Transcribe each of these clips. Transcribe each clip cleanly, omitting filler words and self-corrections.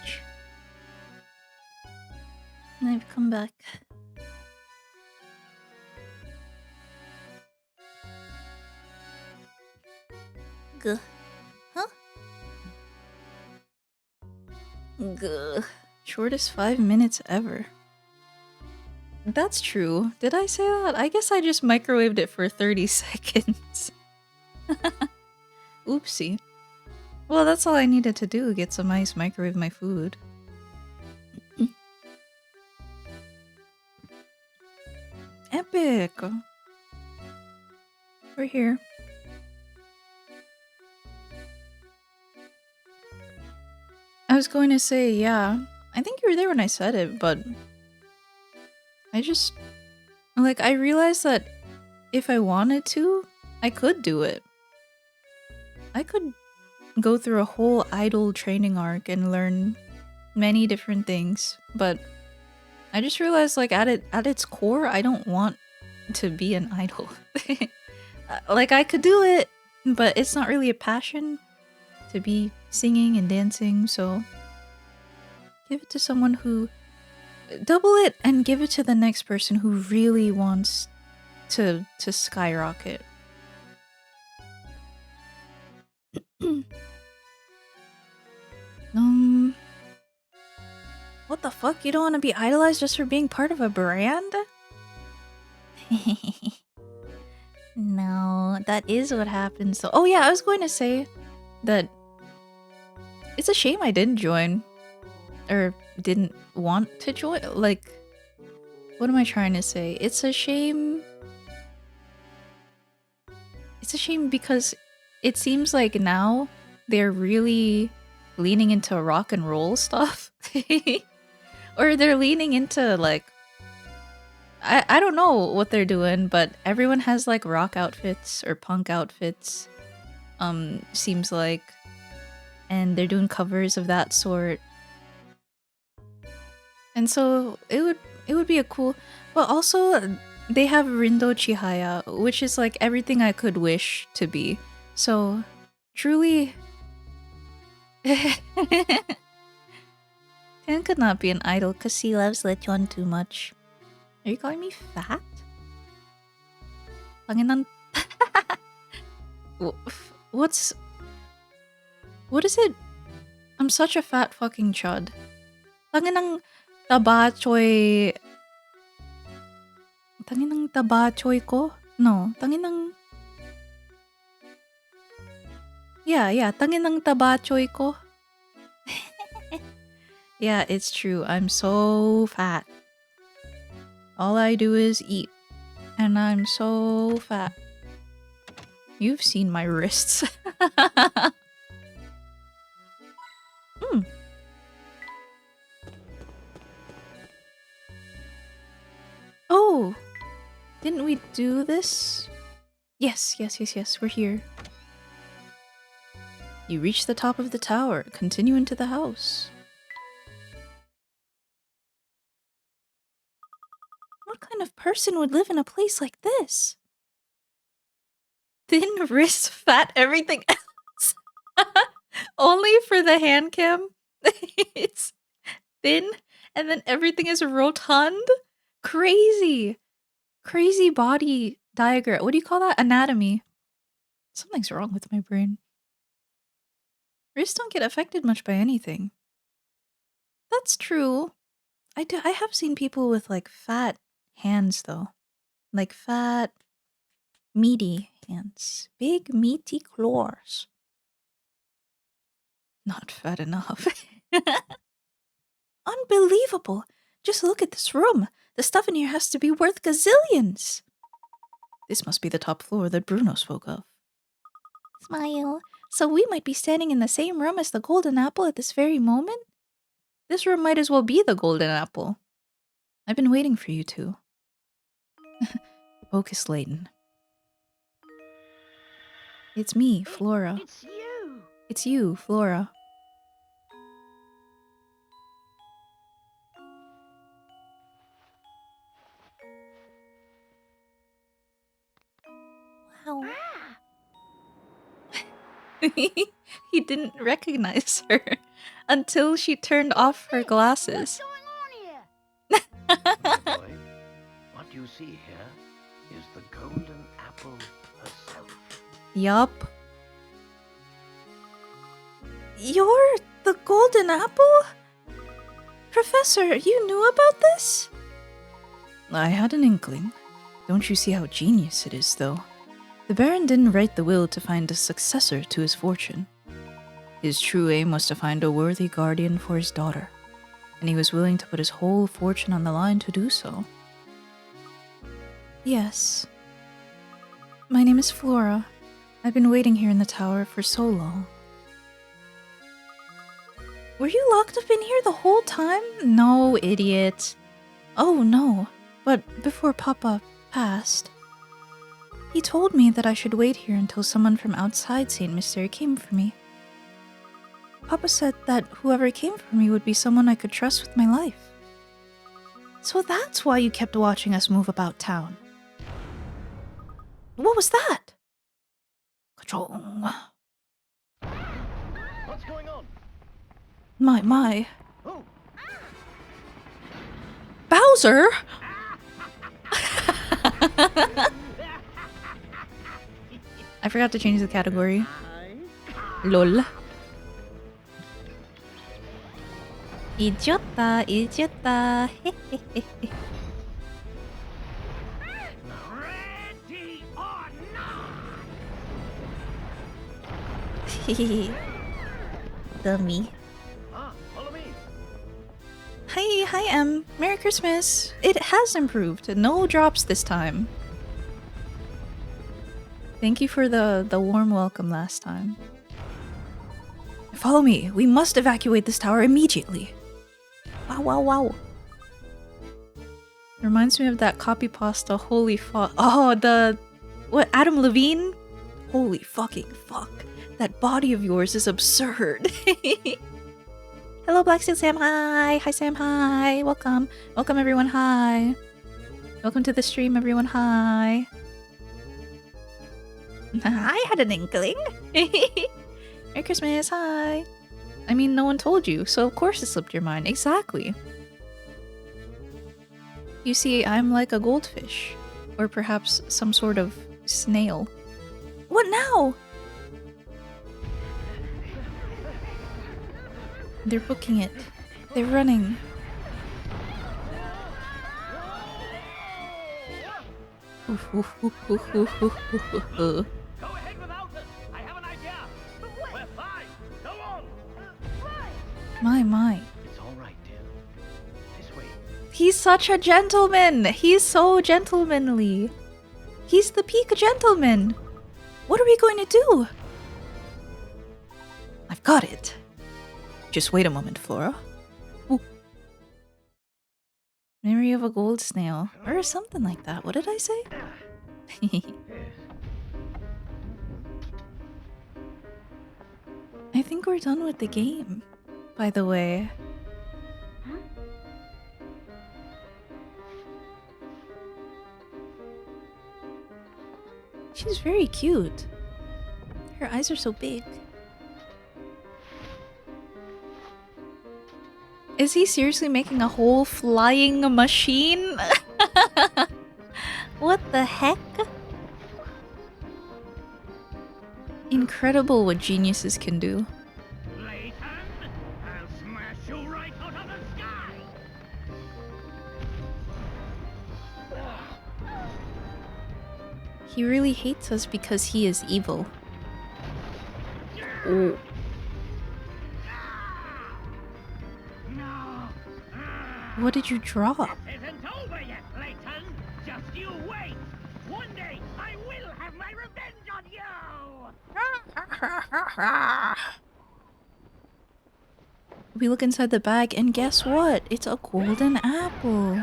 much. And I've come back. Gah. Huh? Gah. Shortest 5 minutes ever. That's true. Did I say that? I guess I just microwaved it for 30 seconds. Oopsie. Well, that's all I needed to do, get some ice, microwave my food. Epic! We're here. I was going to say, yeah. I think you were there when I said it, but... I just... Like, I realized that if I wanted to, I could do it. I could go through a whole idol training arc and learn many different things, but I just realized, like, at its core, I don't want to be an idol. Like, I could do it, but it's not really a passion to be singing and dancing, so give it to someone who... Double it and give it to the next person who really wants to skyrocket. What the fuck? You don't want to be idolized just for being part of a brand? No, that is what happens. So, oh yeah, I was going to say that it's a shame I didn't join. Or didn't want to join. Like, what am I trying to say? It's a shame. It's a shame because it seems like now they're really leaning into rock and roll stuff. Or they're leaning into, like, I don't know what they're doing, but everyone has like rock outfits or punk outfits. Seems like, and they're doing covers of that sort. And so it would be a cool, but also they have Rindo Chihaya, which is like everything I could wish to be. So truly Tan could not be an idol because he loves lechon too much. Are you calling me fat? Panginan. What is it? I'm such a fat fucking chud. Tanginang taba choy. Tanginang taba choy ko? No, tanginang. Yeah, tanginang taba choy ko. Yeah, it's true. I'm so fat. All I do is eat. And I'm so fat. You've seen my wrists. Oh! Didn't we do this? Yes. We're here. You reach the top of the tower. Continue into the house. What kind of person would live in a place like this? Thin wrist, fat everything else. Only for the hand cam. It's thin and then everything is rotund. Crazy body diagram. What do you call that? Anatomy. Something's wrong with my brain. Wrists don't get affected much by anything. That's true. I have seen people with like fat hands though. Like fat, meaty hands. Big meaty claws. Not fat enough. Unbelievable! Just look at this room. The stuff in here has to be worth gazillions. This must be the top floor that Bruno spoke of. Smile. So we might be standing in the same room as the golden apple at this very moment? This room might as well be the golden apple. I've been waiting for you two. Focus, Layton. It's me, Flora. It's you! It's you, Flora. Wow. Ah! He didn't recognize her until she turned off her glasses. What's going on here? Boy, what you see here is the golden apple herself. Yup. You're the golden apple? Professor, you knew about this? I had an inkling. Don't you see how genius it is, though? The Baron didn't write the will to find a successor to his fortune. His true aim was to find a worthy guardian for his daughter, and he was willing to put his whole fortune on the line to do so. Yes. My name is Flora. I've been waiting here in the tower for so long. Were you locked up in here the whole time? No, idiot. Oh, no. But before Papa passed, he told me that I should wait here until someone from outside Saint Mystery came for me. Papa said that whoever came for me would be someone I could trust with my life. So that's why you kept watching us move about town. What was that? Ka-chong. What's going on? My. Oh, Bowser? I forgot to change the category. LOL. Idiota. ready or not? Dummy. Follow me. Hi, Em. Merry Christmas. It has improved. No drops this time. Thank you for the warm welcome last time. Follow me. We must evacuate this tower immediately. Wow. Reminds me of that copy pasta. Holy fuck. Oh, what, Adam Levine? Holy fucking fuck. That body of yours is absurd. Hello, Black Steel Sam. Hi. Hi, Sam. Hi. Welcome. Welcome, everyone. Hi. Welcome to the stream, everyone. Hi. I had an inkling. Merry Christmas. Hi. I mean, no one told you, so of course it slipped your mind. Exactly. You see, I'm like a goldfish. Or perhaps some sort of snail. What now? They're booking it. They're running. Go ahead without us. I have an idea. We're fine. Go on. My. It's all right, dear. This way. He's such a gentleman. He's so gentlemanly. He's the peak gentleman. What are we going to do? I've got it. Just wait a moment, Flora. Ooh. Memory of a gold snail. Or something like that. What did I say? I think we're done with the game, by the way. She's very cute. Her eyes are so big. Is he seriously making a whole flying machine? What the heck? Incredible what geniuses can do. Layton, I'll smash you right out of the sky. He really hates us because he is evil. Oh. No. What did you drop? This isn't over yet, Layton. Just you wait. One day I will have my revenge on you. We look inside the bag and guess what? It's a golden apple.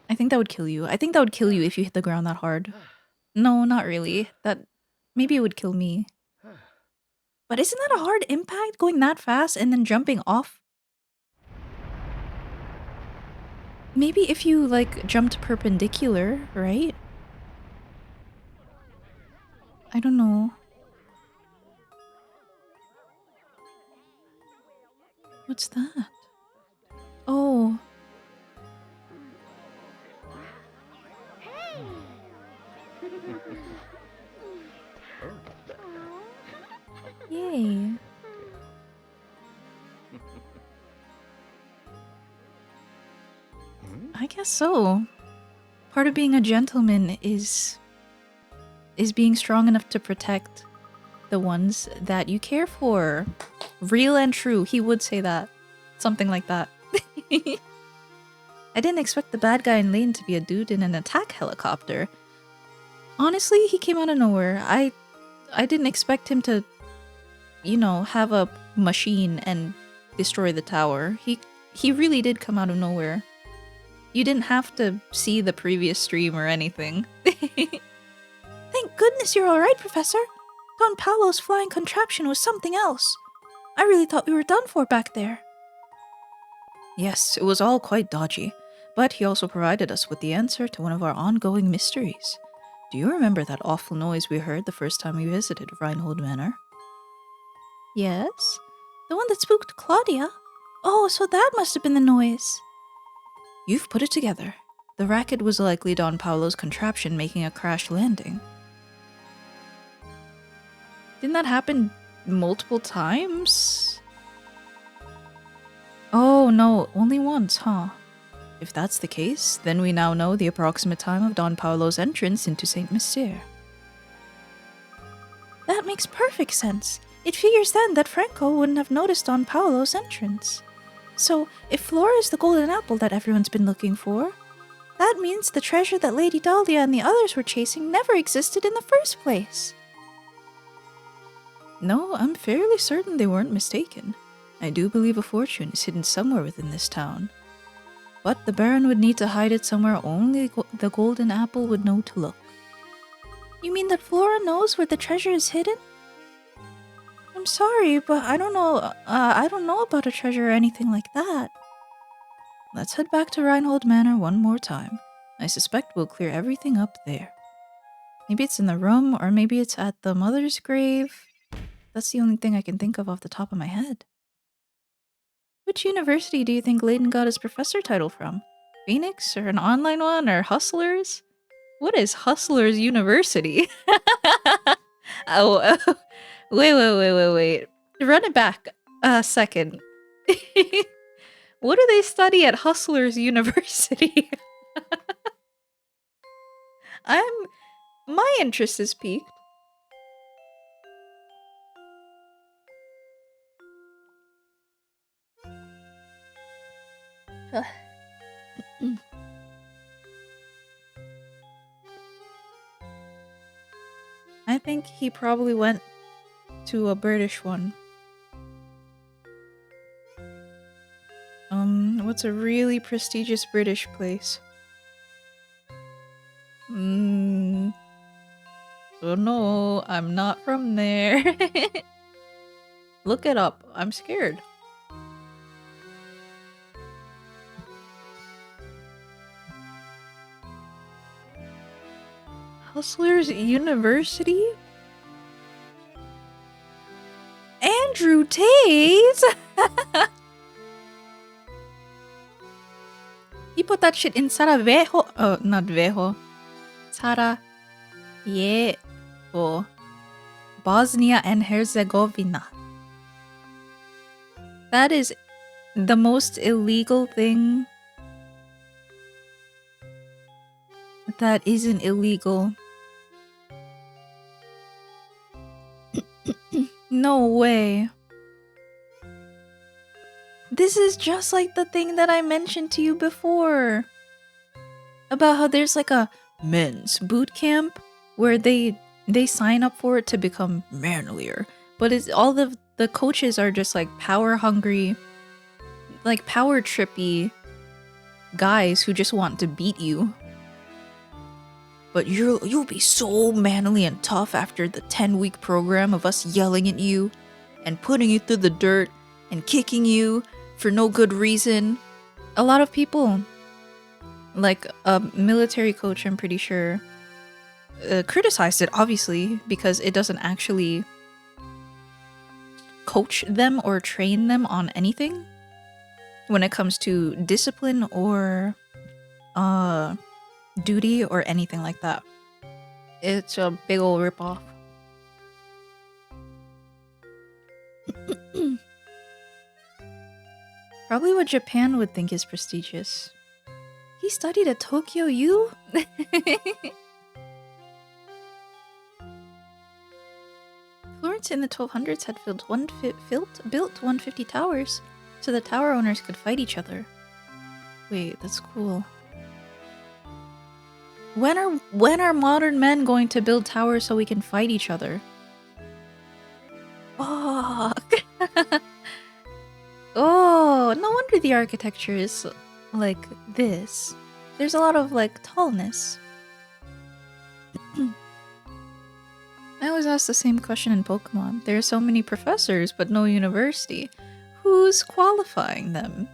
I think that would kill you. I think that would kill you if you hit the ground that hard. No, not really. Maybe it would kill me. But isn't that a hard impact going that fast and then jumping off? Maybe if you like jumped perpendicular, right? I don't know. What's that? Oh. Yay. I guess so. Part of being a gentleman is being strong enough to protect the ones that you care for. Real and true. He would say that. Something like that. I didn't expect the bad guy in Layton to be a dude in an attack helicopter. Honestly, he came out of nowhere. I didn't expect him to, you know, have a machine and destroy the tower. He really did come out of nowhere. You didn't have to see the previous stream or anything. Thank goodness you're alright, Professor. Don Paolo's flying contraption was something else. I really thought we were done for back there. Yes, it was all quite dodgy, but he also provided us with the answer to one of our ongoing mysteries. Do you remember that awful noise we heard the first time we visited Reinhold Manor? Yes, the one that spooked Claudia. Oh, so that must have been the noise. You've put it together. The racket was likely Don Paolo's contraption making a crash landing. Didn't that happen multiple times? Oh no, only once, huh? If that's the case, then we now know the approximate time of Don Paolo's entrance into Saint Mystere. That makes perfect sense. It figures then that Franco wouldn't have noticed Don Paolo's entrance. So, if Flora is the golden apple that everyone's been looking for, that means the treasure that Lady Dahlia and the others were chasing never existed in the first place. No, I'm fairly certain they weren't mistaken. I do believe a fortune is hidden somewhere within this town. But the Baron would need to hide it somewhere only the golden apple would know to look. You mean that Flora knows where the treasure is hidden? I'm sorry, but I don't know about a treasure or anything like that. Let's head back to Reinhold Manor one more time. I suspect we'll clear everything up there. Maybe it's in the room, or maybe it's at the mother's grave. That's the only thing I can think of off the top of my head. Which university do you think Layton got his professor title from? Phoenix, or an online one, or Hustlers? What is Hustlers University? Oh, wait. Run it back a second. What do they study at Hustlers University? My interest is piqued. I think he probably went to a British one. What's a really prestigious British place? Oh no, I'm not from there. Look it up. I'm scared. Hustlers University? Andrew Tate? He put that shit in Sarajevo. Oh, not Vejo. Sarajevo. Bosnia and Herzegovina. That is the most illegal thing that isn't illegal. No way. This is just like the thing that I mentioned to you before. About how there's like a men's boot camp where they sign up for it to become manlier. But it's all the coaches are just like power hungry, like power trippy guys who just want to beat you. But you'll be so manly and tough after the 10-week program of us yelling at you and putting you through the dirt and kicking you for no good reason. A lot of people, like a military coach, I'm pretty sure, criticized it, obviously, because it doesn't actually coach them or train them on anything. when it comes to discipline or duty or anything like that. It's a big ol' ripoff. Probably what Japan would think is prestigious. He studied at Tokyo U? Florence in the 1200s had built 150 towers, so the tower owners could fight each other. Wait, that's cool. When are modern men going to build towers so we can fight each other? Fuck. Oh, no wonder the architecture is like this. There's a lot of like tallness. I always ask the same question in Pokemon. There are so many professors, but no university. Who's qualifying them?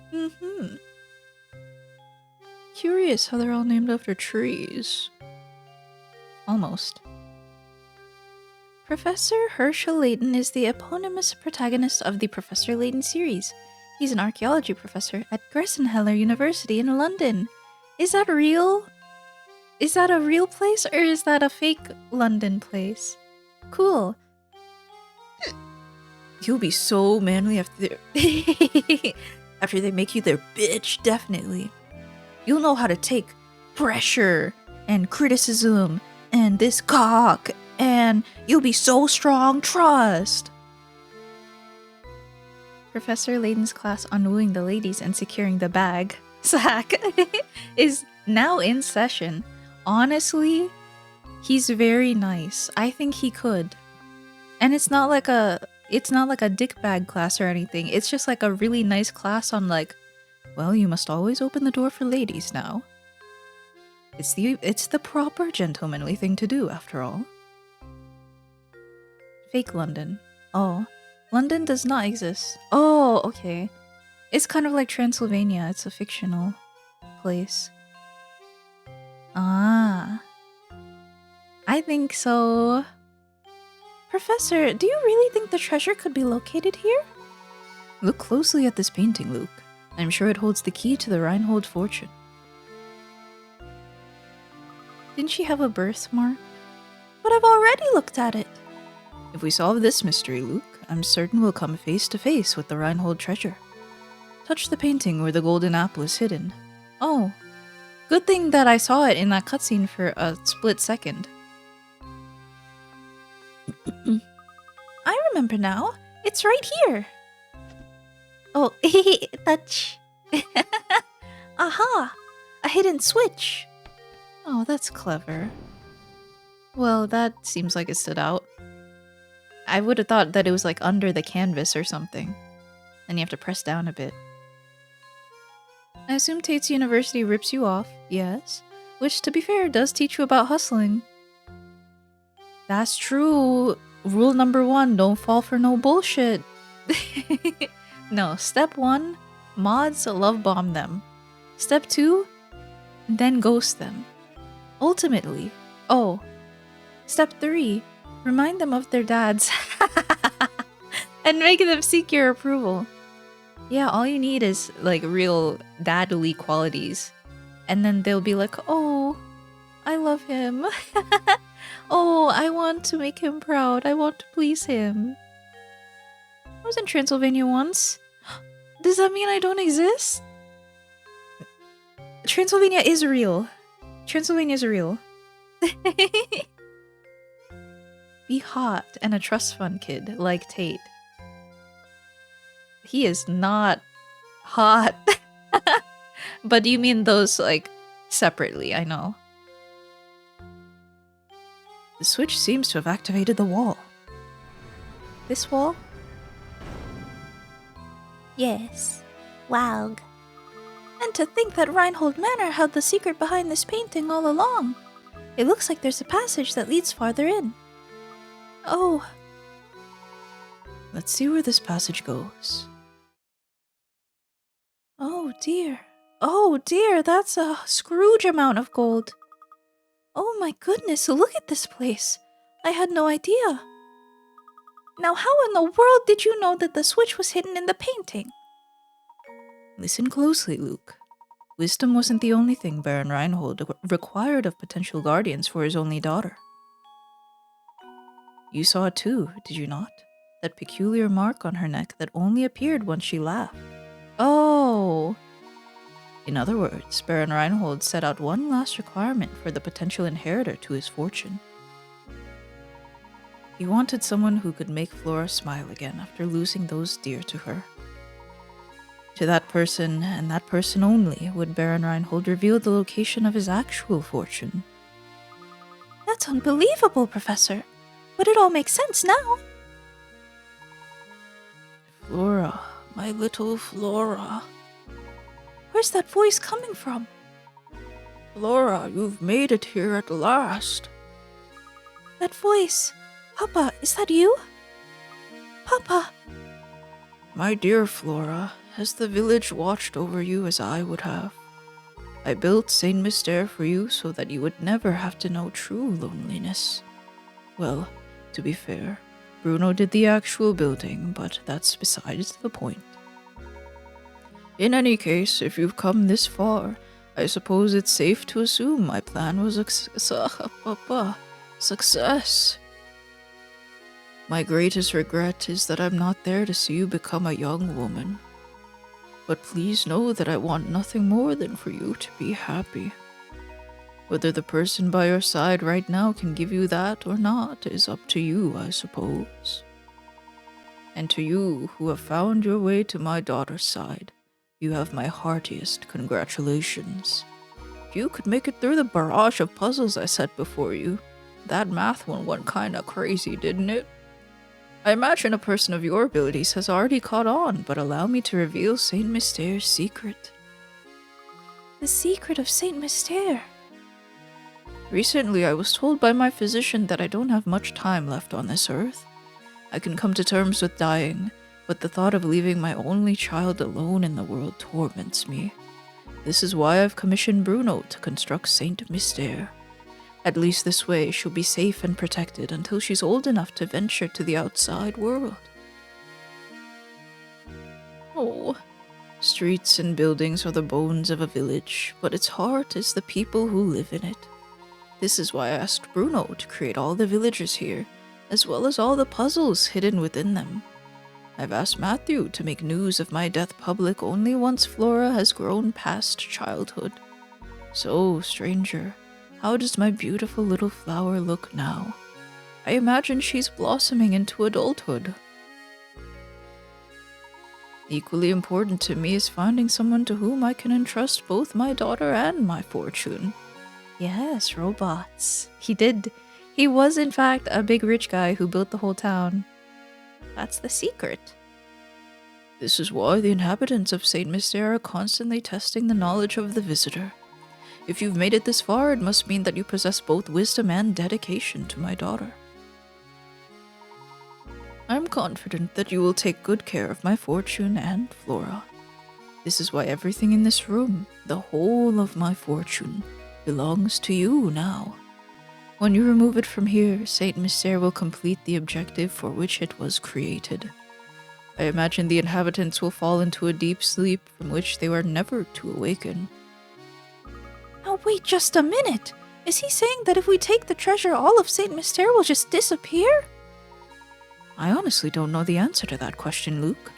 Curious how they're all named after trees. Almost. Professor Herschel Layton is the eponymous protagonist of the Professor Layton series. He's an archaeology professor at Gressenheller University in London. Is that real? Is that a real place or is that a fake London place? Cool. You'll be so manly after after they make you their bitch, definitely. You'll know how to take pressure and criticism and this cock, and you'll be so strong, trust. Professor Layton's class on wooing the ladies and securing the bag sack is now in session. Honestly, he's very nice. I think he could. And it's not like a dick bag class or anything. It's just like a really nice class on like, well, you must always open the door for ladies now. It's the proper gentlemanly thing to do, after all. Fake London. Oh. London does not exist. Oh, okay. It's kind of like Transylvania. It's a fictional place. Ah. I think so. Professor, do you really think the treasure could be located here? Look closely at this painting, Luke. I'm sure it holds the key to the Reinhold fortune. Didn't she have a birthmark? But I've already looked at it. If we solve this mystery, Luke, I'm certain we'll come face to face with the Reinhold treasure. Touch the painting where the golden apple is hidden. Oh. Good thing that I saw it in that cutscene for a split second. I remember now. It's right here. Oh, touch. Aha! A hidden switch. Oh, that's clever. Well, that seems like it stood out. I would have thought that it was like under the canvas or something. Then you have to press down a bit. I assume Tate's University rips you off, yes. Which, to be fair, does teach you about hustling. That's true. Rule number 1, don't fall for no bullshit. No, step 1, mods love bomb them. Step 2, then ghost them. Ultimately, oh. Step 3, remind them of their dads. And make them seek your approval. Yeah, all you need is like real dadly qualities. And then they'll be like, oh, I love him. Oh, I want to make him proud. I want to please him. I was in Transylvania once. Does that mean I don't exist? Transylvania is real. Transylvania is real. Be hot and a trust fund kid like Tate. He is not hot. But do you mean those like separately? I know. The switch seems to have activated the wall. This wall? Yes. Wow. And to think that Reinhold Manor held the secret behind this painting all along. It looks like there's a passage that leads farther in. Oh. Let's see where this passage goes. Oh dear. Oh dear, that's a Scrooge amount of gold. Oh my goodness, look at this place. I had no idea. Now how in the world did you know that the switch was hidden in the painting? Listen closely, Luke. Wisdom wasn't the only thing Baron Reinhold required of potential guardians for his only daughter. You saw it too, did you not? That peculiar mark on her neck that only appeared once she laughed. Oh! In other words, Baron Reinhold set out one last requirement for the potential inheritor to his fortune. He wanted someone who could make Flora smile again after losing those dear to her. To that person, and that person only, would Baron Reinhold reveal the location of his actual fortune. That's unbelievable, Professor. But it all makes sense now. Flora, my little Flora. Where's that voice coming from? Flora, you've made it here at last. That voice. Papa, is that you? Papa. My dear Flora, has the village watched over you as I would have? I built Saint Mystere for you so that you would never have to know true loneliness. Well, to be fair, Bruno did the actual building, but that's besides the point. In any case, if you've come this far, I suppose it's safe to assume my plan was a success. My greatest regret is that I'm not there to see you become a young woman. But please know that I want nothing more than for you to be happy. Whether the person by your side right now can give you that or not is up to you, I suppose. And to you who have found your way to my daughter's side, you have my heartiest congratulations. If you could make it through the barrage of puzzles I set before you, that math one went kinda crazy, didn't it? I imagine a person of your abilities has already caught on, but allow me to reveal Saint Mystere's secret. The secret of Saint Mystere. Recently, I was told by my physician that I don't have much time left on this earth. I can come to terms with dying, but the thought of leaving my only child alone in the world torments me. This is why I've commissioned Bruno to construct Saint Mystere. At least this way, she'll be safe and protected until she's old enough to venture to the outside world. Oh, streets and buildings are the bones of a village, but its heart is the people who live in it. This is why I asked Bruno to create all the villagers here, as well as all the puzzles hidden within them. I've asked Matthew to make news of my death public only once Flora has grown past childhood. So, stranger, how does my beautiful little flower look now? I imagine she's blossoming into adulthood. Equally important to me is finding someone to whom I can entrust both my daughter and my fortune. Yes, robots. He was in fact a big rich guy who built the whole town. That's the secret. This is why the inhabitants of Saint Mystere are constantly testing the knowledge of the visitor. If you've made it this far, it must mean that you possess both wisdom and dedication to my daughter. I'm confident that you will take good care of my fortune and Flora. This is why everything in this room, the whole of my fortune, belongs to you now. When you remove it from here, Saint Mystere will complete the objective for which it was created. I imagine the inhabitants will fall into a deep sleep from which they were never to awaken. Now wait just a minute. Is he saying that if we take the treasure, all of Saint Mystere will just disappear? I honestly don't know the answer to that question, Luke.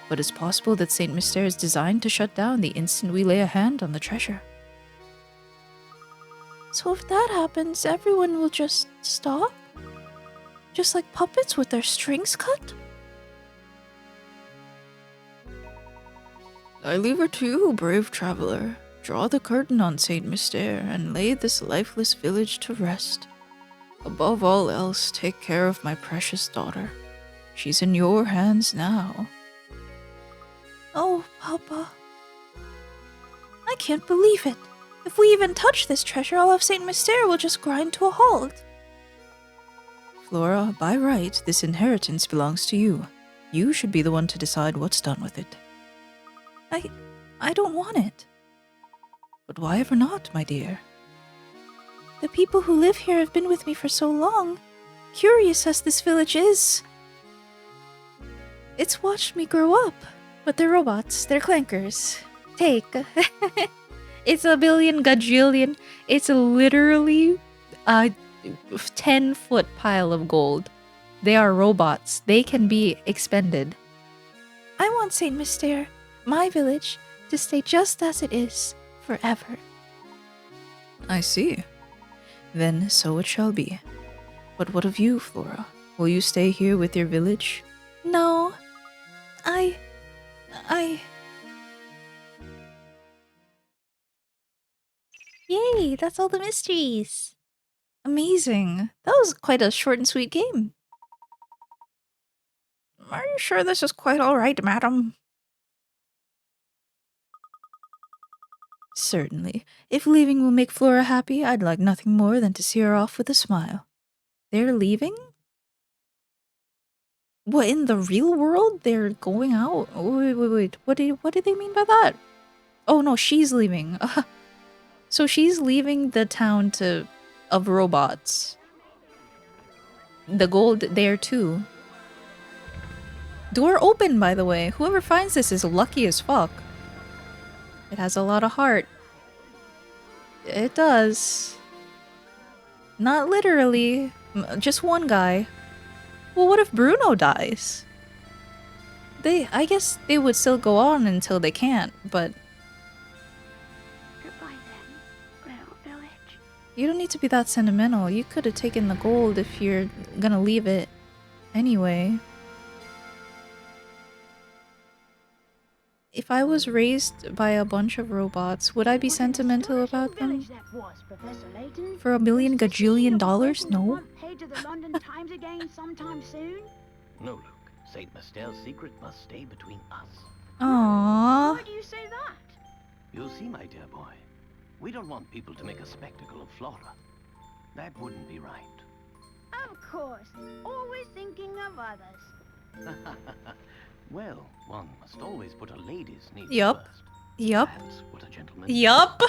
But it's possible that Saint Mystere is designed to shut down the instant we lay a hand on the treasure. So if that happens, everyone will just stop? Just like puppets with their strings cut? I leave her to you, brave traveler. Draw the curtain on Saint Mystere and lay this lifeless village to rest. Above all else, take care of my precious daughter. She's in your hands now. Oh, Papa. I can't believe it. If we even touch this treasure, all of Saint Mystere will just grind to a halt. Flora, by right, this inheritance belongs to you. You should be the one to decide what's done with it. I don't want it. But why ever not, my dear? The people who live here have been with me for so long. Curious as this village is, it's watched me grow up. But they're robots. They're clankers. Take. It's a billion gajillion. It's literally a 10-foot pile of gold. They are robots. They can be expended. I want Saint Mystere, my village, to stay just as it is, forever. I see. Then so it shall be. But what of you, Flora? Will you stay here with your village? No. I... Yay, that's all the mysteries. Amazing. That was quite a short and sweet game. Are you sure this is quite alright, madam? Certainly. If leaving will make Flora happy, I'd like nothing more than to see her off with a smile. They're leaving? What, in the real world? They're going out? Wait. What do they mean by that? Oh no, she's leaving. So she's leaving the town of robots. The gold there too. Door open, by the way. Whoever finds this is lucky as fuck. It has a lot of heart. It does. Not literally. Just one guy. Well, what if Bruno dies? I guess they would still go on until they can't, but... Goodbye then, little village. You don't need to be that sentimental. You could have taken the gold if you're gonna leave it anyway. If I was raised by a bunch of robots, would I be sentimental about them? For $1 billion gajillion dollars? No. Head to the London Times again sometime soon? No, Luke. Saint Mystere's secret must stay between us. Aww. Why do you say that? You'll see, my dear boy. We don't want people to make a spectacle of Flora. That wouldn't be right. Of course, always thinking of others. Well, one must always put a lady's needs Yup. first. Yup. That's what a gentleman... Yup.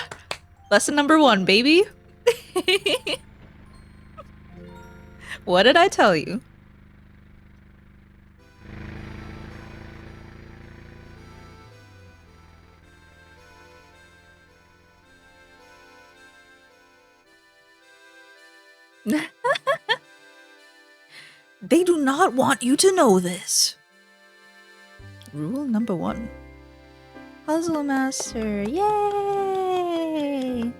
Lesson number 1, baby. What did I tell you? They do not want you to know this. Rule number 1. Puzzle Master, yay!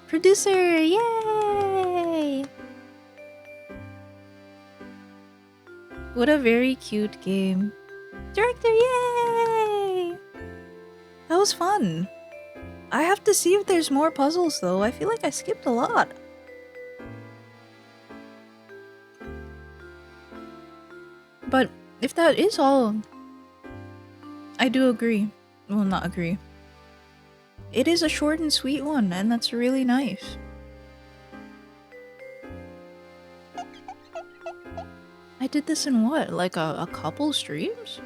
Producer, yay! What a very cute game. Director, yay! That was fun. I have to see if there's more puzzles though. I feel like I skipped a lot. But if that is all, I do agree. Well, not agree. It is a short and sweet one, and that's really nice. I did this in what? Like a couple streams?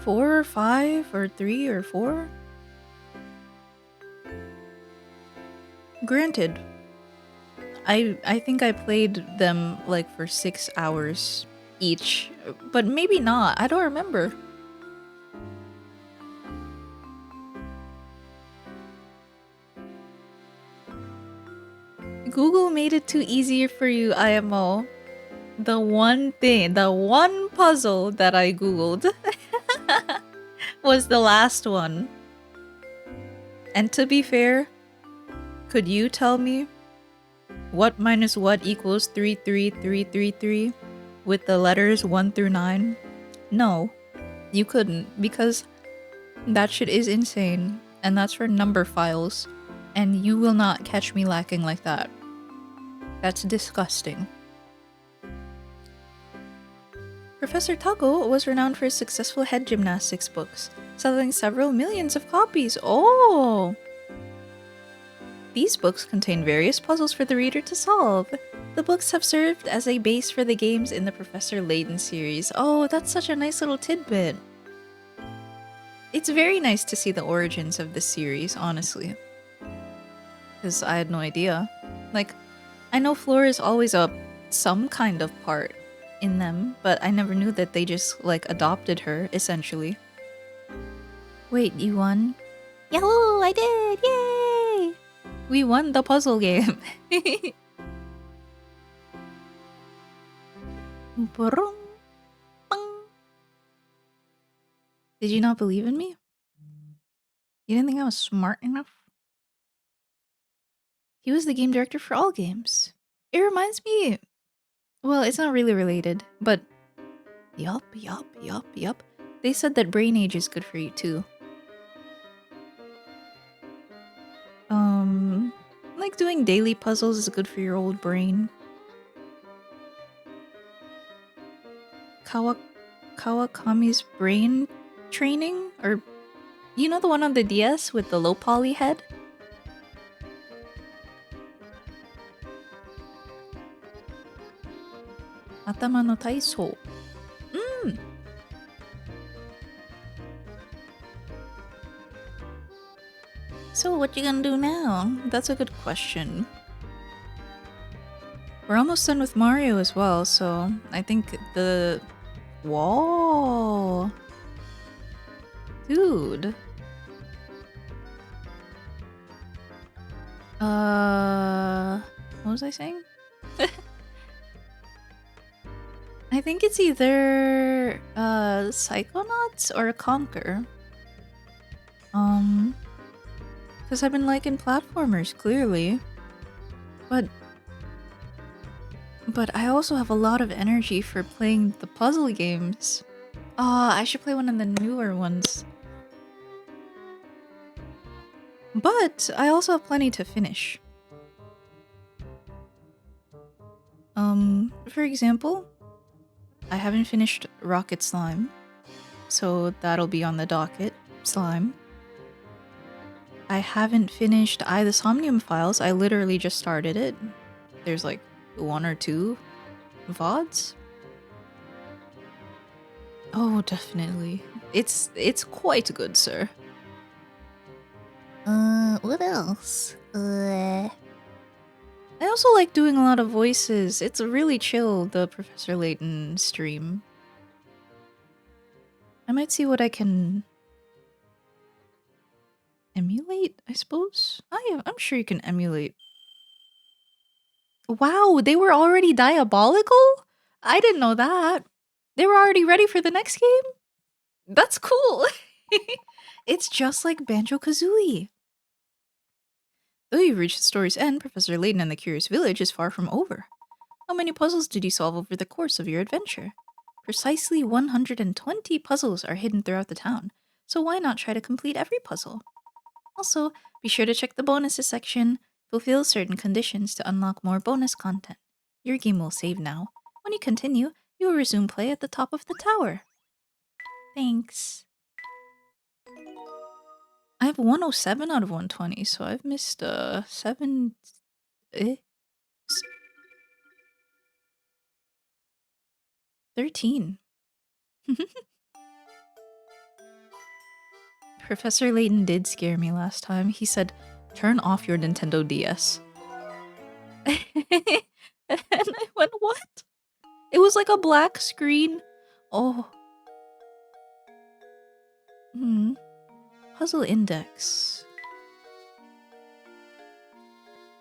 4 or 5 or 3 or 4? Granted, I think I played them like for 6 hours each, but maybe not. I don't remember. Google made it too easier for you, IMO. The one puzzle that I googled was the last one. And to be fair, could you tell me what minus what equals 33333 with the letters 1 through 9? No, you couldn't, because that shit is insane, and that's for number files, and you will not catch me lacking like that. That's disgusting. Professor Tuggle was renowned for his successful head gymnastics books, selling several millions of copies. Oh! These books contain various puzzles for the reader to solve. The books have served as a base for the games in the Professor Layton series. Oh, that's such a nice little tidbit. It's very nice to see the origins of this series, honestly. Because I had no idea. Like, I know Flora is always some kind of part in them, but I never knew that they just like adopted her essentially. Wait, you won? Yahoo! I did! Yay! We won the puzzle game. Brum, bang. Did you not believe in me? You didn't think I was smart enough? He was the game director for all games. It reminds me. Well, it's not really related, but yup. They said that brain age is good for you too. Like doing daily puzzles is good for your old brain. Kawakami's brain training? Or, you know the one on the DS with the low poly head? Atama no taiso. So what you gonna do now? That's a good question. We're almost done with Mario as well, so I think the... Whoa! Dude. What was I saying? I think it's either Psychonauts or Conquer. Because I've been liking platformers, clearly. But I also have a lot of energy for playing the puzzle games. I should play one of the newer ones. But I also have plenty to finish. For example, I haven't finished Rocket Slime, so that'll be on the docket. Slime. I haven't finished I the Somnium Files. I literally just started it. There's like 1 or 2 VODs. Oh, definitely. It's quite good, sir. What else? I also like doing a lot of voices. It's really chill, the Professor Layton stream. I might see what I can emulate, I suppose? I'm sure you can emulate. Wow, they were already diabolical? I didn't know that. They were already ready for the next game? That's cool. It's just like Banjo-Kazooie. Though you've reached the story's end, Professor Layton and the Curious Village is far from over. How many puzzles did you solve over the course of your adventure? Precisely 120 puzzles are hidden throughout the town, so why not try to complete every puzzle? Also, be sure to check the bonuses section. Fulfill certain conditions to unlock more bonus content. Your game will save now. When you continue, you will resume play at the top of the tower. Thanks. I have 107 out of 120, so I've missed 7... 13. Professor Layton did scare me last time. He said, "Turn off your Nintendo DS." And I went, what? It was like a black screen. Oh. Puzzle index.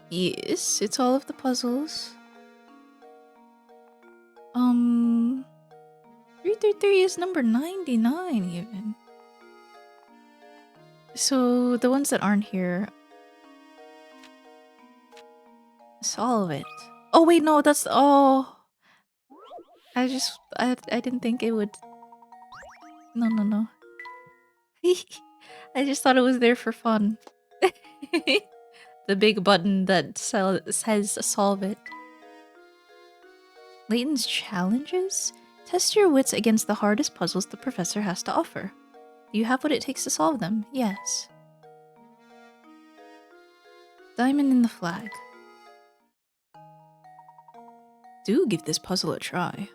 Yes, it's all of the puzzles. 333 is number 99 even. So the ones that aren't here, solve it. Oh wait, no, that's I didn't think it would. No. I just thought it was there for fun. The big button that says solve it. Layton's challenges? Test your wits against the hardest puzzles the professor has to offer. Do you have what it takes to solve them? Yes. Diamond in the flag. Do give this puzzle a try.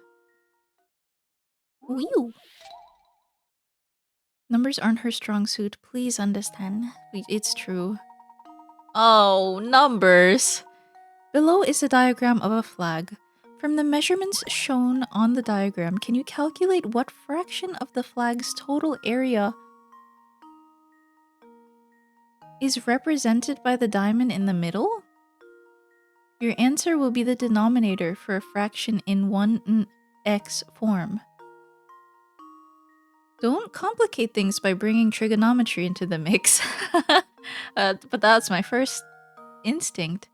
Whew. Numbers aren't her strong suit. Please understand. It's true. Oh, numbers! Below is a diagram of a flag. From the measurements shown on the diagram, can you calculate what fraction of the flag's total area is represented by the diamond in the middle? Your answer will be the denominator for a fraction in 1x form. Don't complicate things by bringing trigonometry into the mix. But that's my first instinct.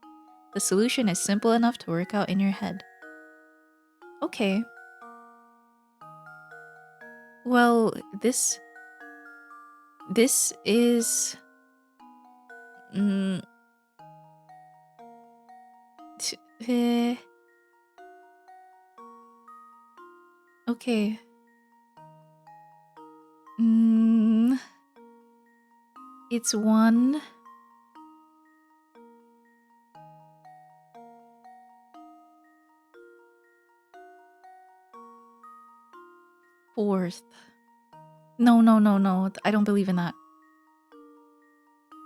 The solution is simple enough to work out in your head. Okay. Well, this is okay. It's 1 fourth. No. I don't believe in that.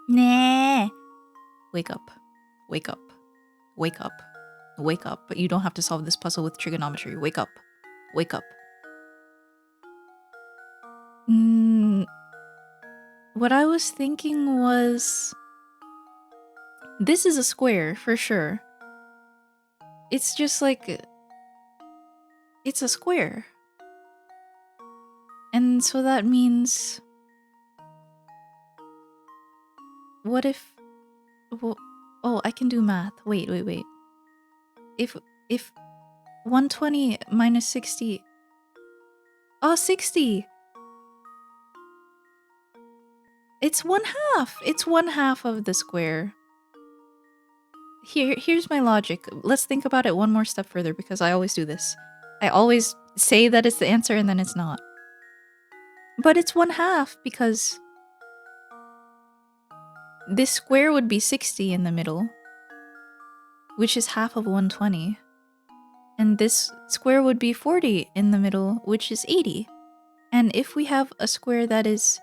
Nah. Wake up. Wake up. Wake up. Wake up. But you don't have to solve this puzzle with trigonometry. Wake up. Wake up. What I was thinking was... This is a square, for sure. It's just like... It's a square. And so that means... What if... Well, oh, I can do math. Wait. If 120 minus 60... Oh, 60! It's 1/2! It's 1/2 of the square. Here's my logic. Let's think about it one more step further, because I always do this. I always say that it's the answer and then it's not. But it's 1/2 because... This square would be 60 in the middle, which is half of 120. And this square would be 40 in the middle, which is 80. And if we have a square that is...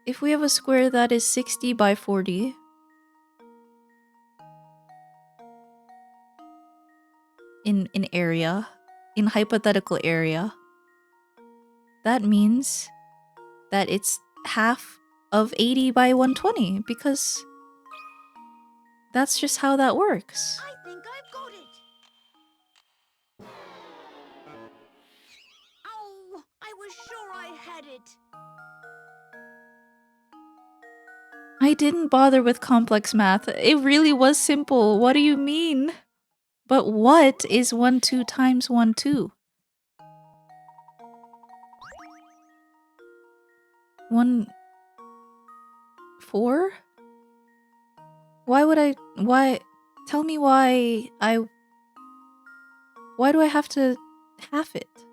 If we have a square that is 60 by 40... In area, in hypothetical area, that means that it's half of 80 by 120, because that's just how that works. I think I've got it. Oh, I was sure I had it. I didn't bother with complex math. It really was simple. What do you mean? But what is 1 2 times 1 2? 1 4? Why tell me why do I have to half it?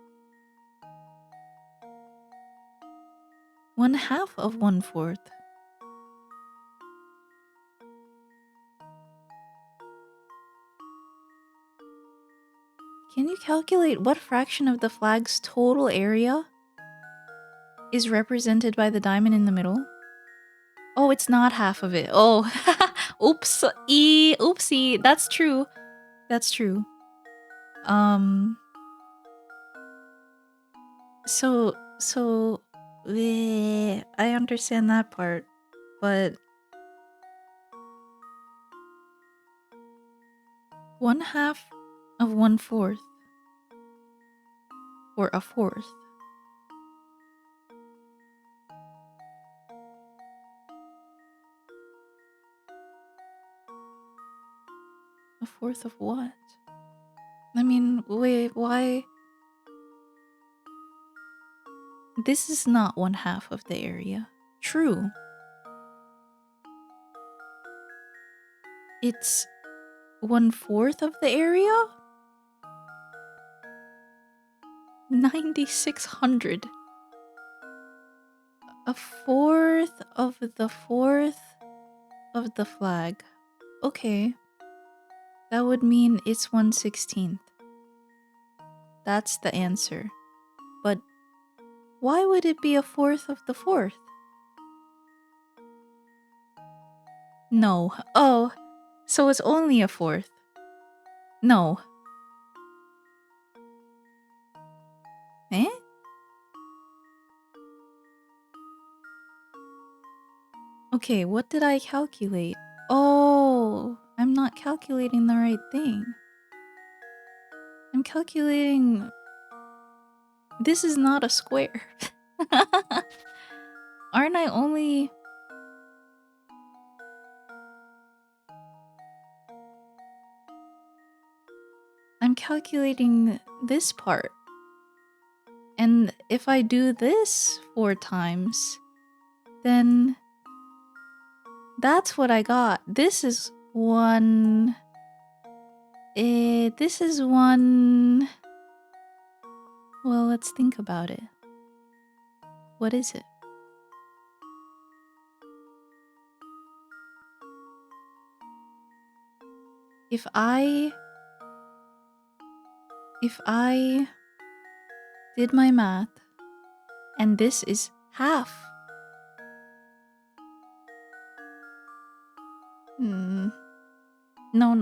1/2 of 1/4. Can you calculate what fraction of the flag's total area is represented by the diamond in the middle? Oh, it's not half of it. Oh, oops, oopsie. That's true. That's true. So, I understand that part, but 1/2 of 1/4, or a fourth. A fourth of what? I mean, wait, why? This is not 1/2 of the area. True. It's 1/4 of the area? 9,600. A fourth of the fourth of the flag. Okay. That would mean it's 1/16. That's the answer. But why would it be a fourth of the fourth? No. Oh, so it's only a fourth. No. Eh? Okay, what did I calculate? Oh, I'm not calculating the right thing. I'm calculating... This is not a square. Aren't I only... I'm calculating this part. And if I do this 4 times, then that's what I got. This is 1... this is 1... Well, let's think about it. What is it? If I did my math, and this is half. No.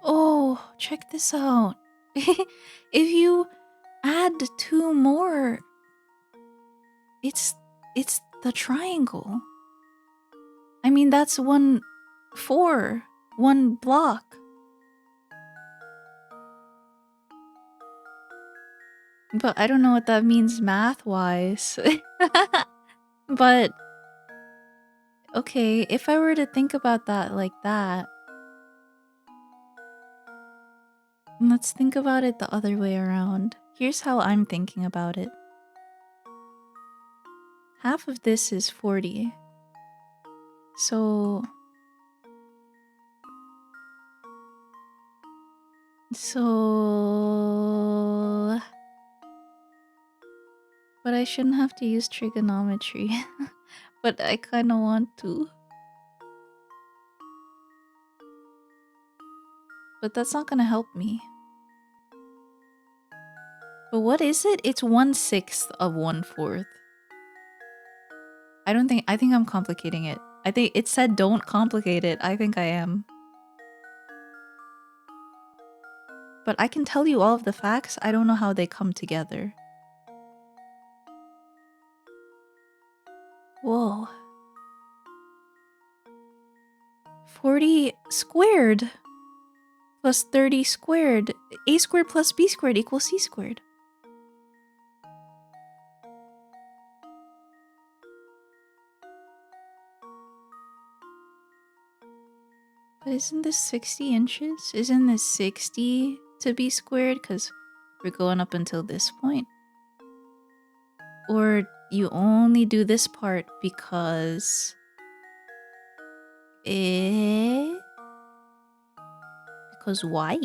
Oh, check this out. If you add 2 more, it's the triangle. I mean, that's 1 4, 1 block. But I don't know what that means math-wise. But okay, if I were to think about that like that, let's think about it the other way around. Here's how I'm thinking about it. Half of this is 40. So... But I shouldn't have to use trigonometry. But I kinda want to. But that's not gonna help me. But what is it? It's 1/6 of 1/4. I think I'm complicating it. I think it said don't complicate it. I think I am. But I can tell you all of the facts. I don't know how they come together. Whoa. 40 squared plus 30 squared. A squared plus b squared equals c squared. But isn't this 60 inches? Isn't this 60 to be squared? Because we're going up until this point. Or you only do this part because... Because why?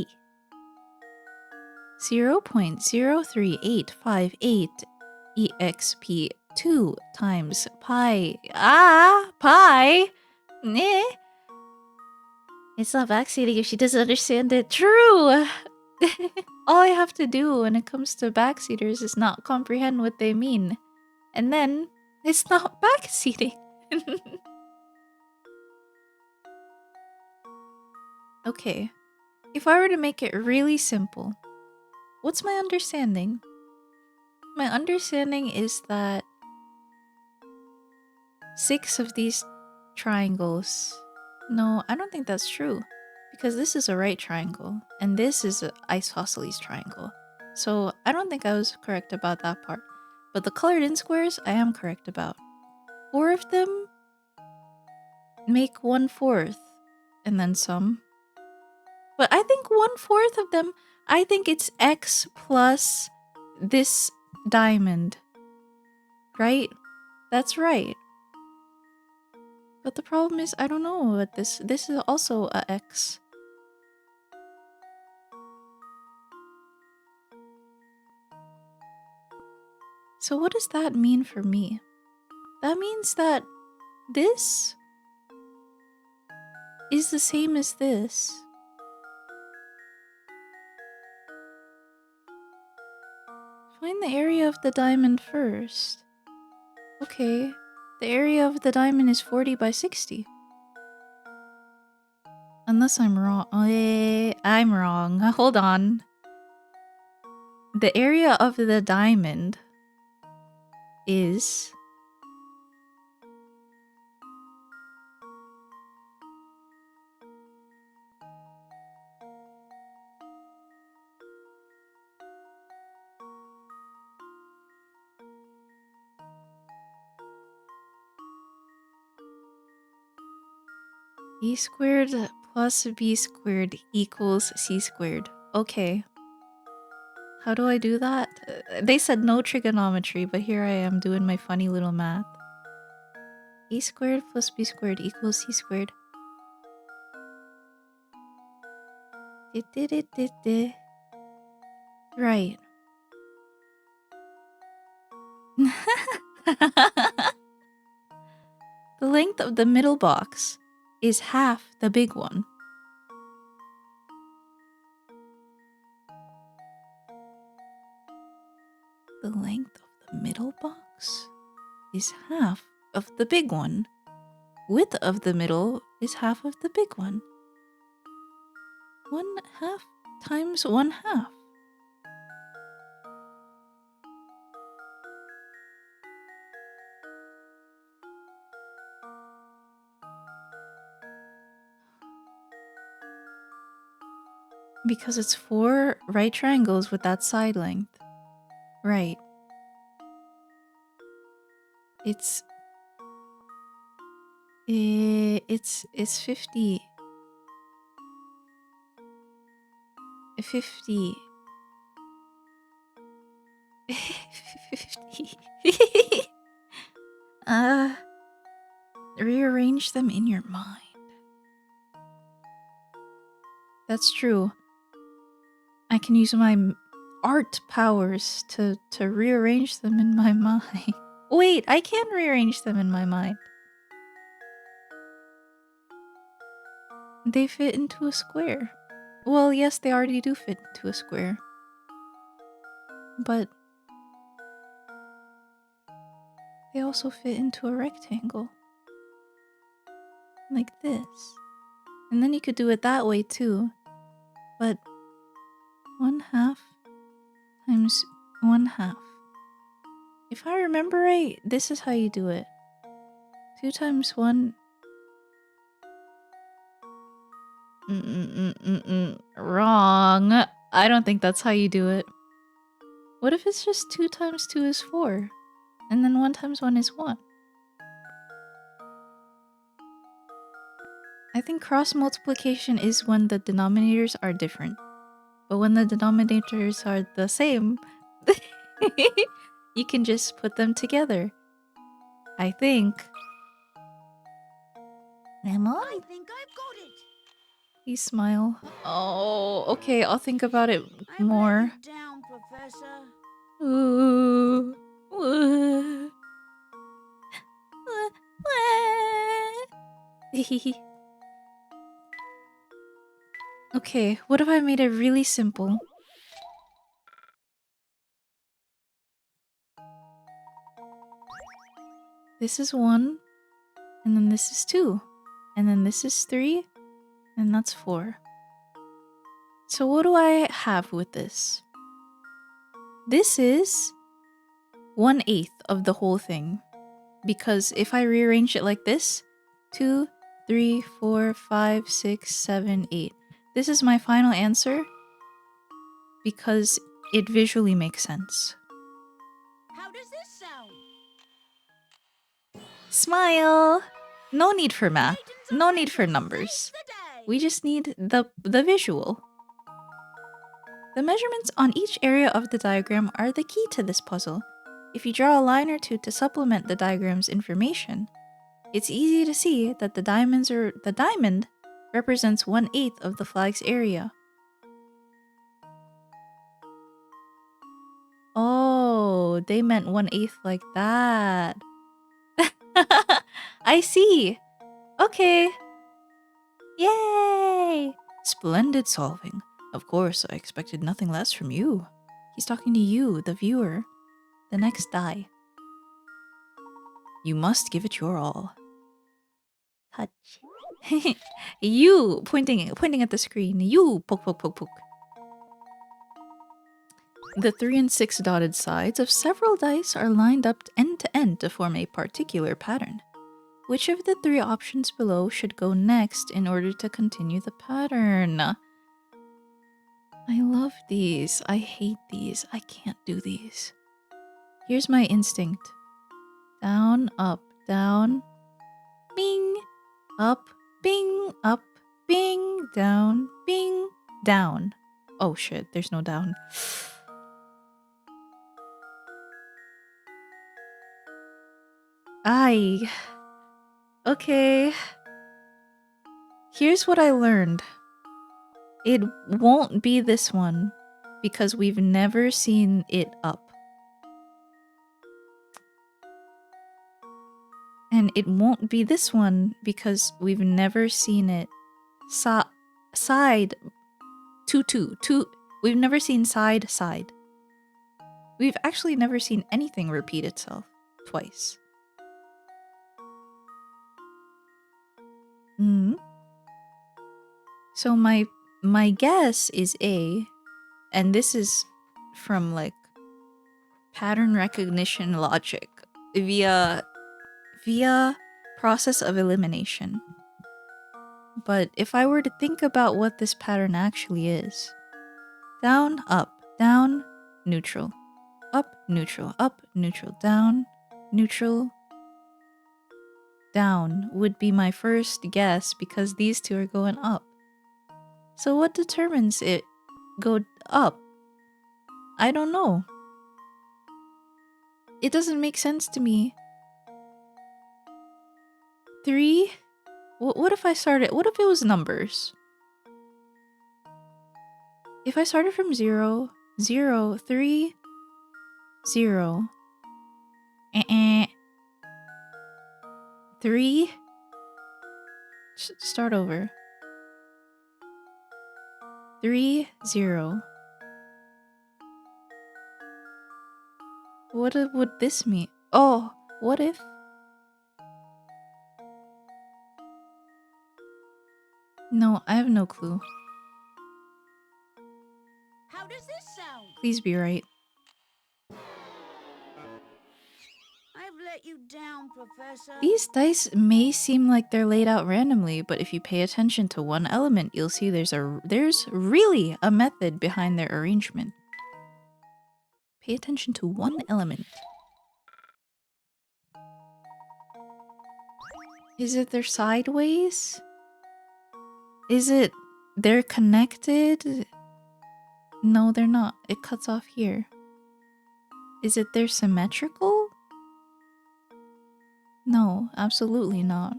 0.03858 exp 2 times pi. Pi? Nah. It's not backseating if she doesn't understand it. True! All I have to do when it comes to backseaters is not comprehend what they mean. And then, it's not backseating. Okay. If I were to make it really simple, what's my understanding? My understanding is that 6 of these triangles... No, I don't think that's true. Because this is a right triangle, and this is an isosceles triangle. So I don't think I was correct about that part. But the colored in squares, I am correct about. 4 of them make 1/4, and then some. But I think 1/4 of them, I think it's x plus this diamond. Right? That's right. But the problem is, I don't know what this is also a x. So what does that mean for me? That means that This is the same as this. Find the area of the diamond first. Okay, the area of the diamond is 40 by 60. Unless I'm wrong. I'm wrong. Hold on. The area of the diamond is... E squared plus B squared equals C squared. Okay. How do I do that? They said no trigonometry, but here I am doing my funny little math. A squared plus B squared equals C squared. Right. The length of the middle box is half the big one. The length of the middle box is half of the big one. Width of the middle is half of the big one. 1/2 times 1/2. Because it's 4 right triangles with that side length. Right. It's 50. 50. 50. Rearrange them in your mind. That's true. I can use my art powers to rearrange them in my mind. Wait, I can rearrange them in my mind. They fit into a square. Well, yes, they already do fit into a square. But they also fit into a rectangle. Like this. And then you could do it that way too. But 1/2 times 1/2. If I remember right, this is how you do it. 2 times 1... Wrong. I don't think that's how you do it. What if it's just 2 times 2 is 4? And then 1 times 1 is 1? I think cross multiplication is when the denominators are different. But when the denominators are the same, you can just put them together. I think. Emma? I think I've got it. Please smile. Oh, okay, I'll think about it I've more. written it down, Professor. Ooh. Okay, what if I made it really simple? This is 1, and then this is 2, and then this is 3, and that's 4. So what do I have with this? This is 1/8 of the whole thing. Because if I rearrange it like this, 2, 3, 4, 5, 6, 7, 8. This is my final answer because it visually makes sense. How does this sound? Smile! No need for math. Layton's No away need for to numbers. save the day. We just need the visual. The measurements on each area of the diagram are the key to this puzzle. If you draw a line or two to supplement the diagram's information, it's easy to see that the diamond represents 1/8 of the flag's area. Oh, they meant 1/8 like that. I see. Okay. Yay! Splendid solving. Of course, I expected nothing less from you. He's talking to you, the viewer. The next die. You must give it your all. Touch. You pointing at the screen. You poke poke poke poke. The 3 and 6 dotted sides of several dice are lined up end to end to form a particular pattern. Which of the 3 options below should go next in order to continue the pattern? I love these. I hate these. I can't do these. Here's my instinct. Down, up, down. Bing. Up, bing, up, bing, down, bing, down. Oh shit, there's no down. Aye. Okay. Here's what I learned. It won't be this one because we've never seen it up. And it won't be this one because we've never seen it side two. We've never seen side. We've actually never seen anything repeat itself twice. So my guess is A, and this is from like pattern recognition logic via process of elimination. But if I were to think about what this pattern actually is, down, up, down, neutral, up, neutral, down, neutral, down would be my first guess because these two are going up. So what determines it go up? I don't know. It doesn't make sense to me. 3? What if I started... What if it was numbers? If I started from 0, 0, 3, 0... 3... Start over. 3, 0... What would this mean? Oh, what if... No, I have no clue. How does this sound? Please be right. I've let you down, Professor. These dice may seem like they're laid out randomly, but if you pay attention to one element, you'll see there's really a method behind their arrangement. Pay attention to one element. Is it they're sideways? Is it they're connected? No, they're not. It cuts off here. Is it they're symmetrical? No, absolutely not.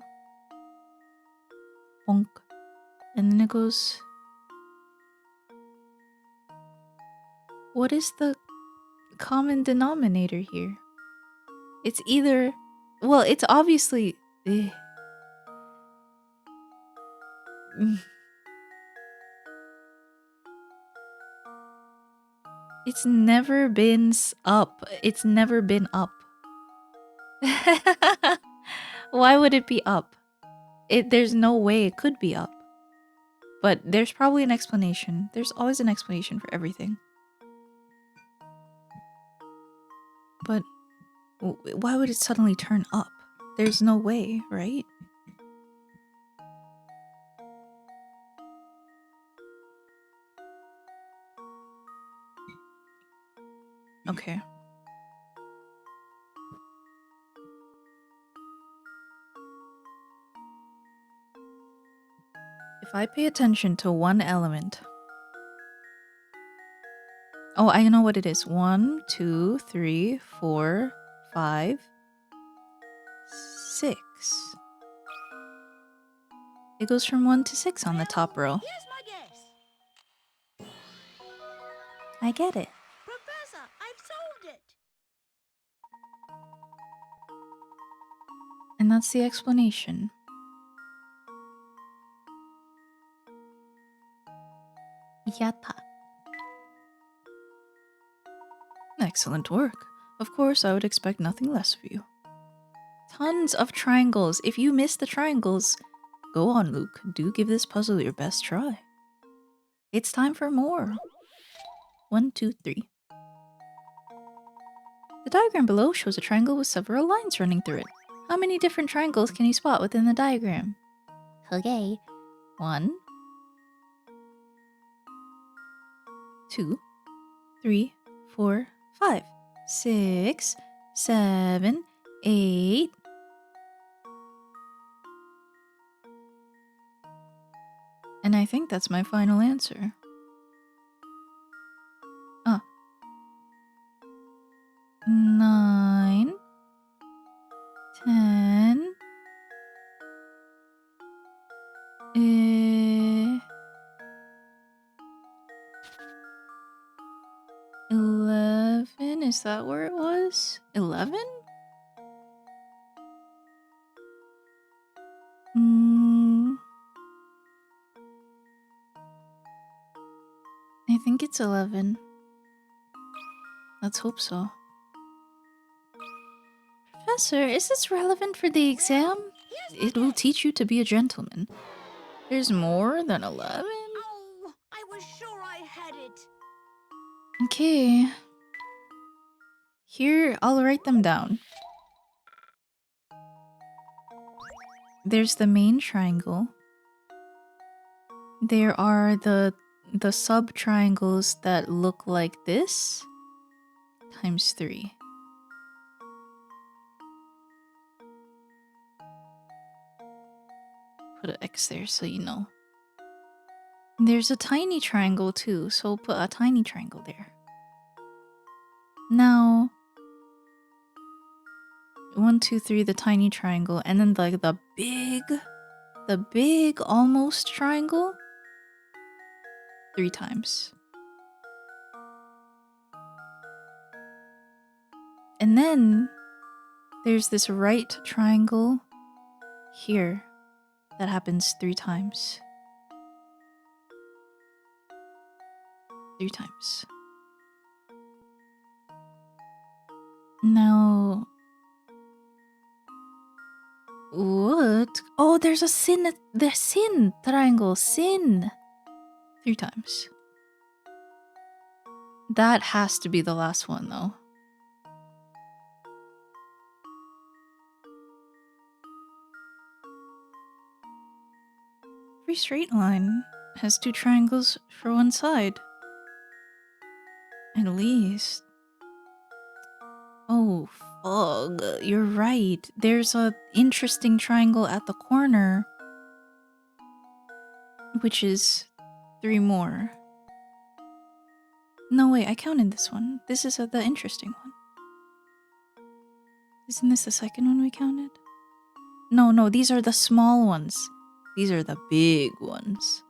Bonk. And then it goes... What is the common denominator here? It's either... Well, it's obviously... It's never been up. It's never been up. Why would it be up? There's no way it could be up. But there's probably an explanation. There's always an explanation for everything. But why would it suddenly turn up? There's no way, right? Okay. If I pay attention to one element... Oh, I know what it is. 1, 2, 3, 4, 5, 6. It goes from 1 to 6 on the top row. Here's my guess. I get it. Professor, I've solved it. And that's the explanation. Yata. Excellent work. Of course, I would expect nothing less of you. Tons of triangles. If you miss the triangles, go on, Luke. Do give this puzzle your best try. It's time for more. 1, 2, 3. The diagram below shows a triangle with several lines running through it. How many different triangles can you spot within the diagram? Okay. 1, 2, 3, 4, 5, 6, 7, 8. And I think that's my final answer. 9, 10, 11. Is that where it was? 11? I think it's 11. Let's hope so. Professor, is this relevant for the exam? It will teach you to be a gentleman. There's more than 11? Oh, I was sure I had it. Okay. Here, I'll write them down. There's the main triangle. There are the sub-triangles that look like this, times 3. Put an X there so you know. There's a tiny triangle too, so put a tiny triangle there. Now, 1, 2, 3, the tiny triangle, and then like the big almost triangle, 3 times. And then there's this right triangle here that happens 3 times. 3 times. Now, what? Oh, there's a sin. The sin triangle. Sin. 3 times. That has to be the last one, though. Every straight line has 2 triangles for one side. At least. Oh, fuck. You're right. There's a interesting triangle at the corner, which is 3 more. No, wait, I counted this one. This is the interesting one. Isn't this the second one we counted? No, these are the small ones. These are the big ones.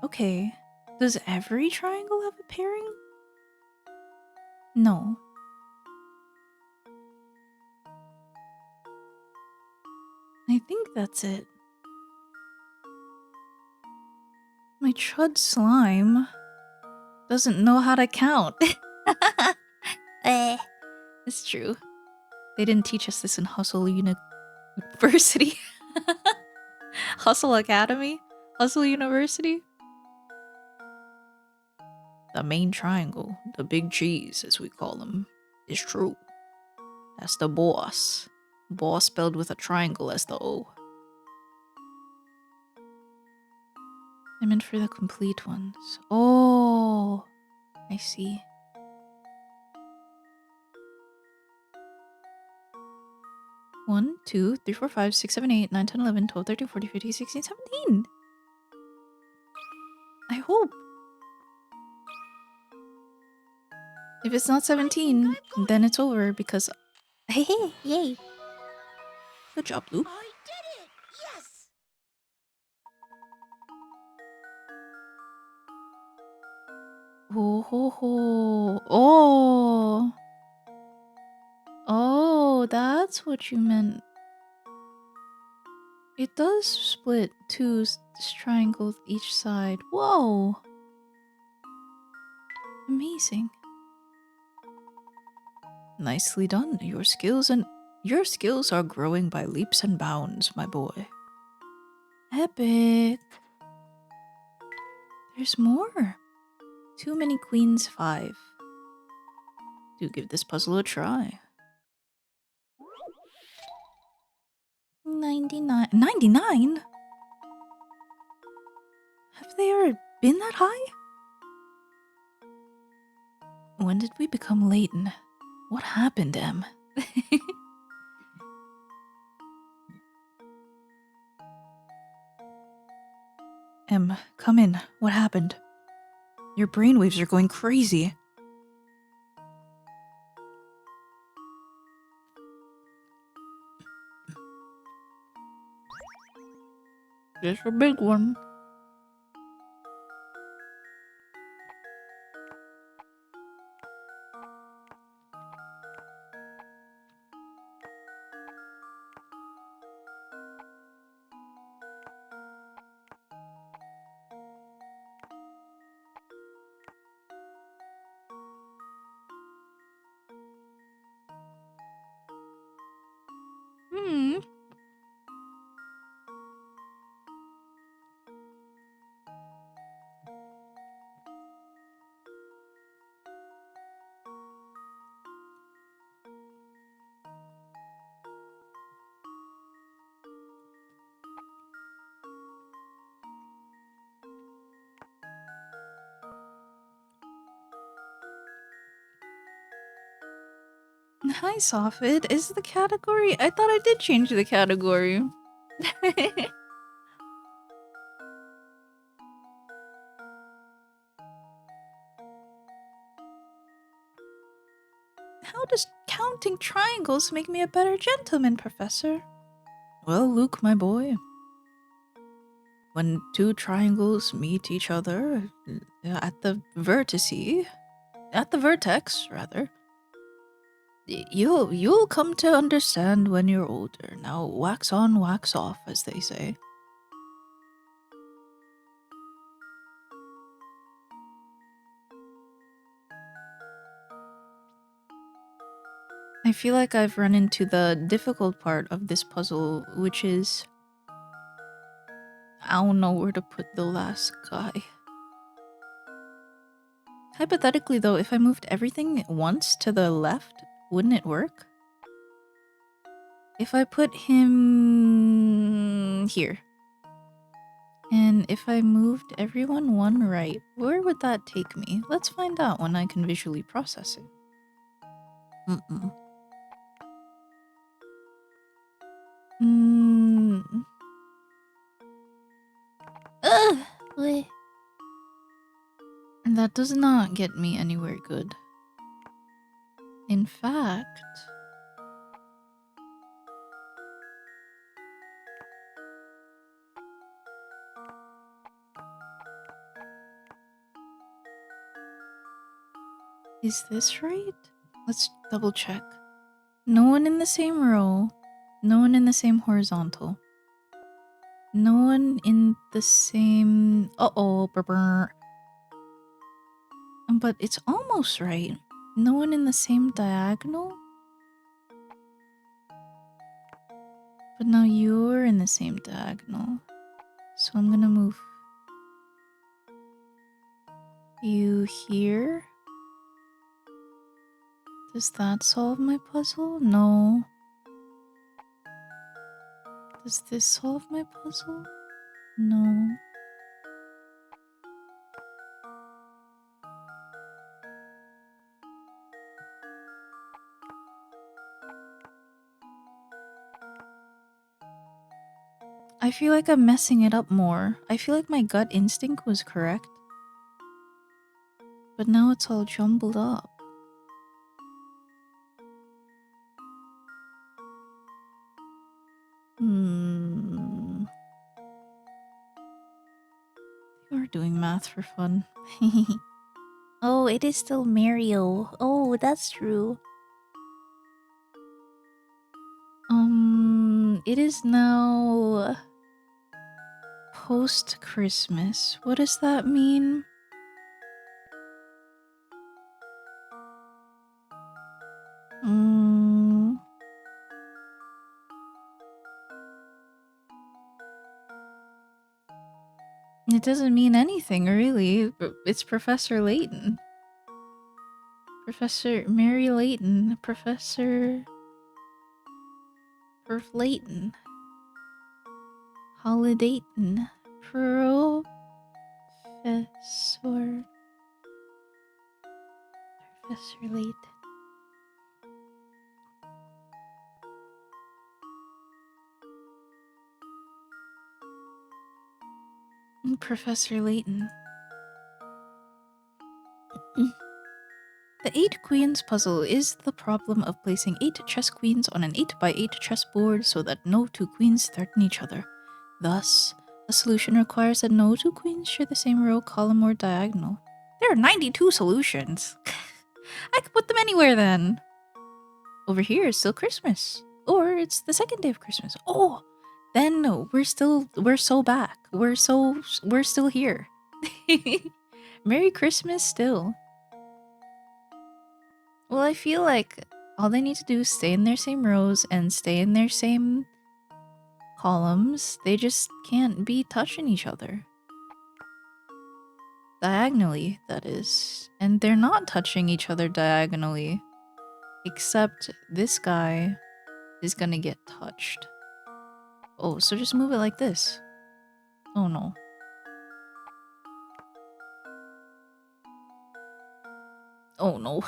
Okay. Does every triangle have a pairing? No. I think that's it. My chud slime doesn't know how to count. It's true. They didn't teach us this in Hustle University. Hustle Academy? Hustle University? The main triangle, the big cheese as we call them, is true. That's the boss. Boss spelled with a triangle as the O. I meant for the complete ones. Oh, I see. One, 2, 3, 4, 5, 6, 7, 8, 9, 10, 11, 12, 13, 14, 15, 16, 17. I hope. If it's not 17, then it's over because... Hey, yay. Good job, Luke. I did it! Yes! Oh, ho, ho. Oh. Oh. Oh, that's what you meant. It does split two triangles each side. Whoa! Amazing. Nicely done. Your skills are growing by leaps and bounds, my boy. Epic. There's more. Too many queens 5. Do give this puzzle a try. 99. 99? Have they ever been that high? When did we become Layton? What happened, Em? Em, come in. What happened? Your brainwaves are going crazy. Just a big one. Hmm. Hi, Soffit. Is the category? I thought I did change the category. How does counting triangles make me a better gentleman, Professor? Well, Luke, my boy. When two triangles meet each other at the vertex, rather, you'll come to understand when you're older. Now, wax on, wax off, as they say. I feel like I've run into the difficult part of this puzzle, which is I don't know where to put the last guy. Hypothetically, though, if I moved everything once to the left, wouldn't it work? If I put him here, and if I moved everyone one right, where would that take me? Let's find out when I can visually process it. Ugh! That does not get me anywhere good. In fact... Is this right? Let's double check. No one in the same row. No one in the same horizontal. No one in the same... Uh-oh. But it's almost right. No one in the same diagonal? But now you're in the same diagonal. So I'm gonna move you here. Does that solve my puzzle? No. Does this solve my puzzle? No. I feel like I'm messing it up more. I feel like my gut instinct was correct. But now it's all jumbled up. You're doing math for fun. Oh, it is still Mario. Oh, that's true. it is now post-Christmas. What does that mean? It doesn't mean anything, really. It's Professor Layton. Professor Mary Layton. Professor... Perf Layton. Holidayton. Professor... Professor Layton. Professor Layton. The 8 queens puzzle is the problem of placing 8 chess queens on an 8x8 chessboard so that no 2 queens threaten each other. Thus, a solution requires that no 2 queens share the same row, column, or diagonal. There are 92 solutions! I could put them anywhere then! Over here is still Christmas. Or it's the second day of Christmas. Oh! Then we're so back. We're still here. Merry Christmas still. Well, I feel like all they need to do is stay in their same rows and stay in their same columns. They just can't be touching each other. Diagonally, that is. And they're not touching each other diagonally. Except this guy is gonna get touched. Oh, so just move it like this. Oh no. Oh no.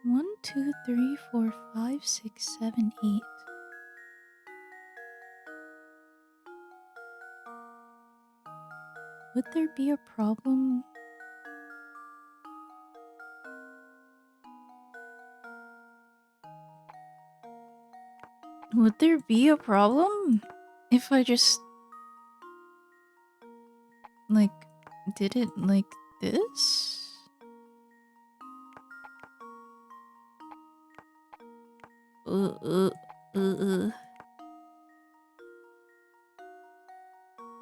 1, 2, 3, 4, 5, 6, 7, 8. Would there be a problem? Would there be a problem if I just like did it like this?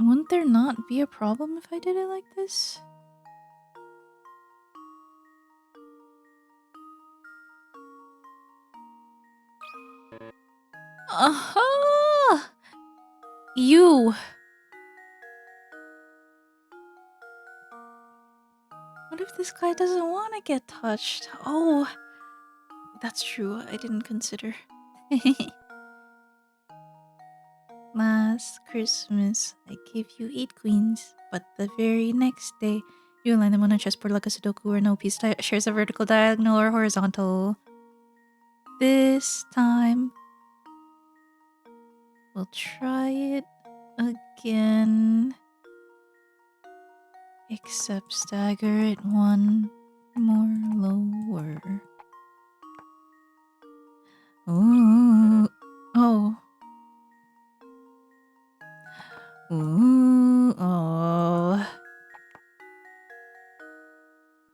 Wouldn't there not be a problem if I did it like this? Aha! You! What if this guy doesn't want to get touched? Oh, that's true. I didn't consider. Last Christmas, I gave you 8 queens, but the very next day, you align them on a chessboard like a Sudoku where no piece shares a vertical, diagonal, or horizontal. This time, we'll try it again. Except stagger it 1 more lower. Ooh. Oh. Ooh. Oh.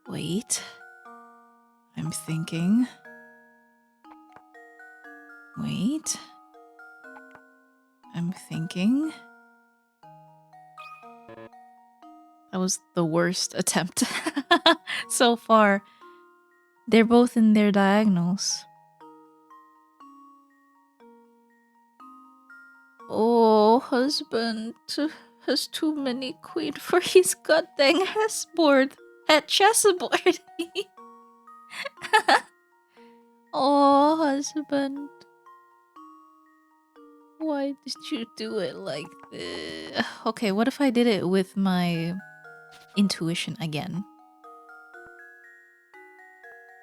Wait. I'm thinking. Wait. I'm thinking. That was the worst attempt so far. They're both in their diagonals. Oh, husband has too many queen for his goddamn chessboard. Oh, husband. Why did you do it like this? Okay, what if I did it with my intuition again?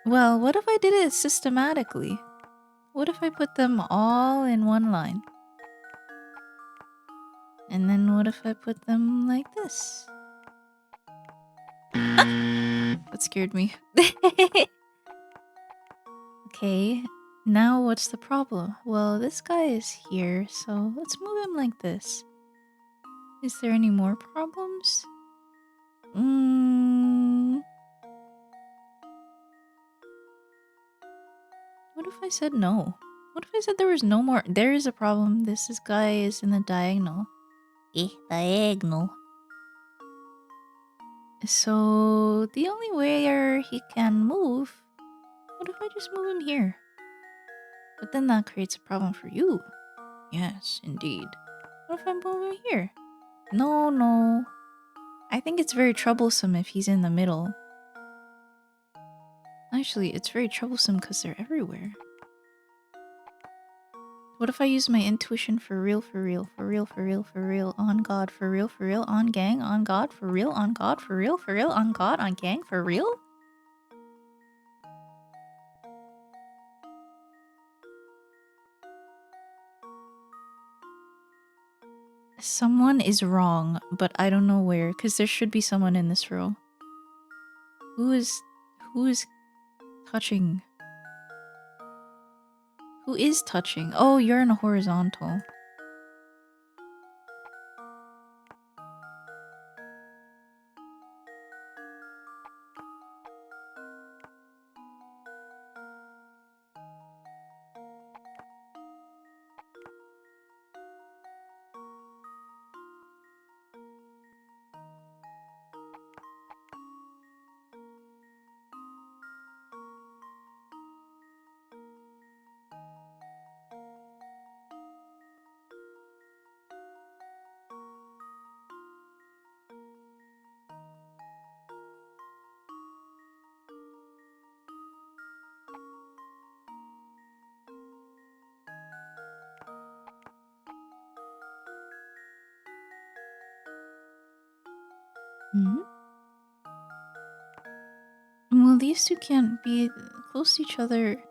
Well, what if I did it systematically? What if I put them all in one line? And then what if I put them like this? That scared me. Okay, now what's the problem? Well, this guy is here, so let's move him like this. Is there any more problems? What if I said no? What if I said there was no more? There is a problem. This guy is in the diagonal. Diagonal. So the only way he can move. What if I just move him here? But then that creates a problem for you. Yes, indeed. What if I move him here? No. I think it's very troublesome if he's in the middle. Actually, it's very troublesome because they're everywhere. What if I use my intuition for real, on God, for real, on gang, on God, for real, on God, for real, on God, on gang, for real? Someone is wrong, but I don't know where, because there should be someone in this row. Who is touching? Who is touching? Oh, you're in a horizontal. Well, these two can't be close to each other.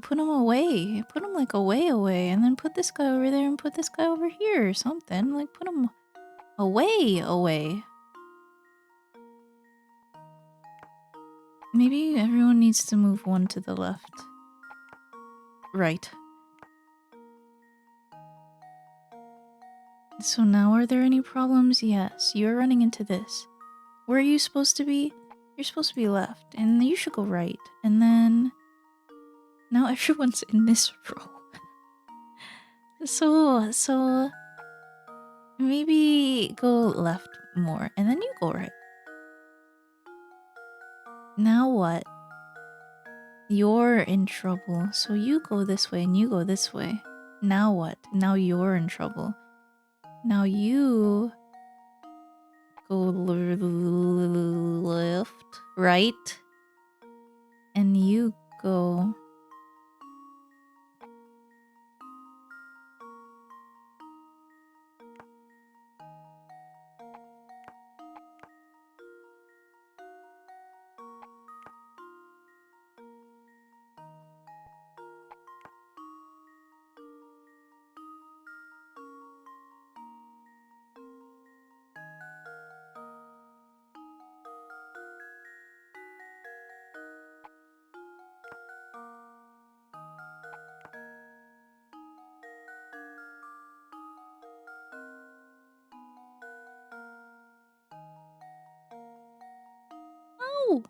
Put them away. Put them like away, and then put this guy over there and put this guy over here or something. Like put them away. Maybe everyone needs to move one to the left. Right. So now are there any problems? Yes, you're running into this. Where are you supposed to be? You're supposed to be left, and you should go right. And then now everyone's in this row. So maybe go left more, and then you go right. Now what? You're in trouble, so you go this way and you go this way. Now what? Now you're in trouble. Now you go left, right, and you go... Oh!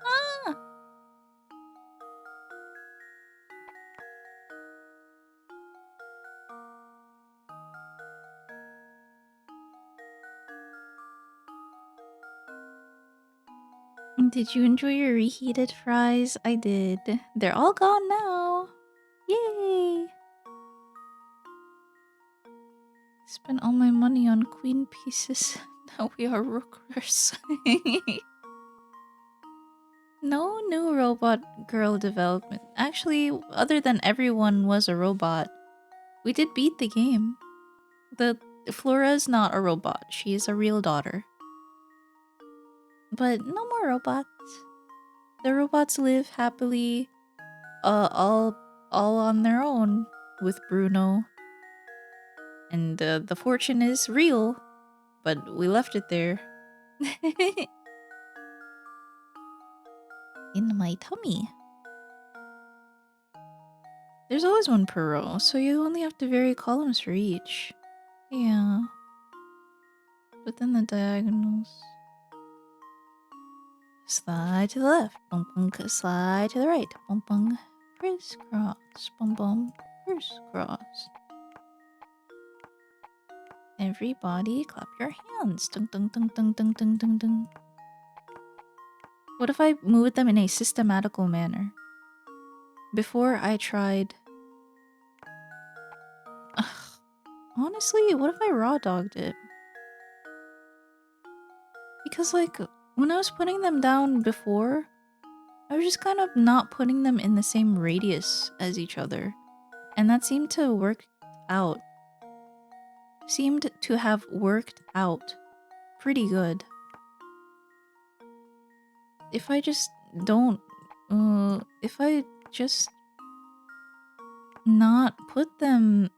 Ah! Did you enjoy your reheated fries? I did. They're all gone now. Yay! spent all my money on queen pieces. Now we are rookers. No new robot girl development. Actually, other than everyone was a robot, we did beat the game. The Flora's not a robot. She is a real daughter. But no more robots. The robots live happily, all on their own with Bruno. And the fortune is real, but we left it there. In my tummy. There's always one per row, so you only have to vary columns for each. Yeah. But then the diagonals. Slide to the left. Bum bum. Slide to the right. Bum bum. Crisscross. Bum bum. Crisscross. Everybody clap your hands. Dun dun dun dun dun dun dun dun. What if I moved them in a systematical manner? Before I tried... Ugh. Honestly, what if I raw dogged it? Because like, when I was putting them down before, I was just kind of not putting them in the same radius as each other. And that seemed to work out. Seemed to have worked out pretty good. If I just don't... if I just not put them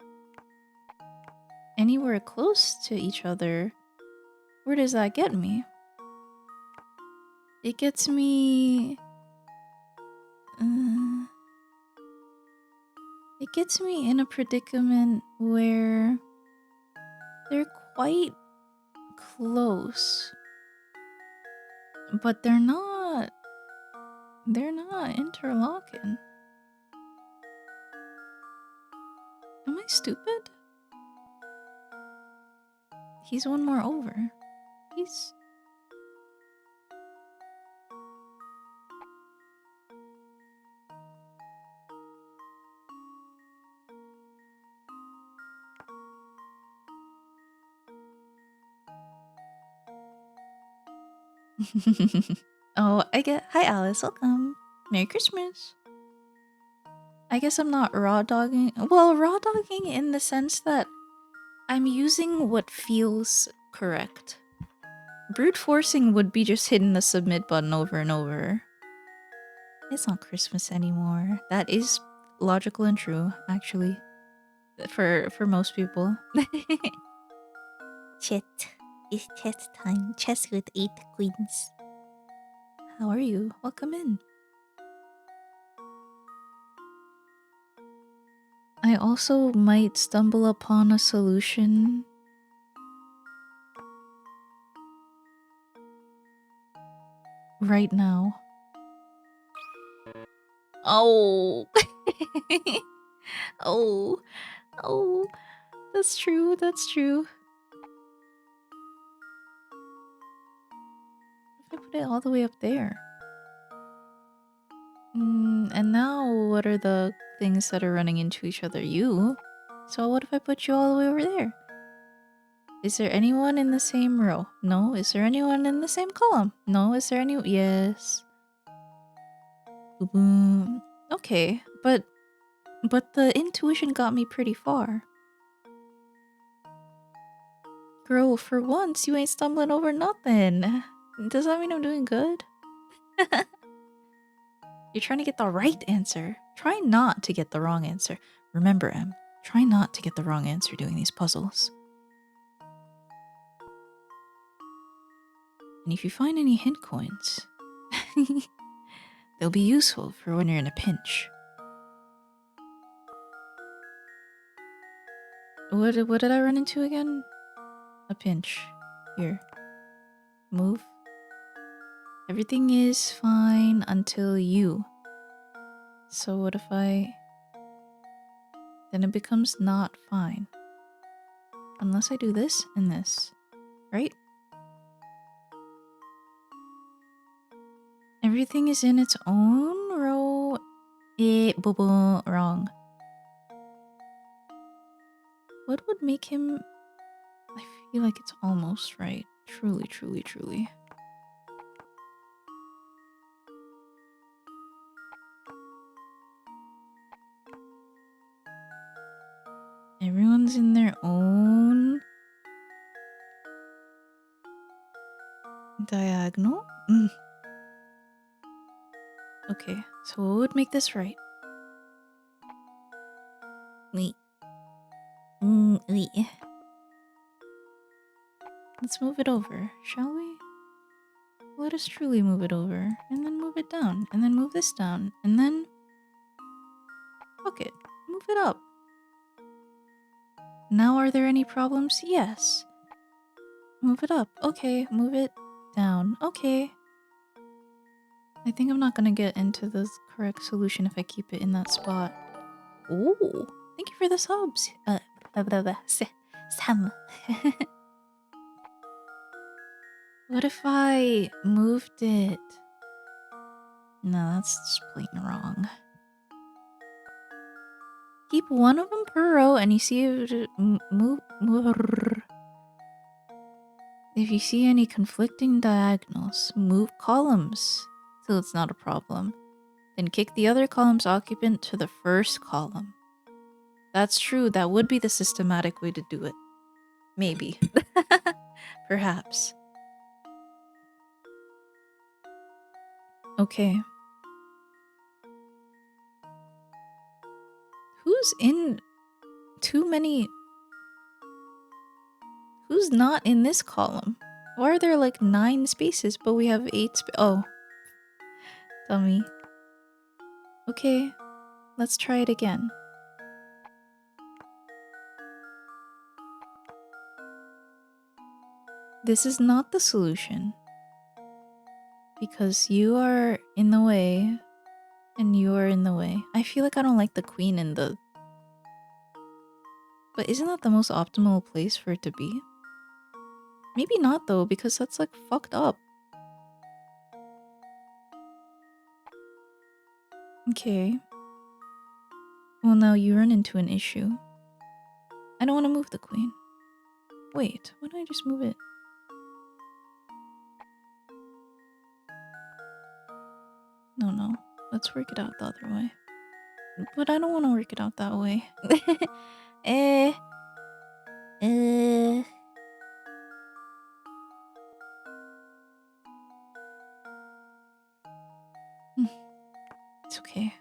anywhere close to each other, where does that get me? It gets me... it gets me in a predicament where they're quite close, but they're not interlocking. Am I stupid? He's one more over. He's... Oh, I get... Hi Alice, welcome. Merry Christmas. I guess I'm not raw dogging... Well, raw dogging in the sense that I'm using what feels correct. Brute forcing would be just hitting the submit button over and over. It's not Christmas anymore. That is logical and true, actually. For most people. Chet. It's chess time. Chess with 8 queens. How are you? Welcome in. I also might stumble upon a solution right now. Oh. Oh. Oh. That's true. That's true. If I put it all the way up there. And now what are the things that are running into each other? You. So what if I put you all the way over there? Is there anyone in the same row? No. Is there anyone in the same column? No. Is there any... Yes. Boom. Okay, but the intuition got me pretty far. Girl, for once you ain't stumbling over nothing. Does that mean I'm doing good? You're trying to get the right answer. Try not to get the wrong answer. Remember, Em, try not to get the wrong answer doing these puzzles. And if you find any hint coins, they'll be useful for when you're in a pinch. What did I run into again? A pinch. Here. Move. Everything is fine until you. So what if I... Then it becomes not fine. Unless I do this and this. Right? Everything is in its own row. Wrong. What would make him feel like it's almost right. Truly, truly, truly. Everyone's in their own diagonal? Okay, so what would make this right? Wait. Wait. Let's move it over, shall we? Let us truly move it over, and then move it down, and then move this down, and then... Fuck it. Move it up. Now are there any problems? Yes. Move it up. Okay, move it down. Okay. I think I'm not gonna get into the correct solution if I keep it in that spot. Ooh, thank you for the subs. Sam. What if I moved it? No, that's just plain wrong. Keep one of them per row, and you see if you see any conflicting diagonals, move columns till it's not a problem. Then kick the other column's occupant to the first column. That's true. That would be the systematic way to do it. Maybe. Perhaps. Okay. Who's in too many... Who's not in this column? Why are there like 9 spaces, but we have 8 oh. Dummy. Okay. Let's try it again. This is not the solution. Because you are in the way, and you are in the way. I feel like I don't like the queen in the... But isn't that the most optimal place for it to be? Maybe not though, because that's like fucked up. Okay. Well, now you run into an issue. I don't want to move the queen. Wait, why don't I just move it? No. Let's work it out the other way. But I don't want to work it out that way. It's okay.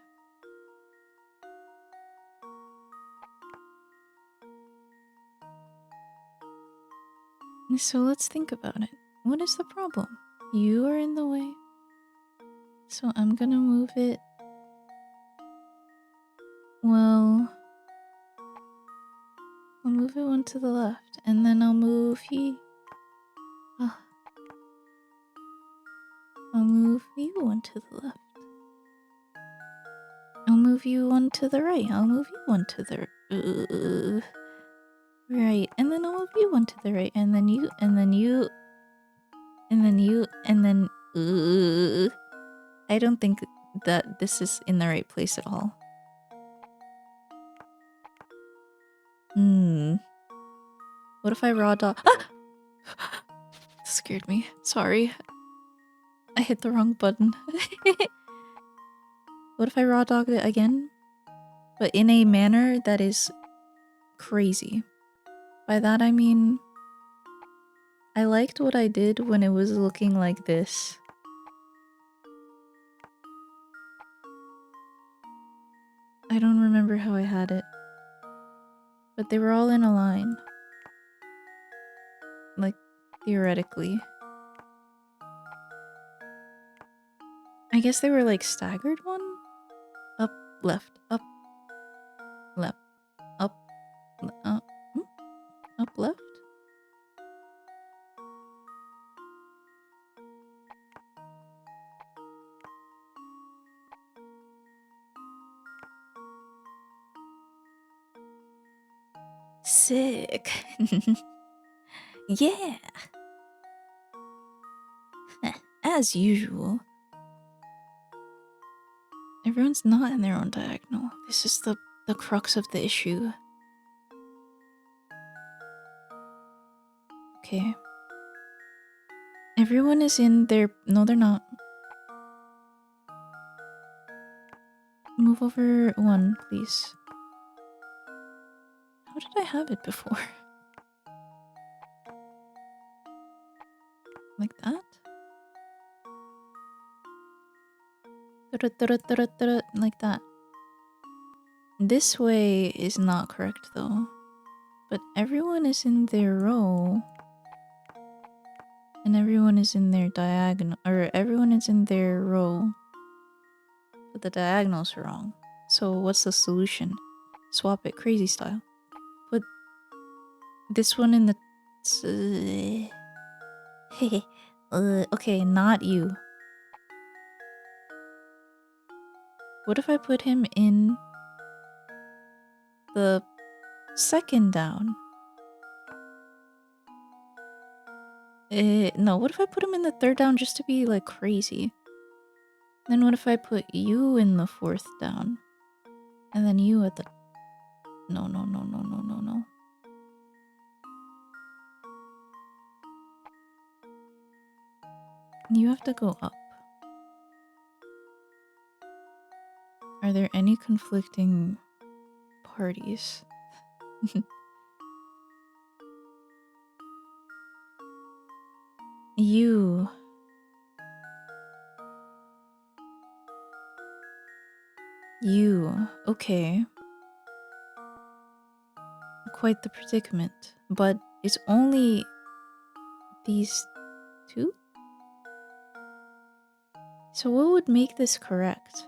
So let's think about it. What is the problem? You are in the way. So I'm gonna move it. Well, I'll move it one to the left, and then I'll move I'll move you one to the left. I'll move you one to the right. I'll move you one to the right, and then I'll move you one to the right, and then you, and then you, and then you, and then I don't think that this is in the right place at all. What if I raw dog? Ah! Scared me. Sorry. I hit the wrong button. What if I raw dogged it again? But in a manner that is crazy. By that I mean... I liked what I did when it was looking like this. I don't remember how I had it. But they were all in a line. Like, theoretically. I guess they were like staggered one? Up, left, up, left, up, up, left? Sick. Yeah. As usual. Everyone's not in their own diagonal. This is the crux of the issue. Okay. Everyone is in their... No, they're not. Move over one, please. How did I have it before? Like that? Like that. This way is not correct though. But everyone is in their row. And everyone is in their diagonal. Or everyone is in their row. But the diagonals are wrong. So what's the solution? Swap it crazy style. Put this one in the... okay, not you. What if I put him in the second down? No, what if I put him in the third down just to be like crazy? Then what if I put you in the fourth down? And then you at the... No. You have to go up. Are there any conflicting parties? You. Okay. Quite the predicament. But it's only these two? So what would make this correct?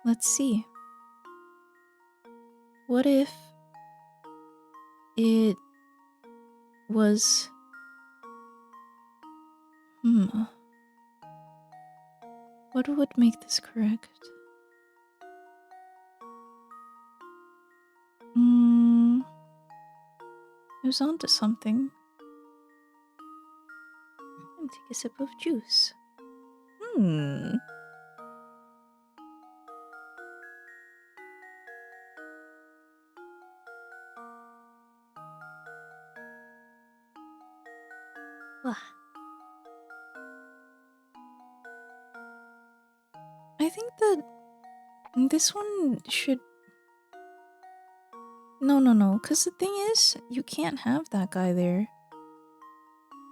Let's see. What if it was... What would make this correct? I was onto something. And take a sip of juice. I think that this one should... No, because the thing is, you can't have that guy there.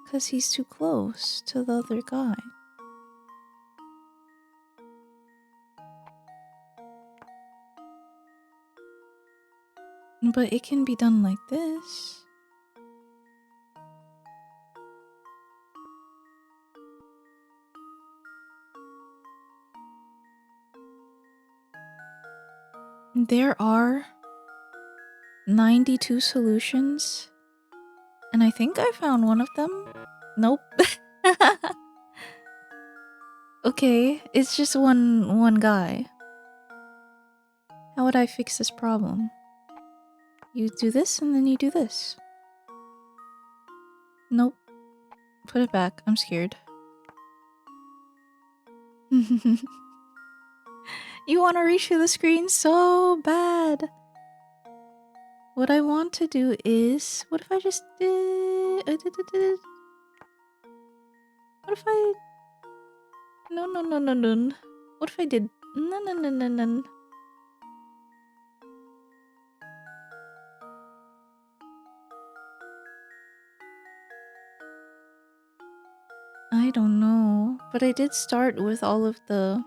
Because he's too close to the other guy. But it can be done like this. There are 92 solutions. And I think I found one of them. Nope. Okay, it's just one guy. How would I fix this problem? You do this and then you do this. Nope. Put it back. I'm scared. You want to reach to the screen so bad. What I want to do is... What if I just did... What if I... No. What if I did... No. I don't know. But I did start with all of the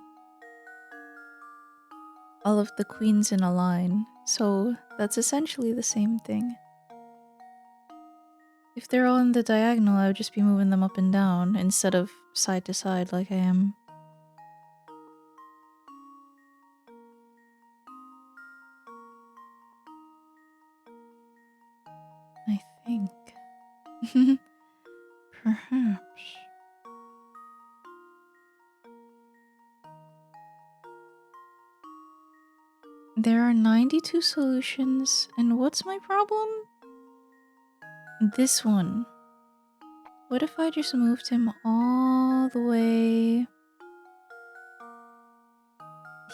queens in a line. So that's essentially the same thing. If they're all in the diagonal, I would just be moving them up and down instead of side to side like I am. I think. Perhaps. There are 92 solutions, and what's my problem? This one. What if I just moved him all the way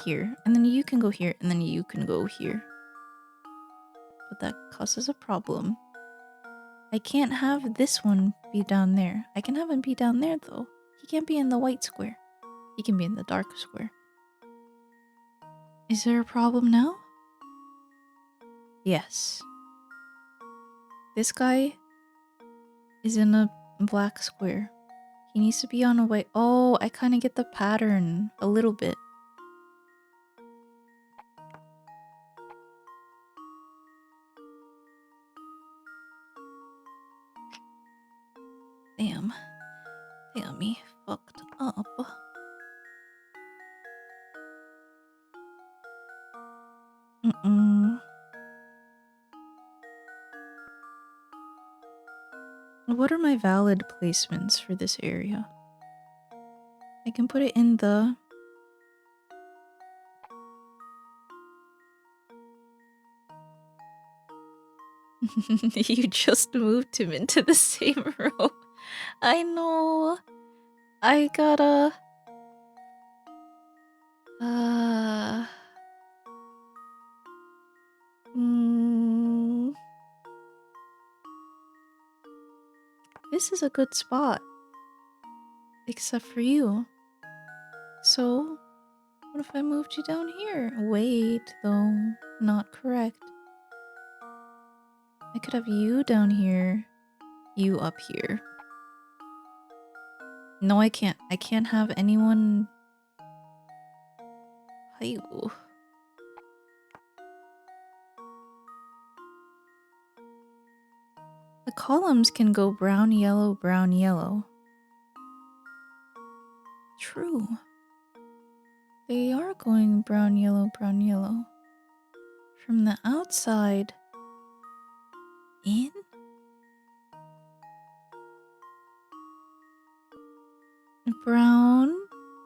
here, and then you can go here, and then you can go here. But that causes a problem. I can't have this one be down there. I can have him be down there, though. He can't be in the white square. He can be in the dark square. Is there a problem now? Yes. This guy is in a black square. He needs to be on a white. Oh, I kind of get the pattern a little bit. Damn. Damn me. Fucked up. Mm-mm. What are my valid placements for this area? I can put it in the... You just moved him into the same row. I know. I gotta... Mm, this is a good spot. Except for you. So, what if I moved you down here? Wait, though. Not correct. I could have you down here. You up here. No, I can't. I can't have anyone... Ayo. The columns can go brown, yellow, brown, yellow. True. They are going brown, yellow, brown, yellow. From the outside... in? Brown,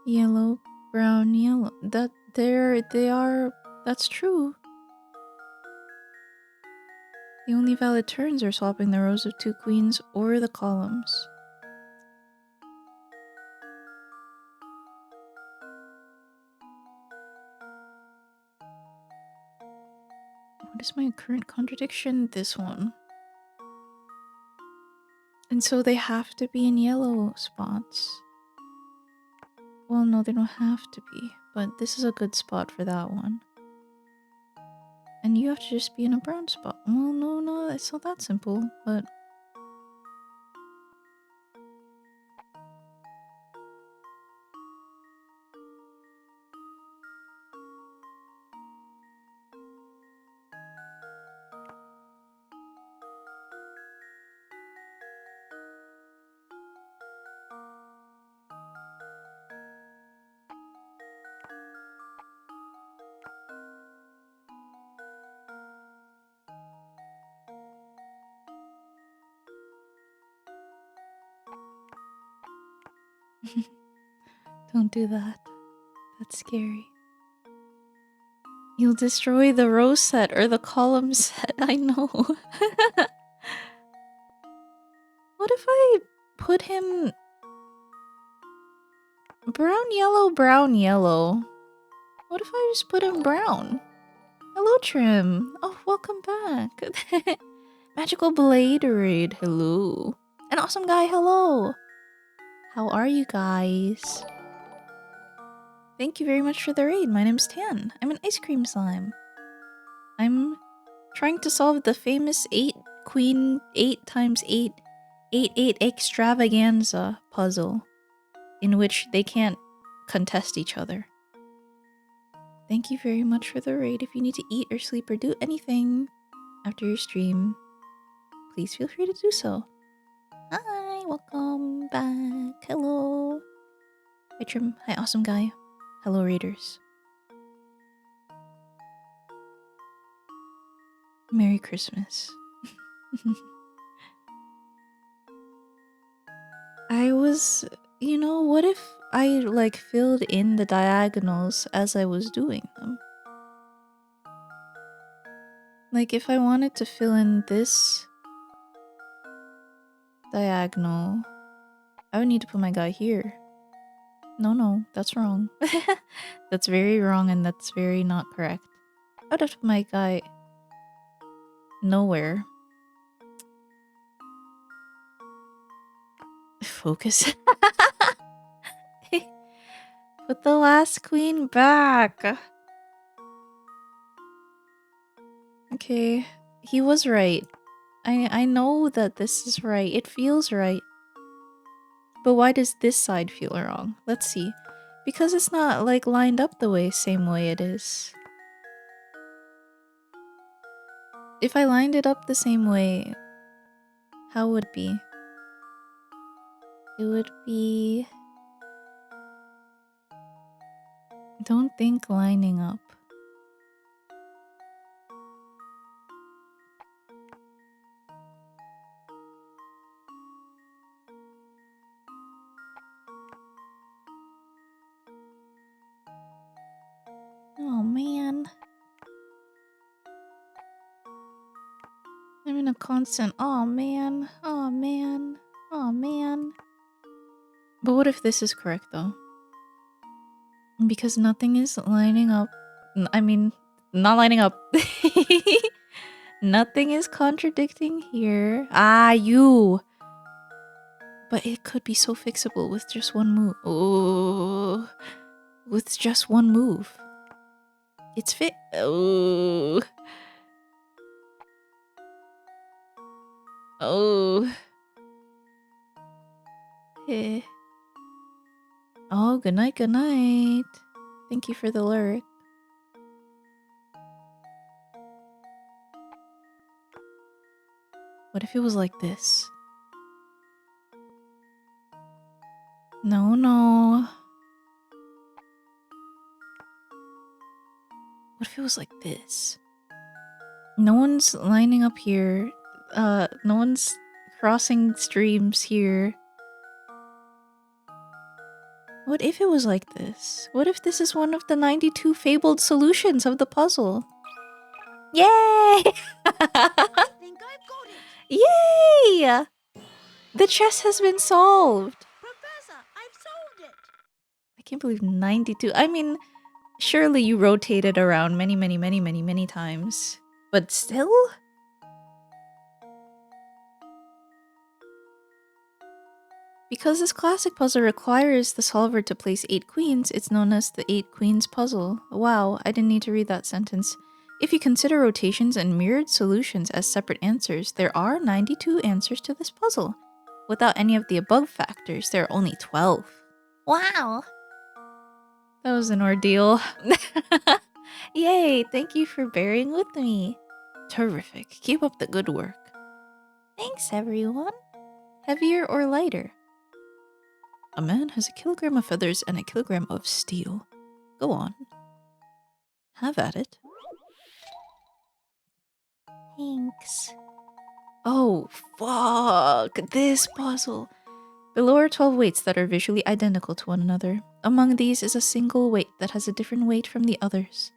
yellow, brown, yellow. They are... That's true. The only valid turns are swapping the rows of 2 queens or the columns. What is my current contradiction? This one. And so they have to be in yellow spots. Well, no, they don't have to be, but this is a good spot for that one. And you have to just be in a brown spot. Well, no, it's not that simple, but... Don't do that. That's scary. You'll destroy the row set or the column set, I know. What if I put him... brown, yellow, brown, yellow? What if I just put him brown? Hello, Trim. Oh, welcome back. Magical Blade Raid, hello. An awesome guy, hello. How are you guys? Thank you very much for the raid. My name's Tan. I'm an ice cream slime. I'm trying to solve the famous 8 queen 8 times 8 8 extravaganza puzzle in which they can't contest each other. Thank you very much for the raid. If you need to eat or sleep or do anything after your stream, please feel free to do so. Hi, welcome back. Hello. Hi, Trim. Hi, awesome guy. Hello, raiders. Merry Christmas. I was, you know, what if I like filled in the diagonals as I was doing them? Like if I wanted to fill in this diagonal, I would need to put my guy here. No, that's wrong. That's very wrong and that's very not correct. I would have to put my guy nowhere. Focus. Put the last queen back. Okay, he was right. I know that this is right. It feels right. But why does this side feel wrong? Let's see. Because it's not like lined up the same way it is. If I lined it up the same way, how would it be? It would be... Don't think lining up. Oh man. I'm in a constant, oh man, oh man, oh man. But what if this is correct though? Because nothing is lining up. I mean, not lining up. Nothing is contradicting here. Ah, you! But it could be so fixable with just one move. Oh, with just one move. It's fit. Oh. Oh. Eh. Oh, good night, good night. Thank you for the lurk. What if it was like this? No, no. What if it was like this? No one's lining up here. No one's crossing streams here. What if it was like this? What if this is one of the 92 fabled solutions of the puzzle? Yay! I think I've got it. Yay! The chess has been solved. Professor, I've solved it. I can't believe 92. I mean, surely you rotated around many times. But still? Because this classic puzzle requires the solver to place 8 queens, it's known as the 8 queens puzzle. Wow, I didn't need to read that sentence. If you consider rotations and mirrored solutions as separate answers, there are 92 answers to this puzzle. Without any of the above factors, there are only 12. Wow! That was an ordeal. Yay, thank you for bearing with me. Terrific, keep up the good work. Thanks everyone. Heavier or lighter? A man has a kilogram of feathers and a kilogram of steel. Go on. Have at it. Thanks. Oh, fuck. This puzzle. Below are 12 weights that are visually identical to one another. Among these is a single weight that has a different weight from the others.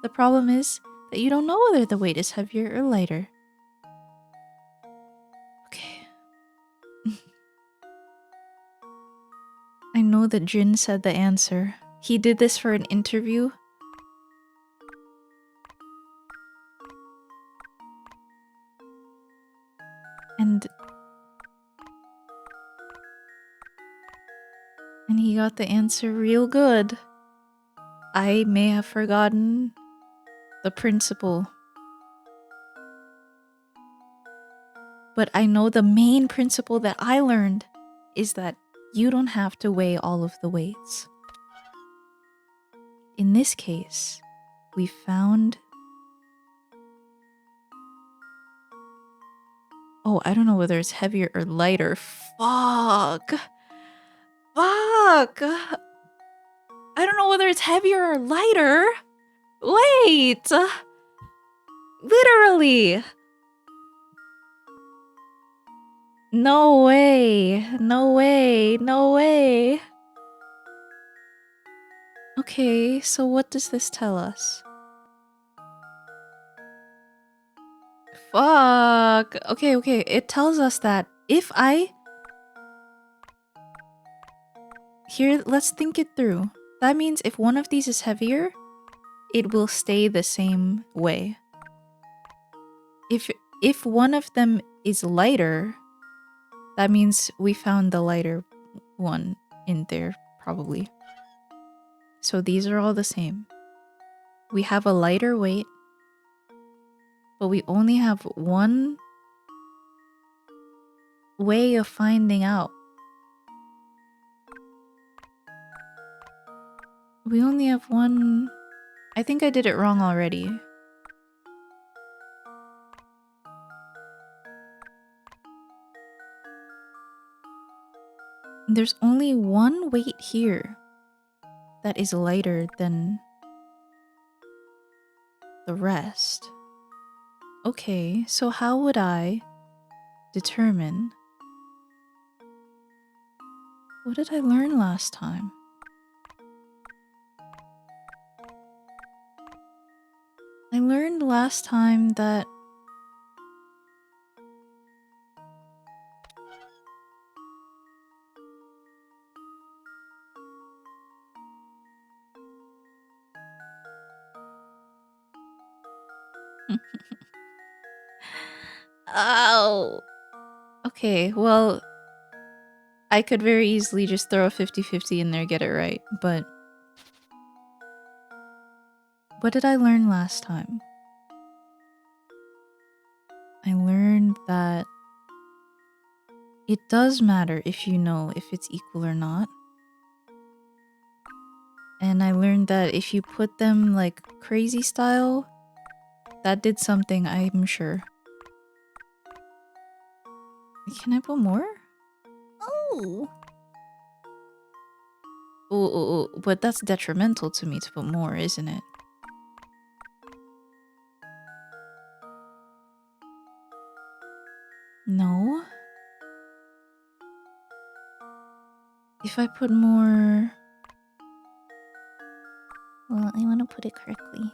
The problem is that you don't know whether the weight is heavier or lighter. Okay. I know that Jin said the answer. He did this for an interview. And he got the answer real good. I may have forgotten the principle. But I know the main principle that I learned is that you don't have to weigh all of the weights. In this case, we found... Oh, I don't know whether it's heavier or lighter. Fuck! Fuck! I don't know whether it's heavier or lighter. Wait! Literally! No way! No way! No way! Okay, so what does this tell us? Fuck! Okay, it tells us that if I... Here, let's think it through. That means if one of these is heavier, it will stay the same way. If one of them is lighter, That means we found the lighter one in there, probably. So these are all the same. We have a lighter weight, but we only have one way of finding out. We only have one... I think I did it wrong already. There's only one weight here that is lighter than the rest. Okay, so how would I determine... What did I learn last time? I learned last time that... Ow! Okay, well... I could very easily just throw a 50-50 in there, get it right, but... What did I learn last time? I learned that it does matter if you know if it's equal or not. And I learned that if you put them like crazy style, that did something, I'm sure. Can I put more? Oh! Oh, but that's detrimental to me to put more, isn't it? No. If I put more... Well, I want to put it correctly.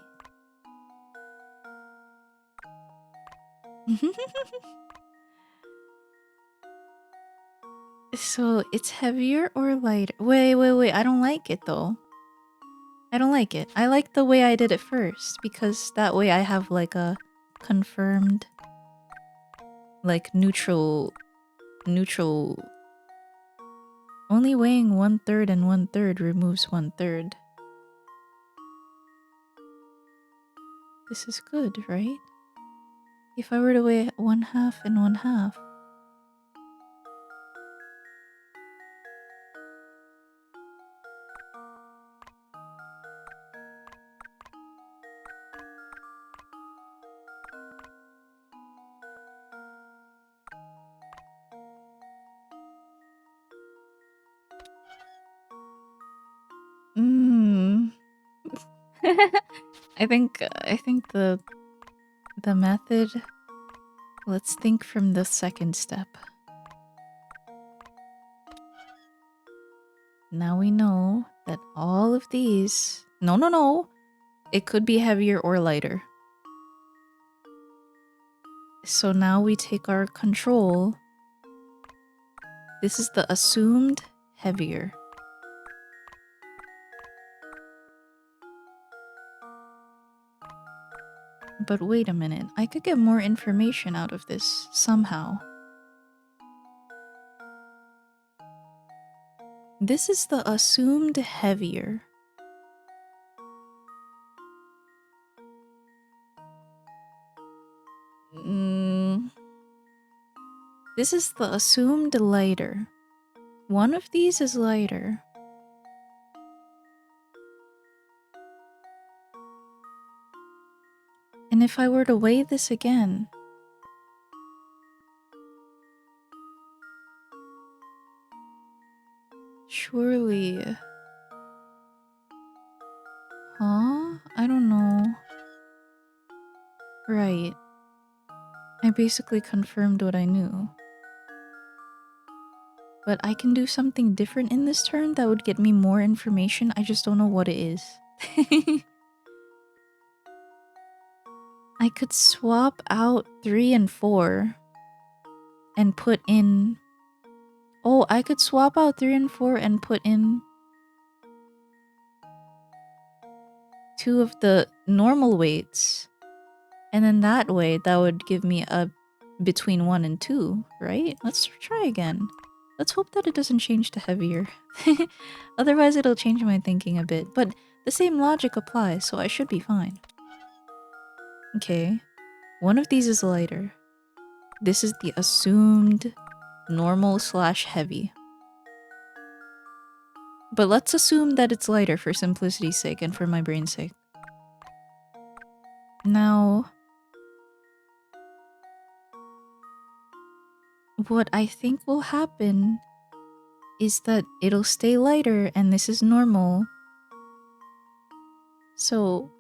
So, it's heavier or lighter? Wait. I don't like it, though. I don't like it. I like the way I did it first, because that way I have, like, a confirmed... Like, neutral... Only weighing 1/3 and 1/3 removes 1/3. This is good, right? If I were to weigh 1/2 and 1/2. I think the method... Let's think from the second step. Now we know that all of these... No. It could be heavier or lighter. So now we take our control. This is the assumed heavier. But wait a minute, I could get more information out of this somehow. This is the assumed heavier. This is the assumed lighter. One of these is lighter. And if I were to weigh this again... Surely... Huh? I don't know. Right. I basically confirmed what I knew. But I can do something different in this turn that would get me more information. I just don't know what it is. I could swap out 3 and 4 and put in... Oh, I could swap out 3 and 4 and put in 2 of the normal weights. And then that way, that would give me a between 1 and 2, right? Let's try again. Let's hope that it doesn't change to heavier. Otherwise, it'll change my thinking a bit. But the same logic applies, so I should be fine. Okay. One of these is lighter. This is the assumed normal / heavy. But let's assume that it's lighter for simplicity's sake and for my brain's sake. Now, what I think will happen is that it'll stay lighter and this is normal. So,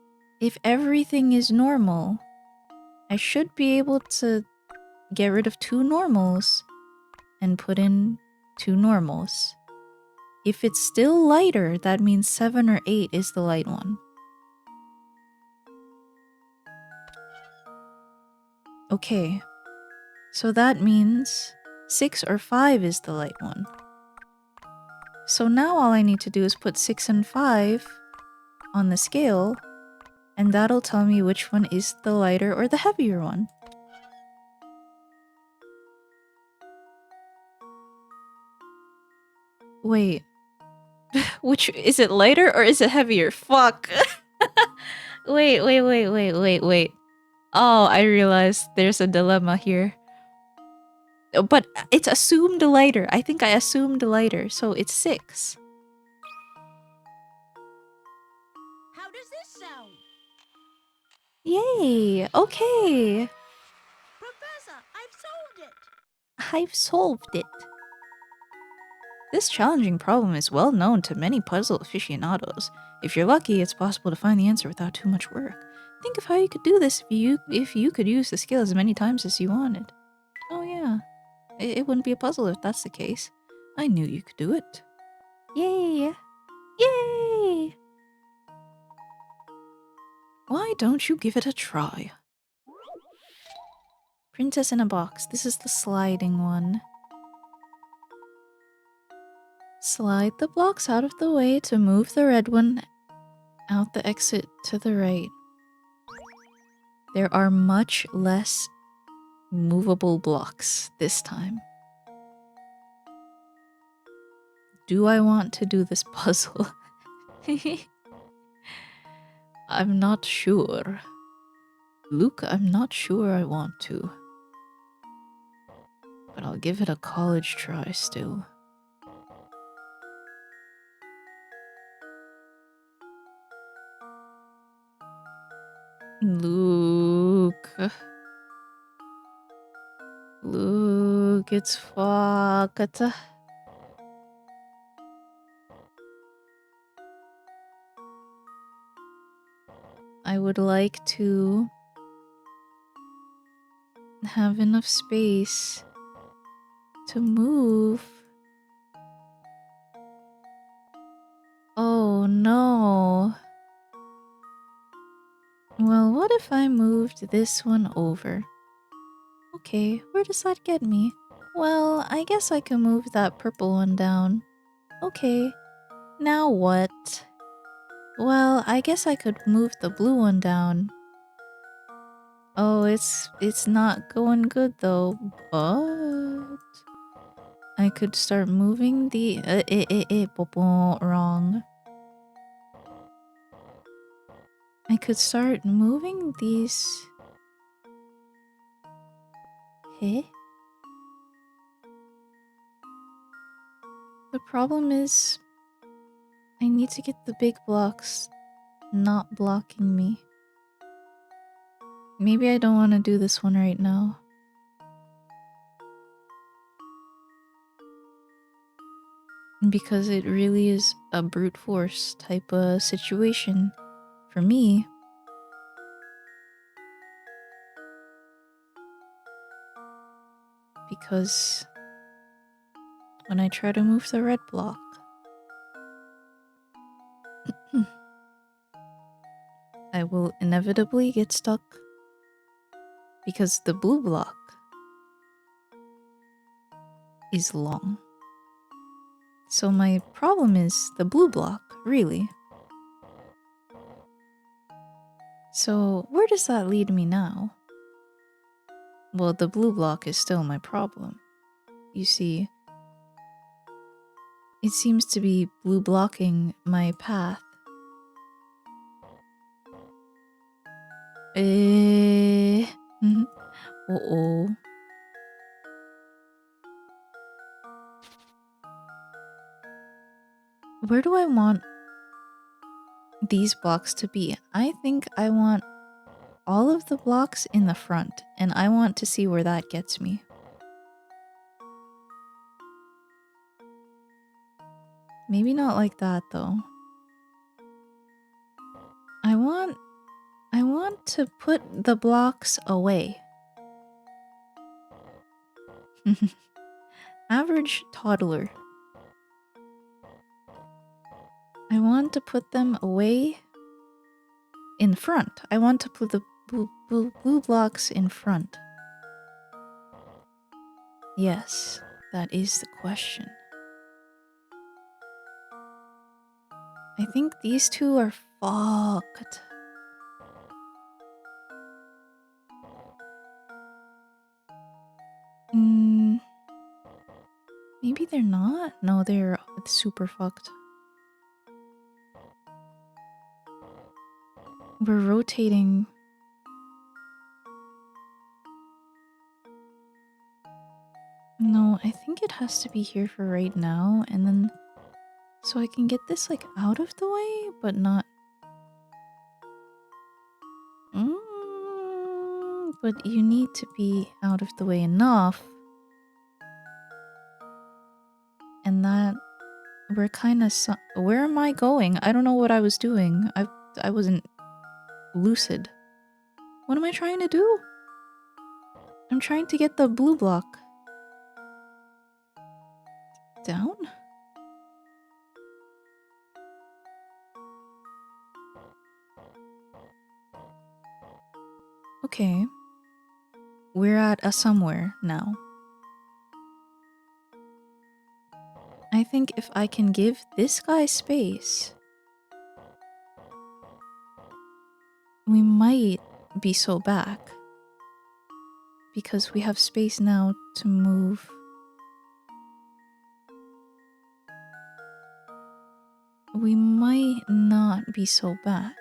if everything is normal, I should be able to get rid of 2 normals and put in 2 normals. If it's still lighter, that means 7 or 8 is the light one. Okay, so that means 6 or 5 is the light one. So now all I need to do is put 6 and 5 on the scale, and that'll tell me which one is the lighter or the heavier one. Wait. Which is it, lighter or is it heavier? Fuck. Wait. Oh, I realized there's a dilemma here. But it's assumed lighter. I think I assumed lighter, so it's 6. How does this sound? Yay! Okay. Professor, I've solved it. I've solved it. This challenging problem is well known to many puzzle aficionados. If you're lucky, it's possible to find the answer without too much work. Think of how you could do this if you could use the skill as many times as you wanted. Oh yeah. It wouldn't be a puzzle if that's the case. I knew you could do it. Yay! Yay! Why don't you give it a try? Princess in a box. This is the sliding one. Slide the blocks out of the way to move the red one out the exit to the right. There are much less movable blocks this time. Do I want to do this puzzle? I'm not sure. Luke, I'm not sure I want to. But I'll give it a college try still. Luke. Luke, it's fucked. I would like to have enough space to move. Oh no. Well, what if I moved this one over? Okay, where does that get me? Well, I guess I can move that purple one down. Okay, now what? Well, I guess I could move the blue one down. Oh, it's not going good though, but I could start moving the wrong. I could start moving these. Hey? The problem is I need to get the big blocks not blocking me. Maybe I don't want to do this one right now. Because it really is a brute force type of situation for me. Because when I try to move the red block, I will inevitably get stuck because the blue block is long. So my problem is the blue block, really. So where does that lead me now? Well, the blue block is still my problem. You see, it seems to be blue blocking my path. Uh-oh. Where do I want these blocks to be? I think I want all of the blocks in the front, and I want to see where that gets me. Maybe not like that, though. I want to put the blocks away. Average toddler. I want to put them away in front. I want to put the blue blocks in front. Yes, that is the question. I think these two are fucked. Maybe they're not? No, they're super fucked. We're rotating. No, I think it has to be here for right now, and then so I can get this like out of the way, but not. But you need to be out of the way enough, and that we're kind of. Where am I going? I don't know what I was doing. I wasn't lucid. What am I trying to do? I'm trying to get the blue block down. Okay. We're at a somewhere now. I think if I can give this guy space, we might be so back. Because we have space now to move. We might not be so back.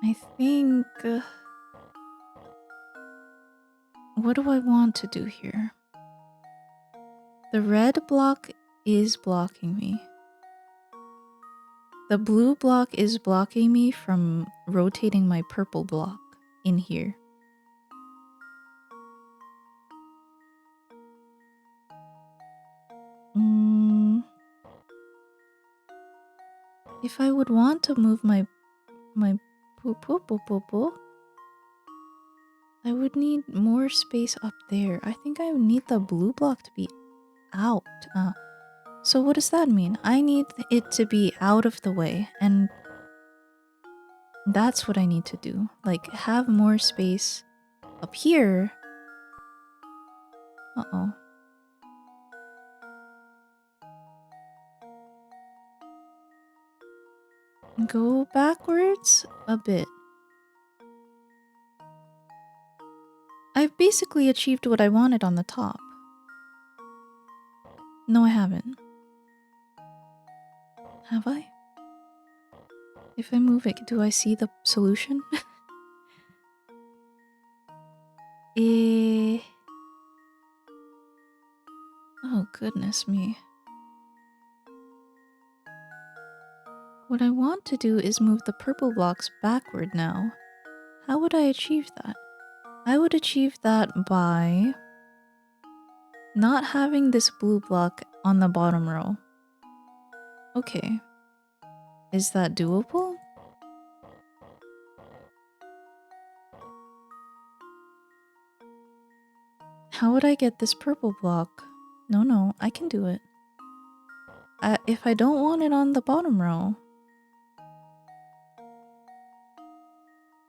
I think... what do I want to do here? The red block is blocking me. The blue block is blocking me from rotating my purple block in here. If I would want to move my poo, I would need more space up there. I think I would need the blue block to be out. So what does that mean? I need it to be out of the way, and that's what I need to do. Like, have more space up here. Uh-oh. Go backwards a bit. I've basically achieved what I wanted on the top. No, I haven't. Have I? If I move it, do I see the solution? Oh, goodness me. What I want to do is move the purple blocks backward now. How would I achieve that? I would achieve that by not having this blue block on the bottom row. Okay. Is that doable? How would I get this purple block? No, I can do it. If I don't want it on the bottom row...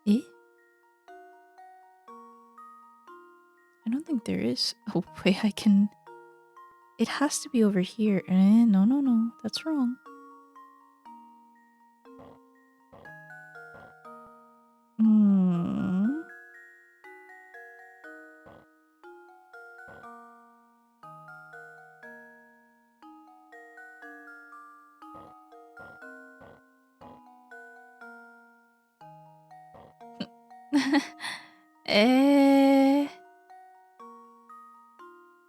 Eh? I don't think there is a way I can... It has to be over here. No, that's wrong. Eh.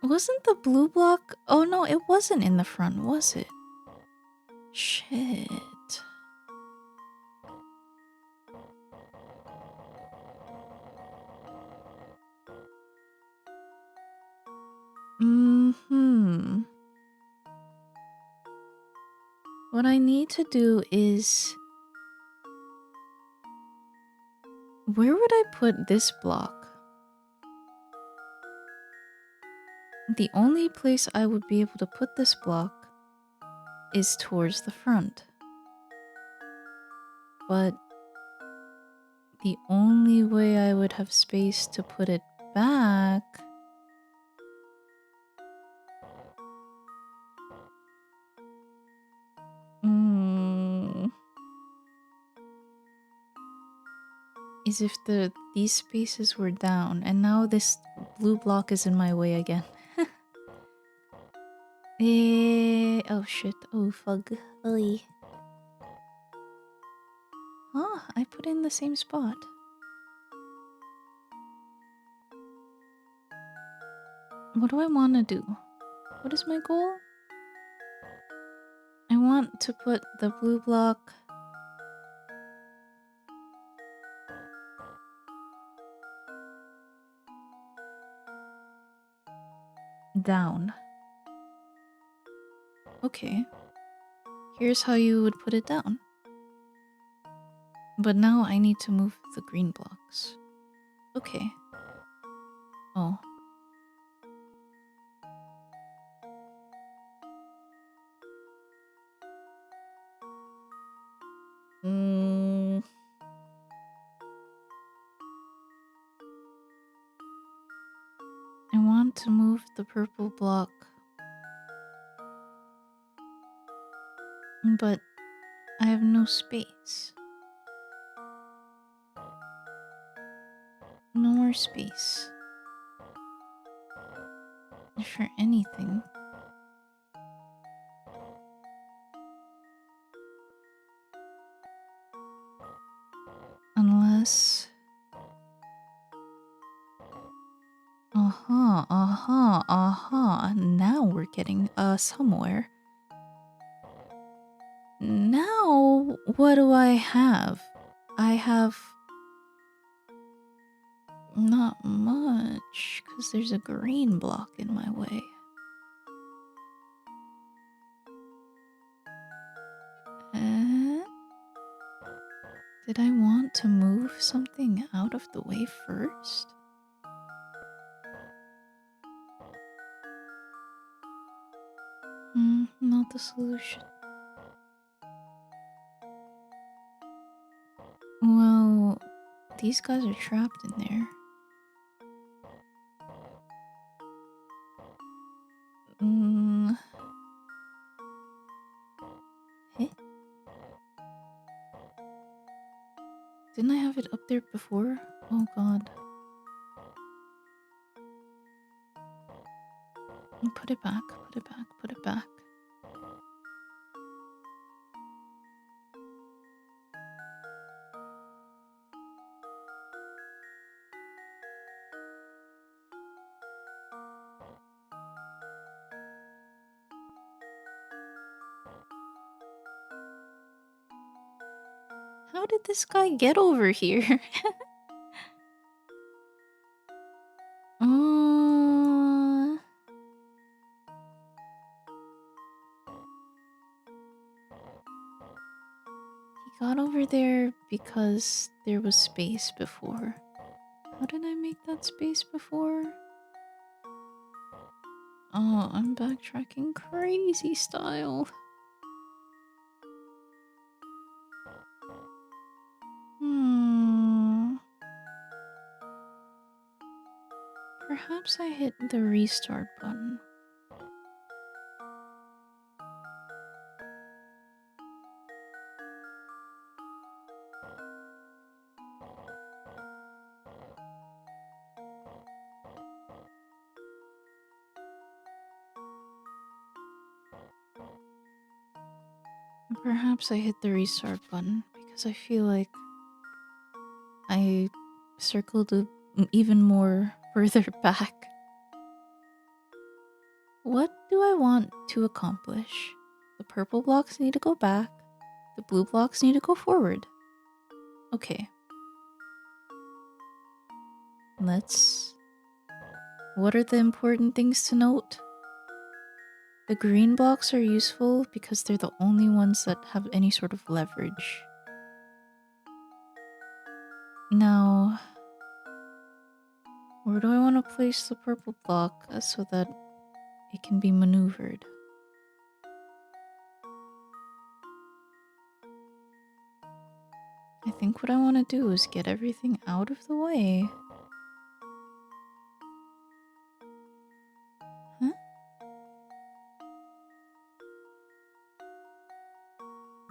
Wasn't the blue block? Oh no, it wasn't in the front, was it? Shit. Hmm. What I need to do is... Where would I put this block? The only place I would be able to put this block is towards the front. But the only way I would have space to put it back... is if these spaces were down, and now this blue block is in my way again. Oh shit, oh fuck. Oy. Ah, I put in the same spot. What do I want to do? What is my goal? I want to put the blue block down. Okay. Here's how you would put it down. But now I need to move the green blocks. Okay. Oh. I want to move the purple block. But I have no space. No more space. For anything. Unless... Now we're getting somewhere. Now, what do I have? I have... not much, because there's a green block in my way. Did I want to move something out of the way first? Not the solution. Well, these guys are trapped in there. Hey? Didn't I have it up there before? Oh god. Put it back, put it back, put it back. How did this guy get over here? He got over there because there was space before. How did I make that space before? Oh, I'm backtracking crazy style. Perhaps I hit the restart button. Perhaps I hit the restart button because I feel like I circle to even more further back. What do I want to accomplish? The purple blocks need to go back. The blue blocks need to go forward. Okay. What are the important things to note? The green blocks are useful because they're the only ones that have any sort of leverage. Now, where do I want to place the purple block so that it can be maneuvered? I think what I want to do is get everything out of the way. Huh?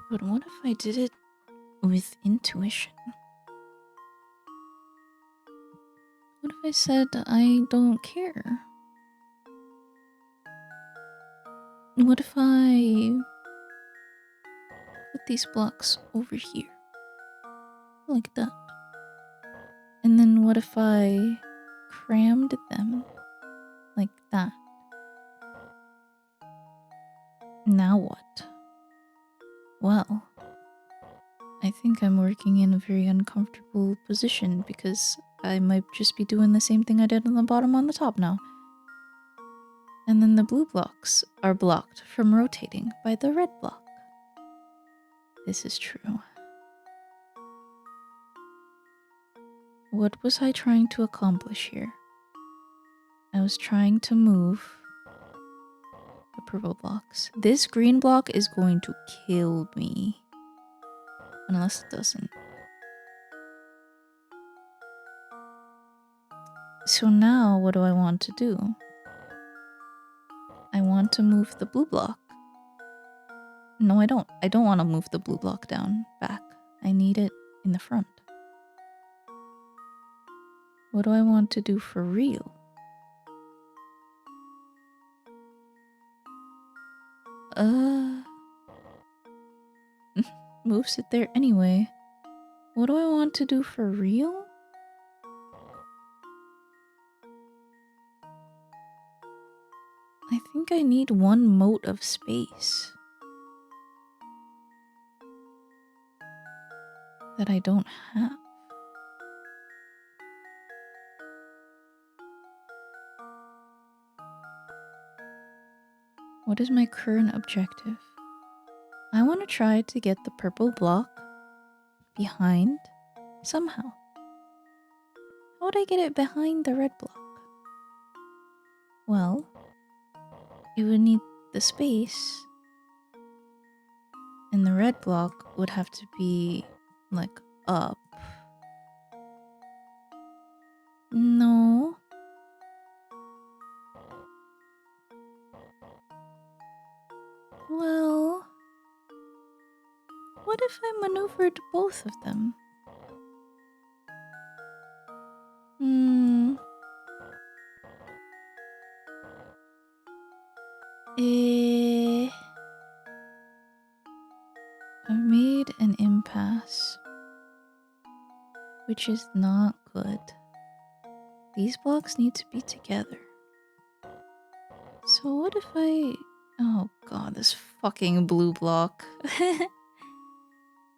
But what if I did it with intuition? What if I said I don't care? What if I put these blocks over here? Like that. And then what if I crammed them like that? Now what? Well, I think I'm working in a very uncomfortable position because I might just be doing the same thing I did on the bottom on the top now. And then the blue blocks are blocked from rotating by the red block. This is true. What was I trying to accomplish here? I was trying to move the purple blocks. This green block is going to kill me. Unless it doesn't. So now what do I want to do? I want to move the blue block. No, I don't. I don't want to move the blue block down back. I need it in the front. What do I want to do for real? Moves it there anyway. What do I want to do for real? I think I need one mote of space. That I don't have. What is my current objective? I want to try to get the purple block behind somehow. How would I get it behind the red block? Well, it would need the space, and the red block would have to be like up. No. Well, what if I maneuvered both of them? I made an impasse, which is not good. These blocks need to be together. So what if I... Oh god, this fucking blue block.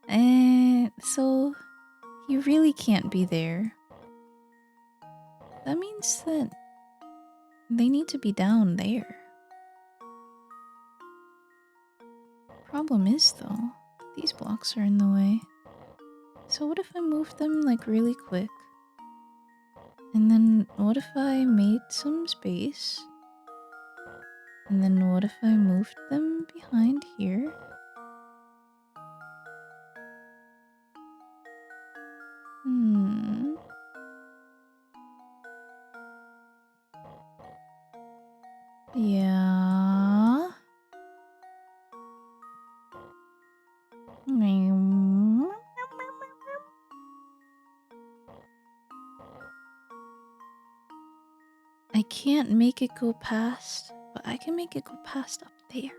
And so he really can't be there. That means that they need to be down there. Problem is though, these blocks are in the way. So what if I move them like really quick? And then what if I made some space? And then what if I moved them behind here? Yeah. I can't make it go past, but I can make it go past up there.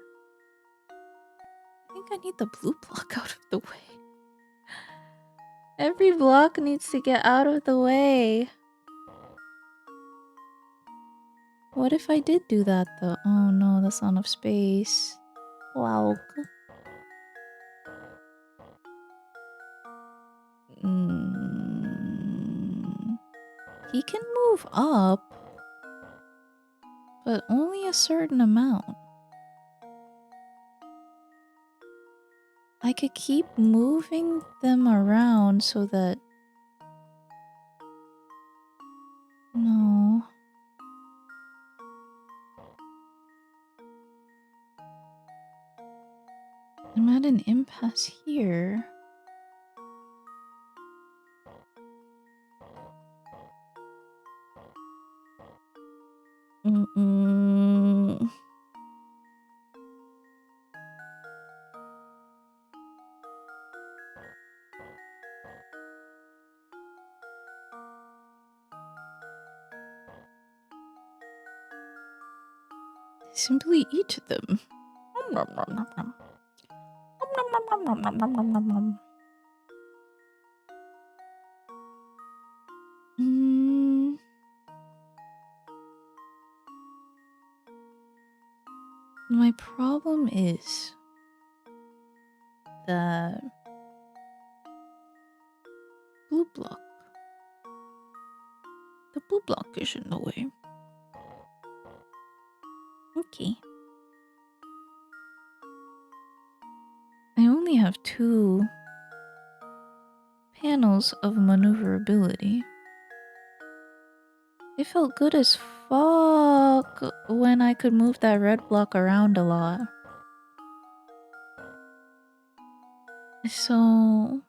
I think I need the blue block out of the way. Every block needs to get out of the way. What if I did do that though? Oh no, that's not enough space. Wow. He can move up, but only a certain amount. I could keep moving them around so that... No. I'm at an impasse here. Simply eat them. Nom, nom, nom, nom. Nom, nom, nom, nom, nom, nom, nom, nom, nom. My problem is the blue block. The blue block is in the way. Okay. I only have 2 panels of maneuverability. It felt good as fuck when I could move that red block around a lot. So...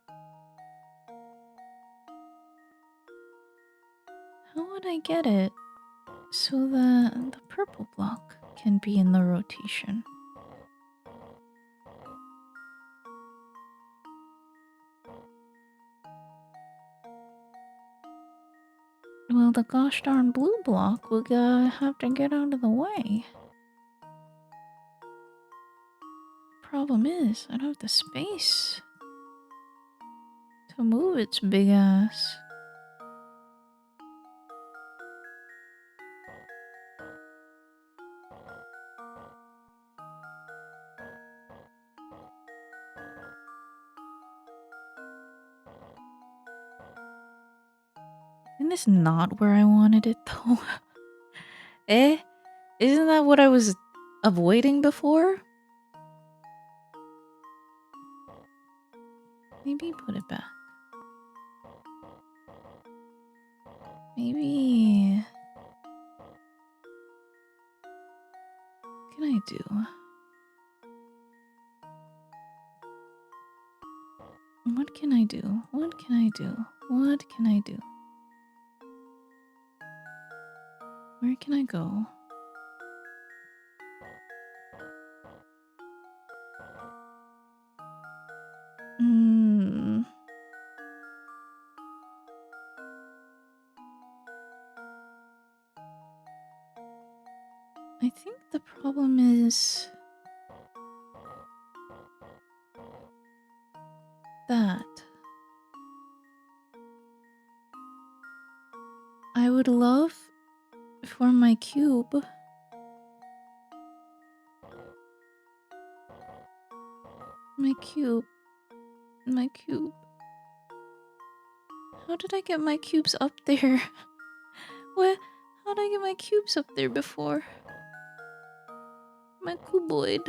how would I get it so that the purple block can be in the rotation? Well, the gosh darn blue block will have to get out of the way. Problem is, I don't have the space to move its big ass. Isn't this not where I wanted it though? Eh? Isn't that what I was avoiding before? Maybe put it back. Maybe... what can I do? What can I do? What can I do? What can I do? Where can I go? I think the problem is that I would love for my cube my cube. How did I get my cubes up there? What? How did I get my cubes up there before? My cuboid.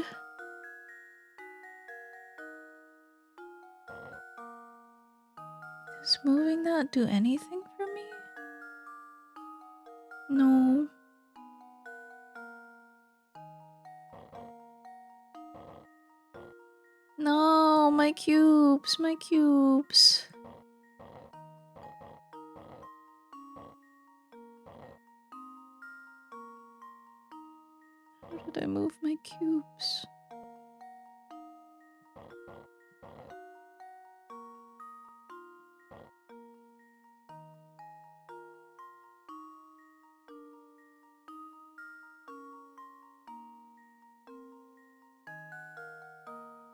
Does moving that do anything for me? No. No, my cubes, my cubes. How did I move my cubes?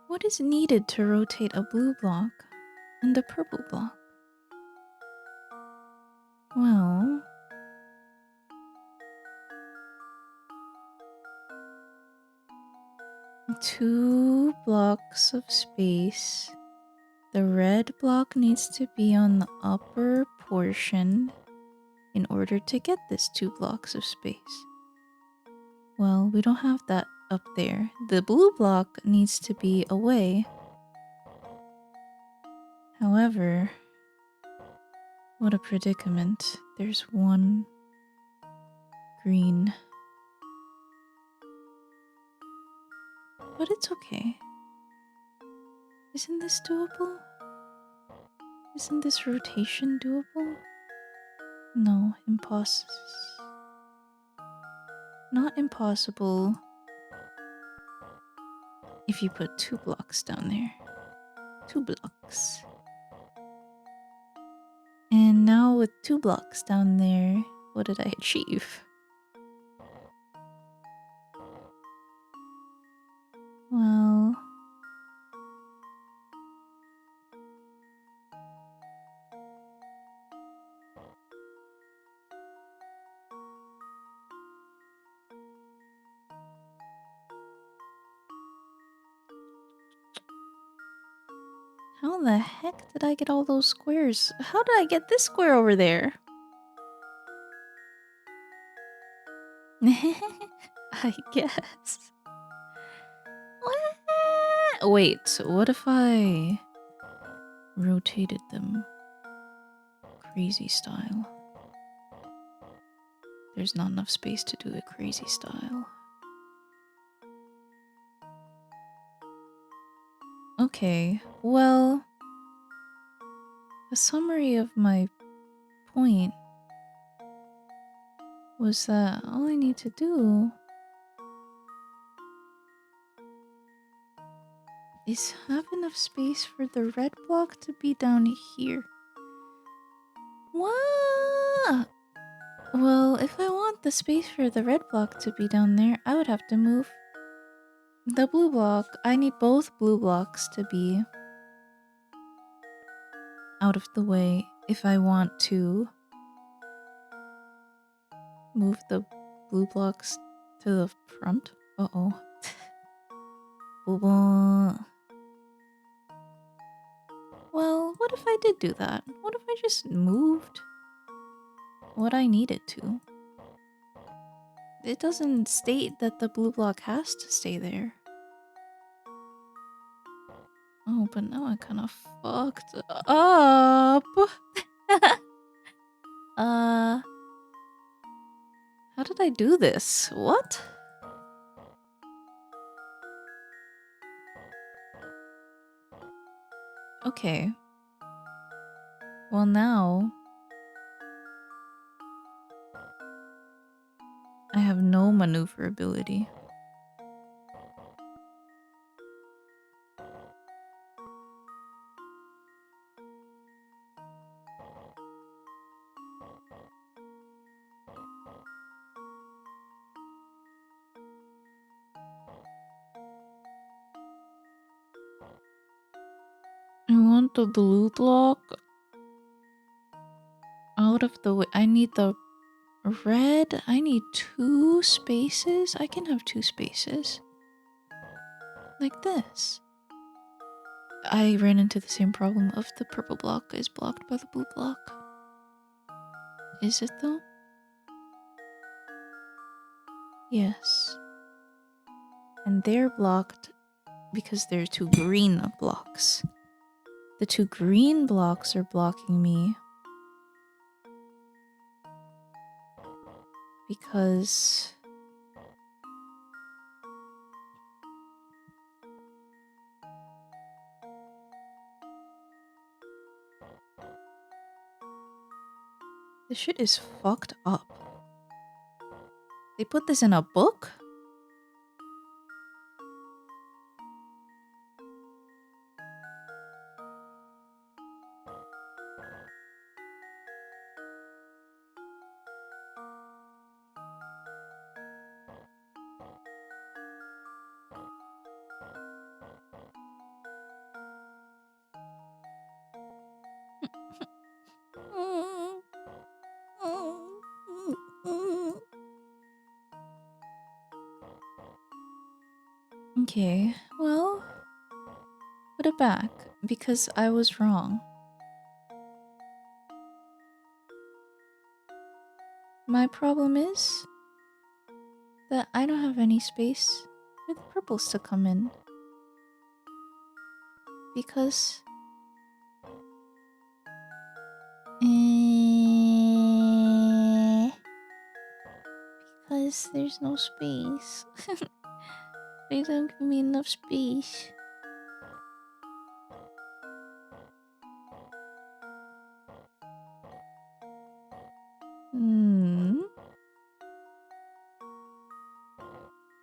What is needed to rotate a blue block and a purple block? Well, two blocks of space. The red block needs to be on the upper portion in order to get this 2 blocks of space. Well, we don't have that up there. The blue block needs to be away. However, what a predicament. There's one green. But it's okay. Isn't this doable? Isn't this rotation doable? No, not impossible if you put 2 blocks down there. 2 blocks. And now with 2 blocks down there, what did I achieve? Well, how the heck did I get all those squares? How did I get this square over there? I guess. Wait, what if I rotated them crazy style? There's not enough space to do it crazy style. Okay, well, a summary of my point was that all I need to do is have enough space for the red block to be down here. What? Well, if I want the space for the red block to be down there, I would have to move the blue block. I need both blue blocks to be out of the way if I want to move the blue blocks to the front. Uh-oh. Well, what if I did do that? What if I just moved what I needed to? It doesn't state that the blue block has to stay there. Oh, but now I kind of fucked up. How did I do this? What? Okay. Well, now I have no maneuverability. I want the blue block out of the way. I need the red. I need 2 spaces. I can have 2 spaces. Like this. I ran into the same problem of the purple block is blocked by the blue block. Is it though? Yes. And they're blocked because there are 2 green blocks. The 2 green blocks are blocking me because this shit is fucked up. They put this in a book? Okay, well, put it back, because I was wrong. My problem is that I don't have any space for the purples to come in. Because... because there's no space. They don't give me enough space.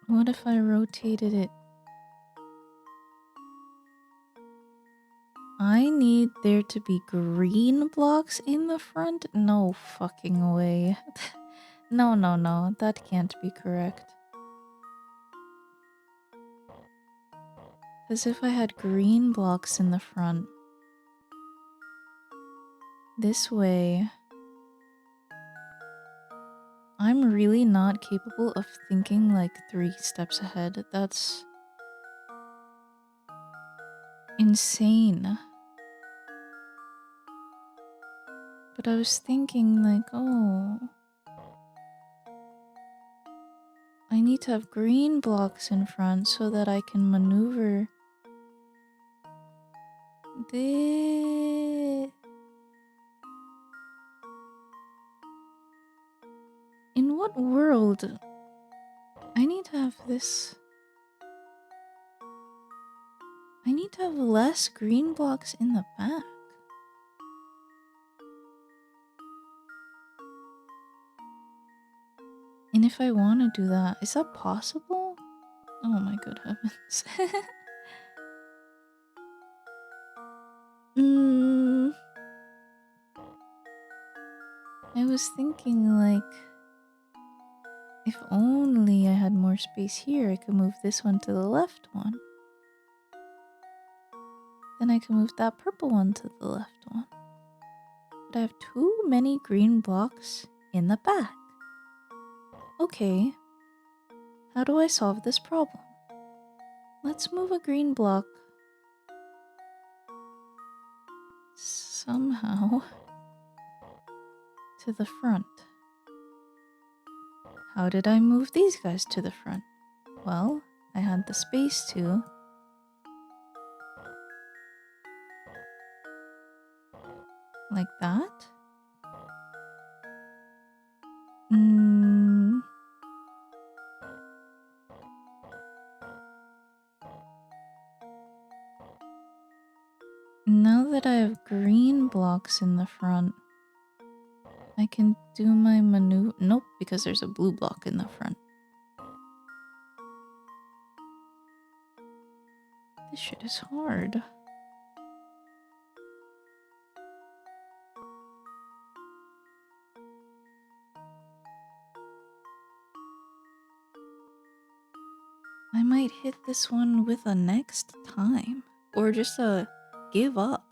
What if I rotated it? I need there to be green blocks in the front? No fucking way. No, that can't be correct. Because if I had green blocks in the front, this way... I'm really not capable of thinking like 3 steps ahead. That's... insane. But I was thinking like, oh... I need to have green blocks in front so that I can maneuver... In what world? I need to have this... I need to have less green blocks in the back. And if I want to do that, is that possible? Oh my good heavens. I was thinking like... if only I had more space here, I could move this one to the left one. Then I can move that purple one to the left one. But I have too many green blocks in the back. Okay. How do I solve this problem? Let's move a green block somehow to the front. How did I move these guys to the front? Well, I had the space to. Like that? Now that I have green blocks in the front, I can do my maneuver. Nope, because there's a blue block in the front. This shit is hard. I might hit this one with a next time. Or just a give up.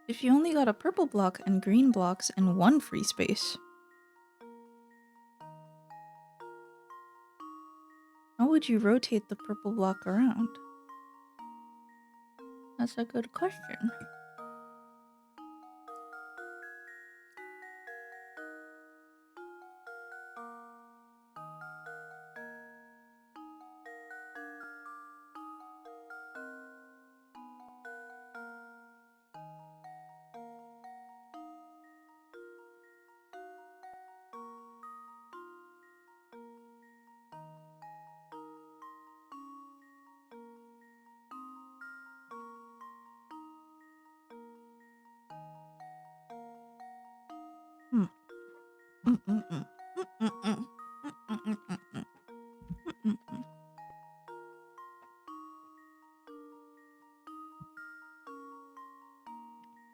If you only got a purple block and green blocks and one free space. would you rotate the purple block around? That's a good question.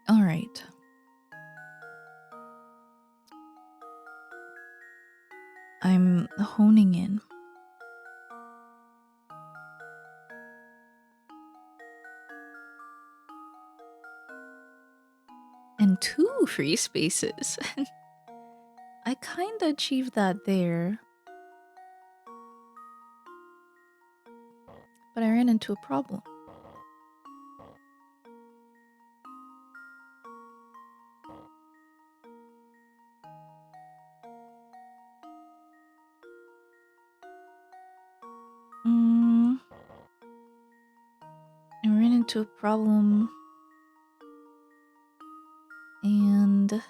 All right. I'm honing in. And 2 free spaces. I kinda achieved that there. But I ran into a problem. I ran into a problem. And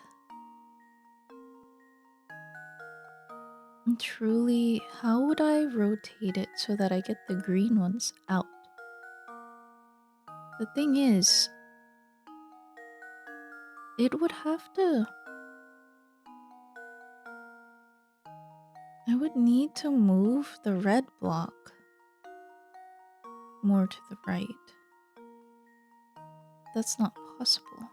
truly, how would I rotate it so that I get the green ones out? The thing is, it would have to... I would need to move the red block more to the right. That's not possible.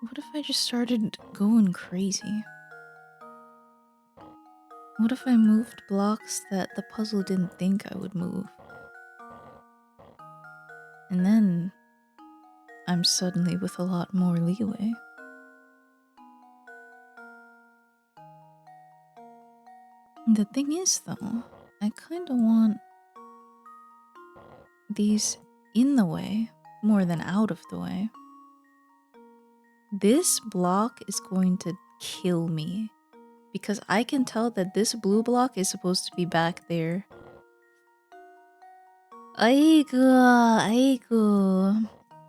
What if I just started going crazy? What if I moved blocks that the puzzle didn't think I would move? And then I'm suddenly with a lot more leeway. The thing is, though, I kinda want these in the way more than out of the way. This block is going to kill me because I can tell that this blue block is supposed to be back there. Aigo.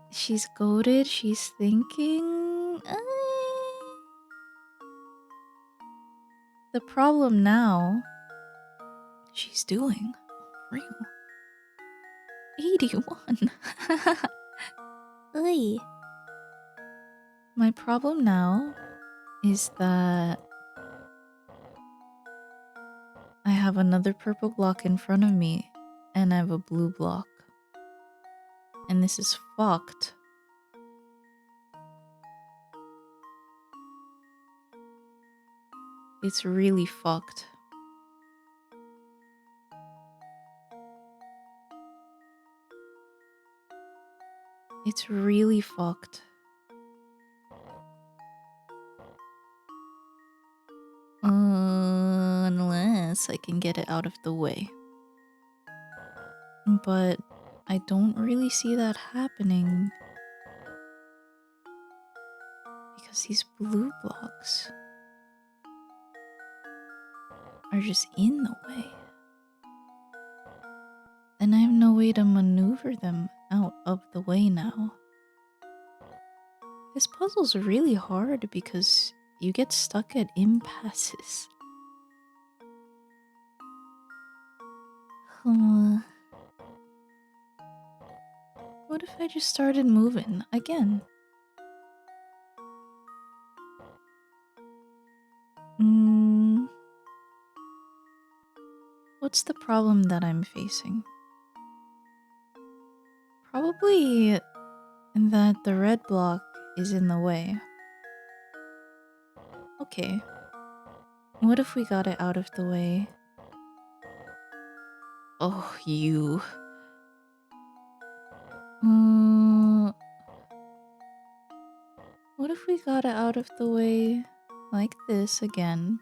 She's goated, she's thinking... The problem now... She's doing... Real. 81. Oy. My problem now is that I have another purple block in front of me and I have a blue block. And this is fucked. It's really fucked. It's really fucked. Unless I can get it out of the way. But I don't really see that happening. Because these blue blocks are just in the way. And I have no way to maneuver them out of the way now. This puzzle's really hard because you get stuck at impasses. What if I just started moving again? What's the problem that I'm facing? Probably that the red block is in the way. Okay. What if we got it out of the way? Oh, you. What if we got it out of the way like this again?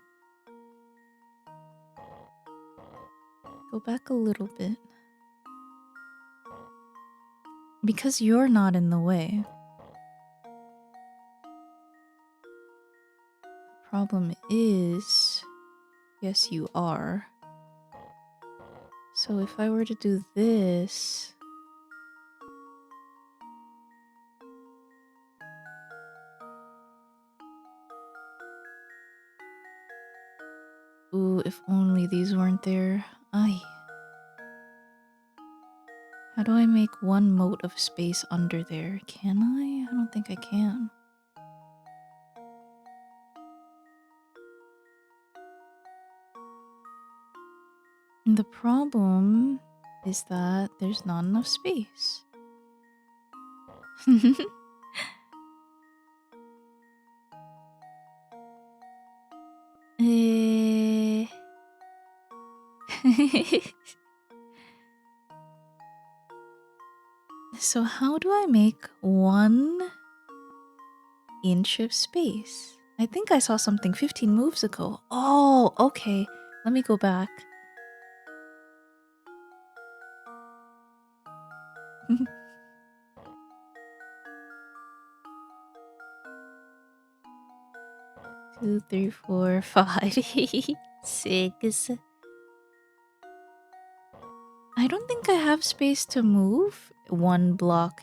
Go back a little bit. Because you're not in the way. The problem is, yes, you are. So if I were to do this... Ooh, if only these weren't there. Ay. How do I make one mote of space under there? Can I? I don't think I can. The problem is that there's not enough space. Eh. So how do I make 1 inch of space? I think I saw something 15 moves ago. Oh, okay. Let me go back. Two, three, four, 5, 6. I don't think I have space to move 1 block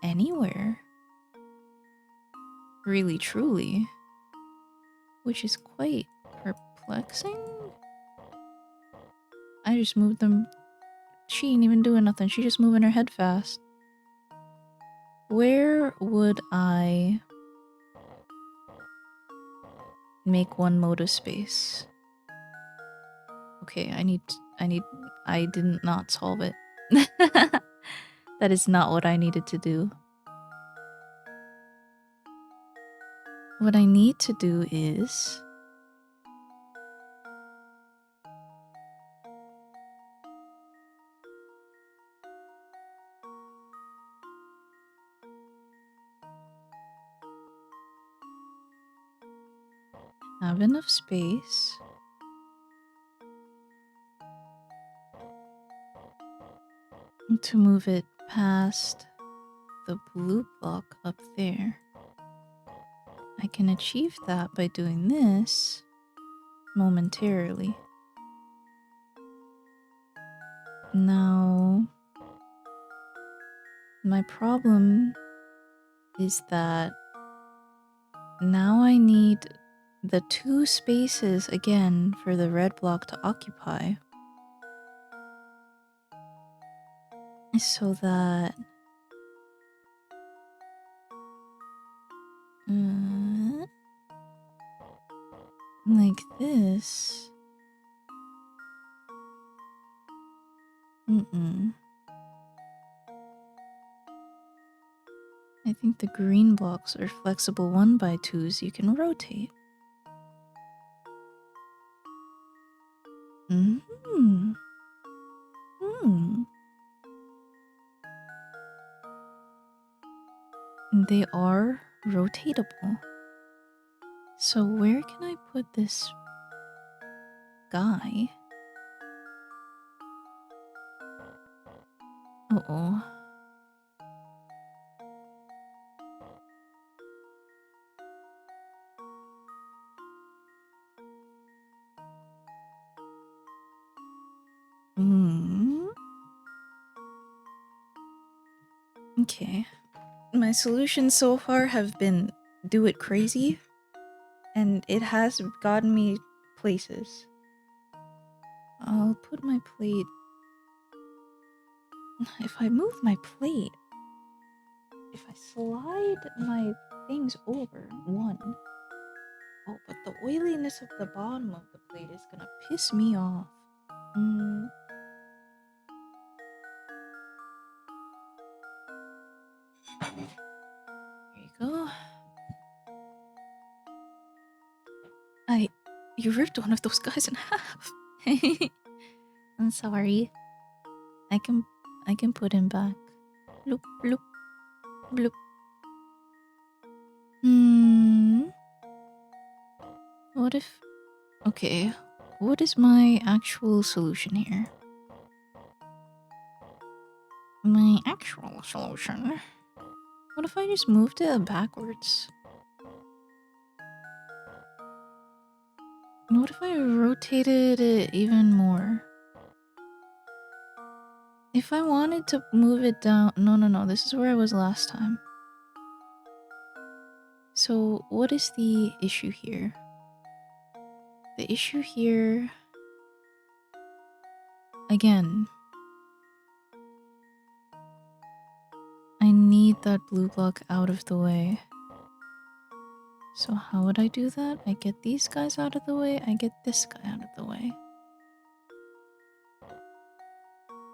anywhere. Really, truly. Which is quite perplexing. I just moved them. She ain't even doing nothing. She just moving her head fast. Where would I make 1 mode of space? Okay, I did not solve it. That is not what I needed to do. What I need to do is... have enough space. To move it past the blue block up there. I can achieve that by doing this momentarily. Now, my problem is that now I need the 2 spaces again for the red block to occupy. So that... like this. I think the green blocks are flexible 1x2s you can rotate. They are rotatable. So where can I put this guy? Uh-oh. Okay. My solutions so far have been do it crazy, and it has gotten me places. I'll put my plate... If I move my plate... If I slide my things over 1... Oh, but the oiliness of the bottom of the plate is gonna piss me off. Here you go. You ripped one of those guys in half. I'm sorry. I can put him back. Bloop, bloop, bloop. What if... Okay. What is my actual solution here? My actual solution? What if I just moved it backwards? What if I rotated it even more? If I wanted to move it down... No. This is where I was last time. So, what is the issue here? The issue here... Again... I need that blue block out of the way. So how would I do that? I get these guys out of the way, I get this guy out of the way.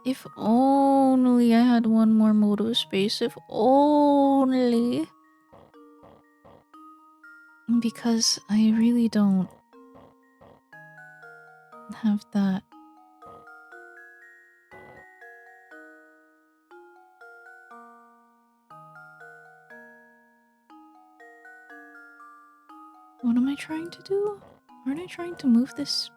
If only I had one more mode of space, if only. Because I really don't have that. What am I trying to do? Aren't I trying to move this?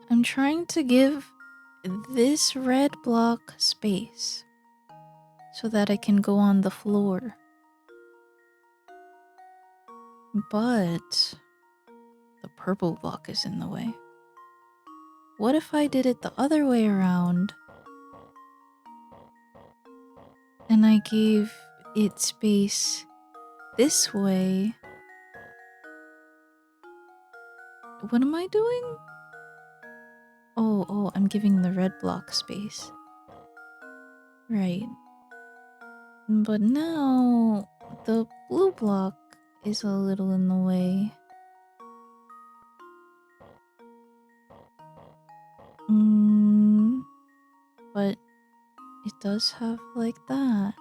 I'm trying to give this red block space so that I can go on the floor. But the purple block is in the way. What if I did it the other way around and I gave it space this way? What am I doing? Oh, I'm giving the red block space. Right. But now the blue block is a little in the way. But it does have like that.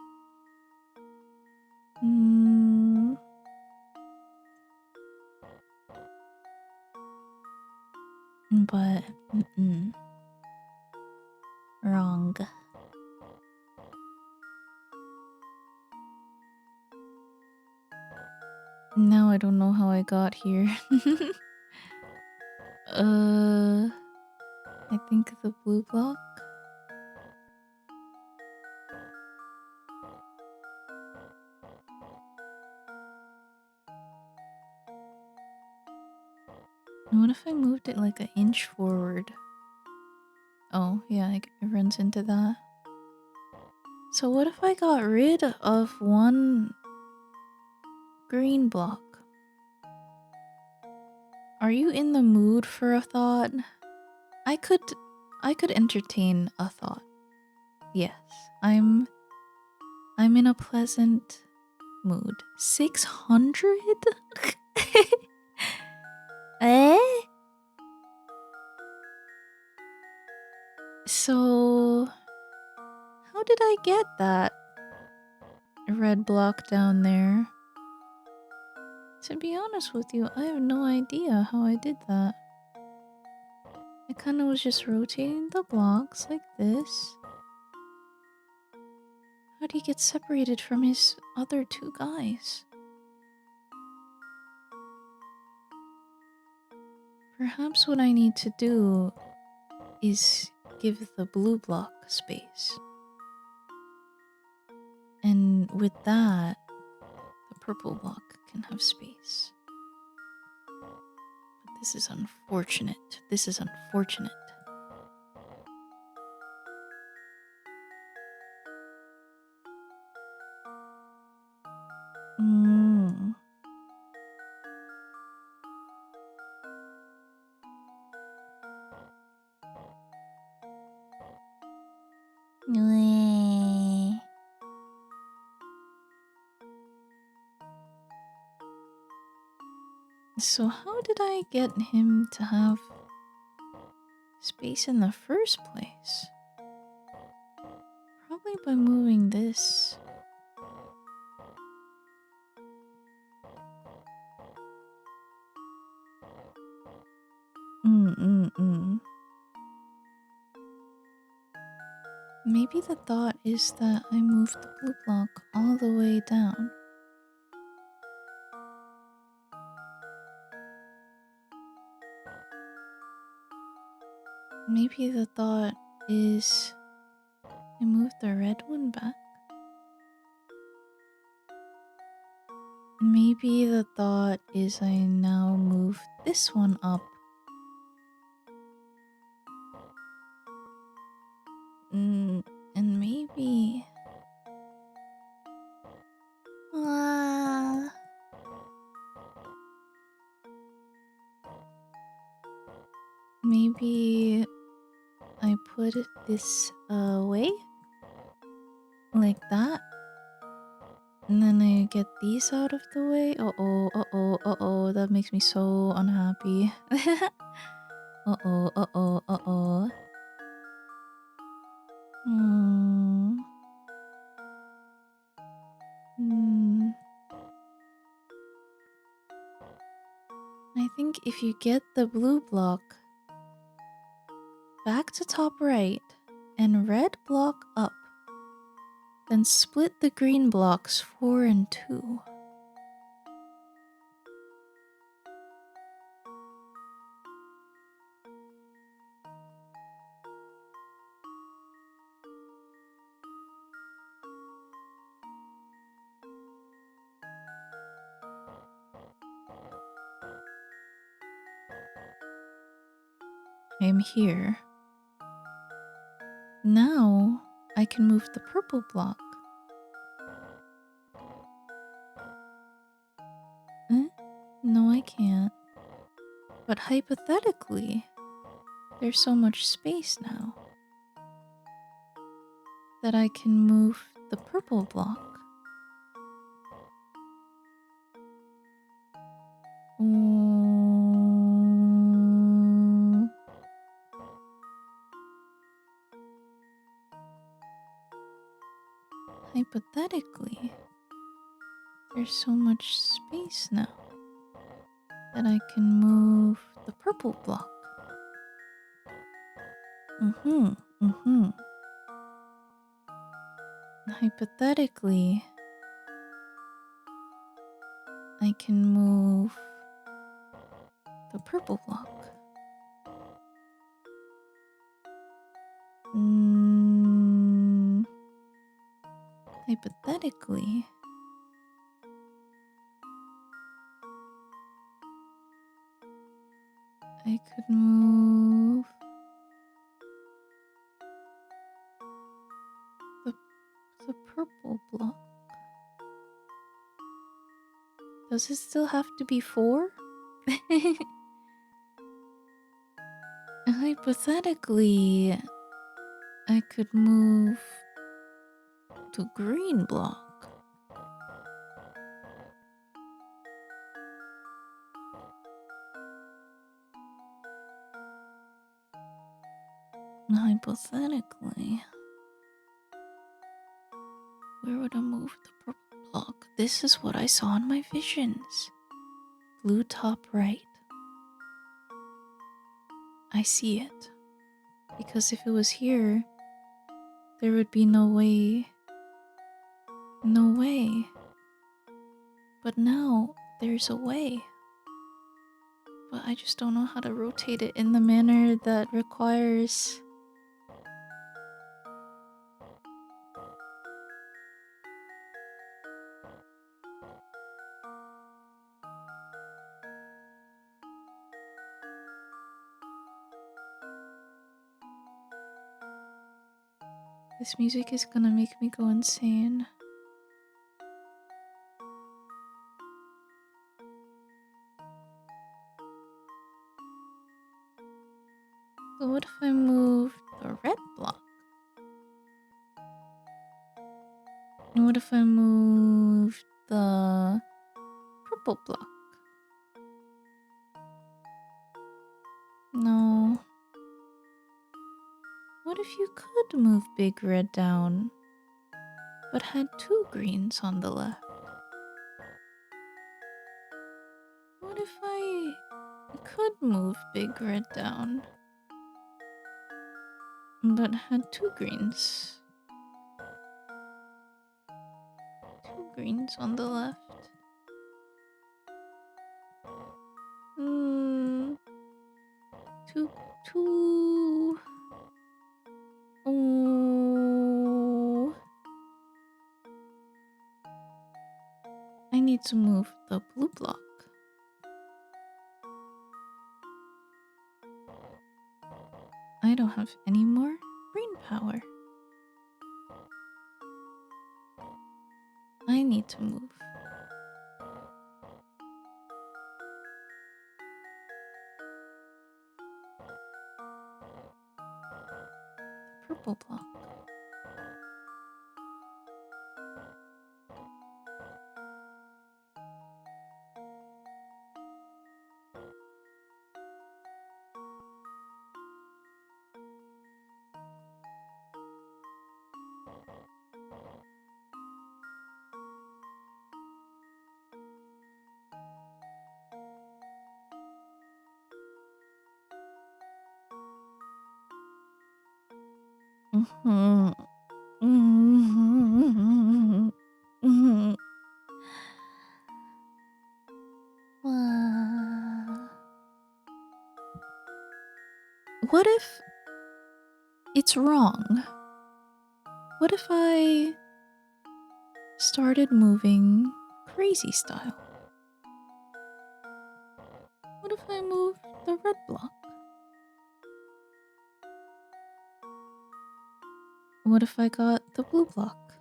But wrong. Now I don't know how I got here. I think the blue block. What if I moved it like an inch forward? Oh, yeah, it runs into that. So what if I got rid of one green block? Are you in the mood for a thought? I could entertain a thought. Yes, I'm in a pleasant mood. 600? Eh? So how did I get that red block down there? To be honest with you, I have no idea how I did that. I kind of was just rotating the blocks like this. How did he get separated from his other two guys? Perhaps what I need to do is give the blue block space. And with that, the purple block can have space. But this is unfortunate. This is unfortunate. So how did I get him to have space in the first place? Probably by moving this. Maybe the thought is that I moved the blue block all the way down. Maybe the thought is I moved the red one back. Maybe the thought is I now move this one up. And maybe... maybe I put this away? Like that? And then I get these out of the way? Uh-oh, that makes me so unhappy. Uh-oh. I think if you get the blue block back to top right and red block up, then split the green blocks 4 and 2. I'm here. Now I can move the purple block. No, I can't. But hypothetically, there's so much space now that I can move the purple block. Hypothetically, there's so much space now that I can move the purple block. Hypothetically, I can move the purple block. Hypothetically, I could move the purple block. Does it still have to be 4? Hypothetically, I could move the green block. Hypothetically, where would I move the purple block? This is what I saw in my visions. Blue top right. I see it. Because if it was here, there would be no way. No way. But now, there's a way. But I just don't know how to rotate it in the manner that requires... This music is gonna make me go insane. So what if I move the red block? And what if I move the purple block? No. What if you could move big red down but had 2 greens on the left? What if I could move Big Red down, but had 2 greens? 2 greens on the left. Two, two. Oh. I need to move the blue block. I don't have any more green power. I need to move. The purple block. Mm-hmm. Mm-hmm. Mm-hmm. What if it's wrong? What if I started moving crazy style? What if I move the red block? What if I got the blue block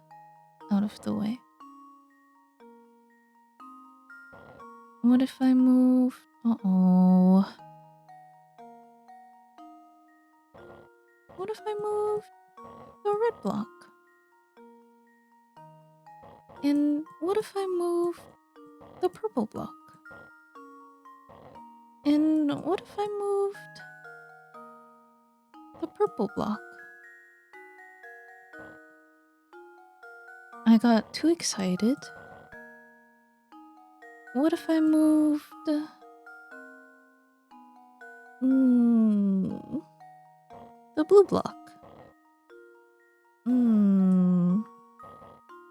out of the way? What if I moved... Uh-oh. What if I moved the red block? And what if I moved the purple block? And what if I moved the purple block? I got too excited. What if I moved... the blue block?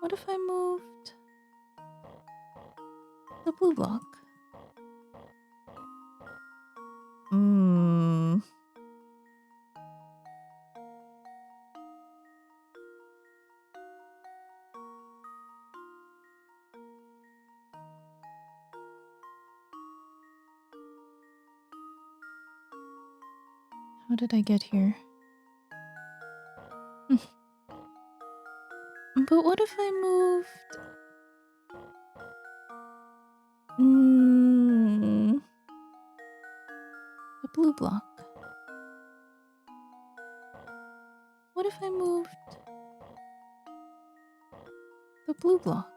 What if I moved the blue block? How did I get here? But what if I moved... the blue block? What if I moved the blue block?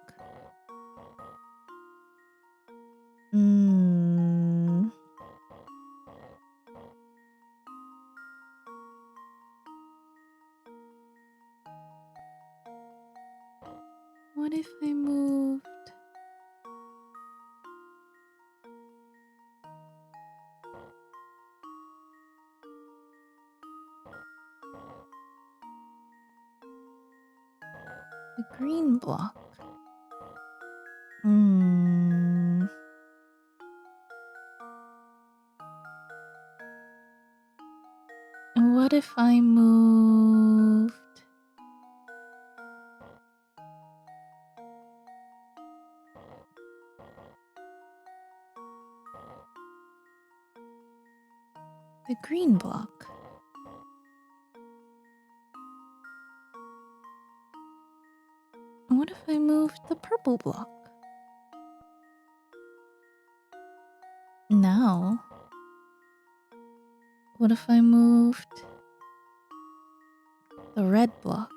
What if I moved... the green block? What if I moved... the green block? What if I moved the purple block? Now, what if I moved the red block?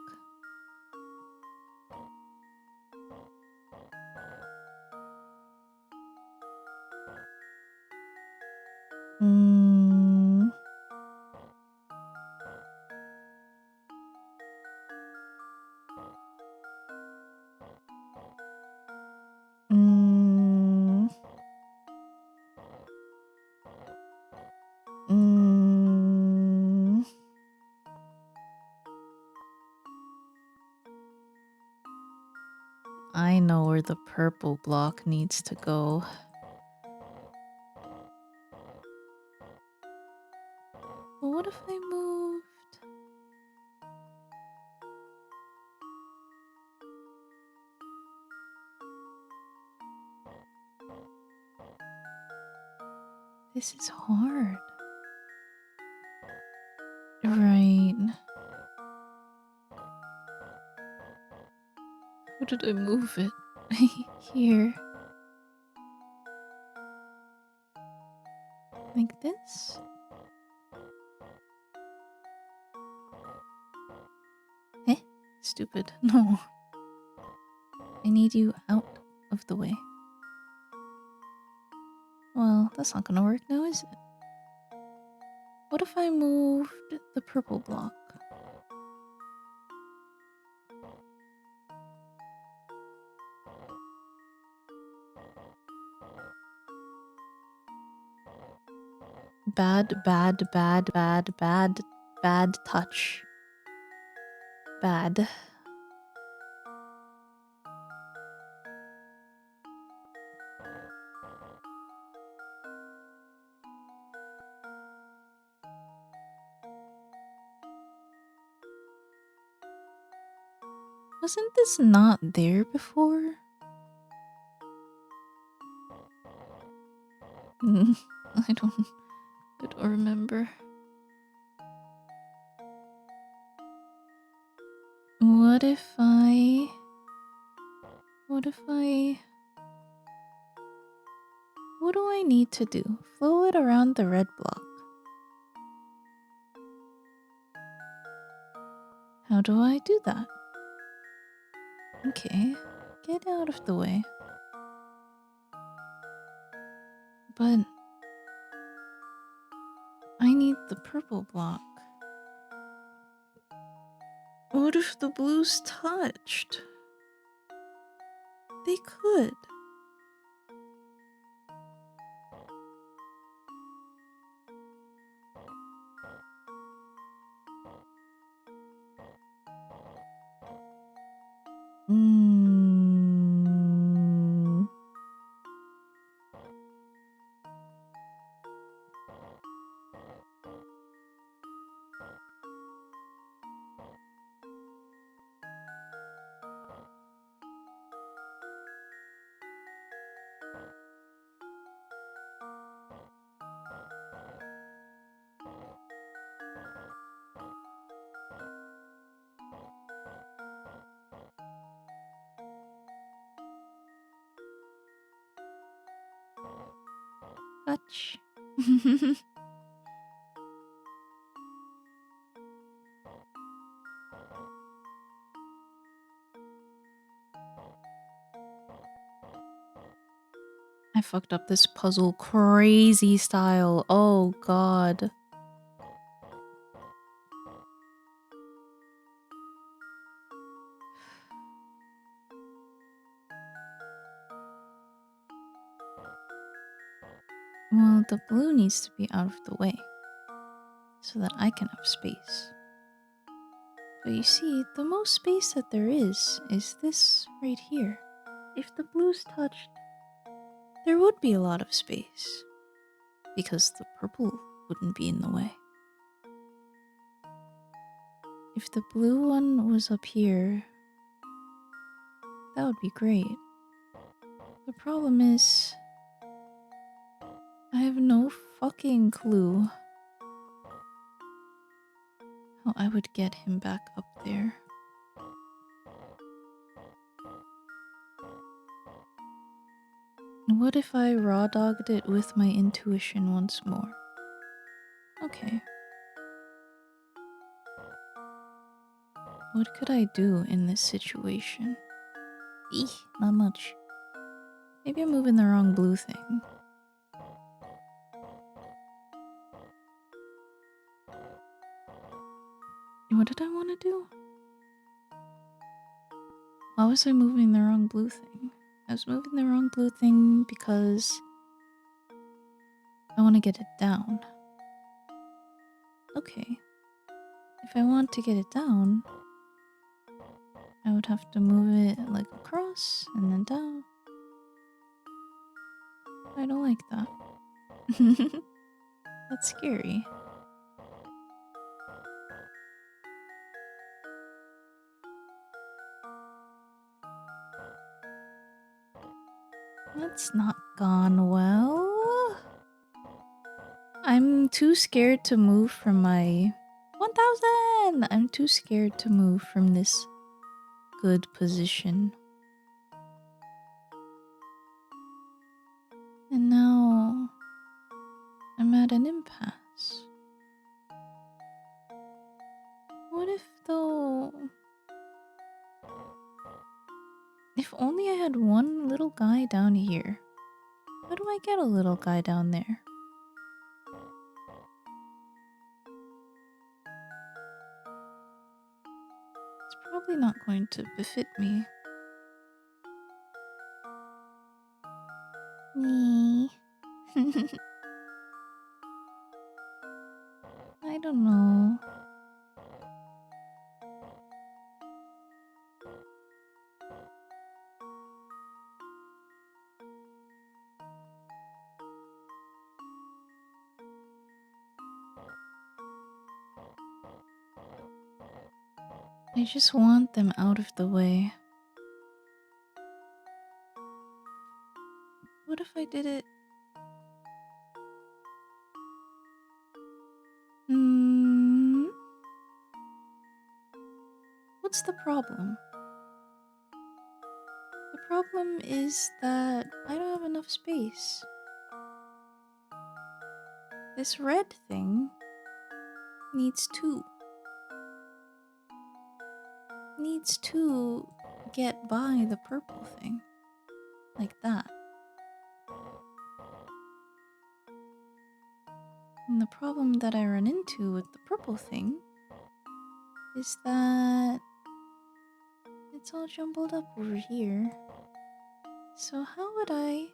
where the purple block needs to go. But what if I moved? This is hard. Right. How did I move it? Here. Like this? Eh? Stupid. No. I need you out of the way. Well, that's not gonna work now, is it? What if I moved the purple block? Bad, bad, bad, bad, bad, bad touch. Bad. Wasn't this not there before? I don't remember. What if I... What do I need to do? Flow it around the red block. How do I do that? Okay, get out of the way. But I need the purple block. What if the blues touched? They could. Touch. I fucked up this puzzle crazy style. Oh god. Well, the blue needs to be out of the way so that I can have space. But you see, the most space that there is this right here. If the blues touched, there would be a lot of space because the purple wouldn't be in the way. If the blue one was up here, that would be great. The problem is, I have no fucking clue how I would get him back up there. What if I raw dogged it with my intuition once more? Okay. What could I do in this situation? Eeh, not much. Maybe I'm moving the wrong blue thing. What did I want to do? Why was I moving the wrong blue thing? I was moving the wrong blue thing because I want to get it down. Okay. If I want to get it down, I would have to move it like across and then down. I don't like that. That's scary. That's not gone well. I'm too scared to move from my 1000. I'm too scared to move from this good position. And now I'm at an impasse. What if though? If only I had one little guy down here. How do I get a little guy down there? It's probably not going to befit me. Me. I don't know. I just want them out of the way. What if I did it? What's the problem? The problem is that I don't have enough space. This red thing needs two. Needs to get by the purple thing. Like that. And the problem that I run into with the purple thing is that it's all jumbled up over here. So how would I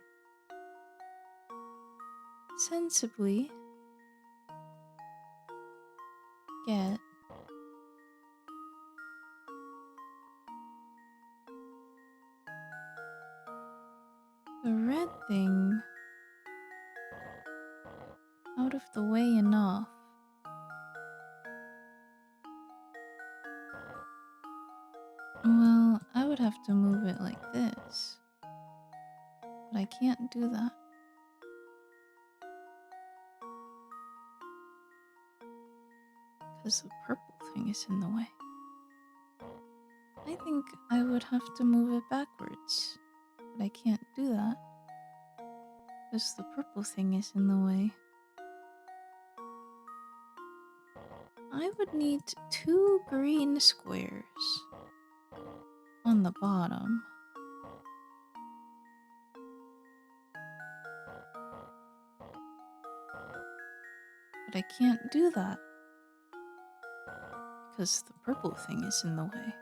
sensibly get the red thing out of the way enough? Well, I would have to move it like this. But I can't do that. Because the purple thing is in the way. I think I would have to move it backwards. But I can't do that. Because the purple thing is in the way. I would need 2 green squares on the bottom. But I can't do that. Because the purple thing is in the way.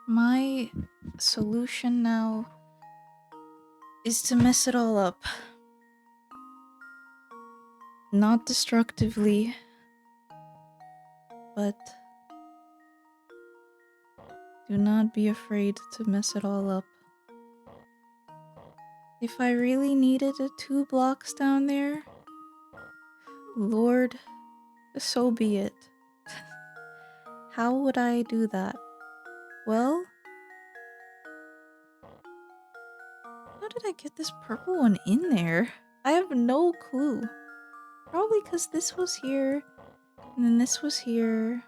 My solution now is to mess it all up. Not destructively, but do not be afraid to mess it all up. If I really needed 2 blocks down there, Lord, so be it. How would I do that? Well, how did I get this purple one in there? I have no clue. Probably because this was here, and then this was here.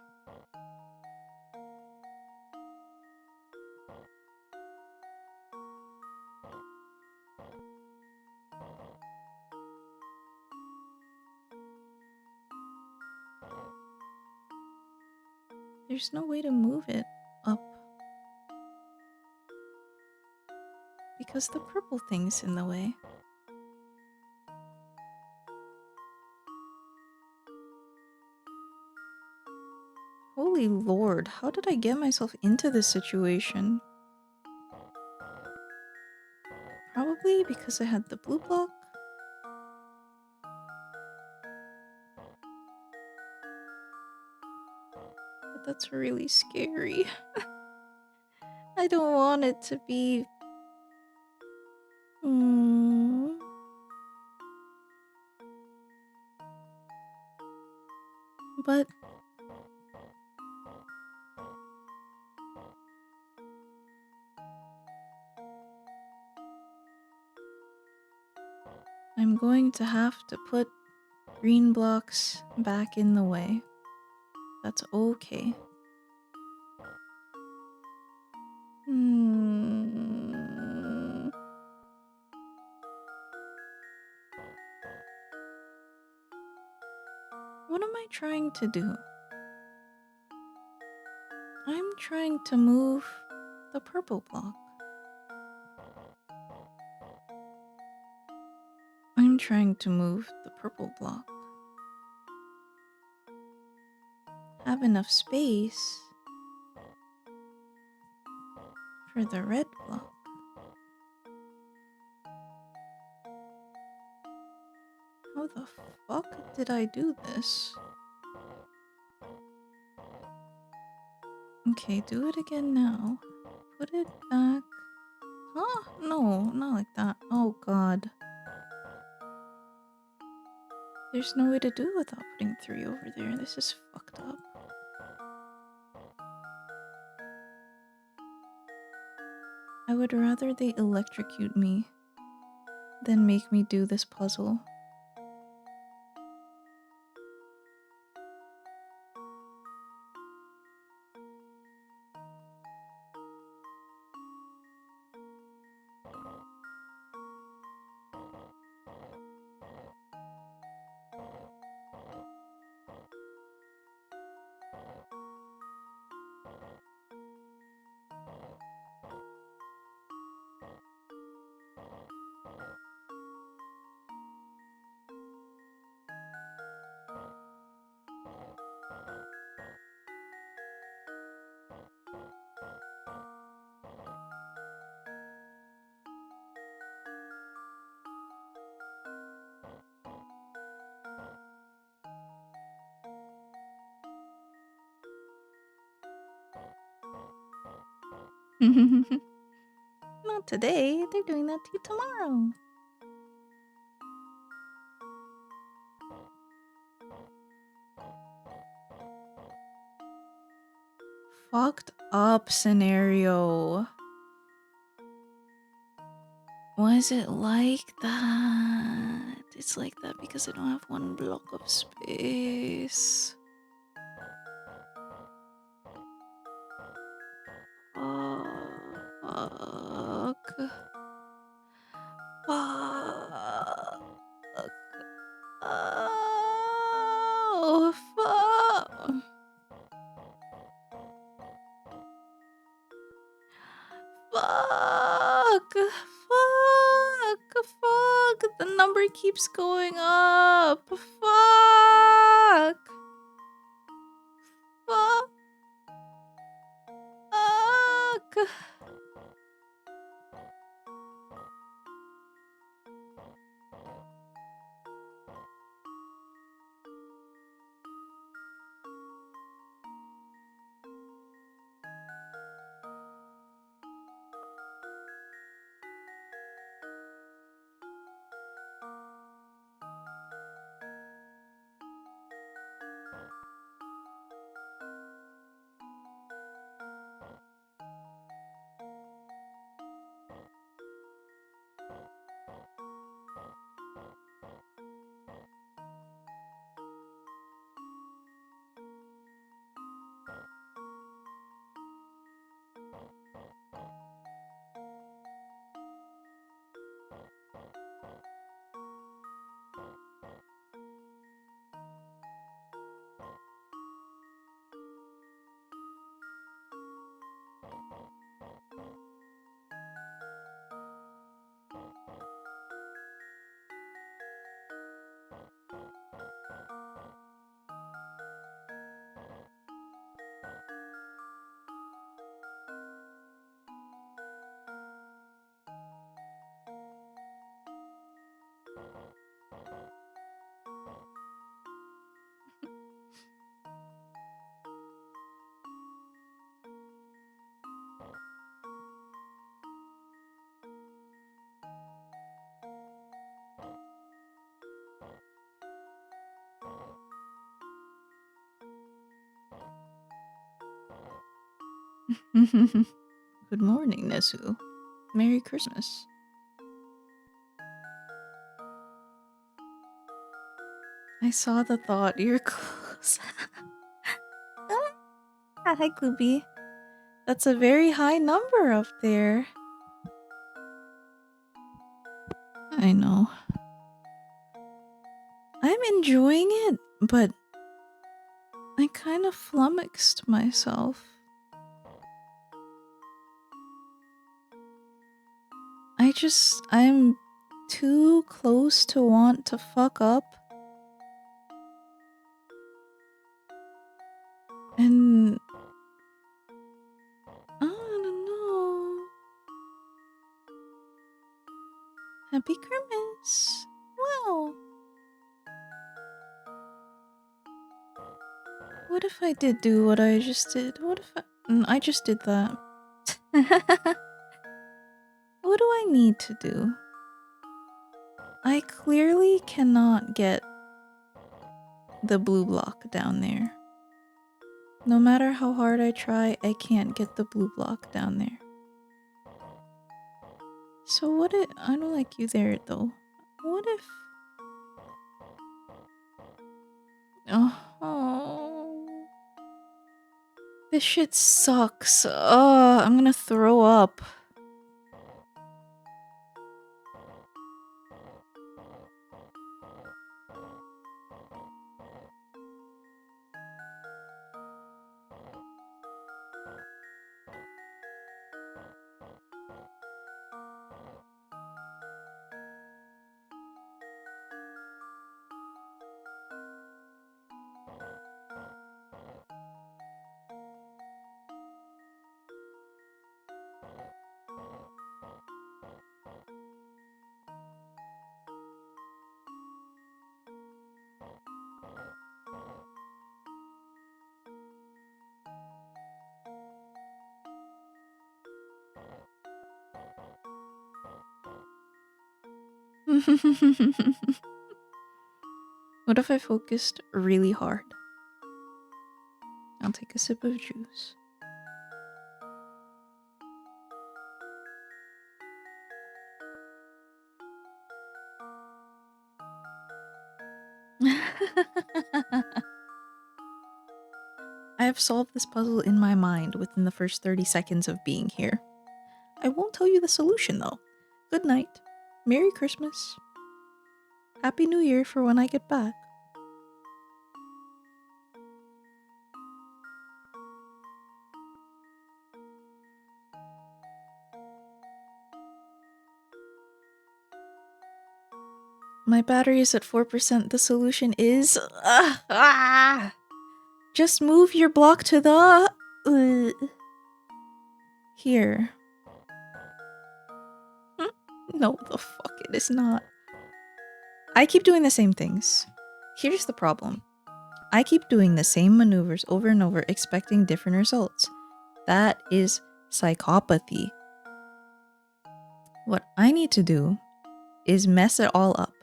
There's no way to move it up. Because the purple thing's in the way. Holy Lord, how did I get myself into this situation? Probably because I had the blue block. But that's really scary. I don't want it to be... But... I'm going to have to put green blocks back in the way. That's okay. What am I trying to do? I'm trying to move the purple block. I'm trying to move the purple block. Have enough space for the red block. How the fuck did I do this? Okay, do it again now. Put it back. Huh? No, not like that. Oh god. There's no way to do it without putting 3 over there. This is fucked up. I would rather they electrocute me than make me do this puzzle. Not today. They're doing that to you tomorrow. Fucked up scenario. Why is it like that? It's like that because I don't have 1 block of space. Fuck. Fuck. Oh, fuck. Fuck. Fuck. Fuck. The number keeps going up. Fuck. Fuck. Good morning, Nezu. Merry Christmas. I saw the thought. You're close. Hi, Gloopy. That's a very high number up there. I know. I'm enjoying it, but I kind of flummoxed myself. I'm too close to want to fuck up. And I don't know. Happy Christmas. Wow. What if I did do what I just did? What if I just did that. What do I need to do? I clearly cannot get the blue block down there. No matter how hard I try, I can't get the blue block down there. So what if... I don't like you there, though. What if... Oh... This shit sucks. I'm gonna throw up. What if I focused really hard? I'll take a sip of juice. I have solved this puzzle in my mind within the first 30 seconds of being here. I won't tell you the solution though. Good night. Merry Christmas. Happy New Year for when I get back. My battery is at 4%. The solution is... Just move your block to the... Here. No, the fuck it is not. I keep doing the same things. Here's the problem. I keep doing the same maneuvers over and over, expecting different results. That is psychopathy. What I need to do is mess it all up.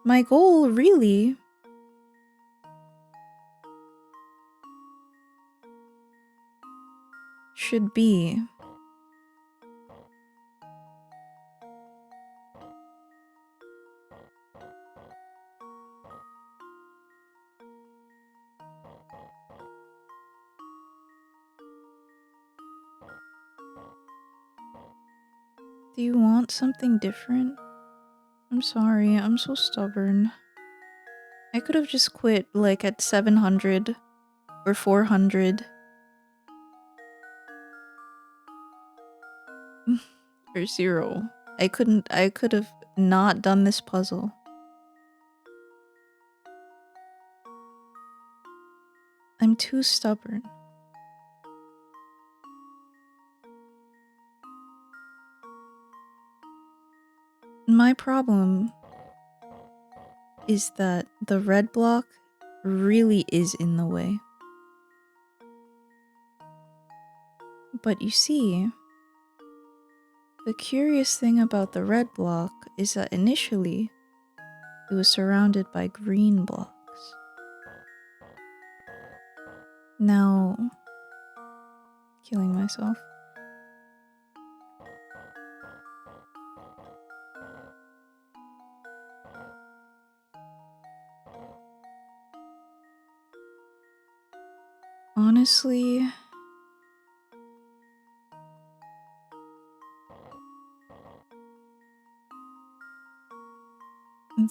My goal, really, should be... Do you want something different? I'm sorry, I'm so stubborn. I could have just quit, like, at 700 or 400. Or 0. I could have not done this puzzle. I'm too stubborn. My problem is that the red block really is in the way. But you see, the curious thing about the red block is that initially it was surrounded by green blocks. Now, killing myself. Honestly,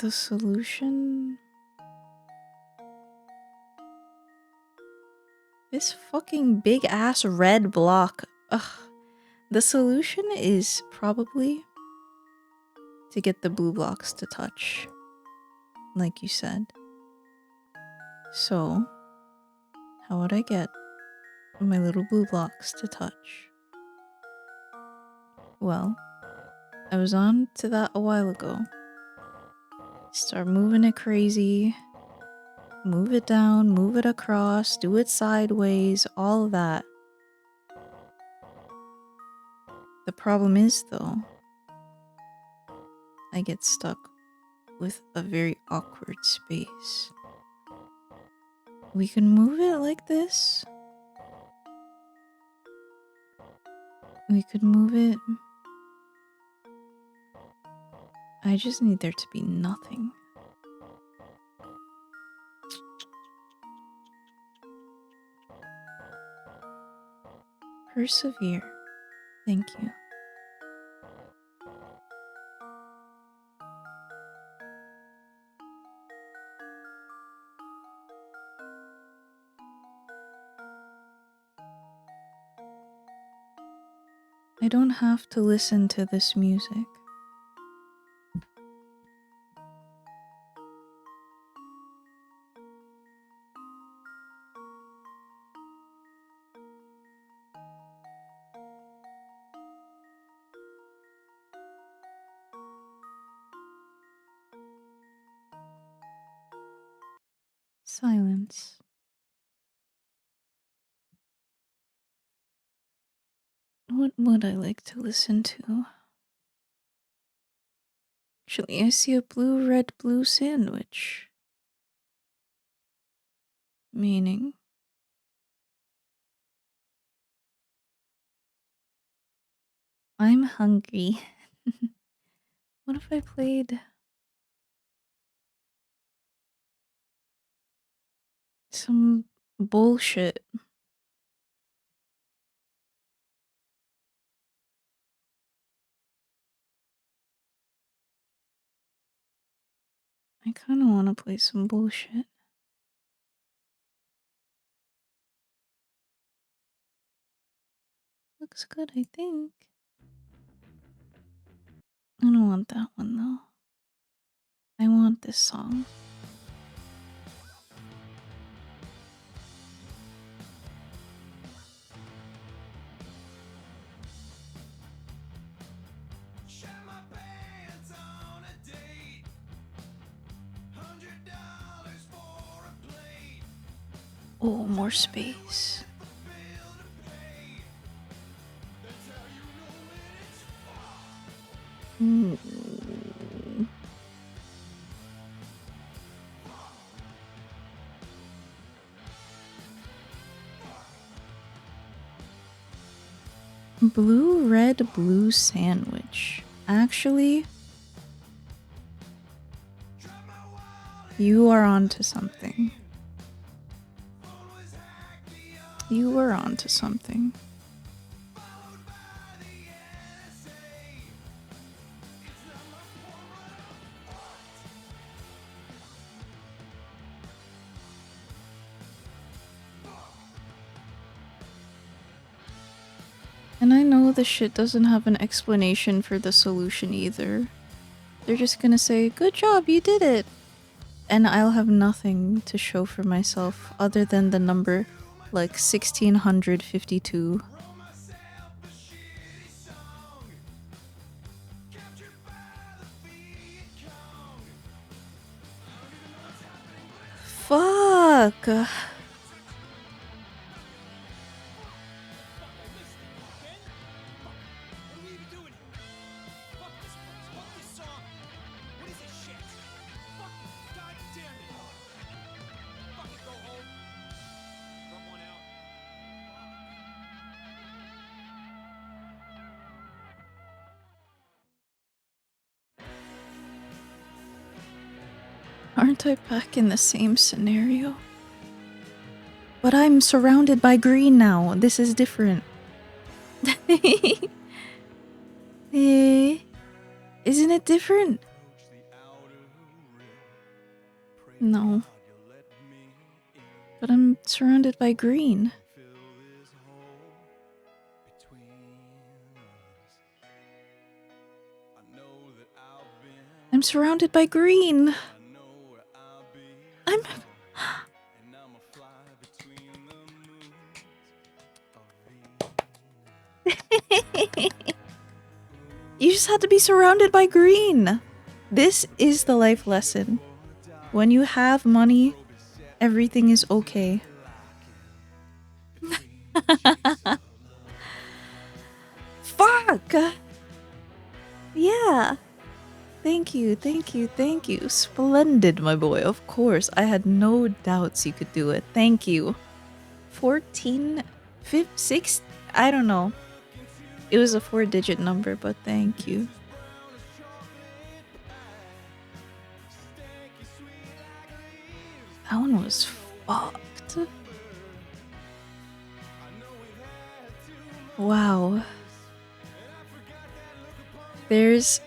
the solution... This fucking big ass red block. Ugh. The solution is probably to get the blue blocks to touch, like you said. So, how would I get my little blue blocks to touch? Well, I was on to that a while ago. Start moving it crazy. Move it down, move it across, do it sideways, all of that. The problem is, though, I get stuck with a very awkward space. We can move it like this. We could move it. I just need there to be nothing. Persevere. Thank you. I don't have to listen to this music. Silence. What would I like to listen to? Actually, I see a blue, red, blue sandwich. Meaning, I'm hungry. What if I played some bullshit? I kind of want to play some bullshit. Looks good, I think. I don't want that one though. I want this song. Oh, more space. Mm. Blue, red, blue sandwich. Actually, you are onto something. You were onto something. And I know this shit doesn't have an explanation for the solution either. They're just gonna say, "Good job, you did it!" And I'll have nothing to show for myself other than the number, like 1652. Fuck! aren't I back in the same scenario? But I'm surrounded by green now. This is different. Eh, isn't it different? No. But I'm surrounded by green. I'm surrounded by green. I'm... You just had to be surrounded by green. This is the life lesson. When you have money, everything is okay. Fuck! Yeah. Thank you, thank you, thank you. Splendid, my boy. Of course. I had no doubts you could do it. Thank you. 14... 6... I don't know. It was a 4-digit number, but thank you. That one was fucked. Wow. There's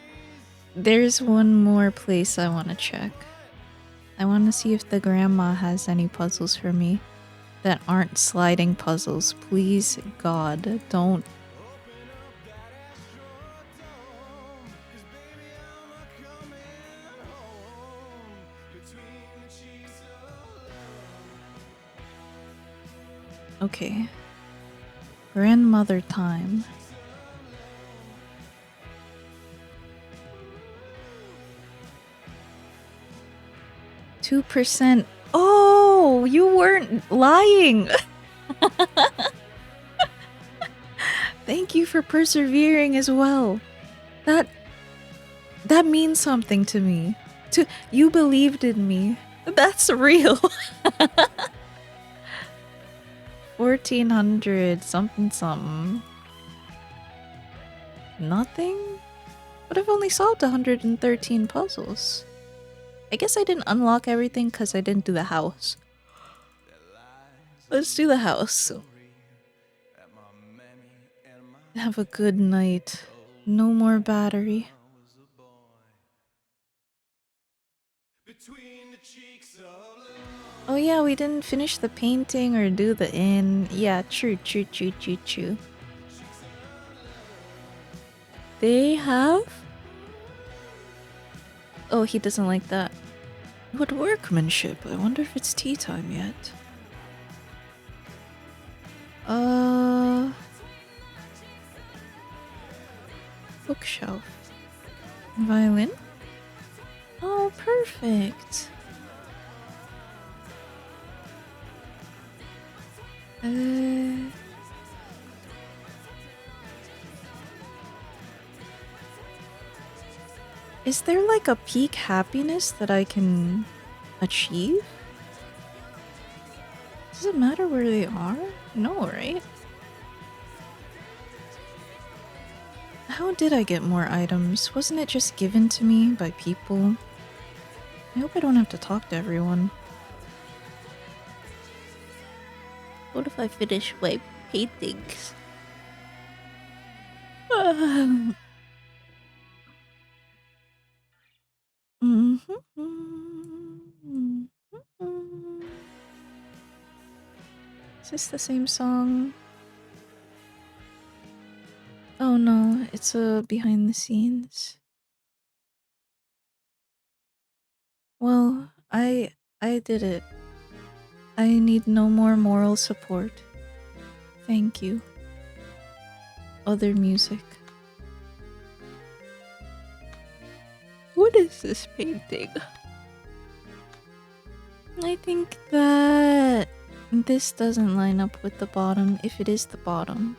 one more place I want to check. I want to see if the grandma has any puzzles for me that aren't sliding puzzles. Please, God, don't. Okay. Grandmother time. %. Oh, you weren't lying. Thank you for persevering as well. That means something to me. You believed in me. That's real. 1400 something something. Nothing? But I've only solved 113 puzzles. I guess I didn't unlock everything because I didn't do the house. Let's do the house. Have a good night. No more battery. Oh yeah, we didn't finish the painting or do the inn. Yeah, true. They have? Oh, he doesn't like that. What workmanship? I wonder if it's tea time yet. Bookshelf. Violin? Oh, perfect. Is there like a peak happiness that I can achieve? Does it matter where they are? No, right? How did I get more items? Wasn't it just given to me by people? I hope I don't have to talk to everyone. What if I finish my paintings? Is this the same song? Oh no, it's a behind the scenes. Well, I did it. I need no more moral support. Thank you. Other music. What is this painting? I think that this doesn't line up with the bottom, if it is the bottom.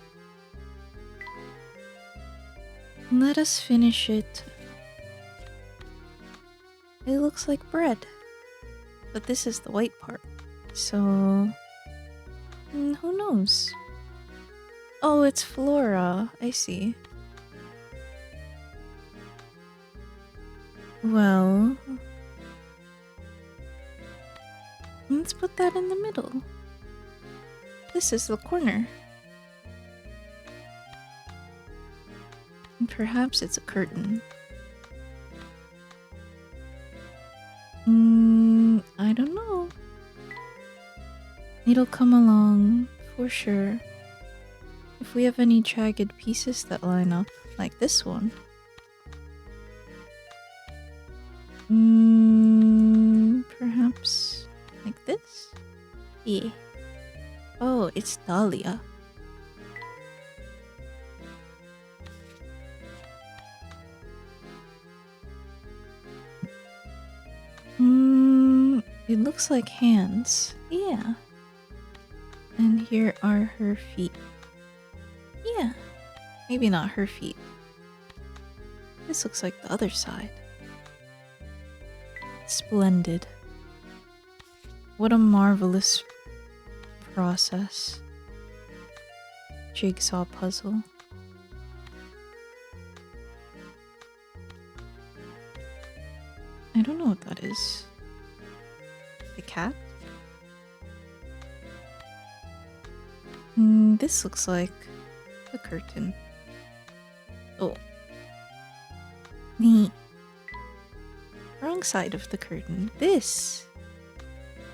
Let us finish it. It looks like bread. But this is the white part. So... who knows? Oh, it's Flora. I see. Well... Let's put that in the middle. This is the corner. And perhaps it's a curtain. I don't know. It'll come along for sure. If we have any jagged pieces that line up, like this one. Perhaps like this? Yeah. Oh, it's Dahlia. It looks like hands. Yeah. And here are her feet. Yeah. Maybe not her feet. This looks like the other side. Splendid. What a marvelous process. Jigsaw puzzle. I don't know what that is. The cat? This looks like the curtain. Oh. Neat. Wrong side of the curtain. This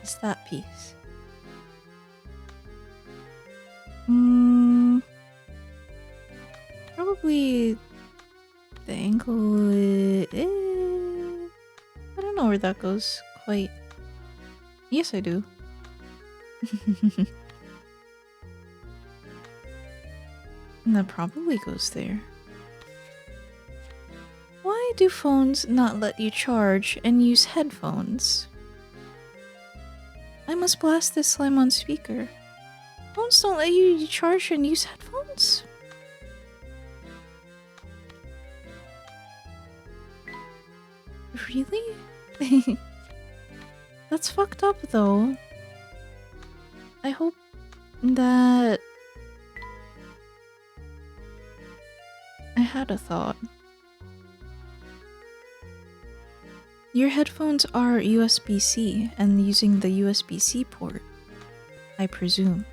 is that piece. Probably the ankle. I don't know where that goes quite. Yes, I do. And that probably goes there. Why do phones not let you charge and use headphones? I must blast this slime on speaker. Phones don't let you charge and use headphones? Really? That's fucked up though. I hope that... I had a thought. Your headphones are USB-C and using the USB-C port, I presume.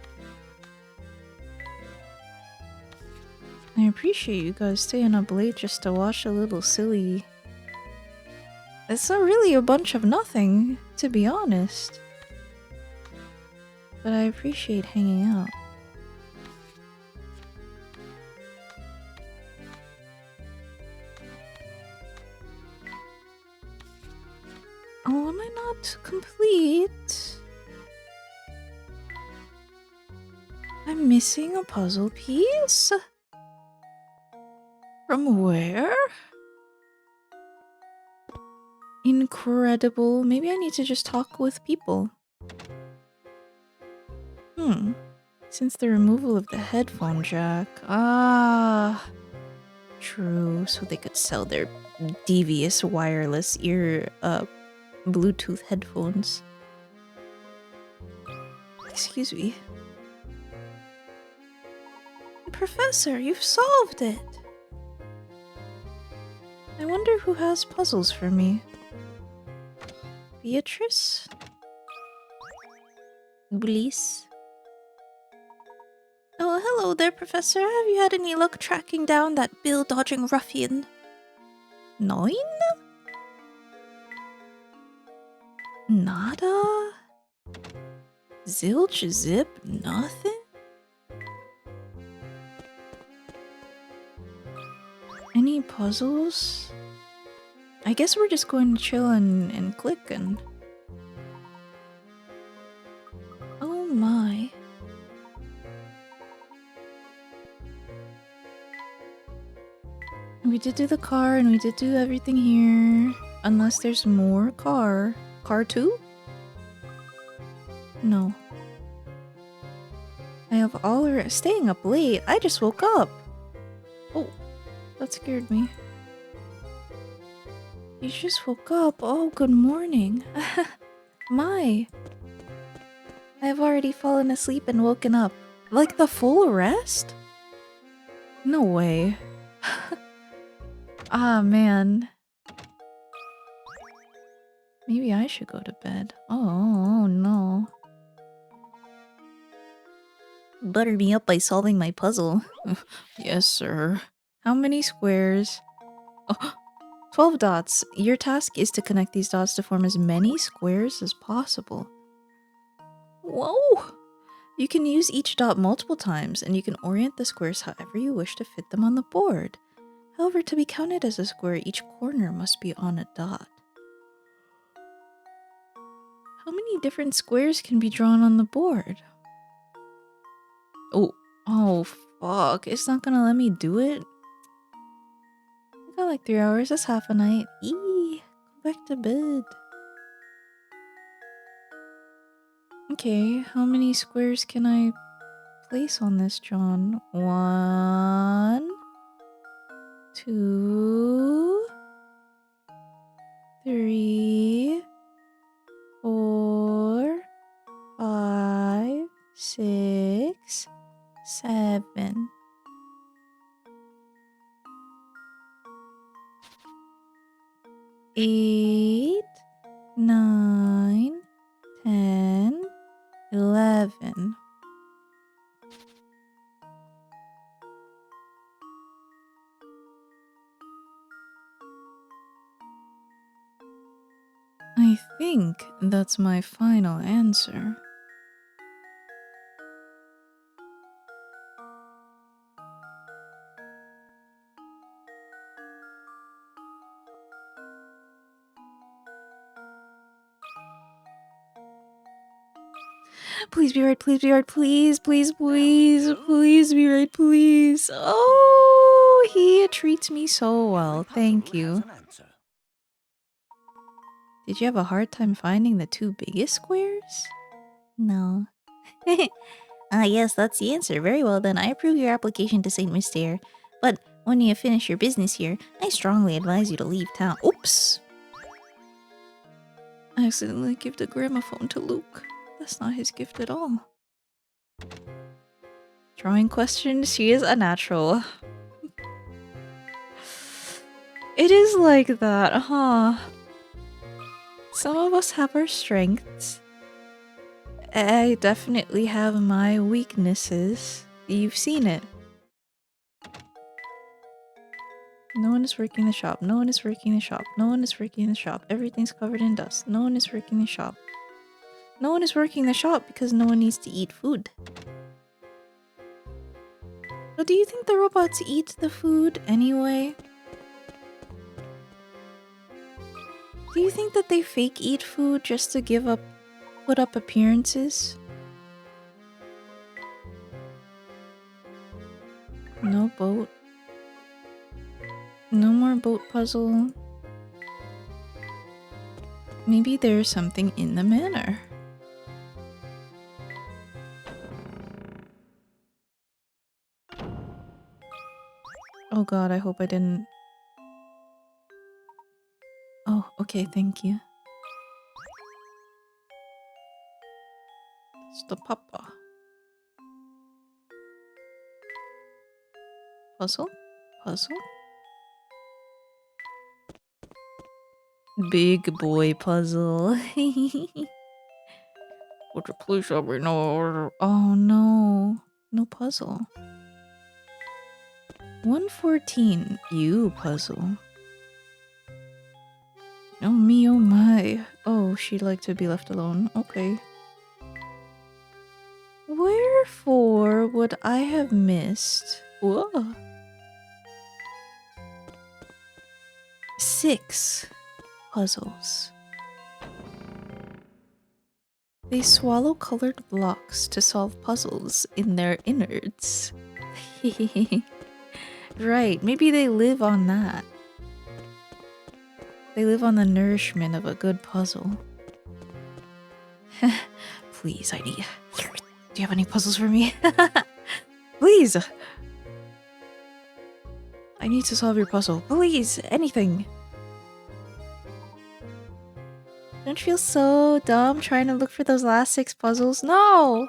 I appreciate you guys staying up late just to watch a little silly... It's not really a bunch of nothing, to be honest. But I appreciate hanging out. Oh, am I not complete? I'm missing a puzzle piece? From where? Incredible. Maybe I need to just talk with people. Since the removal of the headphone jack. Ah. True. So they could sell their devious wireless ear, Bluetooth headphones. Excuse me. Professor, you've solved it! I wonder who has puzzles for me. Beatrice? Bliss? Oh, hello there, Professor. Have you had any luck tracking down that bill-dodging ruffian? 9? Nada? Zilch, zip, nothing? Any puzzles? I guess we're just going to chill and click and... Oh my. We did do the car and we did do everything here. Unless there's more car. Car 2? No. I have all staying up late. I just woke up. Oh, that scared me. You just woke up. Oh, good morning. My. I have already fallen asleep and woken up. Like the full rest? No way. Ah, man. Maybe I should go to bed. Oh, no. Butter me up by solving my puzzle. Yes, sir. How many squares? Oh, 12 dots. Your task is to connect these dots to form as many squares as possible. Whoa! You can use each dot multiple times, and you can orient the squares however you wish to fit them on the board. However, to be counted as a square, each corner must be on a dot. How many different squares can be drawn on the board? Oh, fuck. It's not gonna let me do it? I got like 3 hours. That's half a night. Go back to bed. Okay, how many squares can I place on this, John? 1, 2, 3, 4, 5, 6, 7. 8, 9, 10, 11. I think that's my final answer. Please be right, please be right, please, please, please, please be right, please. Oh, he treats me so well. Thank you. Did you have a hard time finding the 2 biggest squares? No. Yes, that's the answer. Very well then. I approve your application to Saint Mystere. But when you finish your business here, I strongly advise you to leave town. Oops! I accidentally gave the gramophone to Luke. That's not his gift at all. Drawing questions, she is a natural. It is like that, huh? Some of us have our strengths. I definitely have my weaknesses. You've seen it. No one is working the shop. No one is working the shop. No one is working the shop. Everything's covered in dust. No one is working the shop. No one is working the shop because no one needs to eat food. But do you think the robots eat the food anyway? Do you think that they fake eat food just to put up appearances? No boat. No more boat puzzle. Maybe there's something in the manor. Oh god, I hope I didn't... Oh, okay, thank you. It's the papa. Puzzle? Puzzle? Big boy puzzle. Would you please help me? No order. Oh no. No puzzle. 114. You puzzle. Oh me, oh my. Oh, she'd like to be left alone. Okay. Wherefore would I have missed? Whoa. 6 puzzles. They swallow colored blocks to solve puzzles in their innards. Right, maybe they live on that. They live on the nourishment of a good puzzle. Please, I need... Do you have any puzzles for me? Please! I need to solve your puzzle. Please, anything. Don't you feel so dumb trying to look for those last 6 puzzles? No!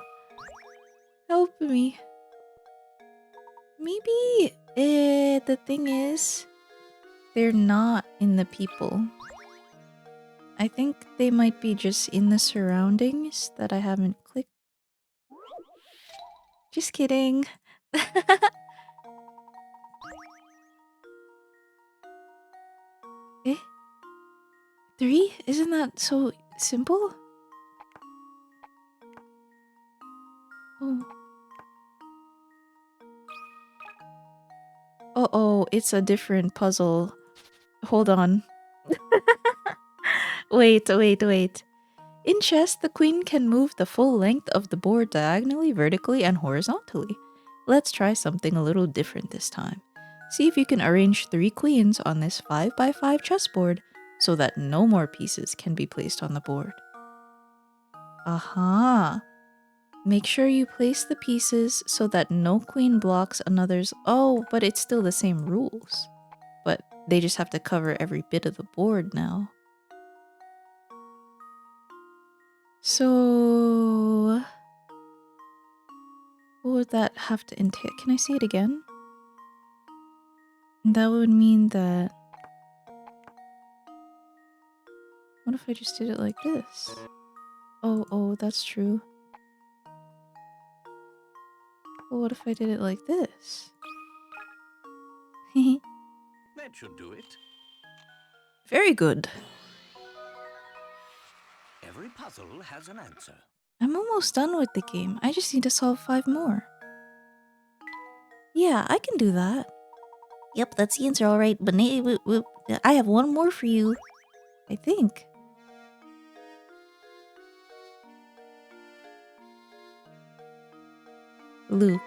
Help me. Maybe the thing is, they're not in the people. I think they might be just in the surroundings that I haven't clicked. Just kidding. Eh? 3? Isn't that so simple? Oh. Uh-oh, it's a different puzzle. Hold on. Wait. In chess, the queen can move the full length of the board diagonally, vertically, and horizontally. Let's try something a little different this time. See if you can arrange 3 queens on this 5x5 chessboard so that no more pieces can be placed on the board. Aha! Make sure you place the pieces so that no queen blocks another's. Oh, but it's still the same rules. But they just have to cover every bit of the board now. So what would that have to entail? Can I see it again? That would mean that... What if I just did it like this? Oh, that's true. Well, what if I did it like this? That should do it. Very good. Every puzzle has an answer. I'm almost done with the game. I just need to solve 5 more. Yeah, I can do that. Yep, that's the answer, alright. But I have one more for you. I think. Luke.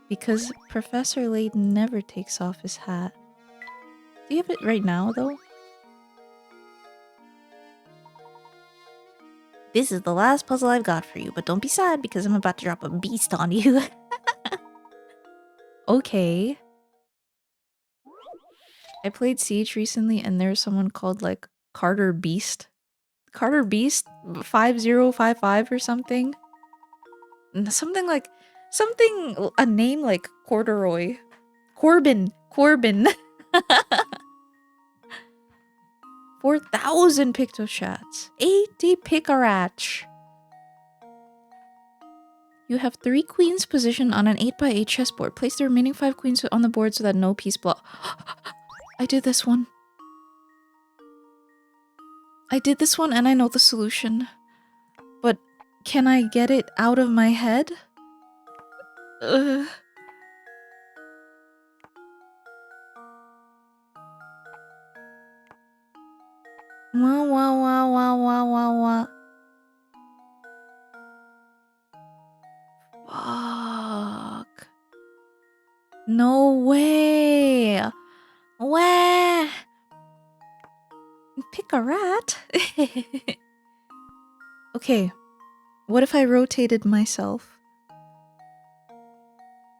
Because Professor Layton never takes off his hat. Do you have it right now, though? This is the last puzzle I've got for you, but don't be sad because I'm about to drop a beast on you. Okay. I played Siege recently and there's someone called like Carter Beast. Carter Beast 5055 or something. A name like Corduroy. Corbin. 4,000 pictochats. 80 picarach. You have 3 queens positioned on an 8x8 chessboard. Place the remaining 5 queens on the board so that no piece block. I did this one. And I know the solution. But can I get it out of my head? Ugh. Wah. Fuck. No way. Wah. Pick a rat. Okay. What if I rotated myself?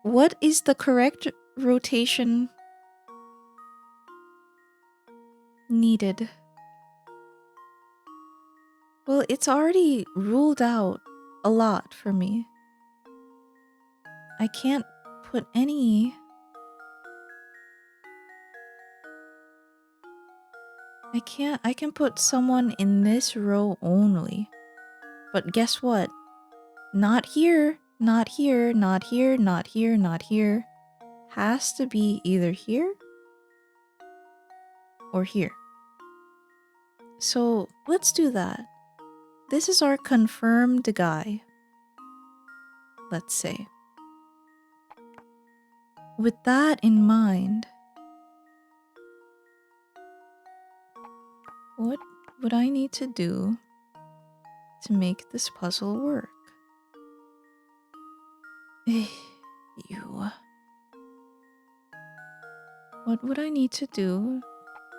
What is the correct rotation needed? Well, it's already ruled out a lot for me. I can't put any... I can put someone in this row only. But guess what? Not here, not here, not here, not here, not here. Has to be either here or here. So let's do that. This is our confirmed guy. Let's say. With that in mind, what would I need to do to make this puzzle work? You. What would I need to do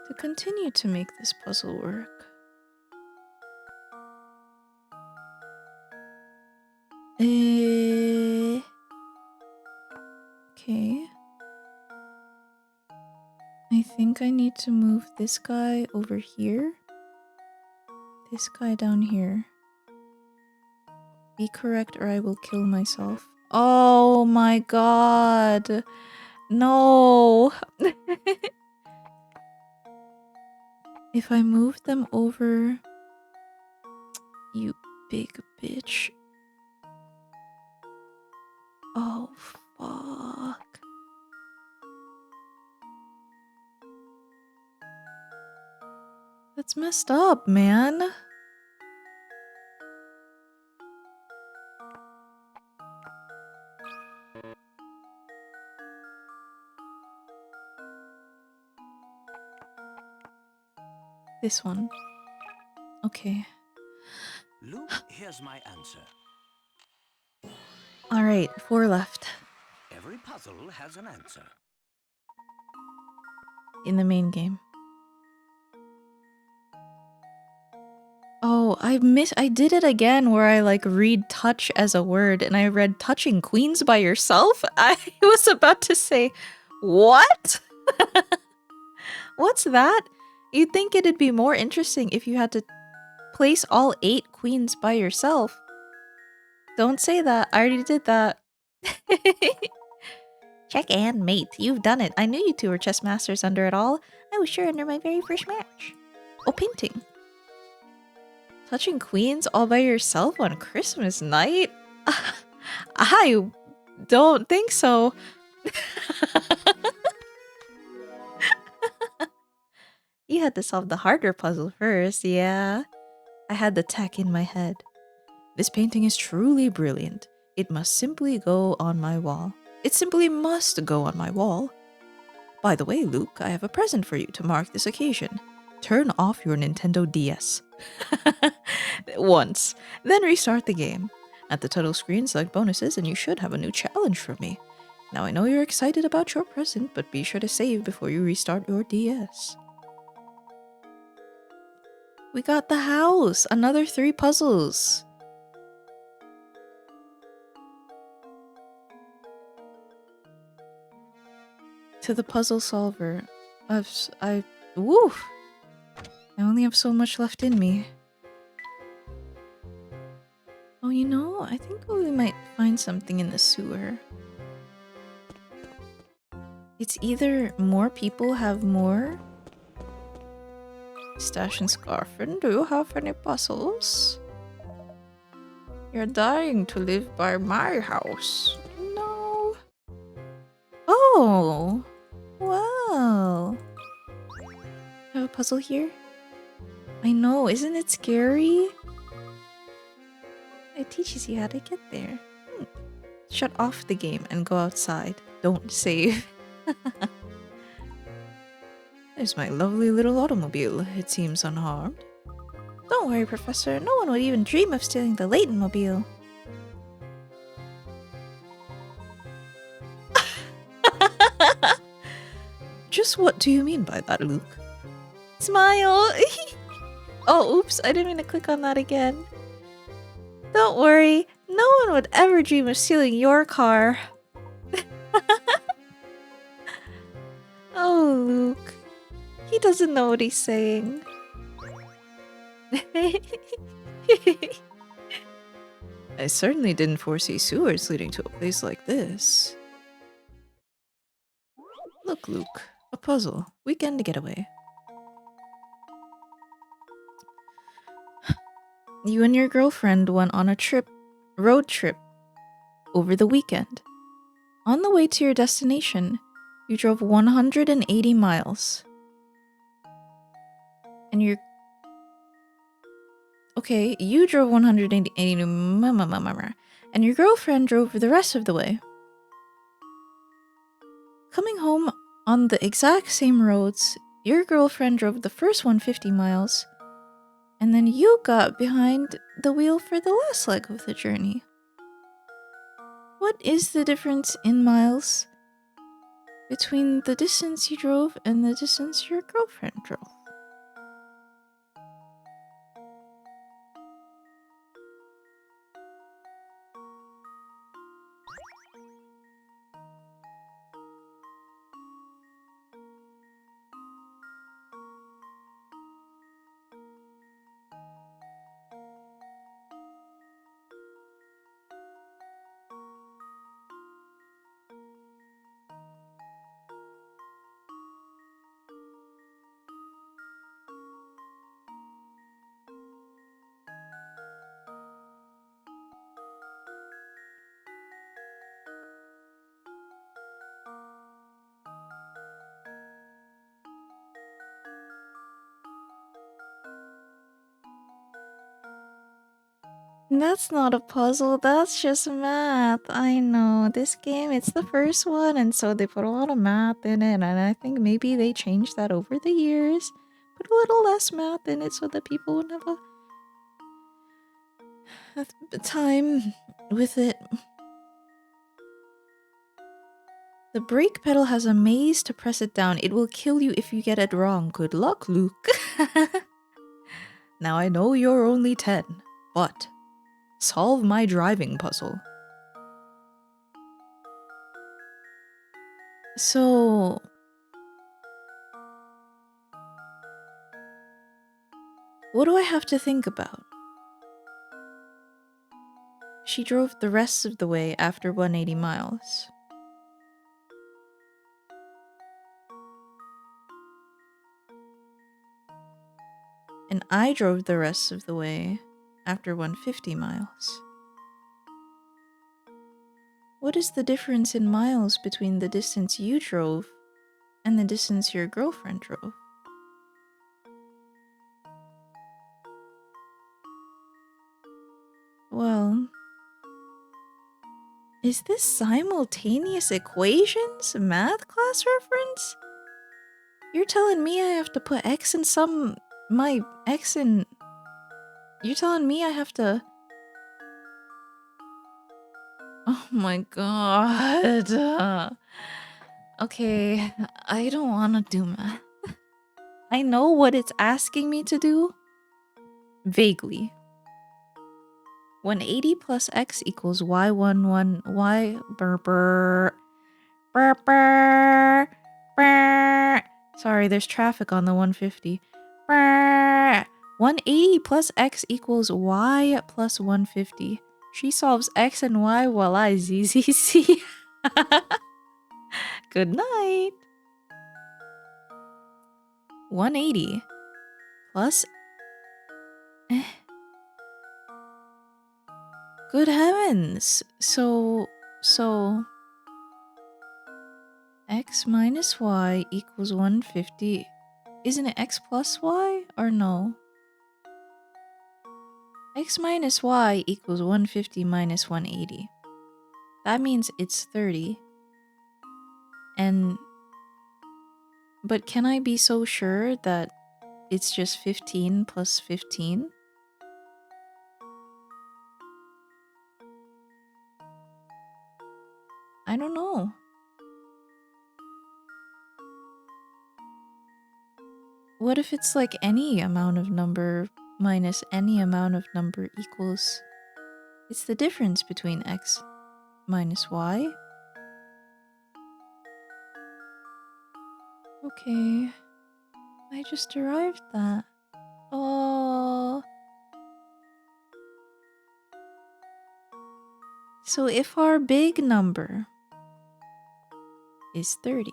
to continue to make this puzzle work? Okay. I think I need to move this guy over here. This guy down here. Be correct or I will kill myself. Oh my god. No. If I move them over... You big bitch. Oh, fuck. That's messed up, man. This one. Okay. Luke, here's my answer. Alright, 4 left. Every puzzle has an answer. In the main game. Oh, I did it again where I like read touch as a word and I read touching queens by yourself. I was about to say, what? What's that? You'd think it'd be more interesting if you had to place all 8 queens by yourself. Don't say that. I already did that. Check and mate. You've done it. I knew you two were chess masters under it all. I was sure under my very first match. Oh, painting. Touching queens all by yourself on Christmas night? I don't think so. You had to solve the harder puzzle first, yeah. I had the tech in my head. This painting is truly brilliant. It must simply go on my wall. It simply must go on my wall. By the way, Luke, I have a present for you to mark this occasion. Turn off your Nintendo DS. Once. Then restart the game. At the title screen, select bonuses and you should have a new challenge for me. Now I know you're excited about your present, but be sure to save before you restart your DS. We got the house! Another 3 puzzles! To the puzzle solver. Woof! I only have so much left in me. Oh, you know, I think we might find something in the sewer. It's either more people have more. Stash and Scarfin, do you have any puzzles? You're dying to live by my house. No. Oh! Wow! Have a puzzle here? I know, isn't it scary? It teaches you how to get there. Shut off the game and go outside. Don't save. There's my lovely little automobile. It seems unharmed. Don't worry, Professor. No one would even dream of stealing the Layton mobile. Just what do you mean by that, Luke? Smile! Oh, oops. I didn't mean to click on that again. Don't worry. No one would ever dream of stealing your car. Oh, Luke. He doesn't know what he's saying. I certainly didn't foresee sewers leading to a place like this. Look, Luke. A puzzle. Weekend getaway. You and your girlfriend went on a road trip, over the weekend. On the way to your destination, you drove 180 miles. And you're... Okay, you drove 180 and your girlfriend drove the rest of the way. Coming home on the exact same roads, your girlfriend drove the first 150 miles, and then you got behind the wheel for the last leg of the journey. What is the difference in miles between the distance you drove and the distance your girlfriend drove? That's not a puzzle, that's just math. I know. This game, it's the first one, and so they put a lot of math in it, and I think maybe they changed that over the years. Put a little less math in it so that people would have a time with it. The brake pedal has a maze to press it down. It will kill you if you get it wrong. Good luck, Luke. Now I know you're only 10, but solve my driving puzzle. So... what do I have to think about? She drove the rest of the way after 180 miles. And I drove the rest of the way after 150 miles. What is the difference in miles between the distance you drove and the distance your girlfriend drove? Well, is this simultaneous equations? Math class reference? You're telling me I have to put x in my x in... You're telling me I have to... Oh my god. Okay, I don't want to do math. I know what it's asking me to do. Vaguely. 180 plus x equals y11 y burr. Sorry, there's traffic on the 150. 180 plus x equals y plus 150. She solves x and y while I ZZC. Good night. 180 plus... Good heavens. So... x minus y equals 150. Isn't it x plus y? Or no? X minus y equals 150 minus 180. That means it's 30. But can I be so sure that it's just 15 plus 15? I don't know. What if it's like any amount of number minus any amount of number equals... It's the difference between x minus y? Okay. I just derived that. Oh. So if our big number is 30,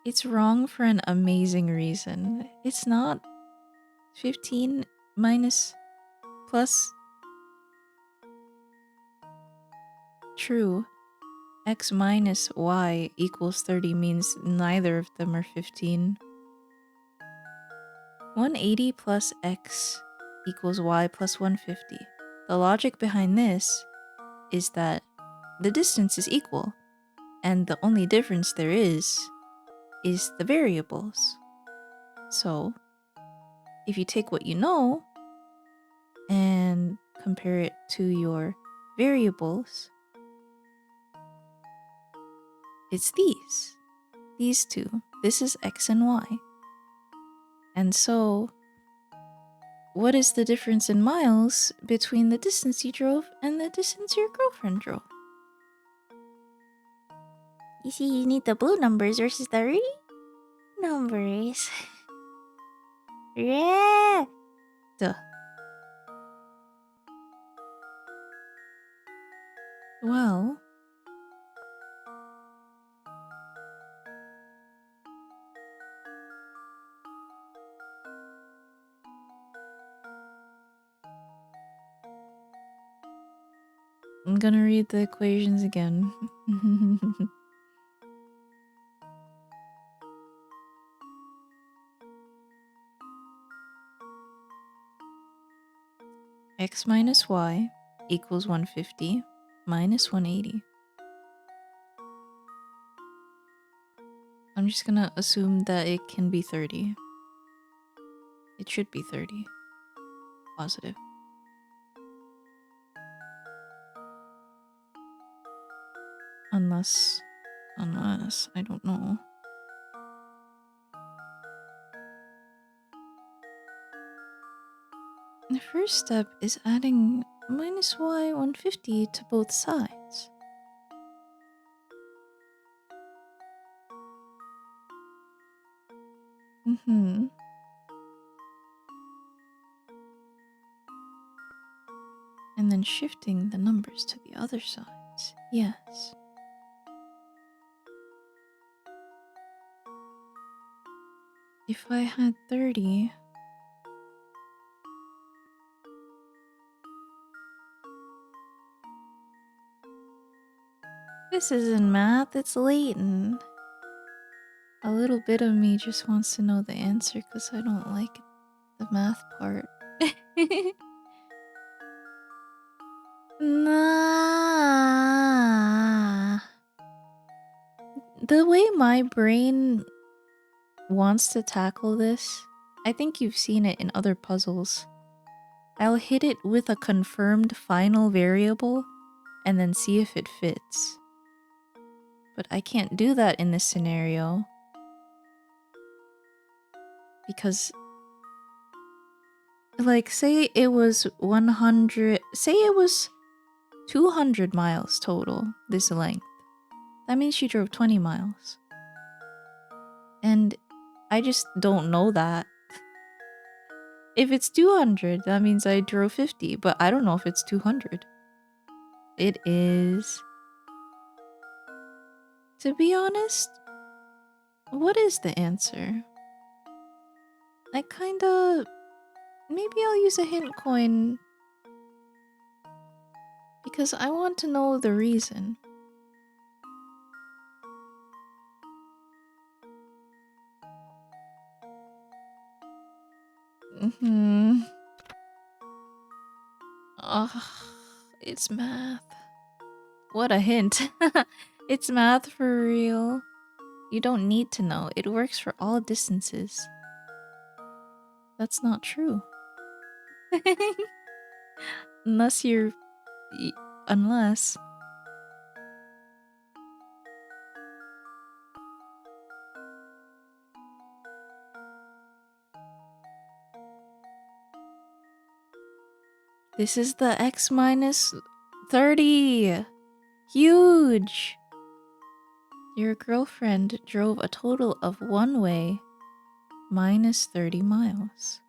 it's wrong for an amazing reason. It's not 15 minus plus... True. X minus y equals 30 means neither of them are 15. 180 plus x equals y plus 150. The logic behind this is that the distance is equal, and the only difference there is the variables. So, if you take what you know and compare it to your variables, it's these two. This is x and y. And so, what is the difference in miles between the distance you drove and the distance your girlfriend drove? You see, you need the blue numbers versus the red numbers. Yeah. Duh. Well... I'm gonna read the equations again. x minus y equals 150 minus 180. I'm just gonna assume that it can be 30. It should be 30. Positive. Unless, I don't know. The first step is adding minus y 150 to both sides. Mm-hmm. And then shifting the numbers to the other sides. Yes. If I had 30... This isn't math, it's Layton. A little bit of me just wants to know the answer because I don't like the math part. Nah. The way my brain wants to tackle this, I think you've seen it in other puzzles. I'll hit it with a confirmed final variable and then see if it fits. But I can't do that in this scenario because, like, say it was 200 miles total, this length. That means she drove 20 miles. And I just don't know that. If it's 200, that means I drove 50, but I don't know if it's 200. It is. To be honest, what is the answer? I kinda... Maybe I'll use a hint coin because I want to know the reason. Ugh, it's math. What a hint. It's math for real. You don't need to know. It works for all distances. That's not true. Unless you're... Unless... This is the x minus 30! Huge! Your girlfriend drove a total of one way minus 30 miles.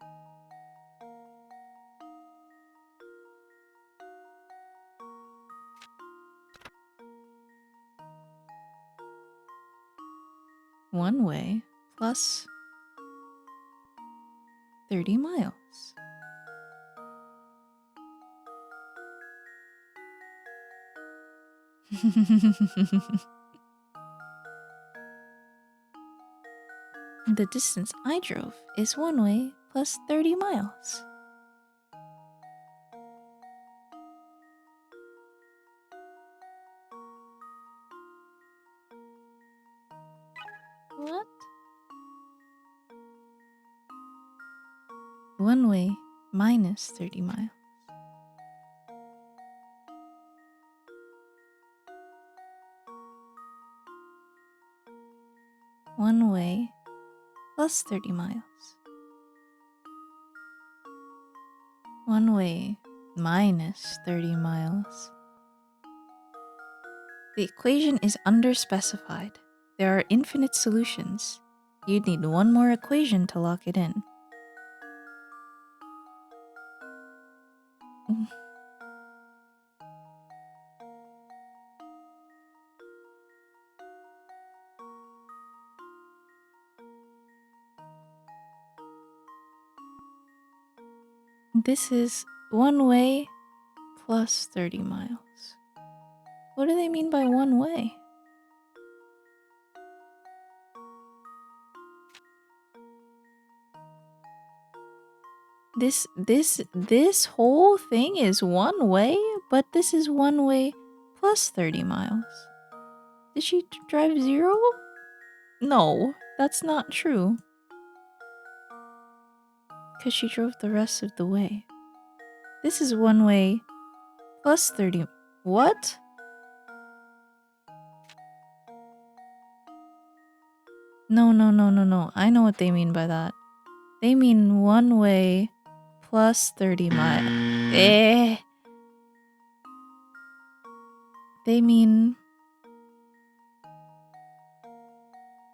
One way plus 30 miles. The distance I drove is one way plus 30 miles. What? One way minus 30 miles. One way plus 30 miles. One way minus 30 miles. The equation is underspecified. There are infinite solutions. You'd need one more equation to lock it in. This is one way plus 30 miles. What do they mean by one way? This whole thing is one way, but this is one way plus 30 miles. Did she drive 0? No, that's not true. Because she drove the rest of the way. This is one way plus 30. What? No. I know what they mean by that. They mean one way plus 30 miles. They mean...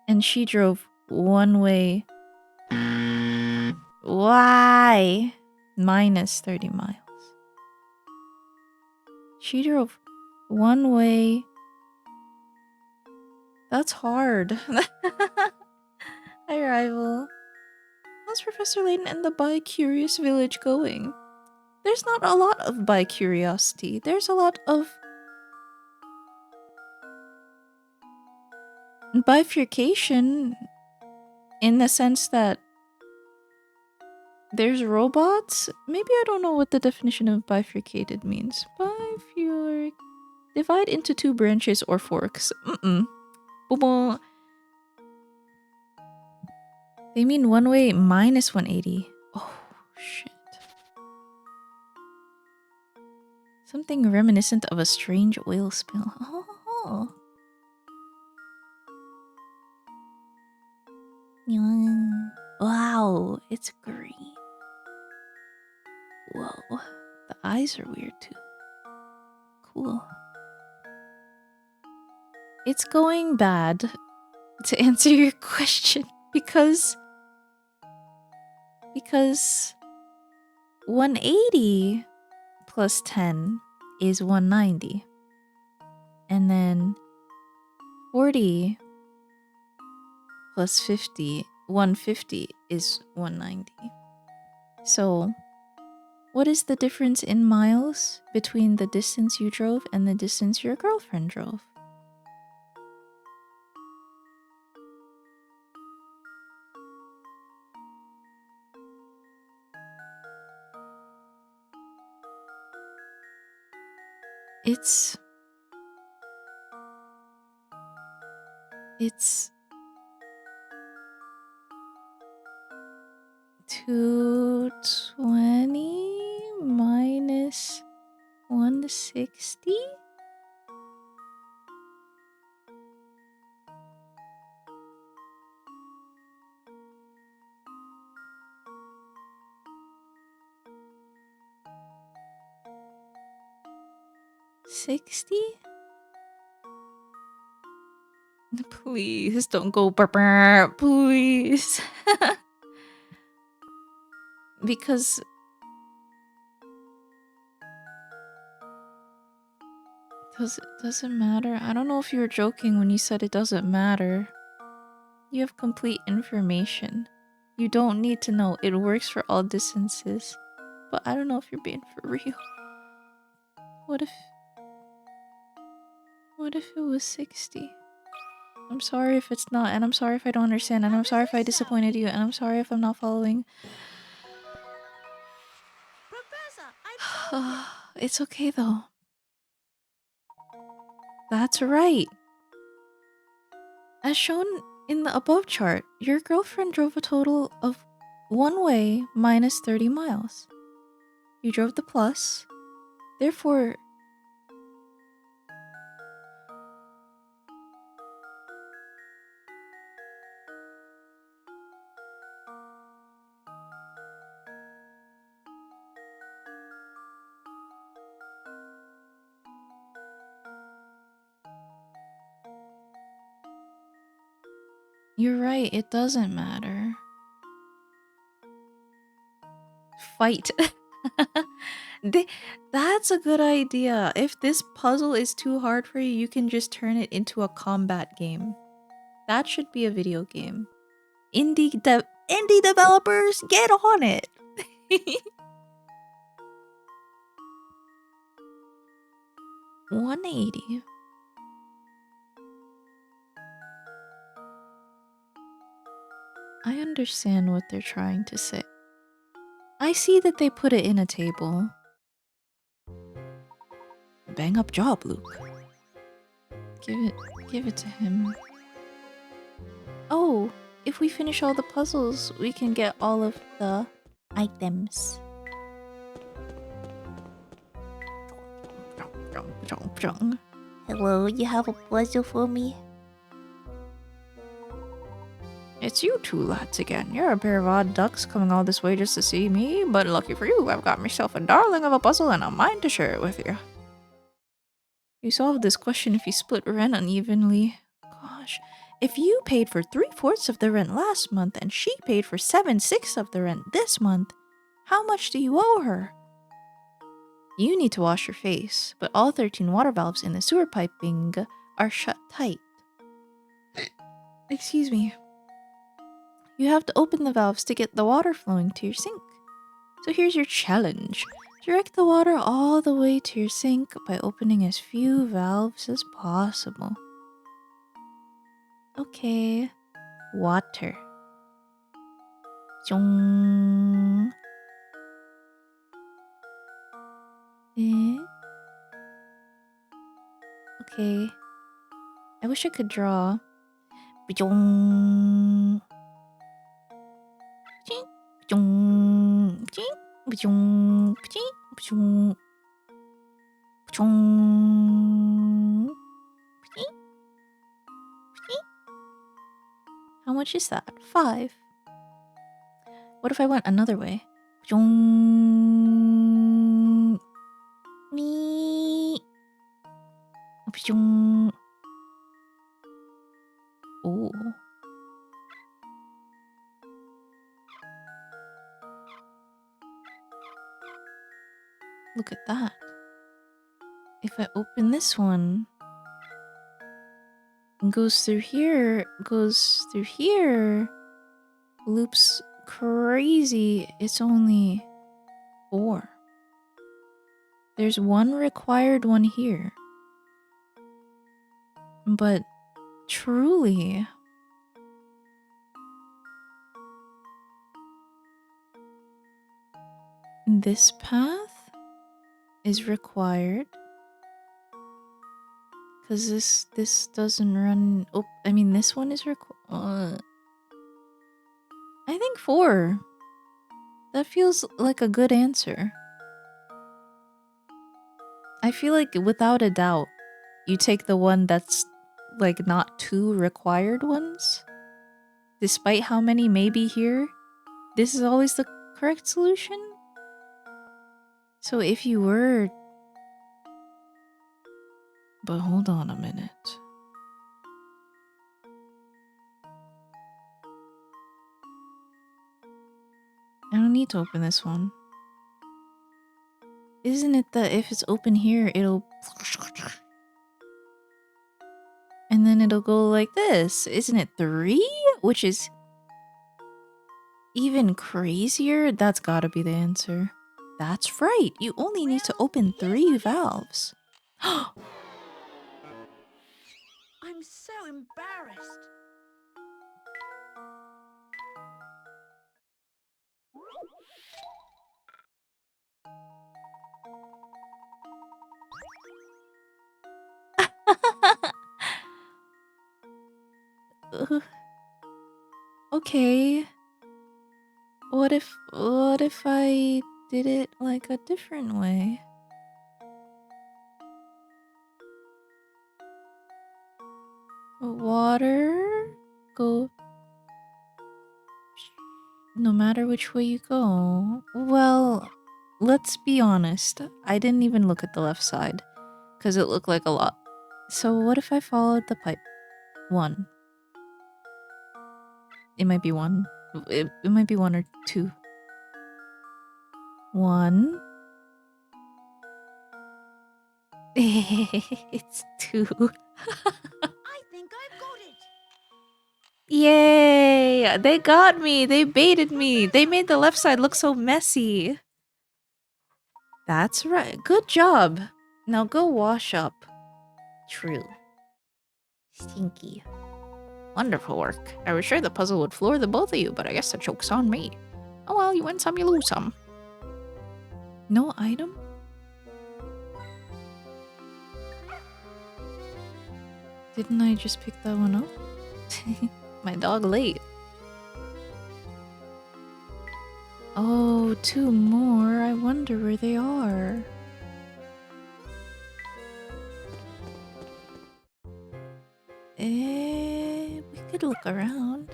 And she drove one way... Why? Minus 30 miles. She drove one way... That's hard. Hi, Rival. How's Professor Layton and the bi-curious village going? There's not a lot of bi-curiosity. There's a lot of bifurcation in the sense that there's robots. Maybe I don't know what the definition of bifurcated means. Divide into 2 branches or forks. Boom. They mean one way minus 180. Oh, shit. Something reminiscent of a strange oil spill. Oh. Wow, it's green. Whoa, the eyes are weird too. Cool. It's going bad, to answer your question, because 180 plus 10 is 190. And then 40 plus 50, 150 is 190. So, what is the difference in miles between the distance you drove and the distance your girlfriend drove? It's 220 minus 160? $60? Please don't go burp, please. Because does it matter? I don't know if you were joking when you said it doesn't matter. You have complete information. You don't need to know. It works for all distances. But I don't know if you're being for real. What if it was 60? I'm sorry if it's not, and I'm sorry if I don't understand, and I'm sorry if I disappointed you, and I'm sorry if I'm not following. Professor, I told you. It's okay though. That's right. As shown in the above chart, your girlfriend drove a total of one way minus 30 miles. You drove the plus. Therefore, you're right, it doesn't matter. Fight. That's a good idea. If this puzzle is too hard for you, you can just turn it into a combat game. That should be a video game. Indie developers, get on it. 180. I understand what they're trying to say. I see that they put it in a table. Bang up job, Luke. Give it to him. Oh, if we finish all the puzzles, we can get all of the items. Hello, you have a puzzle for me? It's you two lads again. You're a pair of odd ducks coming all this way just to see me, but lucky for you, I've got myself a darling of a puzzle and a mind to share it with you. You solved this question if you split rent unevenly. Gosh, if you paid for 3/4 of the rent last month and she paid for 7/6 of the rent this month, how much do you owe her? You need to wash your face, but all 13 water valves in the sewer piping are shut tight. Excuse me. You have to open the valves to get the water flowing to your sink. So here's your challenge. Direct the water all the way to your sink by opening as few valves as possible. Okay. Water. Zhong. Okay. I wish I could draw. Zhong. Pchong, pching, pchong, pching, pchong, pchong, pching, pching. How much is that? 5. What if I went another way? Pchong, me, pchong. Oh. Look at that. If I open this one, it goes through here, loops crazy. It's only 4. There's one required one here. But truly, this path is required because this doesn't run. Oh, I mean this one is required. I think 4. That feels like a good answer. I feel like without a doubt, you take the one that's like not 2 required ones. Despite how many may be here, this is always the correct solution. So if you were... But hold on a minute. I don't need to open this one. Isn't it that if it's open here, it'll... And then it'll go like this. Isn't it 3? Which is... even crazier? That's gotta be the answer. That's right. You only need to open 3 valves. I'm so embarrassed. Okay. What if I did it like a different way? Water go no matter which way you go. Well, let's be honest. I didn't even look at the left side because it looked like a lot. So what if I followed the pipe? 1. It might be 1. It might be 1 or 2. 1. It's 2. I think I've got it. Yay! They got me! They baited me! They made the left side look so messy. That's right. Good job. Now go wash up. True. Stinky. Wonderful work. I was sure the puzzle would floor the both of you, but I guess the joke's on me. Oh well, you win some, you lose some. No item? Didn't I just pick that one up? My dog late. Oh, 2 more. I wonder where they are. We could look around.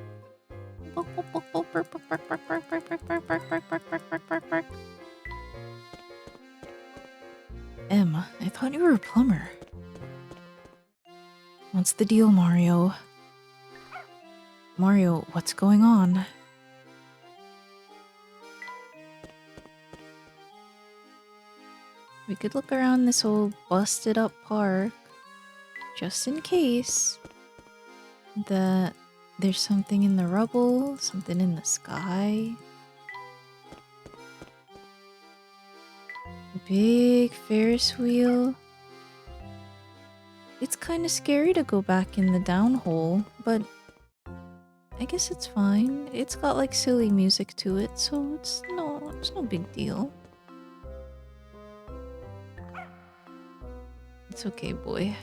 Emma, I thought you were a plumber. What's the deal, Mario? Mario, what's going on? We could look around this old busted up park, just in case that there's something in the rubble, something in the sky. Big Ferris wheel. It's kind of scary to go back in the downhole, but I guess it's fine. It's got like silly music to it, so it's no big deal. It's okay, boy.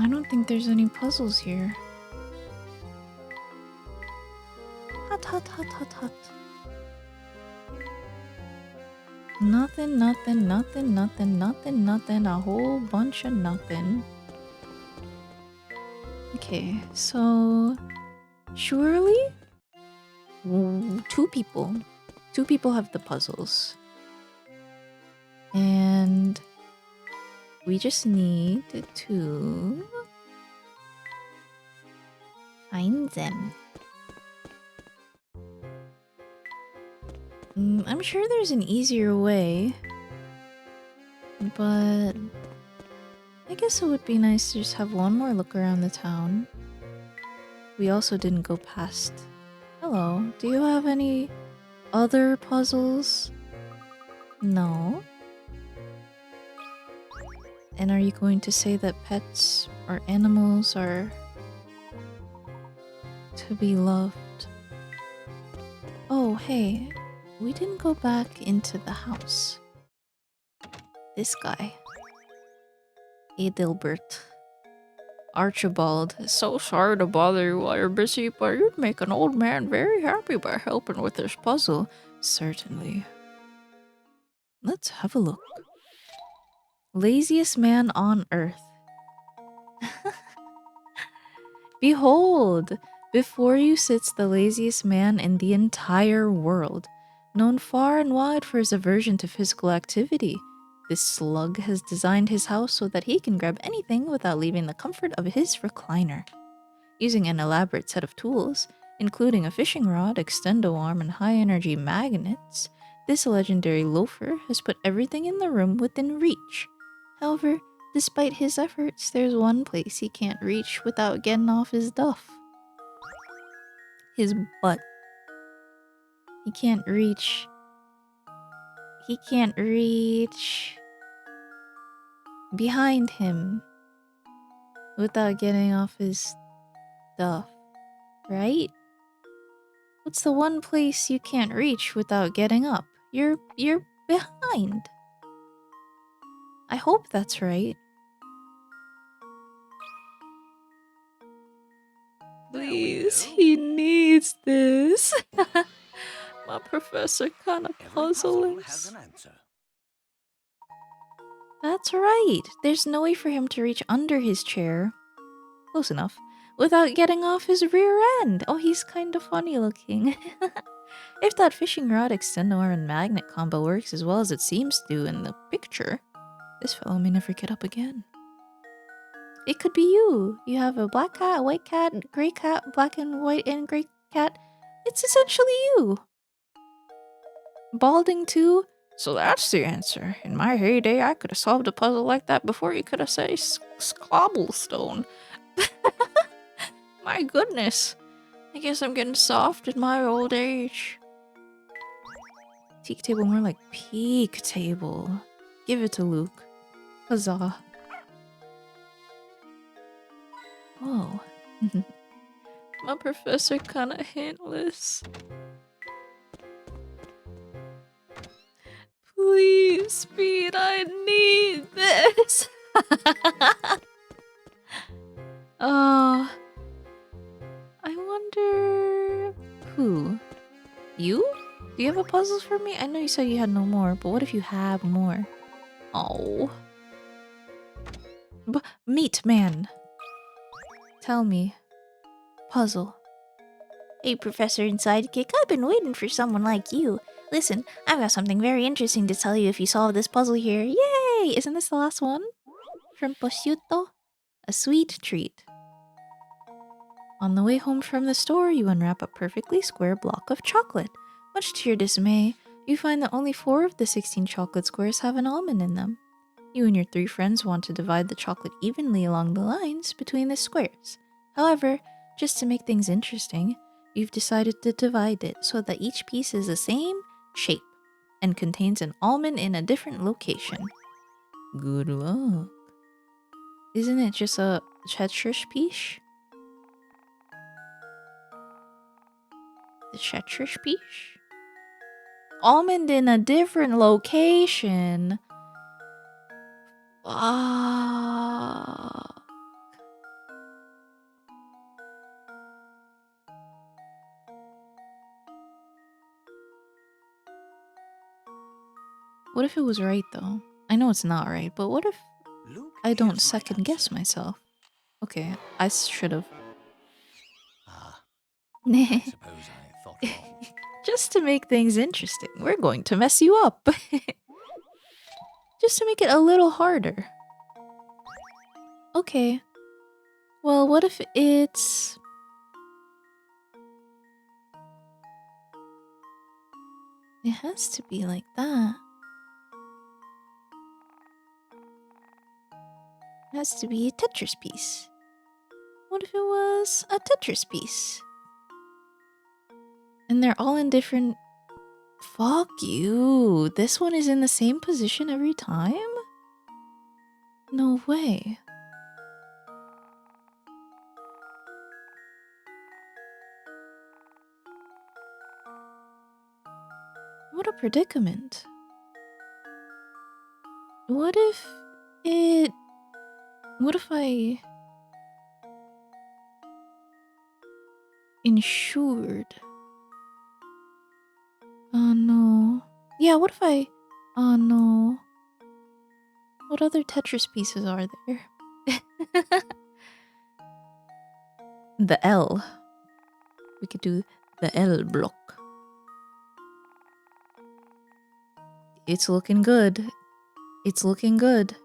I don't think there's any puzzles here. Hot, hot, hot, hot, hot. Nothing, nothing, nothing, nothing, nothing, nothing, a whole bunch of nothing. Okay, so surely 2 people. 2 people have the puzzles. And we just need to find them. I'm sure there's an easier way, but I guess it would be nice to just have one more look around the town. We also didn't go past. Hello, do you have any other puzzles? No? And are you going to say that pets or animals are to be loved? Oh, hey. We didn't go back into the house. This guy. Adelbert. Archibald. So sorry to bother you while you're busy, but you'd make an old man very happy by helping with this puzzle. Certainly. Let's have a look. Laziest man on earth. Behold! Before you sits the laziest man in the entire world. Known far and wide for his aversion to physical activity, this slug has designed his house so that he can grab anything without leaving the comfort of his recliner. Using an elaborate set of tools, including a fishing rod, extendo arm, and high-energy magnets, this legendary loafer has put everything in the room within reach. However, despite his efforts, there's one place he can't reach without getting off his duff. His butt. He can't reach behind him without getting off his stuff, right? What's the one place you can't reach without getting up? You're behind. I hope that's right. Please, he needs this. My professor kinda Every puzzle puzzling. has an answer. That's right. There's no way for him to reach under his chair. Close enough. Without getting off his rear end. Oh, he's kind of funny looking. If that fishing rod, extendo arm, and magnet combo works as well as it seems to in the picture, this fellow may never get up again. It could be you. You have a black cat, a white cat, gray cat, black and white and gray cat. It's essentially you. Balding too? So that's the answer. In my heyday, I could have solved a puzzle like that before you could have said Sclobblestone. My goodness. I guess I'm getting soft in my old age. Teak table, more like peak table. Give it to Luke. Huzzah. Whoa. My professor kinda handless. Please, Speed, I need this. Oh, I wonder who? You? Do you have a puzzle for me? I know you said you had no more, but what if you have more? Oh. Meat man. Tell me. Puzzle. Hey, Professor and Sidekick, I've been waiting for someone like you. Listen, I've got something very interesting to tell you if you solve this puzzle here. Yay! Isn't this the last one? From prosciutto? A sweet treat. On the way home from the store, you unwrap a perfectly square block of chocolate. Much to your dismay, you find that only 4 of the 16 chocolate squares have an almond in them. You and your 3 friends want to divide the chocolate evenly along the lines between the squares. However, just to make things interesting, you've decided to divide it so that each piece is the same shape and contains an almond in a different location. Good luck. Isn't it just a Tetris piece? The Tetris piece? Almond in a different location. Ah. What if it was right though? I know it's not right, but what if Luke, I don't here's my second guess answer. myself? Okay, I should have. Ah, I suppose I thought wrong. Just to make things interesting, we're going to mess you up. Just to make it a little harder. Okay. Well, what if it's... It has to be like that. It has to be a Tetris piece. What if it was a Tetris piece? And they're all in different... Fuck you. This one is in the same position every time? No way. What a predicament. What if it... What if I... Insured? Oh no. Yeah, what if I... Oh no. What other Tetris pieces are there? The L. We could do the L block. It's looking good. It's looking good.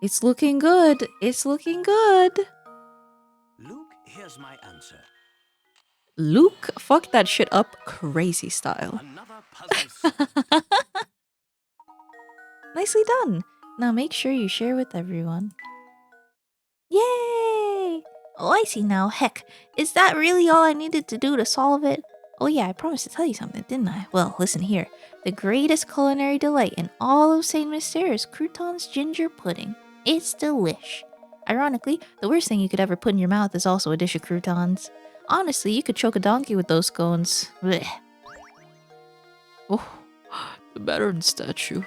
It's looking good. It's looking good. Luke, here's my answer. Luke, fuck that shit up crazy style. Another puzzle solved. Nicely done. Now make sure you share with everyone. Yay! Oh, I see now. Heck, is that really all I needed to do to solve it? Oh yeah, I promised to tell you something, didn't I? Well, listen here. The greatest culinary delight in all of Saint Mystere is Crouton's ginger pudding. It's delish. Ironically, the worst thing you could ever put in your mouth is also a dish of croutons. Honestly, you could choke a donkey with those scones. Blech. Oh, the Baron statue.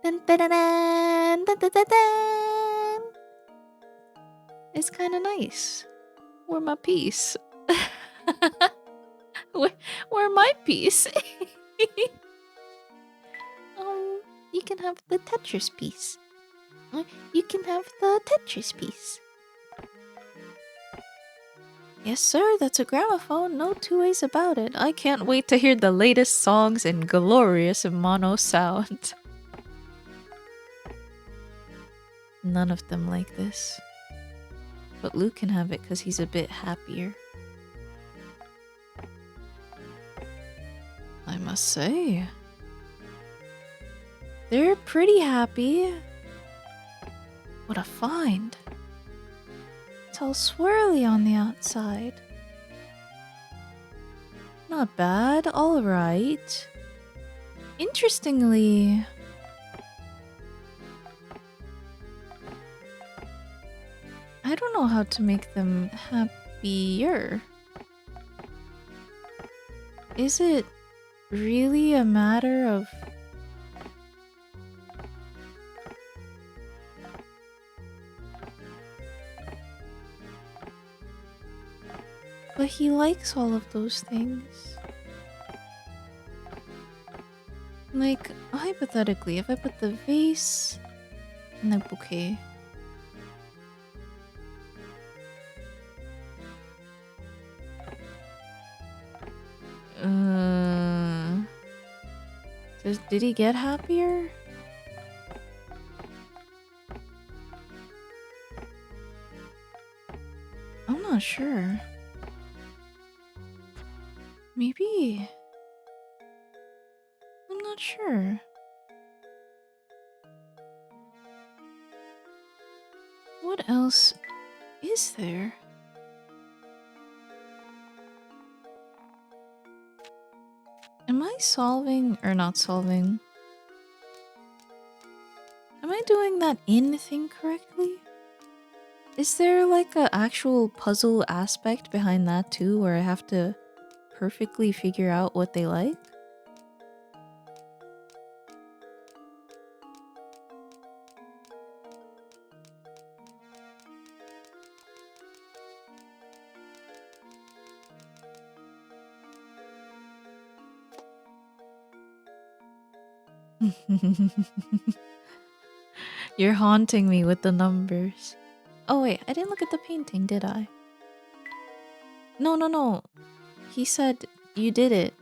Dun, dun, dun, dun, dun, dun, dun, dun. It's kind of nice. Where my piece? where my piece? You can have the Tetris piece. You can have the Tetris piece. Yes, sir, that's a gramophone. No 2 ways about it. I can't wait to hear the latest songs in glorious mono sound. None of them like this. But Luke can have it because he's a bit happier. I must say. They're pretty happy. What a find. It's all swirly on the outside. Not bad, alright. Interestingly... how to make them happier. Is it really a matter of... But he likes all of those things. Like, hypothetically, if I put the vase in the bouquet... Did he get happier? I'm not sure. Maybe. I'm not sure. What else is there? Am I solving or not solving? Am I doing that in thing correctly? Is there like an actual puzzle aspect behind that too, where I have to perfectly figure out what they like? You're haunting me with the numbers. Oh wait, I didn't look at the painting, did I? No. He said you did it.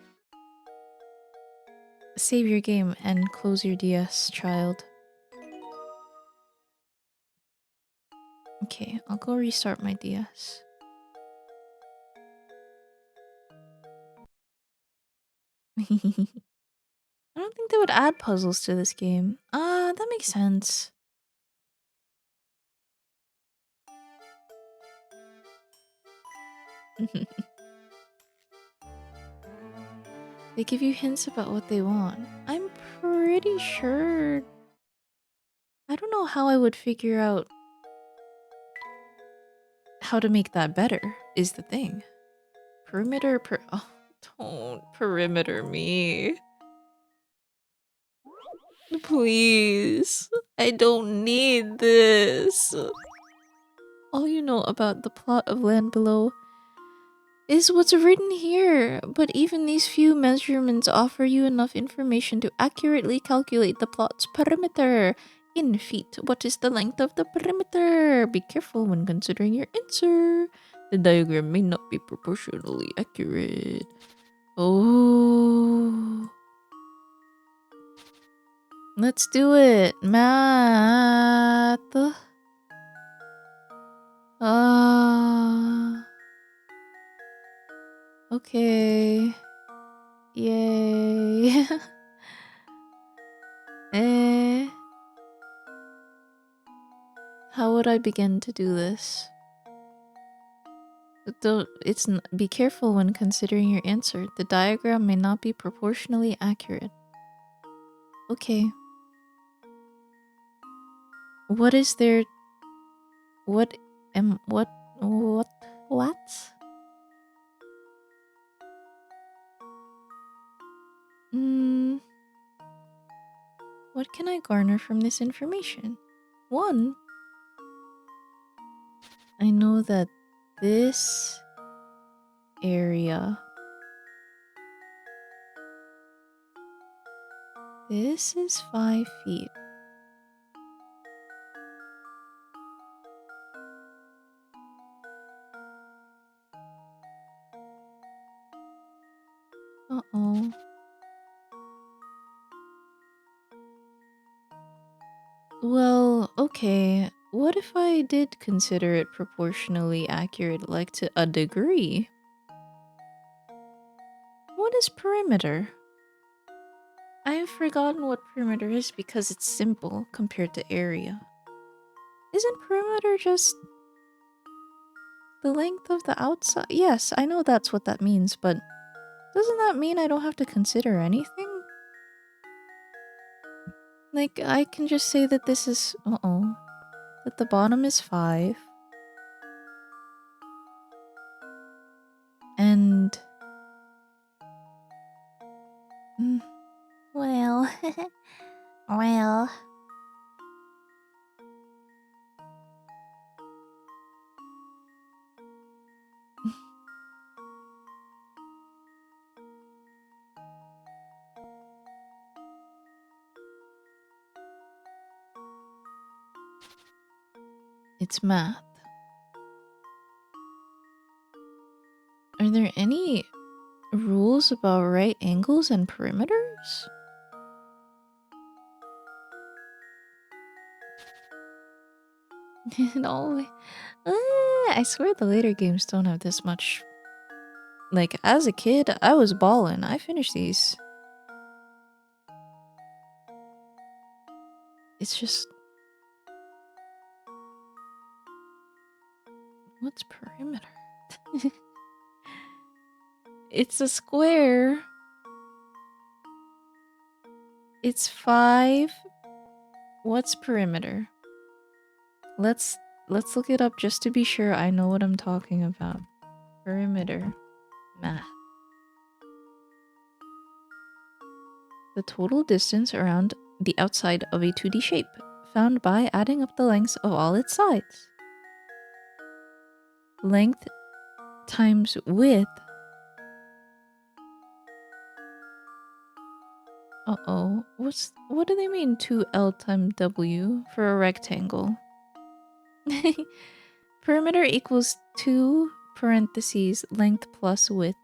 Save your game and close your DS, child. Okay, I'll go restart my DS. I don't think they would add puzzles to this game. Ah, that makes sense. They give you hints about what they want. I'm pretty sure... I don't know how I would figure out how to make that better, is the thing. Perimeter oh, don't perimeter me. Please. I don't need this. All you know about the plot of Land Below is what's written here, but even these few measurements offer you enough information to accurately calculate the plot's perimeter. In feet, what is the length of the perimeter? Be careful when considering your answer. The diagram may not be proportionally accurate. Oh. Let's do it. Math. Okay. Yay. How would I begin to do this? Be careful when considering your answer. The diagram may not be proportionally accurate. Okay. What is there? What? What can I garner from this information? One, I know that this area, this is 5 feet. Uh-oh. Well, okay. What if I did consider it proportionally accurate, like to a degree? What is perimeter? I've forgotten what perimeter is because it's simple compared to area. Isn't perimeter just the length of the outside? Yes, I know that's what that means, but doesn't that mean I don't have to consider anything? Like, I can just say that this is... that the bottom is 5. Well, It's math. Are there any rules about right angles and perimeters? No. I swear the later games don't have this much. Like, as a kid, I was ballin'. I finished these. It's just... What's perimeter? It's a square. It's 5. What's perimeter? Let's look it up just to be sure I know what I'm talking about. Perimeter. Math. The total distance around the outside of a 2D shape, found by adding up the lengths of all its sides. Length times width. Uh-oh. What do they mean 2L times W for a rectangle? Perimeter equals 2 parentheses length plus width.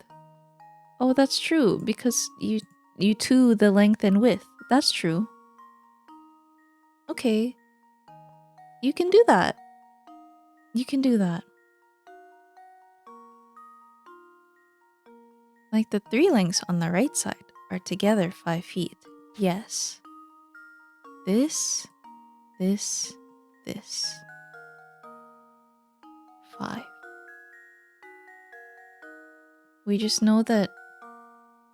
Oh, that's true, because you 2 the length and width. That's true. Okay. You can do that. You can do that. Like the 3 lengths on the right side are together 5 feet. Yes. This, this, this. 5. We just know that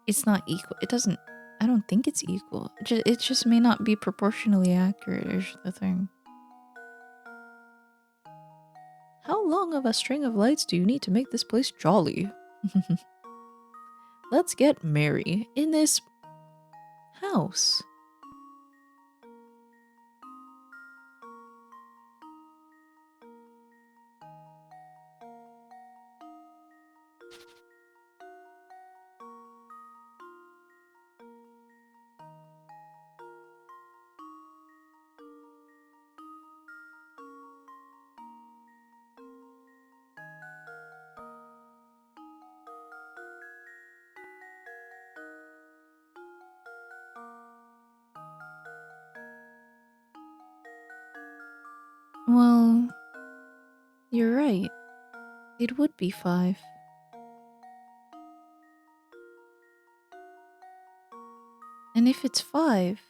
it's not equal. It doesn't... I don't think it's equal. It just may not be proportionally accurate is the thing. How long of a string of lights do you need to make this place jolly? Let's get merry in this house. Well, you're right. It would be 5. And if it's 5...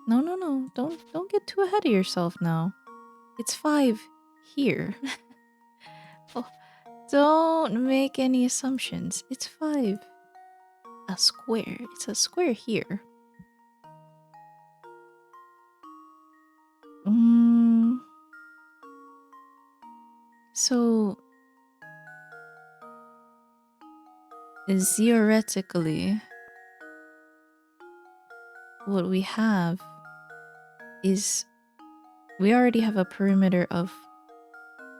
No. Don't get too ahead of yourself now. It's 5 here. Oh, don't make any assumptions. It's 5. A square. It's a square here. So theoretically, what we have is we already have a perimeter of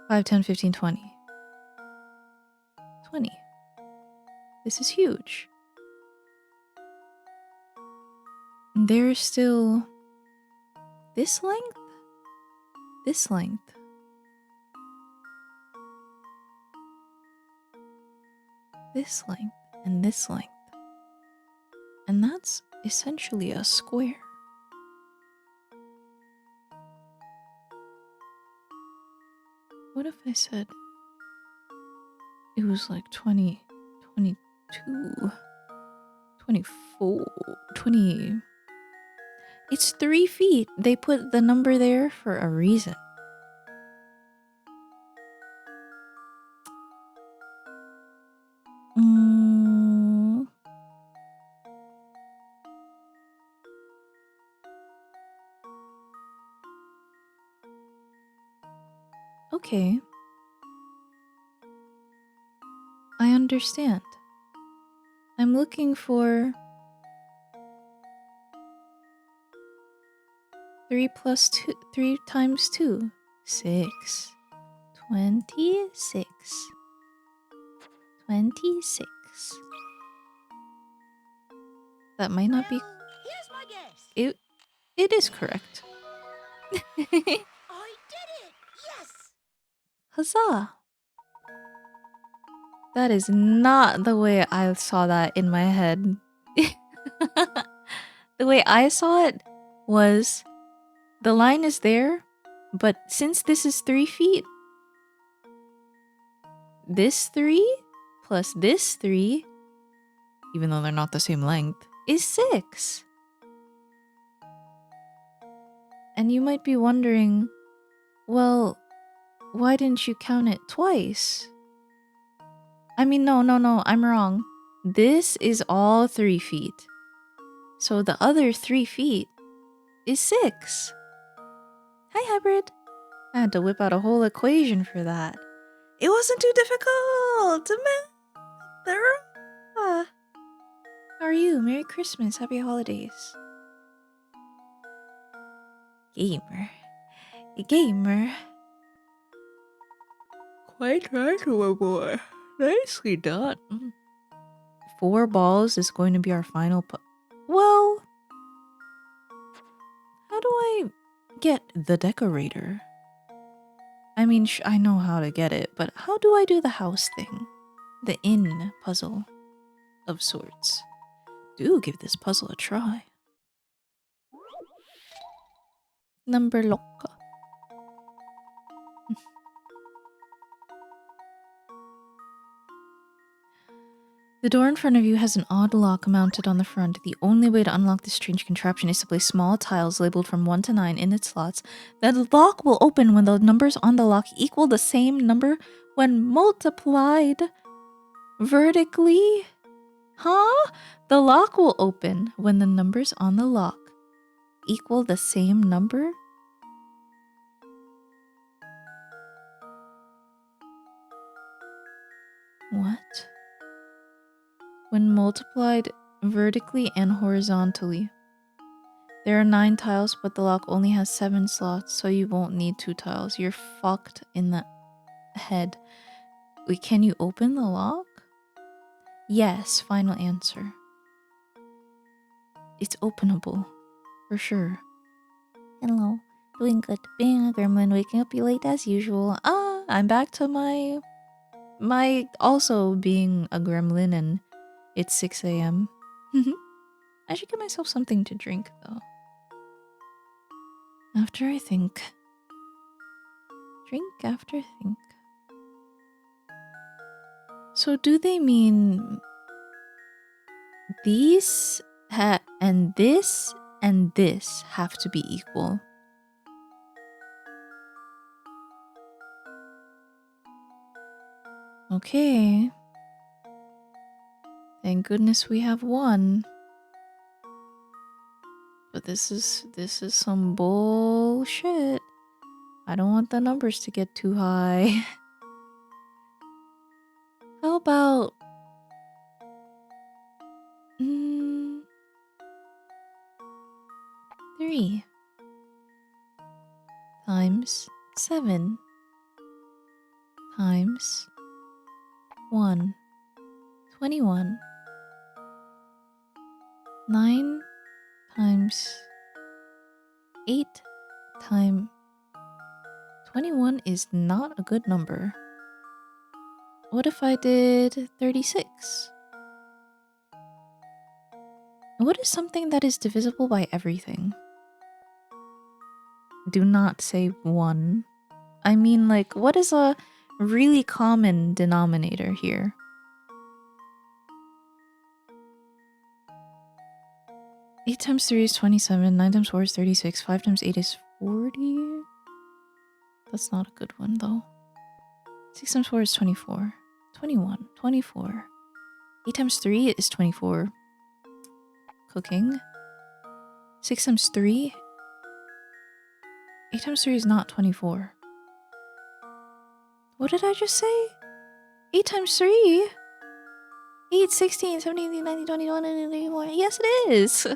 5, 10, 15, 20. 20. This is huge. There's still this length, this length. This length and this length. And that's essentially a square. What if I said it was like 20, 22, 24, 20... It's 3 feet. They put the number there for a reason. Okay. I understand. I'm looking for 3 plus 2. 3 times 2. 6. 26. 26. That might not be... Well, here's my guess. It is correct. I did it! Yes! Huzzah! That is not the way I saw that in my head. The way I saw it was the line is there, but since this is 3 feet, this 3 plus this 3, even though they're not the same length, is 6. And you might be wondering, well, why didn't you count it twice? I mean, no, I'm wrong. This is all 3 feet. So the other 3 feet is 6. Hi, Hybrid. I had to whip out a whole equation for that. It wasn't too difficult. How are you? Merry Christmas. Happy holidays. Gamer. Quite right, my boy. Nicely done. 4 balls is going to be our final well, how do I get the decorator? I mean, I know how to get it, but how do I do the house thing? The inn puzzle of sorts. Do give this puzzle a try. Number loca. The door in front of you has an odd lock mounted on the front. The only way to unlock this strange contraption is to place small tiles labeled from 1 to 9 in its slots. The lock will open when the numbers on the lock equal the same number when multiplied vertically. Huh? The lock will open when the numbers on the lock equal the same number? What? When multiplied vertically and horizontally. There are 9 tiles, but the lock only has 7 slots, so you won't need 2 tiles. You're fucked in the head. Wait, can you open the lock? Yes, final answer. It's openable, for sure. Hello. Doing good. Being a gremlin, waking up late as usual. I'm back to my also being a gremlin, and it's 6 a.m. I should get myself something to drink, though. After I think. Drink after think. So do they mean these and this have to be equal? Okay. Thank goodness we have 1. But this is some bullshit. I don't want the numbers to get too high. How about 3 times 7 times 1. 21. 9 times 8 times 21 is not a good number. What if I did 36? What is something that is divisible by everything? Do not say 1. I mean, like, what is a really common denominator here? Eight times 3 is 27, 9 times 4 is 36, 5 times 8 is 40. That's not a good one, though. 6 times 4 is 24. 21, 24. 8 times 3 is 24. Cooking. 6 times 3. 8 times 3 is not 24. What did I just say? 8 times 3? 8, 16, 17, 18, 19, 21, 21. Yes, it is.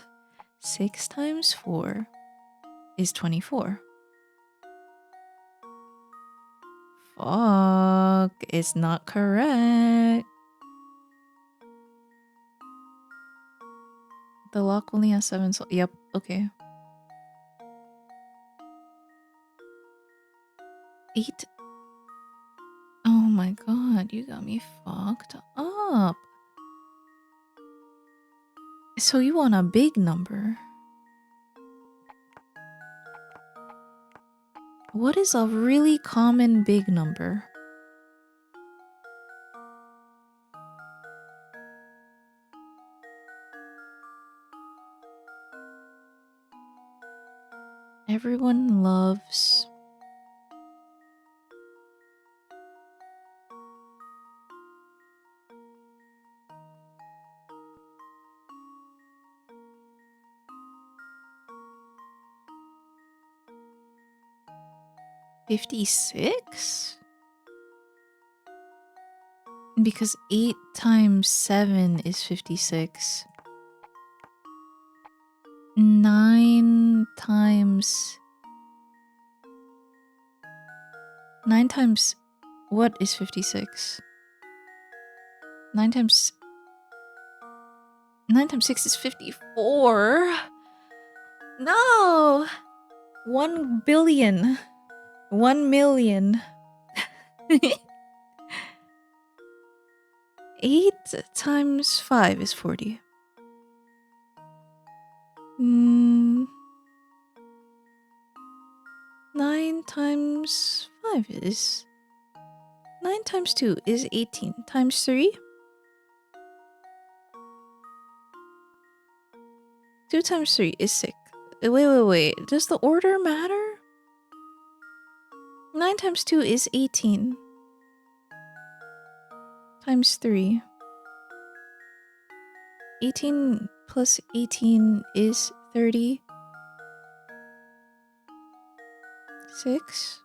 6 times 4 is 24. Fuck, it's not correct. The lock only has 7 souls. Yep, okay. 8. Oh my god, you got me fucked up. So you want a big number. What is a really common big number? Everyone loves... $56? Because 8 times 7 is 56. 9 times... 9 times... What is 56? 9 times... 9 times 6 is 54. No! 1 billion. 1 million. 8 times 5 is 40. 9 times 5 is... 9 times 2 is 18. Times 3? 2 times 3 is 6. Wait. Does the order matter? 9 times 2 is 18. Times 3. 18 plus 18 is 30. 6.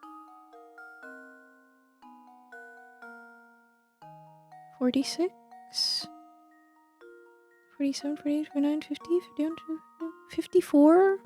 46. 47, 48, 49, 50, 51, 54.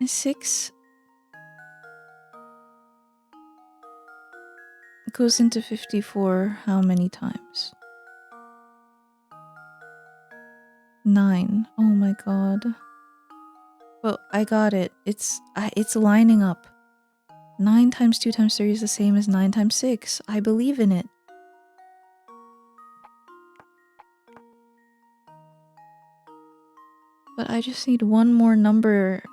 And 6 goes into 54 how many times? 9. Oh my god. Well, I got it. It's lining up. 9 times 2 times 3 is the same as 9 times 6. I believe in it. But I just need one more number.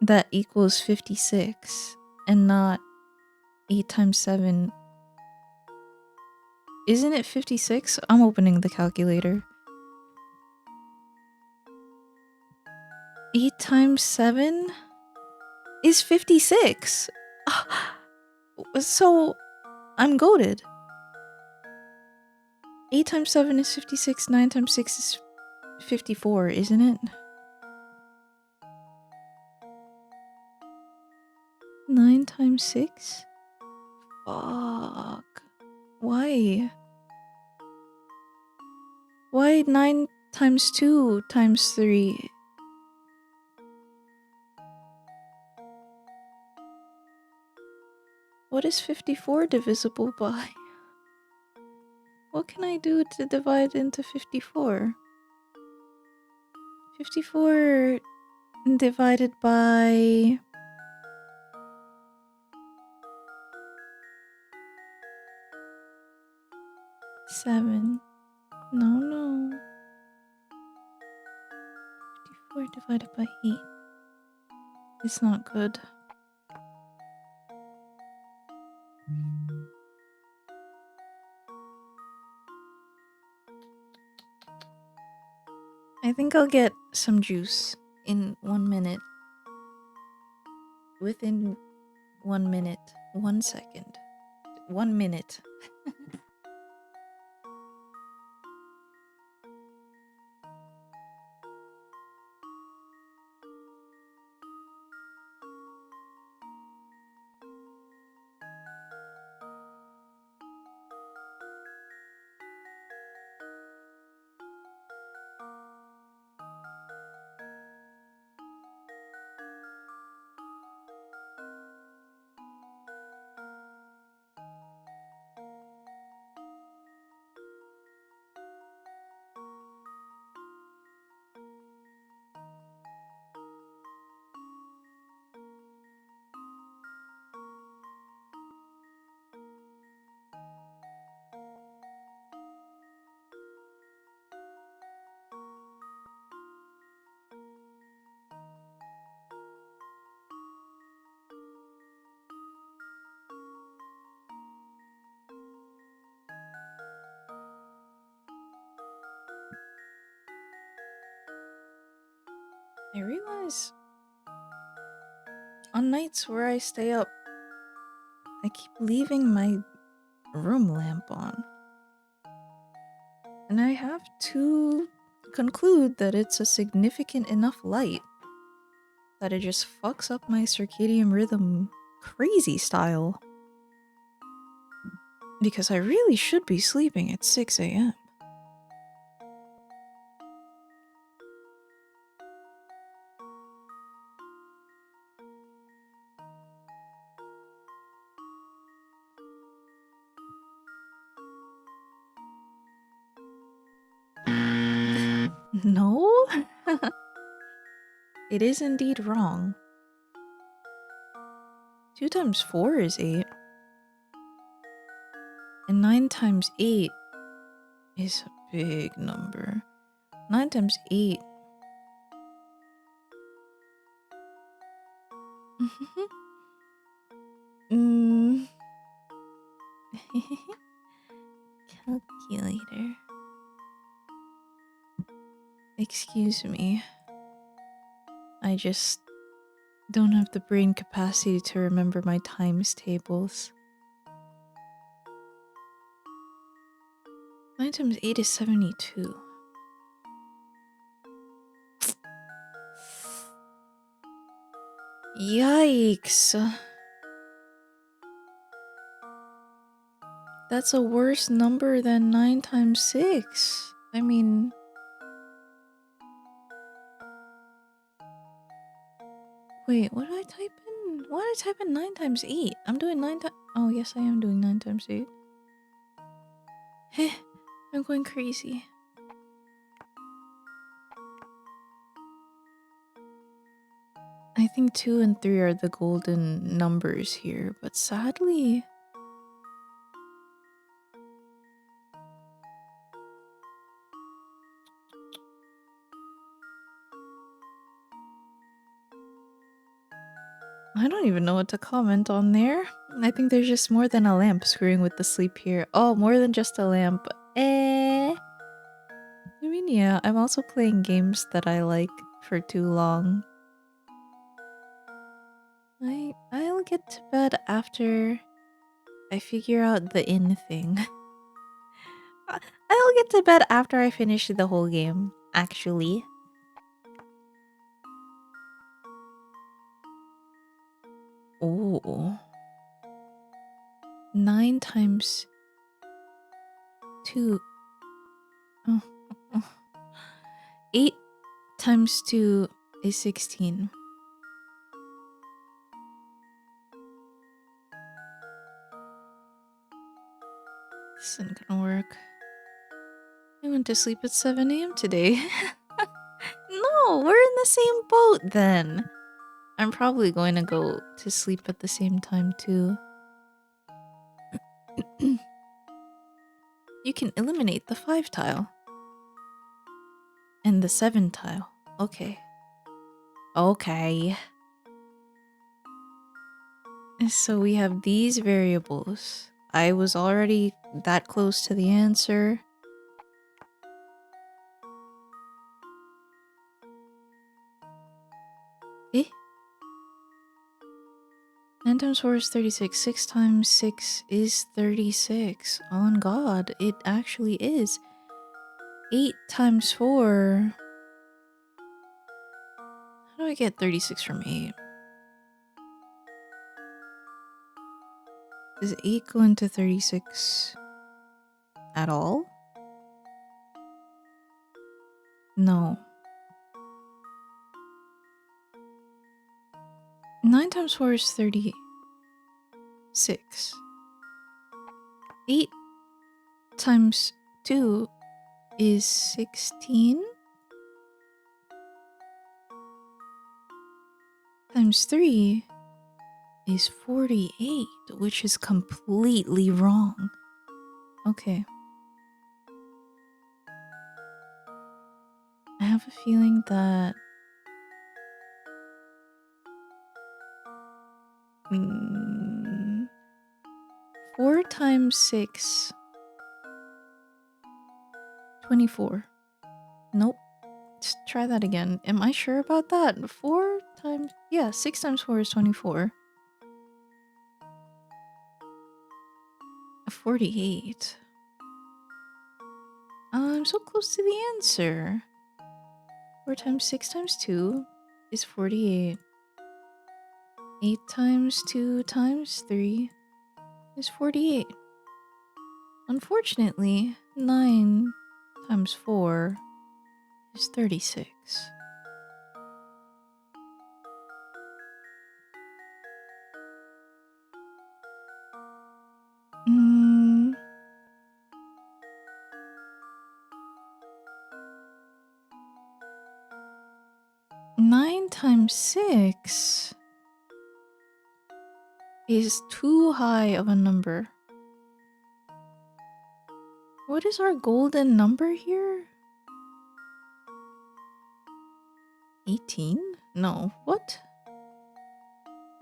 That equals 56 and not 8 times 7. Isn't it 56? I'm opening the calculator. 8 times 7 is 56. So I'm goated. 8 times 7 is 56. 9 times 6 is 54, isn't it? 9 times 6? Fuck. Why? Why 9 times 2 times 3? What is 54 divisible by? What can I do to divide into 54? 54 divided by... Seven. No. 54 divided by 8. It's not good. I think I'll get some juice in 1 minute. within 1 minute, 1 second, 1 minute. I realize on nights where I stay up, I keep leaving my room lamp on. And I have to conclude that it's a significant enough light that it just fucks up my circadian rhythm crazy style. Because I really should be sleeping at 6 a.m. No? It is indeed wrong. 2 times 4 is 8. And 9 times 8 is a big number. 9 times 8. mm. Calculator. Excuse me. I just don't have the brain capacity to remember my times tables. 9 times 8 is 72. Yikes. That's a worse number than 9 times 6. I mean... Wait, what did I type in? Why did I type in 9 times 8? I'm doing 9 times... Oh, yes, I am doing 9 times 8. Heh, I'm going crazy. I think 2 and 3 are the golden numbers here, but sadly... I don't even know what to comment on there. I think there's just more than a lamp screwing with the sleep here. Oh, more than just a lamp. I mean, yeah, I'm also playing games that I like for too long. I'll get to bed after I figure out the in thing. I'll get to bed after I finish the whole game, actually. Oh. 9 times 2. Oh. 8 times 2 is 16. This isn't gonna work. I went to sleep at 7 a.m. today. No, we're in the same boat then. I'm probably going to go to sleep at the same time too. You can eliminate the 5 tile. And the 7 tile. Okay. Okay. So we have these variables. I was already that close to the answer. Eh? times 4 is 36. 6 times 6 is 36. On God, it actually is. 8 times 4. How do I get 36 from 8? Does 8 go into 36 at all? No. 9 times 4 is 36. 8 times 2 is 16. Times 3 is 48, which is completely wrong. Okay. I have a feeling that 4 times 6, 24. Nope. Let's try that again. Am I sure about that? 4 times... Yeah, 6 times 4 is 24. 48. I'm so close to the answer. 4 times 6 times 2 is 48. 8 times 2 times 3 is 48. Unfortunately, 9 times 4 is 36. Mm. Nine times 6 is too high of a number. What is our golden number here? 18? No, what?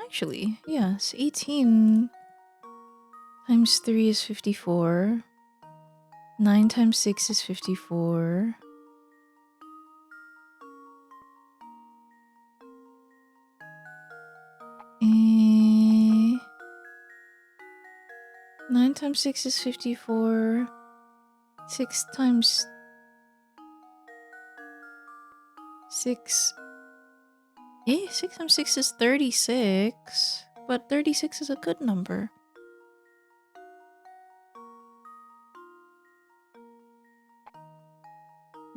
Actually, yes, 18 times 3 is 54. 9 times 6 is 54. Eh, 9 times 6 is 54. 6 times 6... 6 times 6 is 36. But 36 is a good number.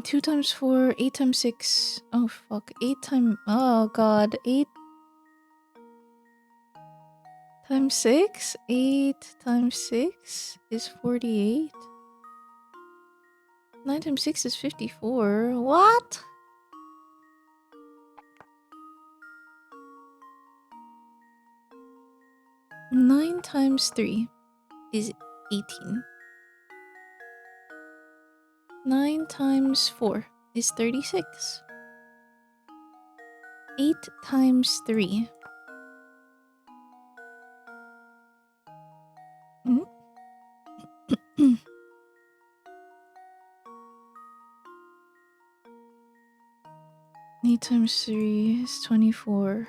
Two times 4, 8 times 6. Oh fuck. 8 times... Oh god. 8 times 6? 8 times 6 is 48. 9 times 6 is 54. What? Nine times 3 is 18. 9 times 4 is 36. 8 times 3. Hmm? 8 times 3 is 24.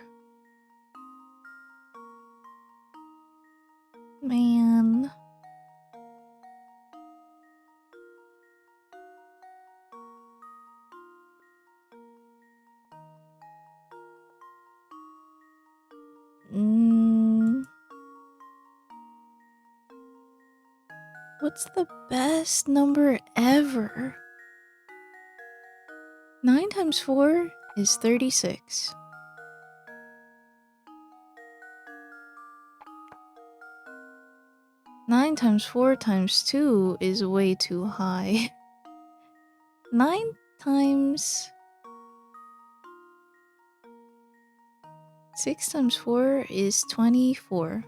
Man. What's the best number ever? 9 times 4 is 36. Nine times 4 times 2 is way too high. 9 times 6 times 4 is 24.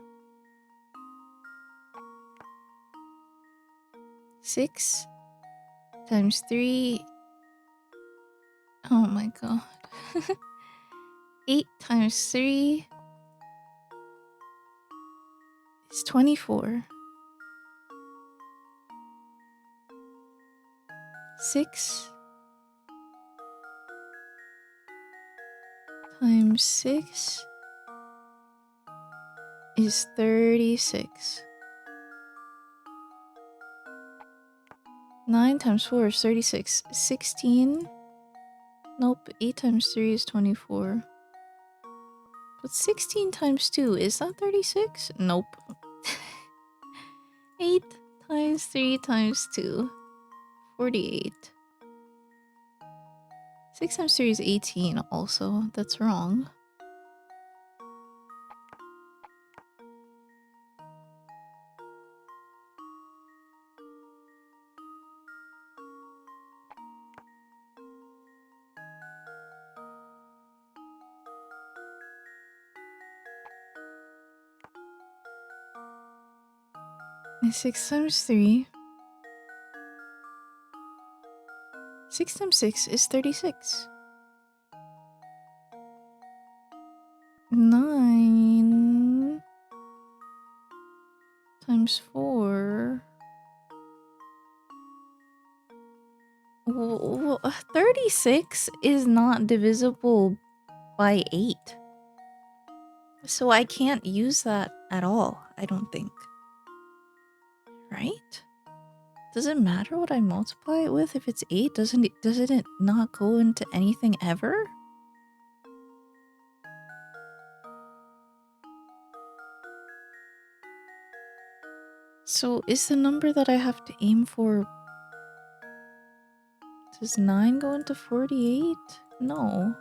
6 times 3... Oh my god. 8 times 3 is 24. 6 times 6 is 36. 9 times 4 is 36. 16? Nope. 8 times 3 is 24. But 16 times 2, is that 36? Nope. 8 times 3 times 2. 48. 6 times 3 is 18 also. That's wrong. And 6 times 3. 6 times 6 is 36. 9 times 4. 36 is not divisible by 8. So I can't use that at all, I don't think. Right? Does it matter what I multiply it with if it's 8? Doesn't it not go into anything ever? So is the number that I have to aim for... Does 9 go into 48? No.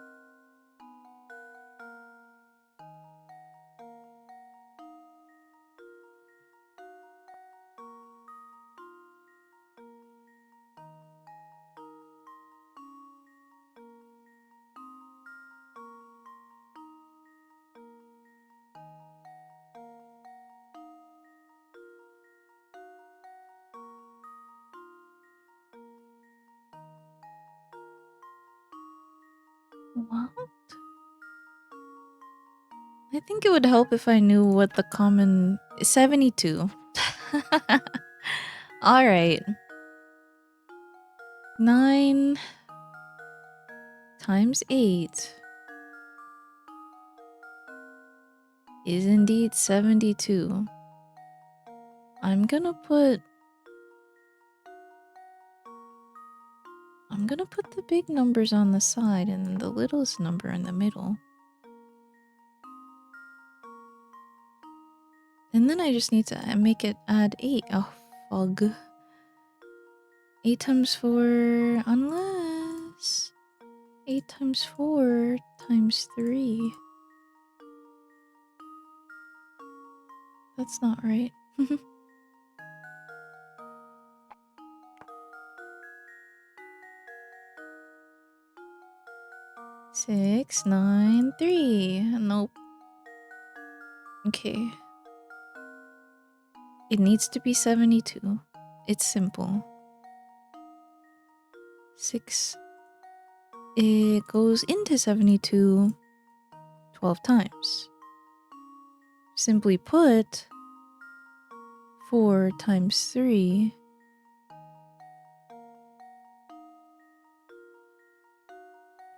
What? I think it would help if I knew what the common... 72. Alright. 9 times 8 is indeed 72. I'm gonna put the big numbers on the side and then the littlest number in the middle. And then I just need to make it add 8. Oh, fug. 8 times 4, unless... 8 times 4 times 3. That's not right. 6, 9, 3. Nope. Okay. It needs to be 72. It's simple. 6. It goes into 72 12 times. Simply put, 4 times 3.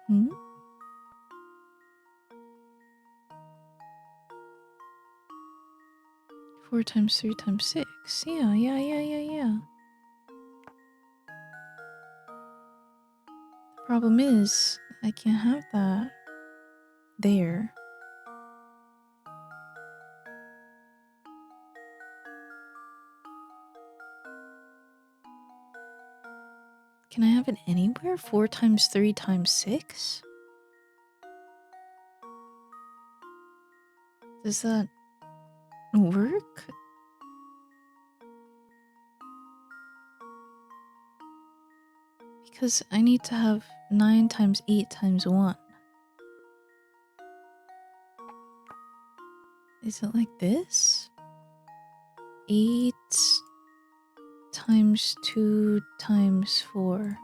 Hmm? 4 times 3 times 6. Yeah. The problem is, I can't have that there. Can I have it anywhere? 4 times 3 times 6? Does that work? Because I need to have 9 times 8 times 1. Is it like this? 8 times 2 times 4.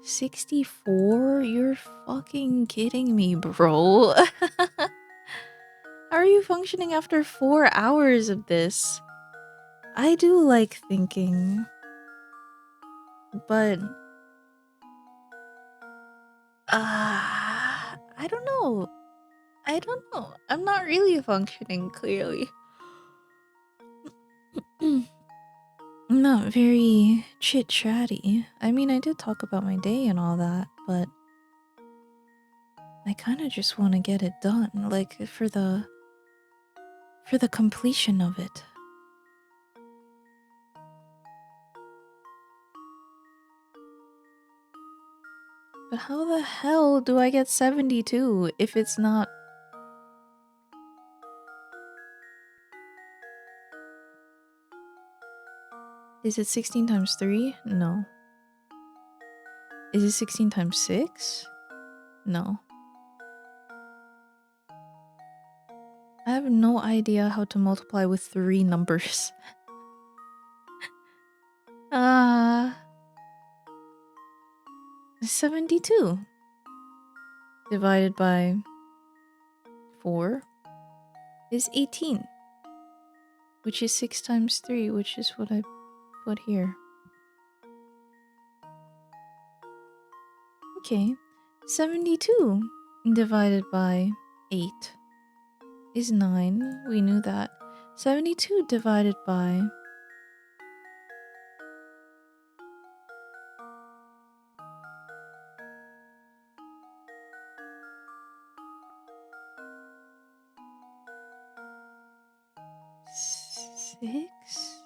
64? You're fucking kidding me, bro. How are you functioning after 4 hours of this? I do like thinking, but I don't know. I don't know. I'm not really functioning clearly. I'm not very chit-chatty. I mean, I did talk about my day and all that, but I kind of just want to get it done, like for the completion of it. But how the hell do I get 72 if it's not... Is it 16 times 3? No. Is it 16 times 6? No. I have no idea how to multiply with 3 numbers. 72 divided by 4 is 18, which is 6 times 3, which is what I put here. Okay, 72 divided by 8 is 9. We knew that. 72 divided by... Six?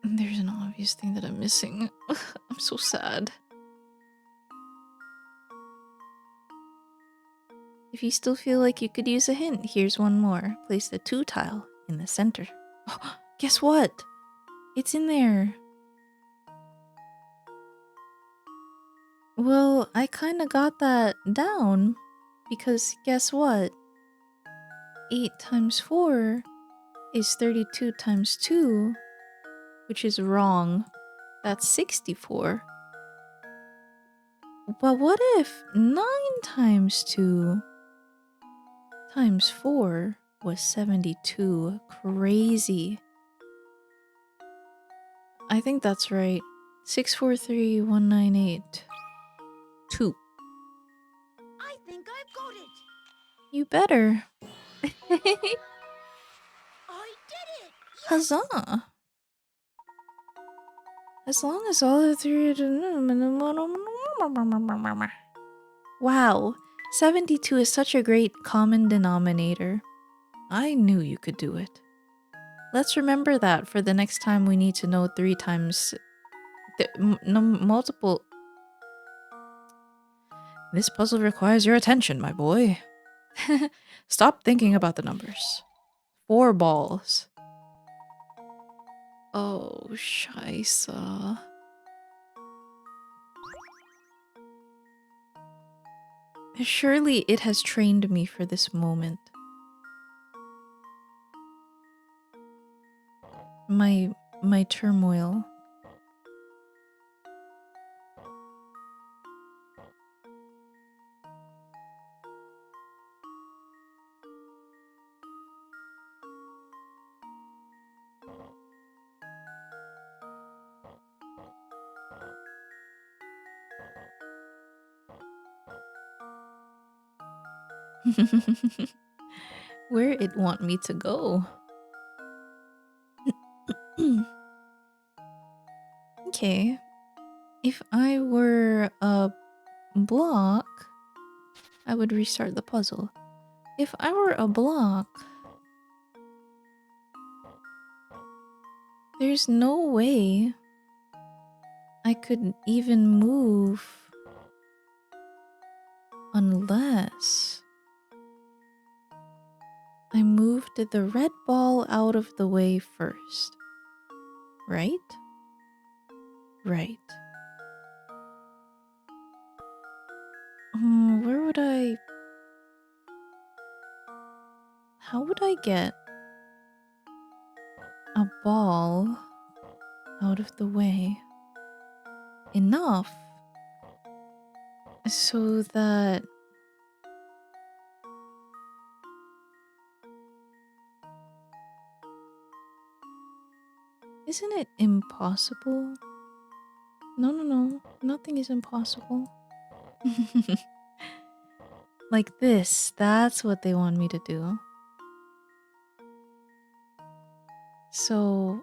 There's an obvious thing that I'm missing. I'm so sad. If you still feel like you could use a hint, here's one more. Place the 2 tile in the center. Oh, guess what? It's in there. Well, I kind of got that down because guess what? 8 times 4 is 32 times 2, which is wrong. That's 64. But what if 9 times 2 times 4 was 72? Crazy. I think that's right. 643,198. 2. I think I've got it. You better. I did it. Yes. Huzzah! As long as all the 3... Wow, 72 is such a great common denominator. I knew you could do it. Let's remember that for the next time we need to know 3 times... multiple... This puzzle requires your attention, my boy. Stop thinking about the numbers. 4 balls. Oh, scheisse. Surely it has trained me for this moment. My turmoil. Where it want me to go? Okay. If I were a block, I would restart the puzzle. If I were a block, there's no way I could even move unless I moved the red ball out of the way first. Right? Right. Where would I... How would I get a ball out of the way enough so that... Isn't it impossible? No. Nothing is impossible. Like this. That's what they want me to do. So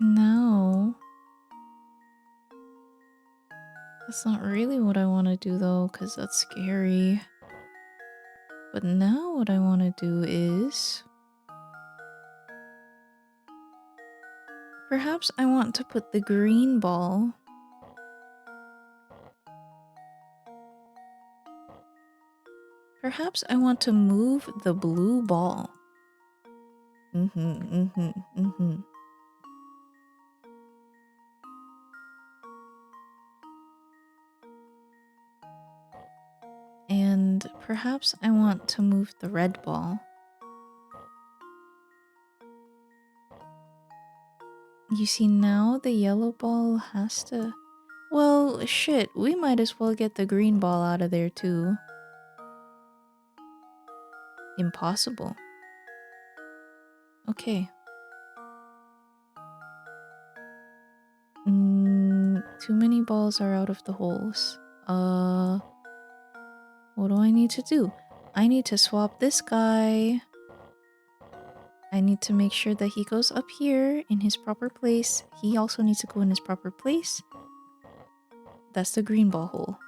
now that's not really what I want to do though, because that's scary. But now what I want to do is perhaps I want to put the green ball perhaps I want to move the blue ball. And perhaps I want to move the red ball. You see, now the yellow ball has to... Well, shit, we might as well get the green ball out of there too. Impossible. Okay. Too many balls are out of the holes. What do I need to do? I need to swap this guy. I need to make sure that he goes up here in his proper place. He also needs to go in his proper place. That's the green ball hole.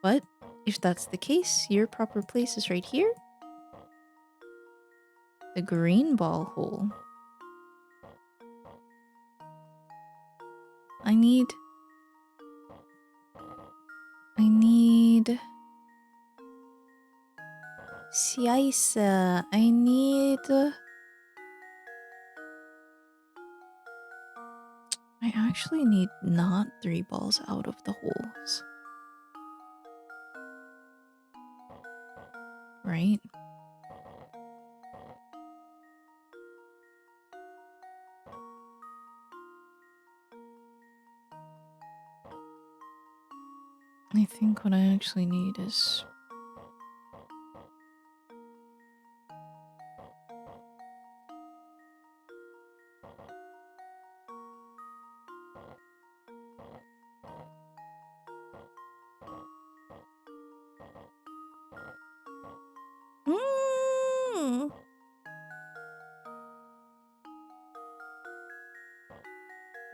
But if that's the case, your proper place is right here. The green ball hole. I need... Siaisa. I need... I actually need not 3 balls out of the holes. Right? I think what I actually need is...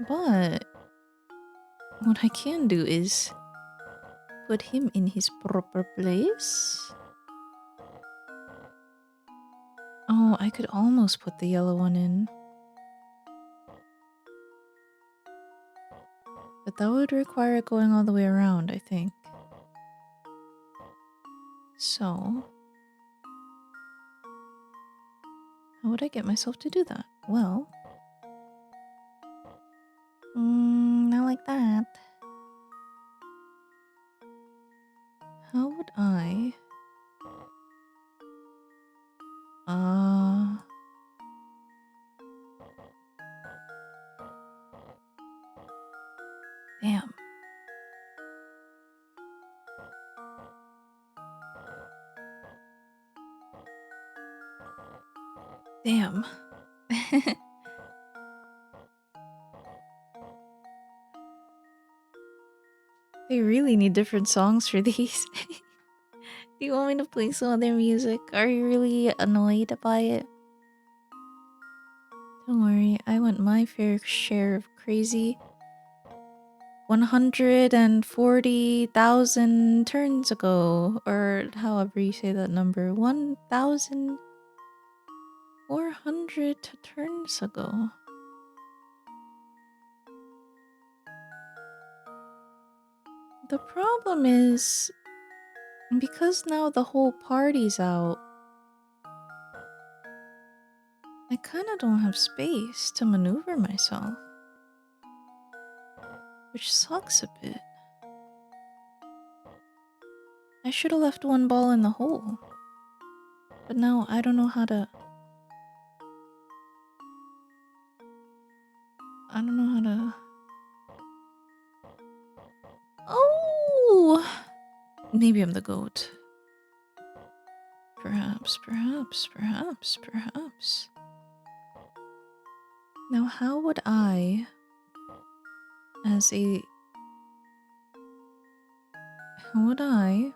But what I can do is put him in his proper place. Oh, I could almost put the yellow one in. But that would require it going all the way around, I think. So... how would I get myself to do that? Well... not like that. How would I... Damn. Damn. They really need different songs for these. Do you want me to play some other music? Are you really annoyed by it? Don't worry, I want my fair share of crazy 140,000 turns ago, or however you say that number, 1,400 turns ago. The problem is, because now the whole party's out, I kinda don't have space to maneuver myself. Which sucks a bit. I should have left 1 ball in the hole. But now I don't know how to... I don't know how to... Oh! Maybe I'm the goat. Perhaps. Now how would I as a... How would I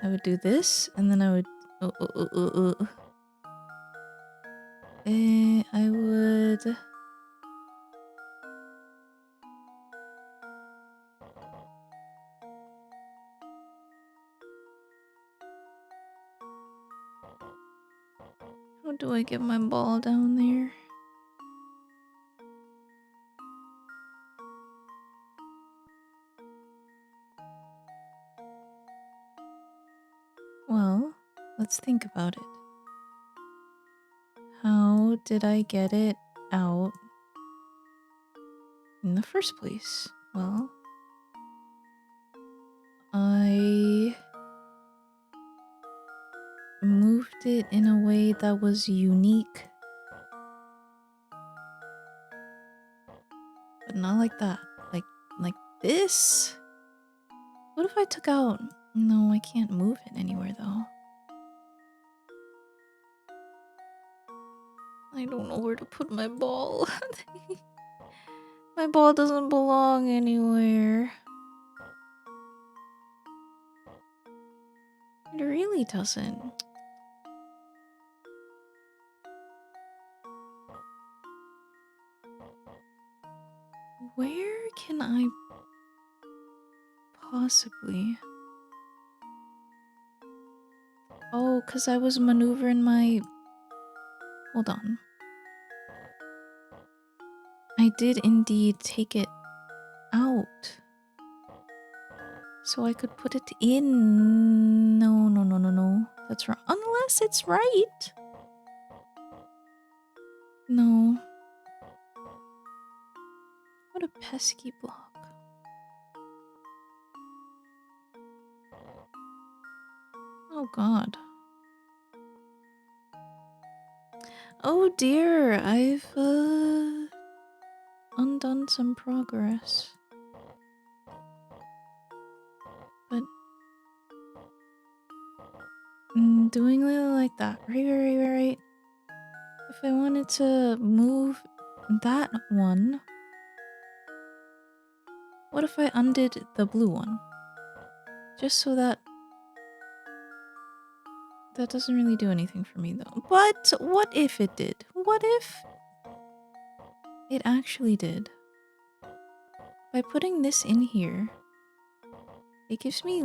would do this, and then I would... I would... How do I get my ball down there? Well, let's think about it. How did I get it out in the first place? Well, I moved it in a way that was unique. But not like that. Like this? What if I took out... No, I can't move it anywhere though. I don't know where to put my ball. My ball doesn't belong anywhere. It really doesn't. Where can I possibly... Oh, because I was maneuvering my... Hold on. I did indeed take it out. So I could put it in... No. That's wrong. Unless it's right. No. What a pesky block. Oh god. Oh dear, I've undone some progress. But doing it like that, right. If I wanted to move that one, what if I undid the blue one? Just so that doesn't really do anything for me though. But what if it did? What if it actually did? By putting this in here, it gives me...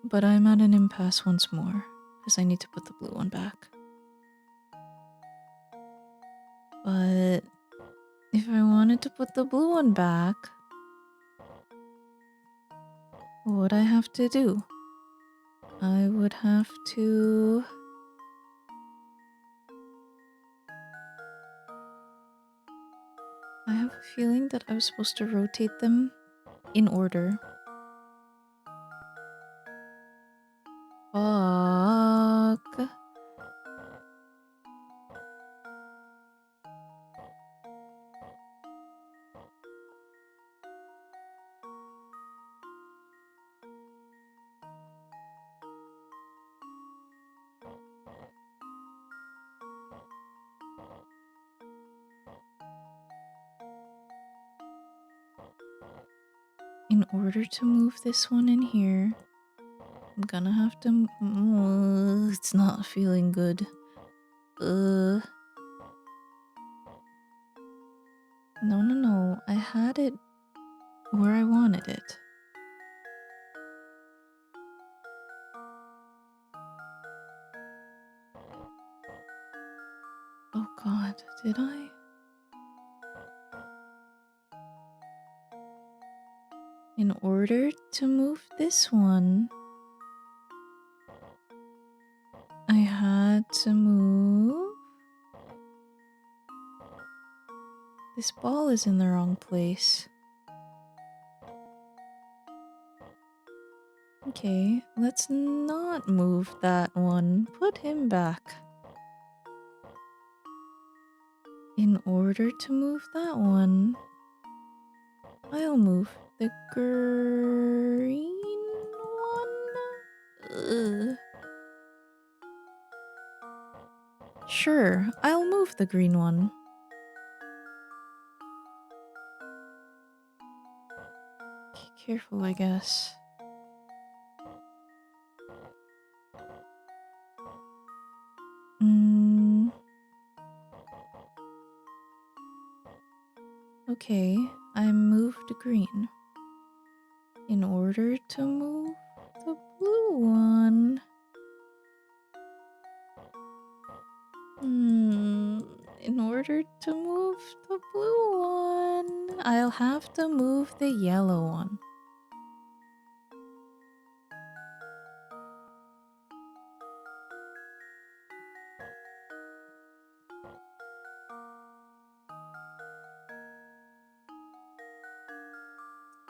But I'm at an impasse once more, because I need to put the blue one back. But if I wanted to put the blue one back, what would I have to do? I would have to... I have a feeling that I was supposed to rotate them in order. Fuck. In order to move this one in here, I'm gonna have to... it's not feeling good. No. I had it where I wanted it. Oh god, did I? In order to move this one, I had to move... This ball is in the wrong place. Okay, let's not move that one. Put him back. In order to move that one, I'll move the green one. Ugh. Sure, I'll move the green one. Careful, I guess. Okay, I moved green. In order to move the blue one... in order to move the blue one, I'll have to move the yellow one.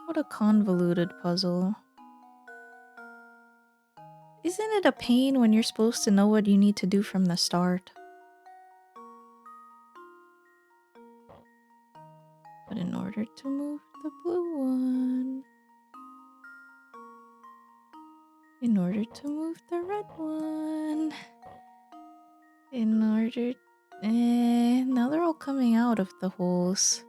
What a convoluted puzzle. Isn't it a pain when you're supposed to know what you need to do from the start? But in order to move the blue one... in order to move the red one... in order... now they're all coming out of the holes.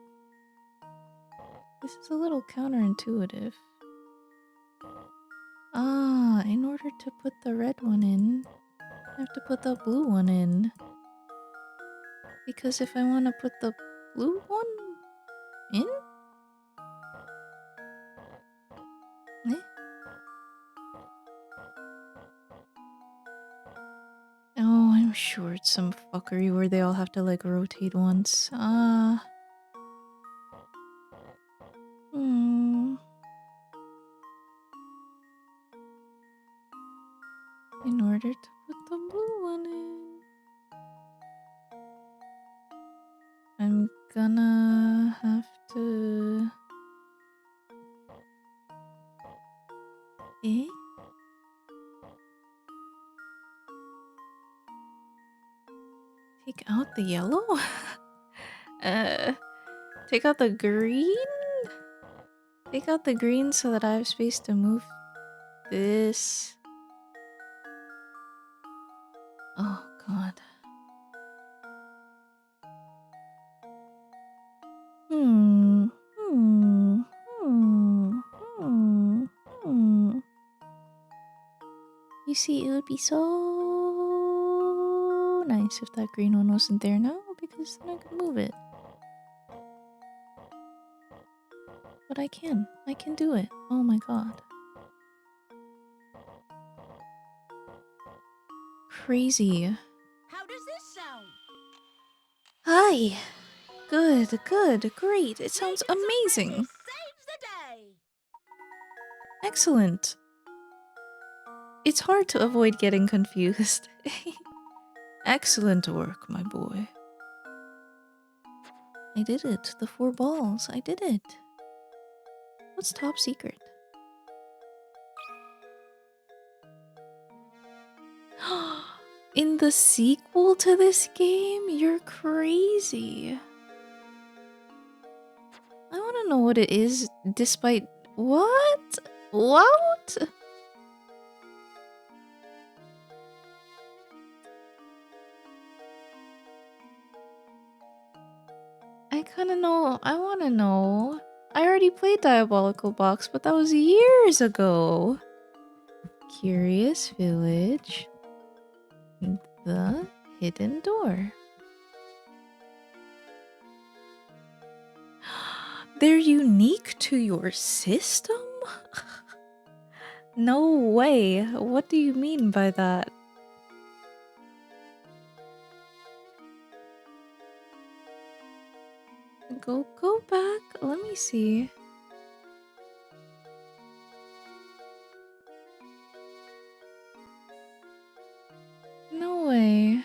This is a little counterintuitive. Ah, in order to put the red one in, I have to put the blue one in. Because if I want to put the blue one in? Eh? Oh, I'm sure it's some fuckery where they all have to like rotate once. In order to put the blue one in, I'm gonna have to... Eh? Take out the yellow? Take out the green? Take out the green so that I have space to move this. Oh god. You see, it would be so nice if that green one wasn't there now, because then I could move it. But I can do it. Oh my god. Crazy. How does this sound? Hi. Good, great. It sounds amazing. Saves the day. Excellent. It's hard to avoid getting confused. Excellent work, my boy. I did it. The 4 balls. I did it. What's top secret? In the sequel to this game? You're crazy. I want to know what it is despite... What? What? I kind of know. I want to know. I already played Diabolical Box, but that was years ago. Curious Village. The hidden door. They're unique to your system? No way. What do you mean by that? Go back. Let me see. No way.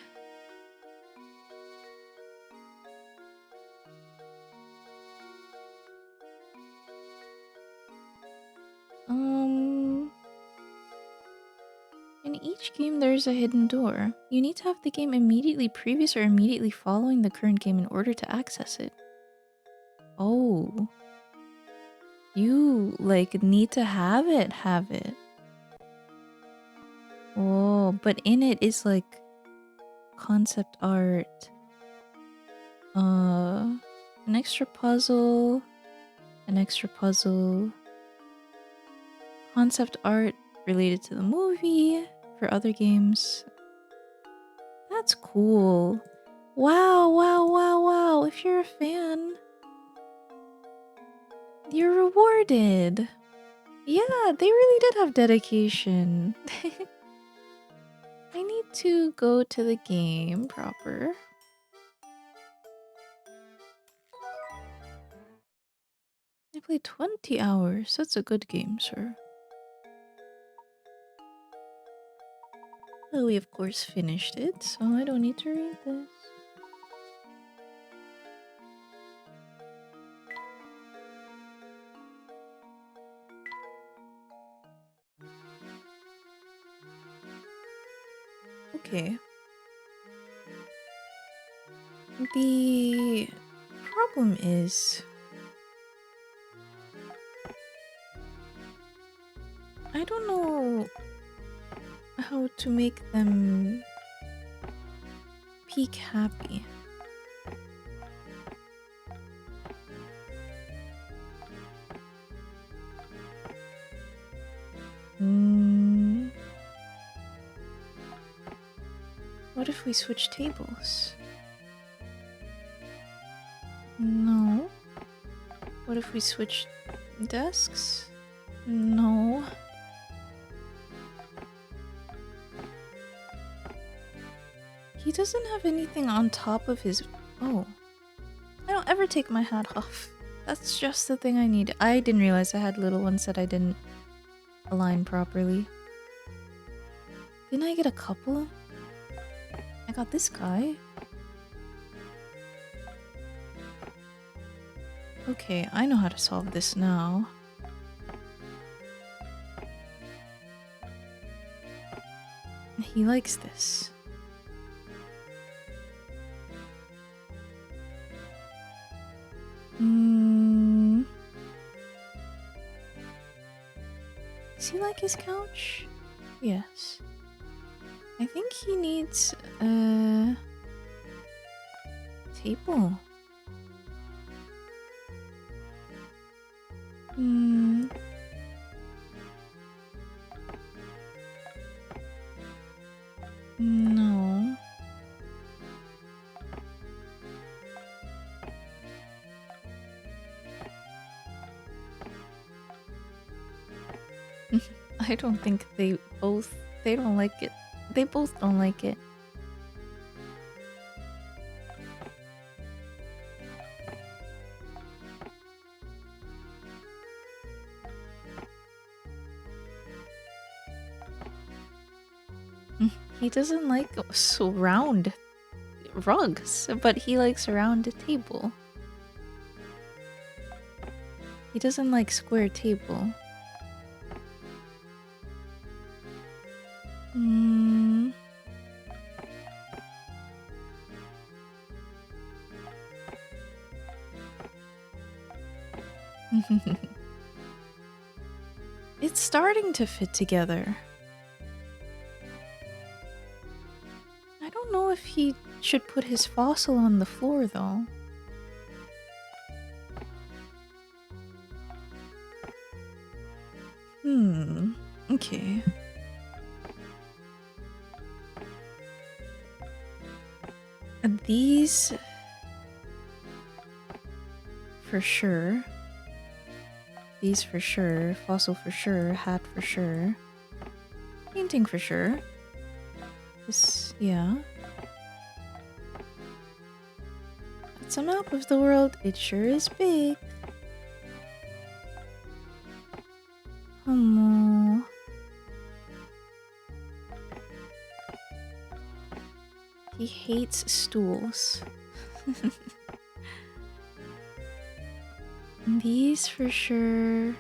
In each game there's a hidden door. You need to have the game immediately previous or immediately following the current game in order to access it. Oh. You, like, need to have it. Oh, but in it is, like, concept art, an extra puzzle, concept art related to the movie for other games. That's cool. Wow, wow, wow, wow. If you're a fan, you're rewarded. Yeah, they really did have dedication. I need to go to the game proper. I played 20 hours. That's a good game, sir. Well, we of course finished it, so I don't need to read this. Okay. The problem is I don't know how to make them peak happy. What if we switch tables? No. What if we switch desks? No. He doesn't have anything on top of his... Oh. I don't ever take my hat off. That's just the thing I need. I didn't realize I had little ones that I didn't align properly. Didn't I get a couple? I got this guy. Okay, I know how to solve this now. He likes this. Does he like his couch? Yes. I think he needs a table. No. I don't think they don't like it. They both don't like it. He doesn't like round rugs, but he likes a round table. He doesn't like square table. It's starting to fit together. I don't know if he should put his fossil on the floor, though. Okay. These... for sure. These for sure. Fossil for sure. Hat for sure. Painting for sure. This... yeah. That's a map of the world. It sure is big. Homo. He hates stools. These for sure.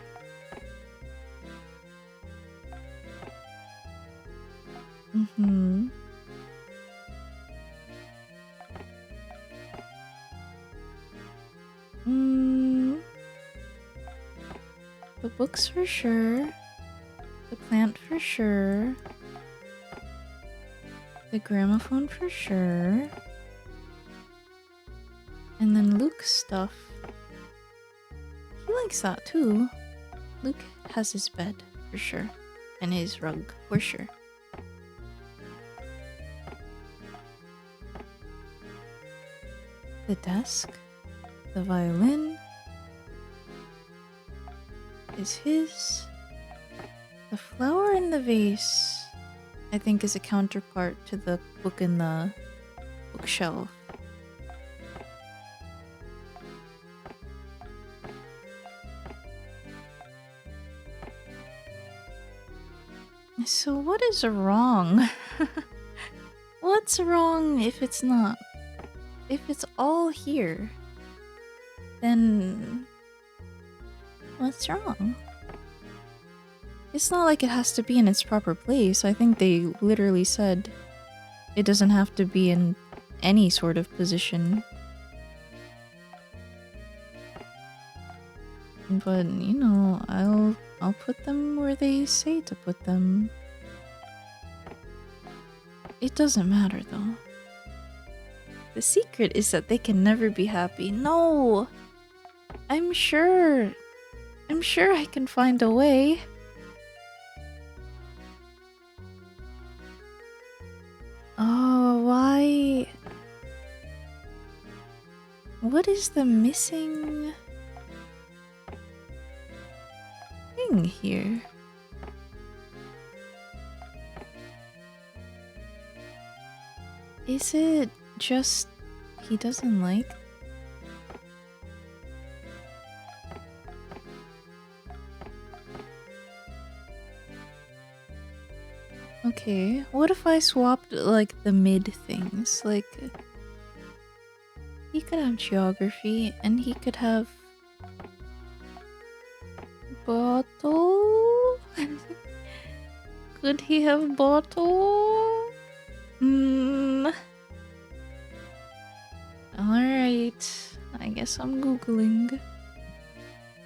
The books for sure. The plant for sure. The gramophone for sure. And then Luke's stuff. He likes that too. Luke has his bed for sure. And his rug for sure. The desk. The violin. Is his. The flower in the vase, I think, is a counterpart to the book in the bookshelf. So what is wrong? What's wrong if it's not? If it's all here, then what's wrong? It's not like it has to be in its proper place. I think they literally said it doesn't have to be in any sort of position. But, you know, I'll put them where they say to put them. It doesn't matter though. The secret is that they can never be happy. No! I'm sure I can find a way. Oh, why? What is the missing thing here? Is it just he doesn't like? Okay, what if I swapped like the mid things? Like he could have geography and he could have bottle. Could he have bottle? Alright, I guess I'm googling.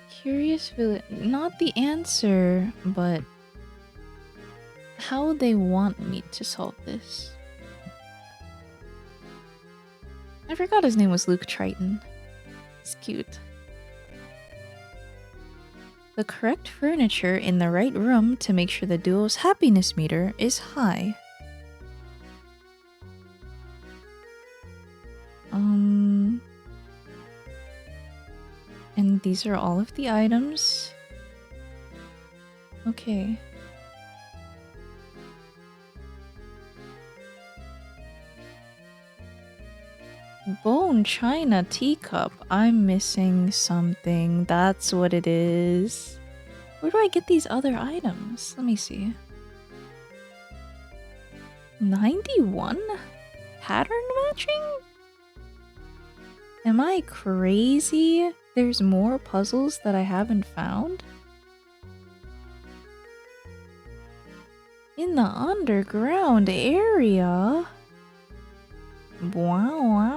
Curious village, not the answer, but how they want me to solve this. I forgot his name was Luke Triton. It's cute. The correct furniture in the right room to make sure the duo's happiness meter is high. And these are all of the items. Okay. Bone china teacup. I'm missing something. That's what it is. Where do I get these other items? Let me see. 91? Pattern matching? Am I crazy? There's more puzzles that I haven't found? In the underground area? Wow.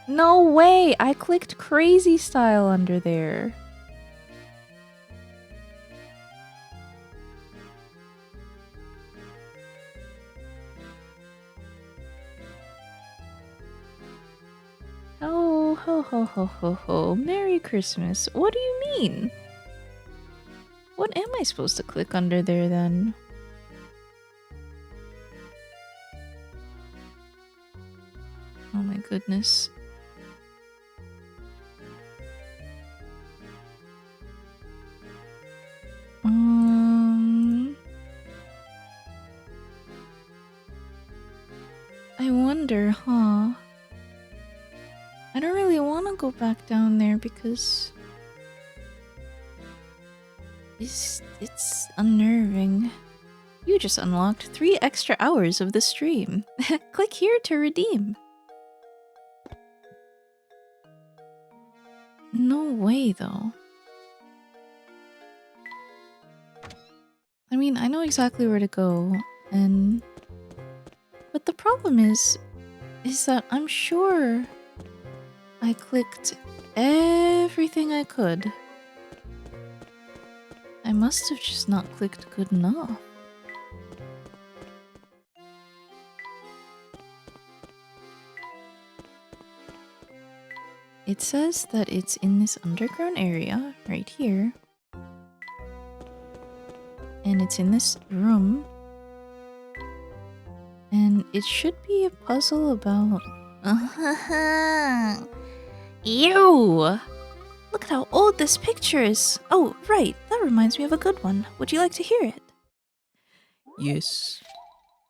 No way! I clicked crazy style under there. Oh, ho. Merry Christmas. What do you mean? What am I supposed to click under there then? Oh my goodness. I wonder, huh? I don't really want to go back down there because it's unnerving. You just unlocked 3 extra hours of the stream. Click here to redeem. No way, though. I mean, I know exactly where to go, but the problem is that I'm sure I clicked everything I could. I must have just not clicked good enough. It says that it's in this underground area right here. And it's in this room. And it should be a puzzle about... Ew! Look at how old this picture is. Oh, right. That reminds me of a good one. Would you like to hear it? Yes.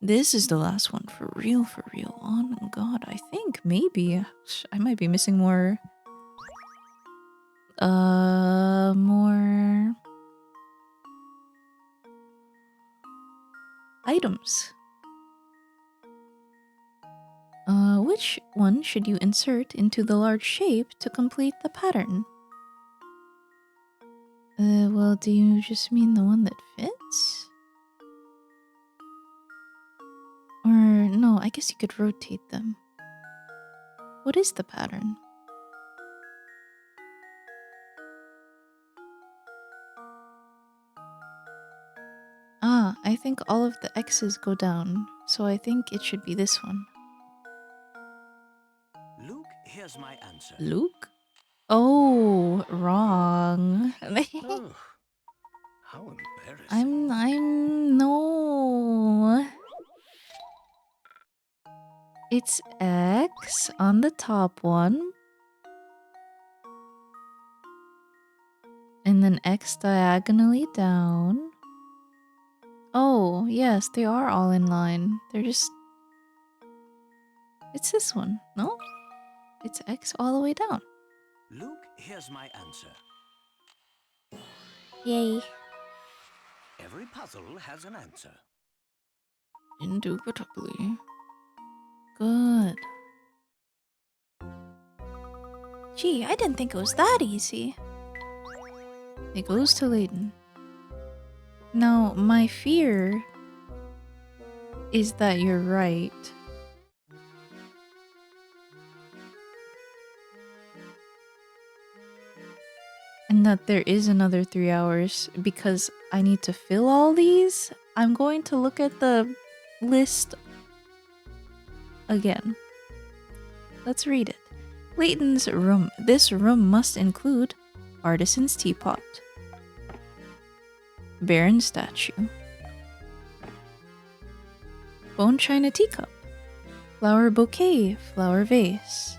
This is the last one, for real, for real. Oh my god, I think maybe I might be missing more... more... items. Which one should you insert into the large shape to complete the pattern? Well, do you just mean the one that fits? Or no, I guess you could rotate them. What is the pattern? Ah, I think all of the X's go down, so I think it should be this one. Luke, here's my answer. Luke? Oh, wrong. Oh, how embarrassing. no. It's X on the top one. And then X diagonally down. Oh, yes, they are all in line. They're just... It's this one, no? It's X all the way down. Luke, here's my answer. Yay. Every puzzle has an answer. Indubitably. Good. Gee, I didn't think it was that easy. It goes to Layton. Now, my fear is that you're right. And that there is another 3 hours because I need to fill all these. I'm going to look at the list again. Let's read it. Layton's room. This room must include artisan's teapot, Baron statue, bone china teacup, flower bouquet, flower vase,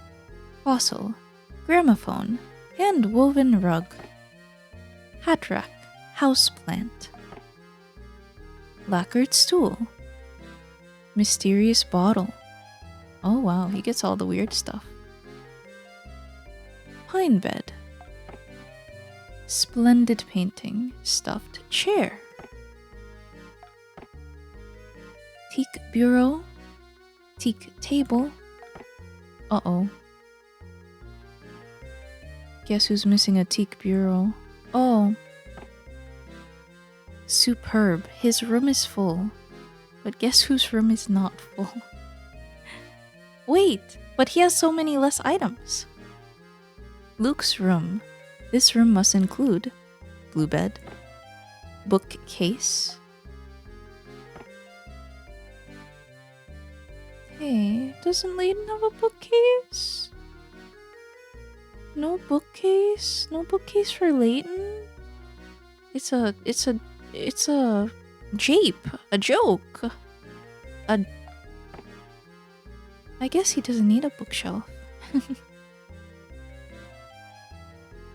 fossil, gramophone, hand woven rug, hat rack, house plant, lacquered stool, mysterious bottle. Oh wow, he gets all the weird stuff. Pine bed. Splendid painting. Stuffed chair. Teak bureau. Teak table. Uh-oh. Guess who's missing a teak bureau? Oh. Superb. His room is full. But guess whose room is not full? Wait, but he has so many less items. Luke's room. This room must include blue bed, bookcase. Hey, doesn't Layton have a bookcase? No bookcase? No bookcase for Layton? It's a jape, a joke. I guess he doesn't need a bookshelf.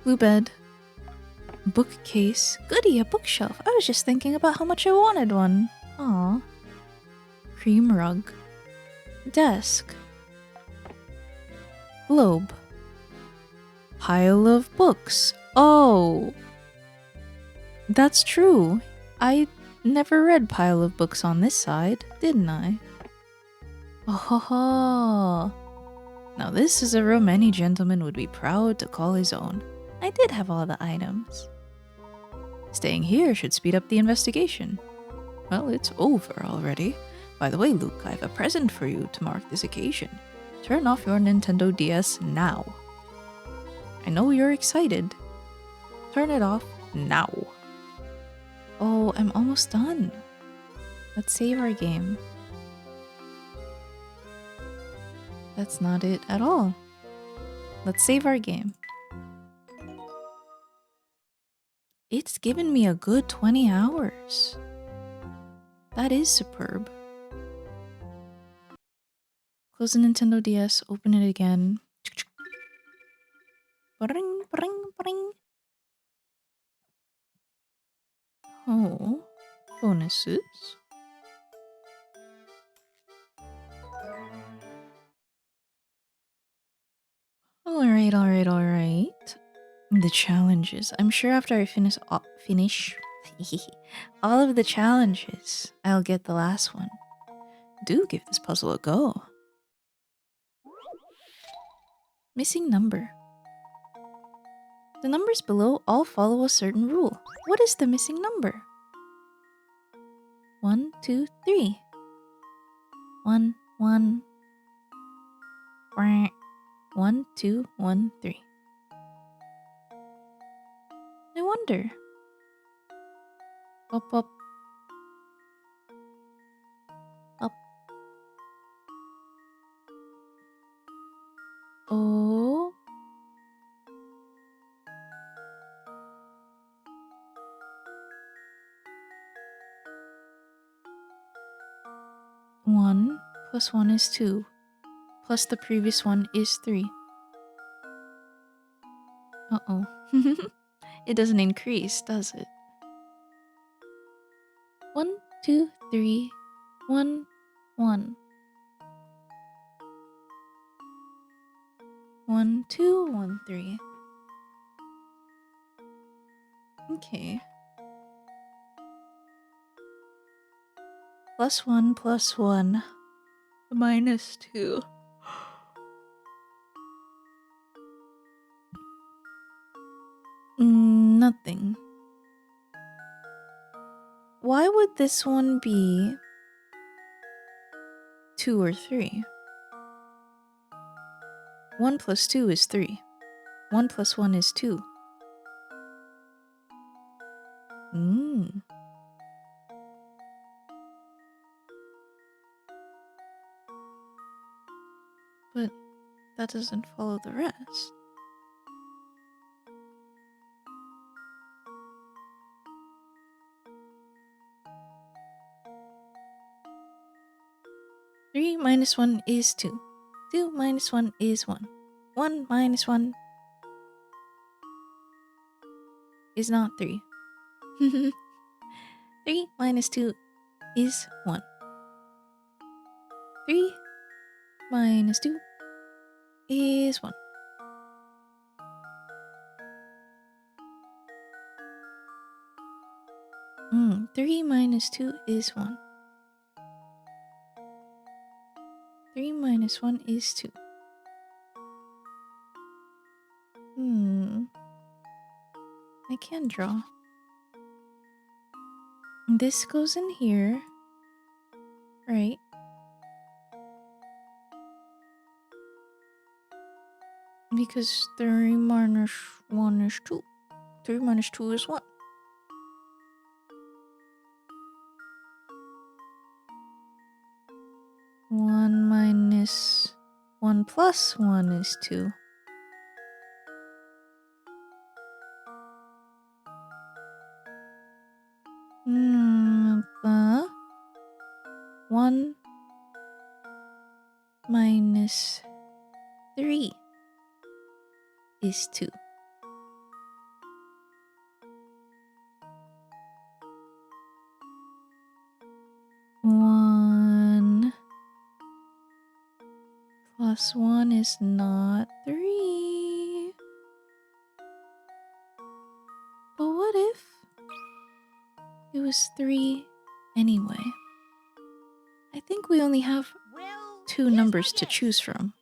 Blue bed. Bookcase. Goody, a bookshelf. I was just thinking about how much I wanted one. Aw. Cream rug. Desk. Globe. Pile of books. Oh. That's true. I never read pile of books on this side, didn't I? Oh ho ho. Now this is a room any gentleman would be proud to call his own. I did have all the items. Staying here should speed up the investigation. Well, it's over already. By the way, Luke, I have a present for you to mark this occasion. Turn off your Nintendo DS now. I know you're excited. Turn it off now. Oh, I'm almost done. Let's save our game. That's not it at all. let's save our game. It's given me a good 20 hours. That is superb. Close the Nintendo DS, open it again. Bring, bring, bring. Oh, bonuses. Alright. The challenges. I'm sure after I finish all of the challenges, I'll get the last one. Do give this puzzle a go. Missing number. The numbers below all follow a certain rule. What is the missing number? 1, 2, 3. 1, 1. 1, 2, 1, 3. I wonder. Up, up. Up. Oh. One plus 1 is 2. Plus the previous one is 3. Uh-oh. It doesn't increase, does it? 1, 2, 3, 1, 1. 1, 2, 1, 3. Okay. Plus 1 minus 2. Nothing. Why would this one be 2 or 3? 1 plus 2 is 3. 1 plus 1 is 2. But that doesn't follow the rest. Three minus 1 is 2. 2 minus 1 is 1. 1 minus 1 is not 3. 3 minus 2 is 1. 3 minus 2 is 1. Mm, 3 minus 2 is 1. 3 minus 1 is 2. I can draw. This goes in here. Right. Because 3 minus 1 is 2. 3 minus 2 is 1. One minus 1 plus 1 is 2. But 1 minus 3 is 2. One plus 1 is not 3. But what if it was 3 anyway? I think we only have Well, 2 numbers to choose from.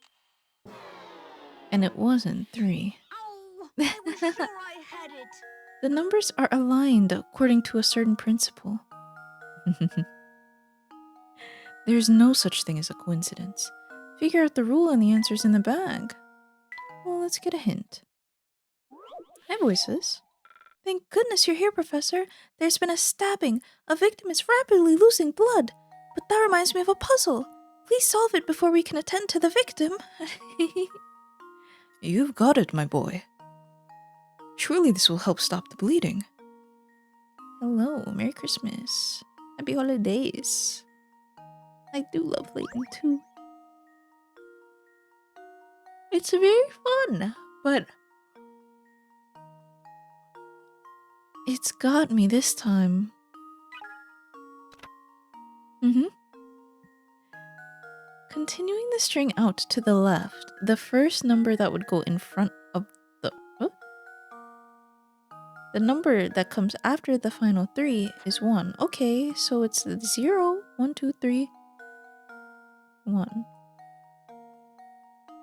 And it wasn't 3. Oh, I was sure I had it. The numbers are aligned according to a certain principle. There's no such thing as a coincidence. Figure out the rule and the answer's in the bag. Well, let's get a hint. Hi, voices. Thank goodness you're here, Professor. There's been a stabbing. A victim is rapidly losing blood. But that reminds me of a puzzle. Please solve it before we can attend to the victim. You've got it, my boy. Surely this will help stop the bleeding. Hello, Merry Christmas. Happy holidays. I do love Layton too. It's very fun, but it's got me this time. Continuing the string out to the left, the first number that would go in front of the number that comes after the final 3 is 1. Okay, so it's 0, 1, 2, 3, 1.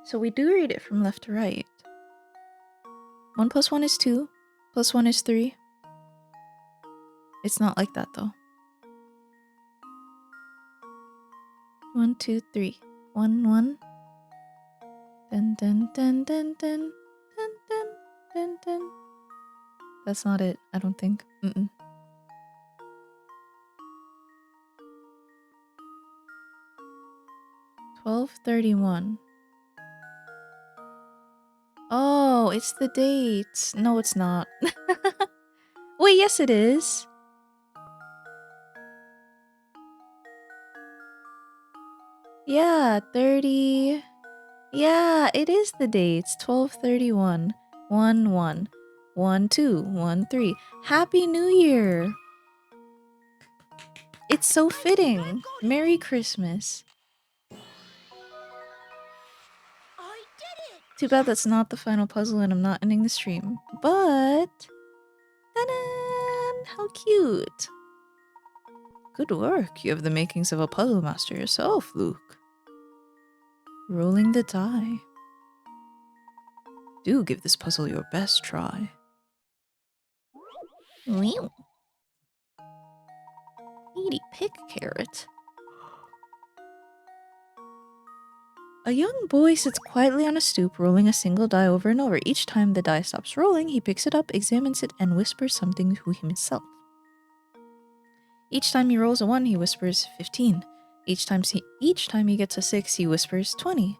So we do read it from left to right. 1 plus 1 is 2, plus 1 is 3. It's not like that though. 1, 2, 3. 1, 1. Dun dun dun dun dun dun dun dun dun. That's not it, I don't think. 1231. Oh, it's the dates. No, it's not. Wait, yes it is. Yeah, 30. Yeah, it is the dates. 1231. 1 1. 1 2. 1 3. Happy New Year! It's so fitting. Merry Christmas. I did it! Too bad that's not the final puzzle and I'm not ending the stream. But... ta-da! How cute! Good work. You have the makings of a puzzle master yourself, Luke. Rolling the die. Do give this puzzle your best try. Meow. Needy pick carrot. A young boy sits quietly on a stoop, rolling a single die over and over. Each time the die stops rolling, he picks it up, examines it, and whispers something to himself. Each time he rolls a 1, he whispers 15. Each time he gets a 6, he whispers 20.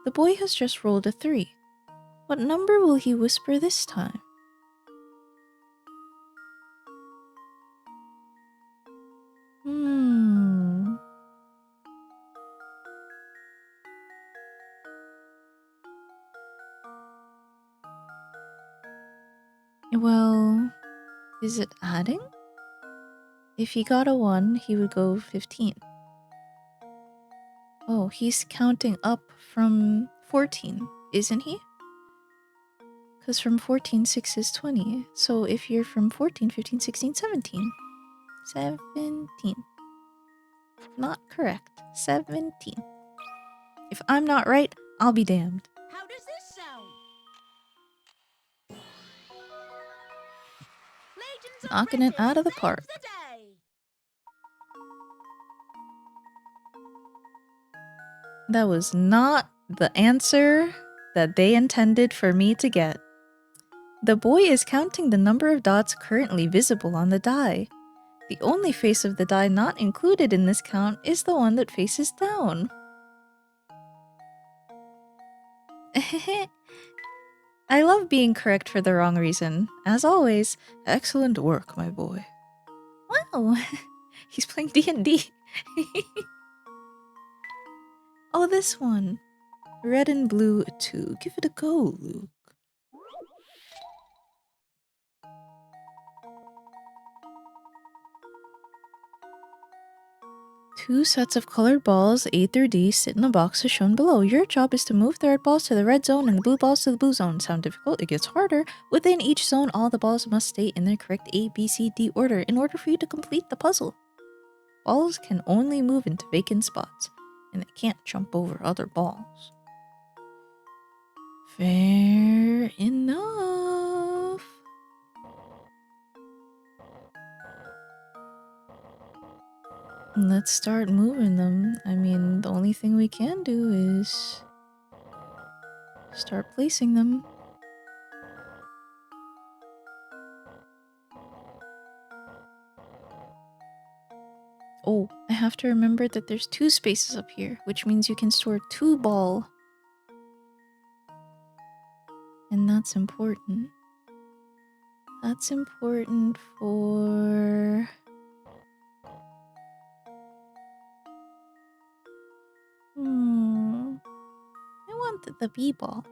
The boy has just rolled a 3. What number will he whisper this time? Well, is it adding? If he got a 1, he would go 15. Oh, he's counting up from 14, isn't he? Because from 14, 6 is 20. So if you're from 14, 15, 16, 17. 17. Not correct. 17. If I'm not right, I'll be damned. How does this sound? Layton's Knocking it out of the saves park. the day. That was not the answer that they intended for me to get. The boy is counting the number of dots currently visible on the die. The only face of the die not included in this count is the one that faces down. I love being correct for the wrong reason. As always, excellent work, my boy. Wow, he's playing D&D. Oh, this one. Red and blue 2. Give it a go, Luke. Two sets of colored balls, A through D, sit in a box as shown below. Your job is to move the red balls to the red zone and the blue balls to the blue zone. Sound difficult? It gets harder. Within each zone, all the balls must stay in their correct A, B, C, D order in order for you to complete the puzzle. Balls can only move into vacant spots, and they can't jump over other balls. Fair enough. Let's start moving them. I mean, the only thing we can do is start placing them. Oh, I have to remember that there's 2 spaces up here, which means you can store 2 ball. that's important. That's important for... I want the b-ball.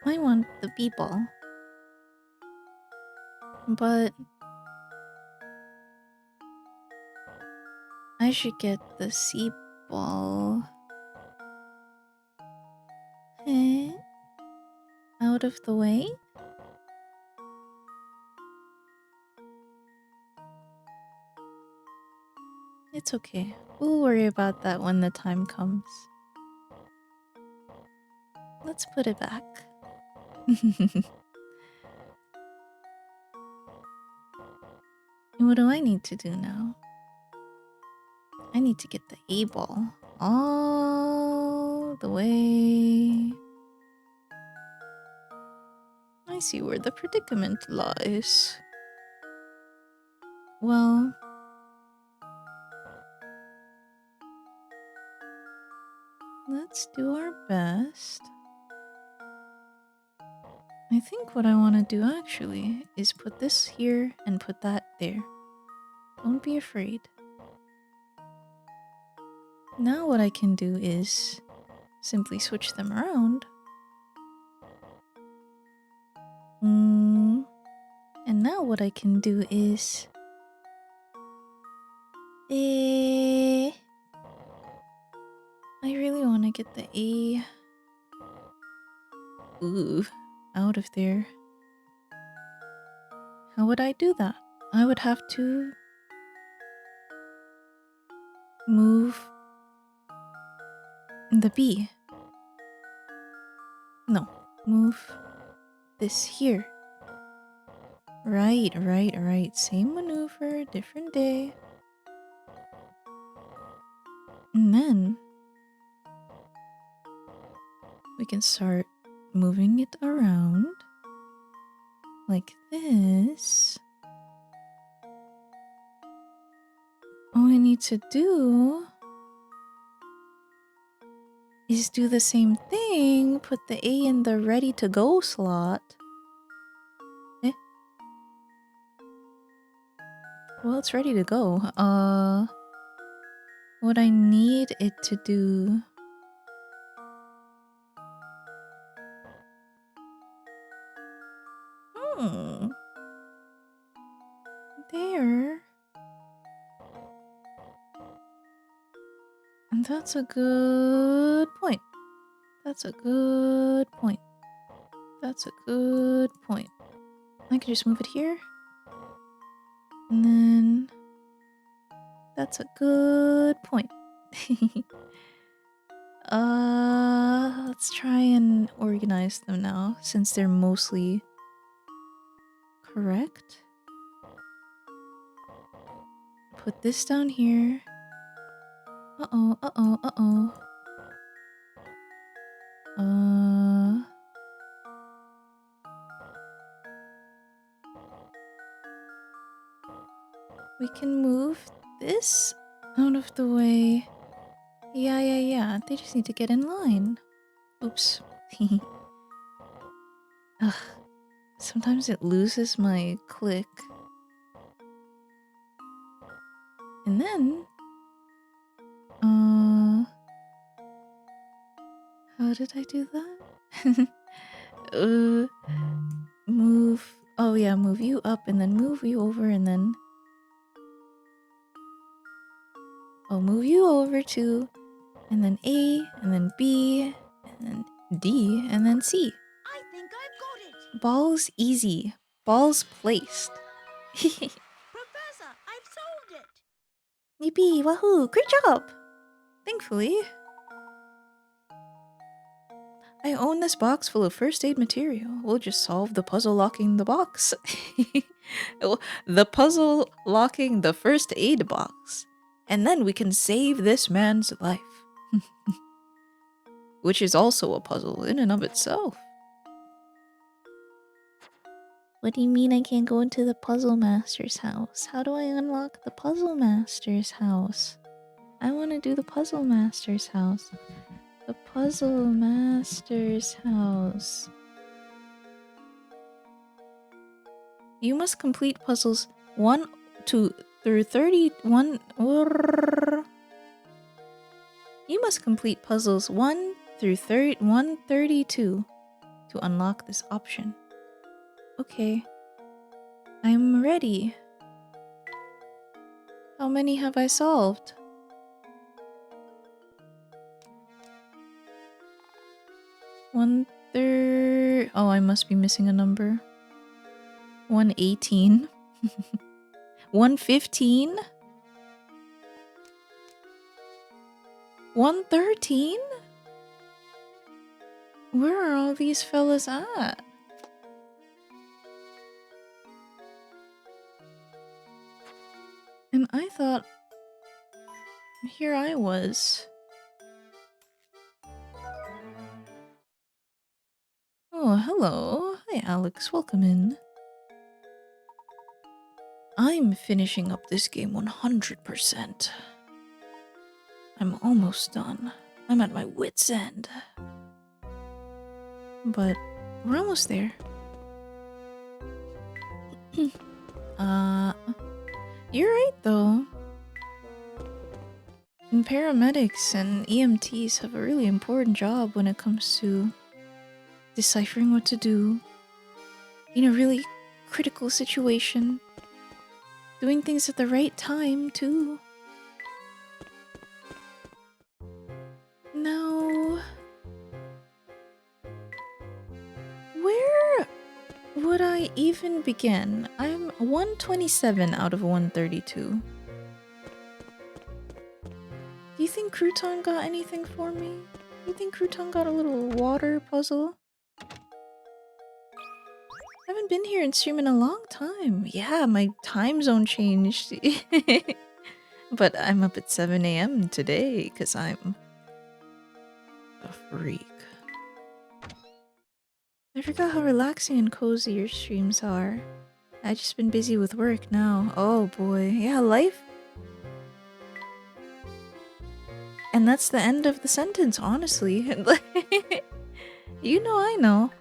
I want the b-ball. But I should get the c-ball. Eh? Out of the way? It's okay. We'll worry about that when the time comes. Let's put it back. What do I need to do now? I need to get the A-ball all the way. I see where the predicament lies. Well, let's do our best. I think what I want to do actually is put this here and put that there. Don't be afraid. Now what I can do is simply switch them around. And now what I can do is... I really want to get the A... out of there. How would I do that? I would have to... move... the B. No, move this here. Right. Same maneuver, different day. And then we can start moving it around like this. All I need to do is do the same thing, put the A in the ready to go slot. Well, it's ready to go. What I need it to do... There. And that's a good point. That's a good point. That's a good point. I can just move it here. And then... That's a good point. Let's try and organize them now, since they're mostly correct. Put this down here. We can move this out of the way. Yeah. They just need to get in line. Oops. Ugh. Sometimes it loses my click. And then... how did I do that? Move... Oh yeah, move you up and then move you over and then... I'll move you over too. And then A, and then B, and then D, and then C. I think I've got it. Balls easy. Balls placed. Professor, I've solved it. Yippee, wahoo, great job! Thankfully, I own this box full of first aid material. We'll just solve the puzzle locking the box. The puzzle locking the first aid box. And then we can save this man's life. Which is also a puzzle in and of itself. What do you mean I can't go into the Puzzle Master's house? How do I unlock the Puzzle Master's house? I want to do the Puzzle Master's house. The Puzzle Master's house. You must complete puzzles 1 to through 31. You must complete puzzles 1 through 132 to unlock this option. Okay. I'm ready. How many have I solved? One-third. Oh, I must be missing a number. 118. 115. 113? Where are all these fellas at? And I thought... Here I was. Oh, hello. Hi, Alex. Welcome in. I'm finishing up this game 100%. I'm almost done. I'm at my wit's end. But we're almost there. You're right though. And paramedics and EMTs have a really important job when it comes to deciphering what to do in a really critical situation. Doing things at the right time too. Now, where would I even begin? I'm 127 out of 132. Do you think Crouton got anything for me? Do you think Crouton got a little water puzzle? I haven't been here in stream in a long time. Yeah, my time zone changed. But I'm up at 7 a.m. today because I'm a freak. I forgot how relaxing and cozy your streams are. I've just been busy with work now. Oh boy. Yeah, life. And that's the end of the sentence, honestly. You know I know.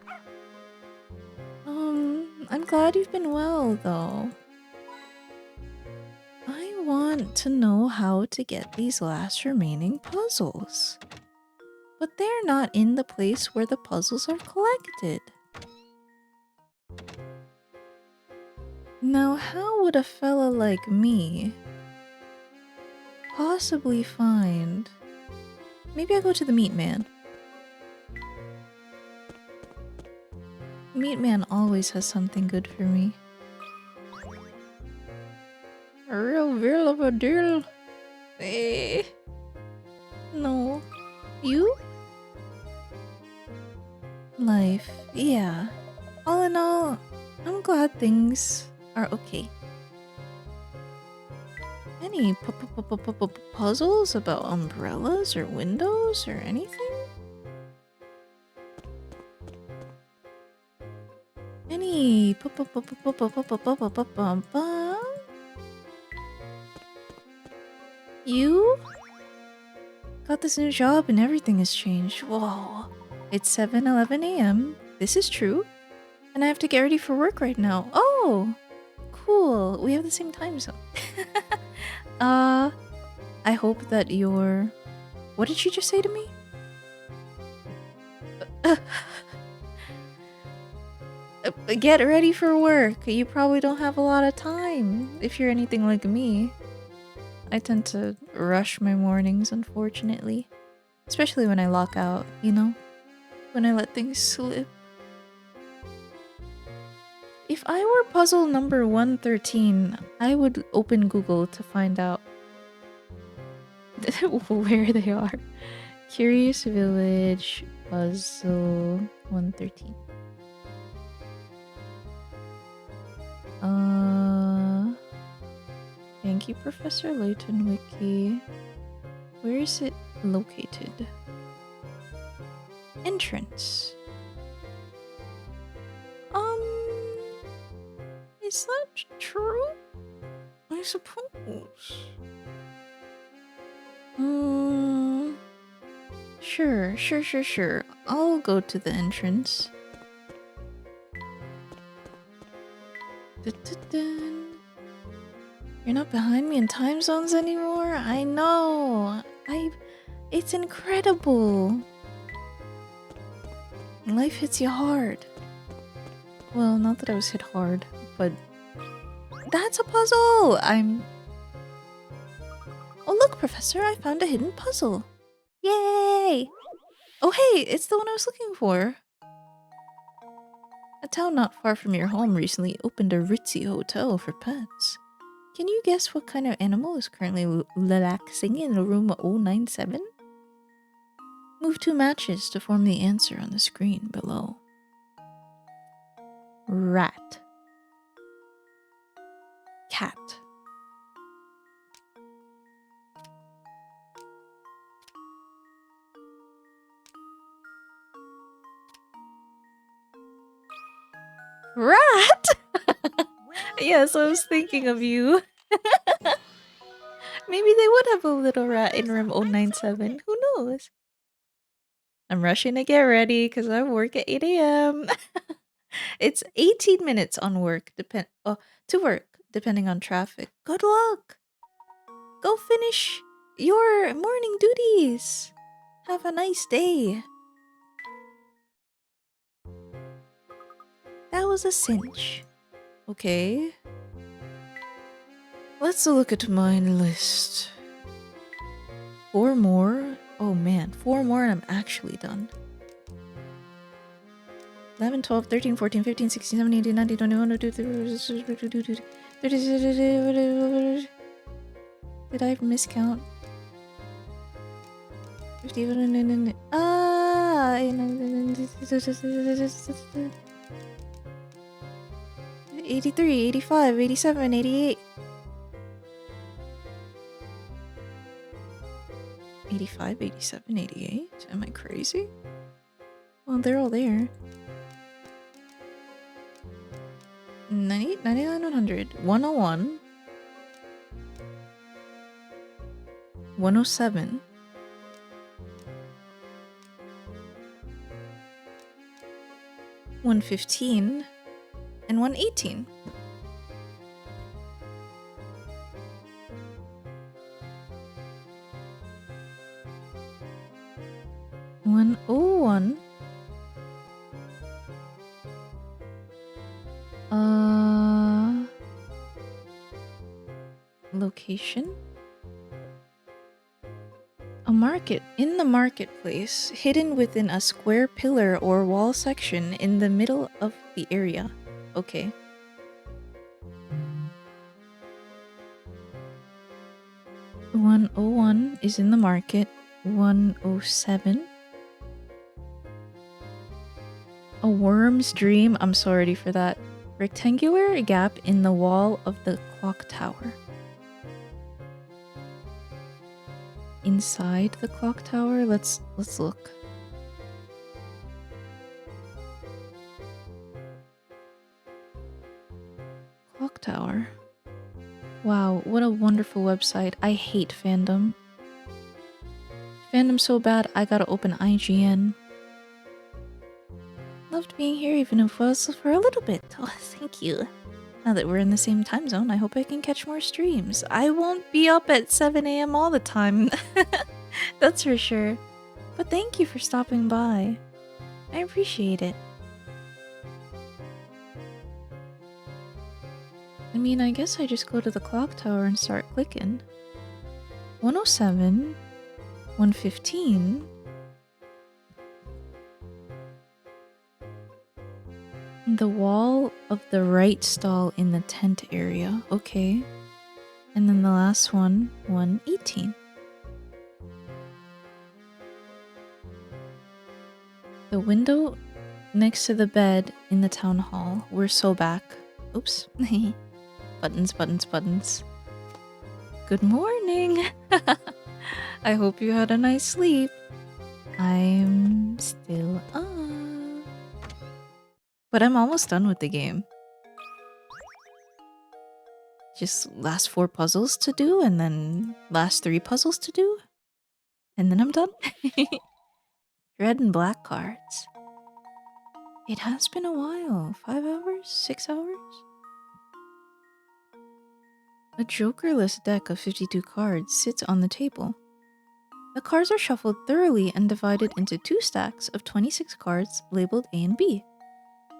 I'm glad you've been well, though. I want to know how to get these last remaining puzzles. But they're not in the place where the puzzles are collected. Now, how would a fella like me possibly find... Maybe I go to the Meat Man. Meat Man always has something good for me. A real of a deal. Eh. No. You? Life. Yeah. All in all, I'm glad things are okay. Any puzzles about umbrellas or windows or anything? Any You got this new job and everything has changed. Whoa. It's 7:11 a.m. This is true. And I have to get ready for work right now. Oh, cool. We have the same time zone. I hope that you're... What did she just say to me? Get ready for work. You probably don't have a lot of time if you're anything like me. I tend to rush my mornings, unfortunately. Especially when I lock out, you know? When I let things slip. If I were puzzle number 113, I would open Google to find out where they are. Curious Village puzzle 113. Thank you, Professor Layton Wiki. Where is it located? Entrance. Is that true? I suppose. Sure. I'll go to the entrance. Dun-dun-dun. You're not behind me in time zones anymore? I know. It's incredible. Life hits you hard. Well, not that I was hit hard, but that's a puzzle. Oh, look, Professor, I found a hidden puzzle. Yay! Oh, hey, it's the one I was looking for. A town not far from your home recently opened a ritzy hotel for pets. Can you guess what kind of animal is currently relaxing in room 097? Move 2 matches to form the answer on the screen below. Rat. Cat. Rat? Yes, I was thinking of you. Maybe they would have a little rat in room 097. Who knows? I'm rushing to get ready because I work at 8 a.m. It's 18 minutes on work, to work, depending on traffic. Good luck. Go finish your morning duties. Have a nice day. That was a cinch. Okay. Let's look at my list. 4 more. Oh man, 4 more and I'm actually done. 11, 12, 13, 14, 15, 16, 17, 18, 19, 21, 22, 30. Did I miscount? 50. 83, 85, 87, 88. 85, 87, 88? Am I crazy? Well, they're all there. 98, 99, 100. 101. 107. 115. And 118. One oh one. Location? A market in the marketplace, hidden within a square pillar or wall section in the middle of the area. Okay. – 101 is in the market. 107. A worm's dream. I'm so ready for that. Rectangular gap in the wall of the clock tower. Inside the clock tower, let's look. Clock tower. Wow, what a wonderful website. I hate fandom. Fandom so bad, I gotta open IGN. Loved being here even if it was for a little bit. Oh, thank you. Now that we're in the same time zone, I hope I can catch more streams. I won't be up at 7 a.m. all the time. That's for sure. But thank you for stopping by. I appreciate it. I mean, I guess I just go to the clock tower and start clicking. 107. 115. The wall of the right stall in the tent area. Okay. And then the last one, 118. The window next to the bed in the town hall. We're so back. Oops. Buttons. Good morning. I hope you had a nice sleep. I'm still up. But I'm almost done with the game. Just last 4 puzzles to do, and then last 3 puzzles to do, and then I'm done. Red and black cards. It has been a while. 5 hours? 6 hours? A jokerless deck of 52 cards sits on the table. The cards are shuffled thoroughly and divided into 2 stacks of 26 cards labeled A and B.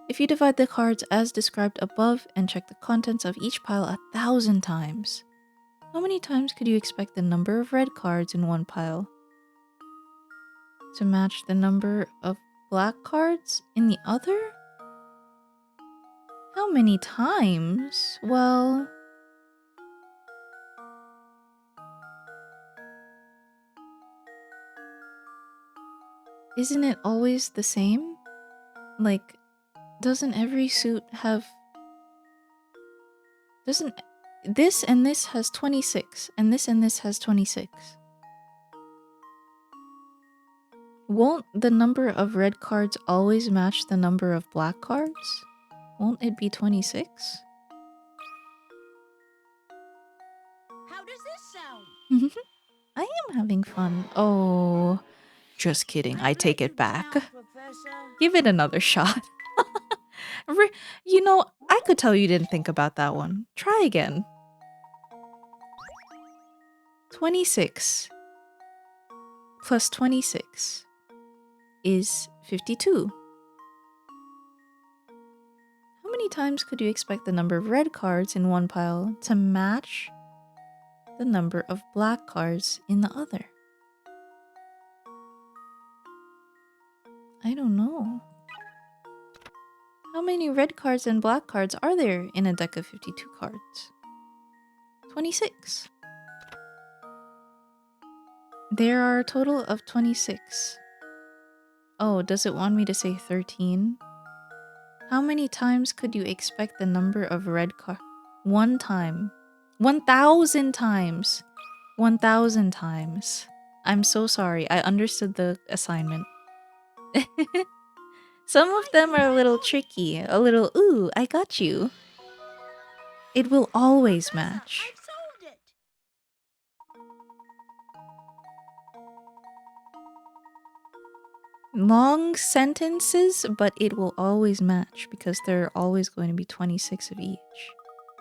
If you divide the cards as described above and check the contents of each pile 1,000 times, how many times could you expect the number of red cards in one pile to match the number of black cards in the other? How many times? Well, isn't it always the same? Like, doesn't every suit have... Doesn't... This and this has 26, and this has 26. Won't the number of red cards always match the number of black cards? Won't it be 26? How does this sound? I am having fun. Oh, just kidding. I take it back. Down, Professor. Give it another shot. You know, I could tell you didn't think about that one. Try again. 26 plus 26 is 52. How many times could you expect the number of red cards in one pile to match the number of black cards in the other? I don't know. How many red cards and black cards are there in a deck of 52 cards? 26. There are a total of 26. Oh, does it want me to say 13? How many times could you expect the number of red cards? 1 time. 1,000 times. 1,000 times. I'm so sorry. I understood the assignment. Some of them are a little tricky. A little, ooh, I got you. It will always match. I solved it. Long sentences, but it will always match because there are always going to be 26 of each.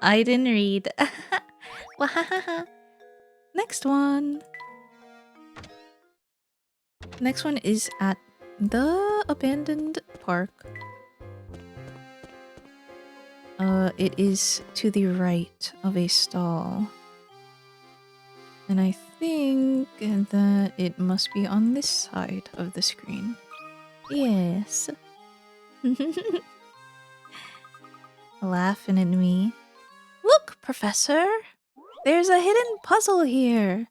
I didn't read. Next one. Next one is at the abandoned park. It is to the right of a stall. And I think that it must be on this side of the screen. Yes. Laughing at me. Look, Professor! There's a hidden puzzle here!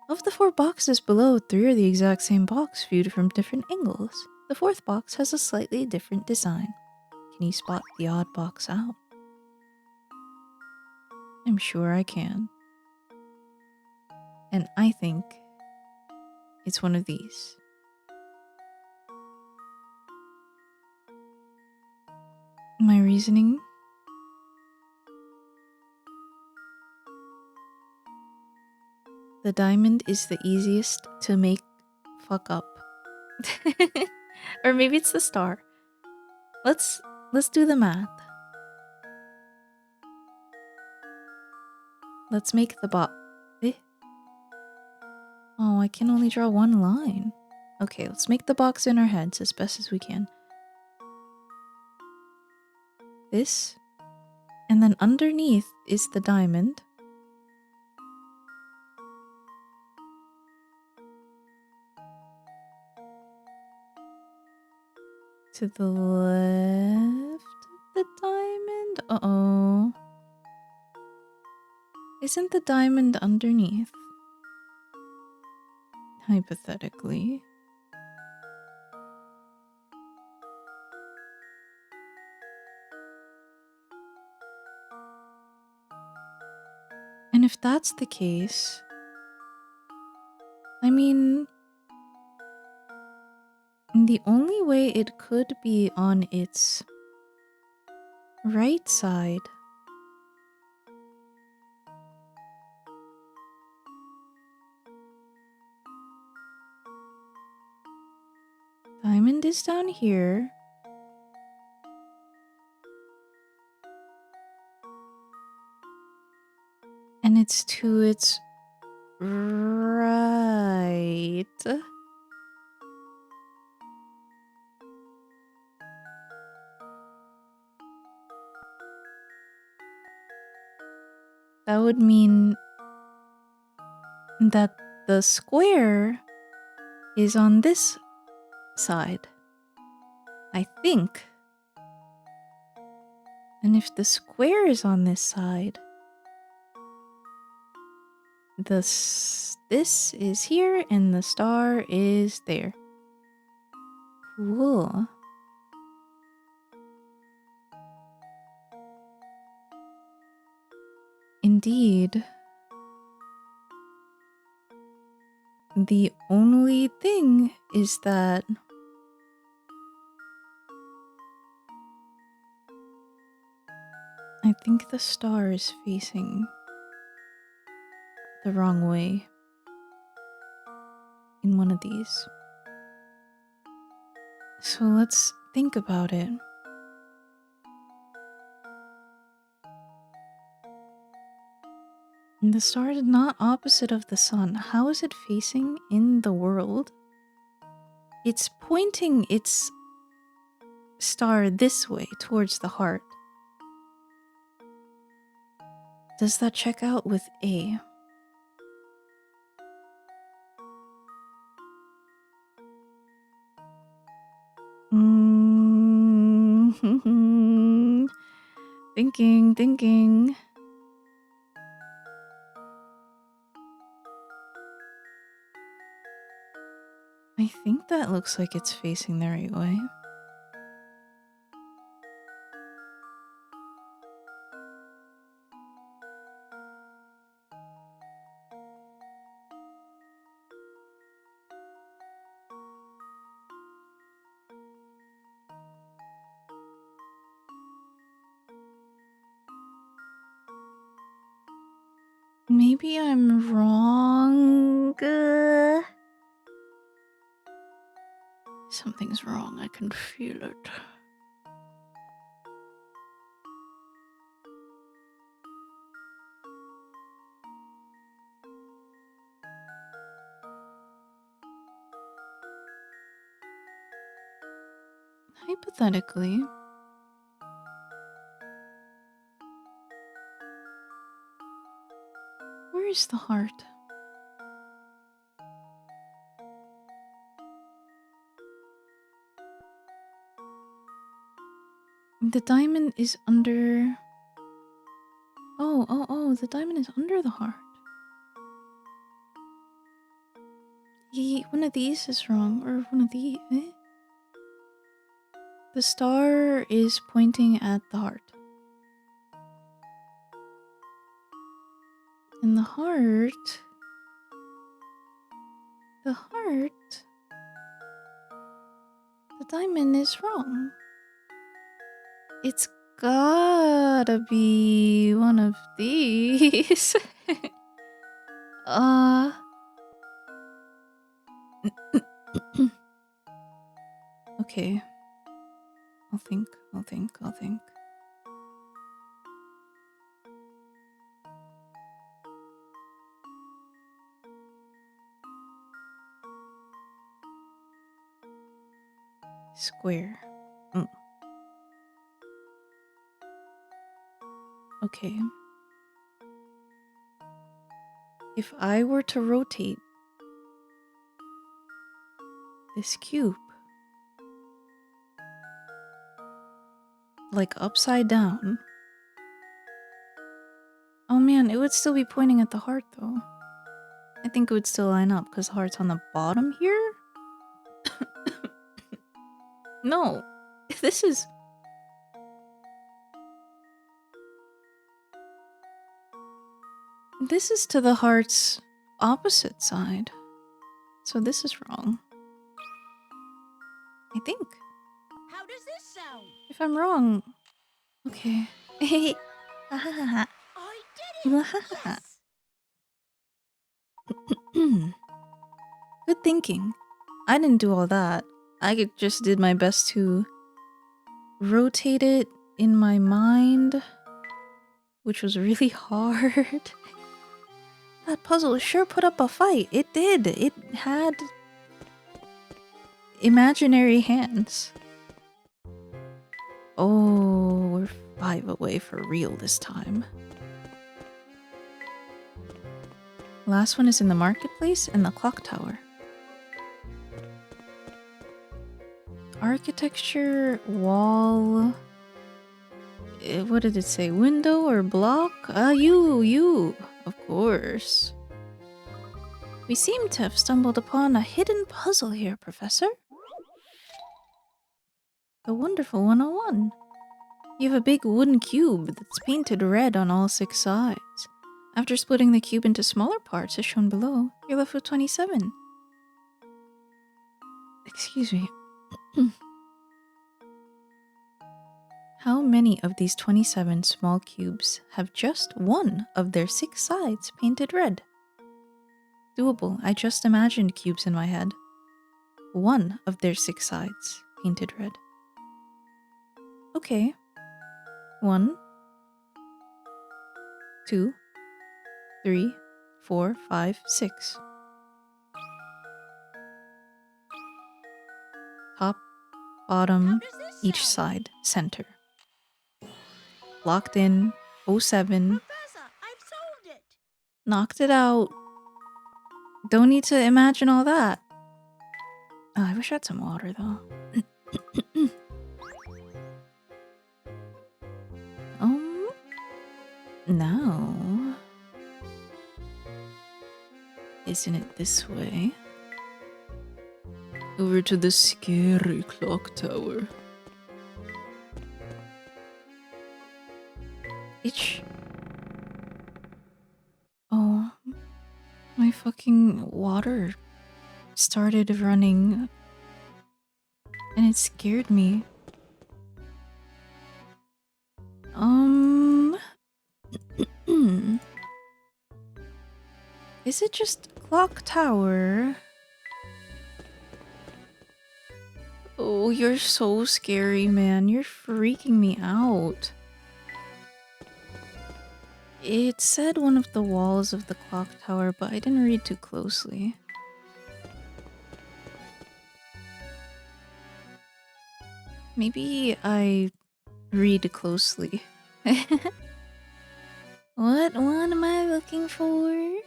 Of the 4 boxes below, 3 are the exact same box viewed from different angles. The 4th box has a slightly different design. Can you spot the odd box out? I'm sure I can. And I think it's one of these. My reasoning? The diamond is the easiest to make fuck up. Or maybe it's the star. Let's do the math. Let's make the box. Eh? Oh, I can only draw one line. Okay, let's make the box in our heads as best as we can. This. And then underneath is the diamond. To the left of the diamond? Uh-oh. Isn't the diamond underneath? Hypothetically. And if that's the case, I mean, the only way it could be on its right side diamond is down here. And it's to its right. That would mean that the square is on this side, I think. And if the square is on this side, this is here and the star is there. Cool. Indeed. The only thing is that I think the star is facing the wrong way in one of these. So let's think about it. The star is not opposite of the sun. How is it facing in the world? It's pointing its star this way towards the heart. Does that check out with A? Thinking. I think that looks like it's facing the right way. Maybe I'm wrong. Something's wrong. I can feel it. Hypothetically, where is the heart? The diamond is under... Oh, the diamond is under the heart. One of these is wrong, or one of these... The star is pointing at the heart. And the heart... The diamond is wrong. It's gotta be one of these. Okay. I'll think. Square. Okay. If I were to rotate this cube, like upside down. Oh man, it would still be pointing at the heart though. I think it would still line up because the heart's on the bottom here. No, this is... This is to the heart's opposite side. So this is wrong. I think. How does this sound? If I'm wrong... Okay. I did it! Yes! Good thinking. I didn't do all that. I just did my best to rotate it in my mind, which was really hard. That puzzle sure put up a fight. It did. It had imaginary hands. Oh, we're 5 away for real this time. Last one is in the marketplace and the clock tower. Architecture, wall... what did it say? Window or block? You! Of course. We seem to have stumbled upon a hidden puzzle here, Professor. The wonderful 101. You have a big wooden cube that's painted red on all 6 sides. After splitting the cube into smaller parts, as shown below, you're left with 27. Excuse me. How many of these 27 small cubes have just one of their 6 sides painted red? Doable. I just imagined cubes in my head. One of their 6 sides painted red. Okay. 1, 2, 3, 4, 5, 6. Top, bottom, each side, center. Locked in, 07. Professor, I've solved it. Knocked it out. Don't need to imagine all that. Oh, I wish I had some water though. Now, isn't it this way? Over to the scary clock tower. Itch. Oh, my fucking water started running and it scared me. Is it just clock tower? Oh, you're so scary, man. You're freaking me out. It said one of the walls of the clock tower, but I didn't read too closely. Maybe I read closely. What one am I looking for?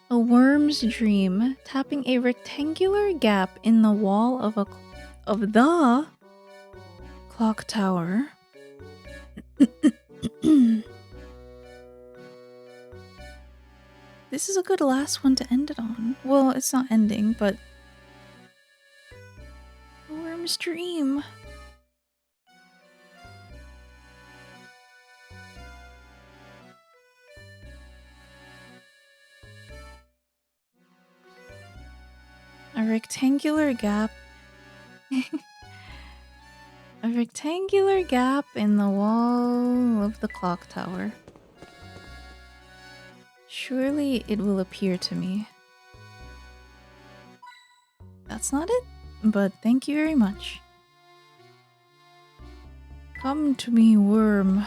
A worm's dream. Tapping a rectangular gap in the wall of the clock tower. This is a good last one to end it on. Well, it's not ending, but a worm's dream. A rectangular gap. A rectangular gap in the wall of the clock tower. Surely it will appear to me. That's not it, but thank you very much. Come to me, worm.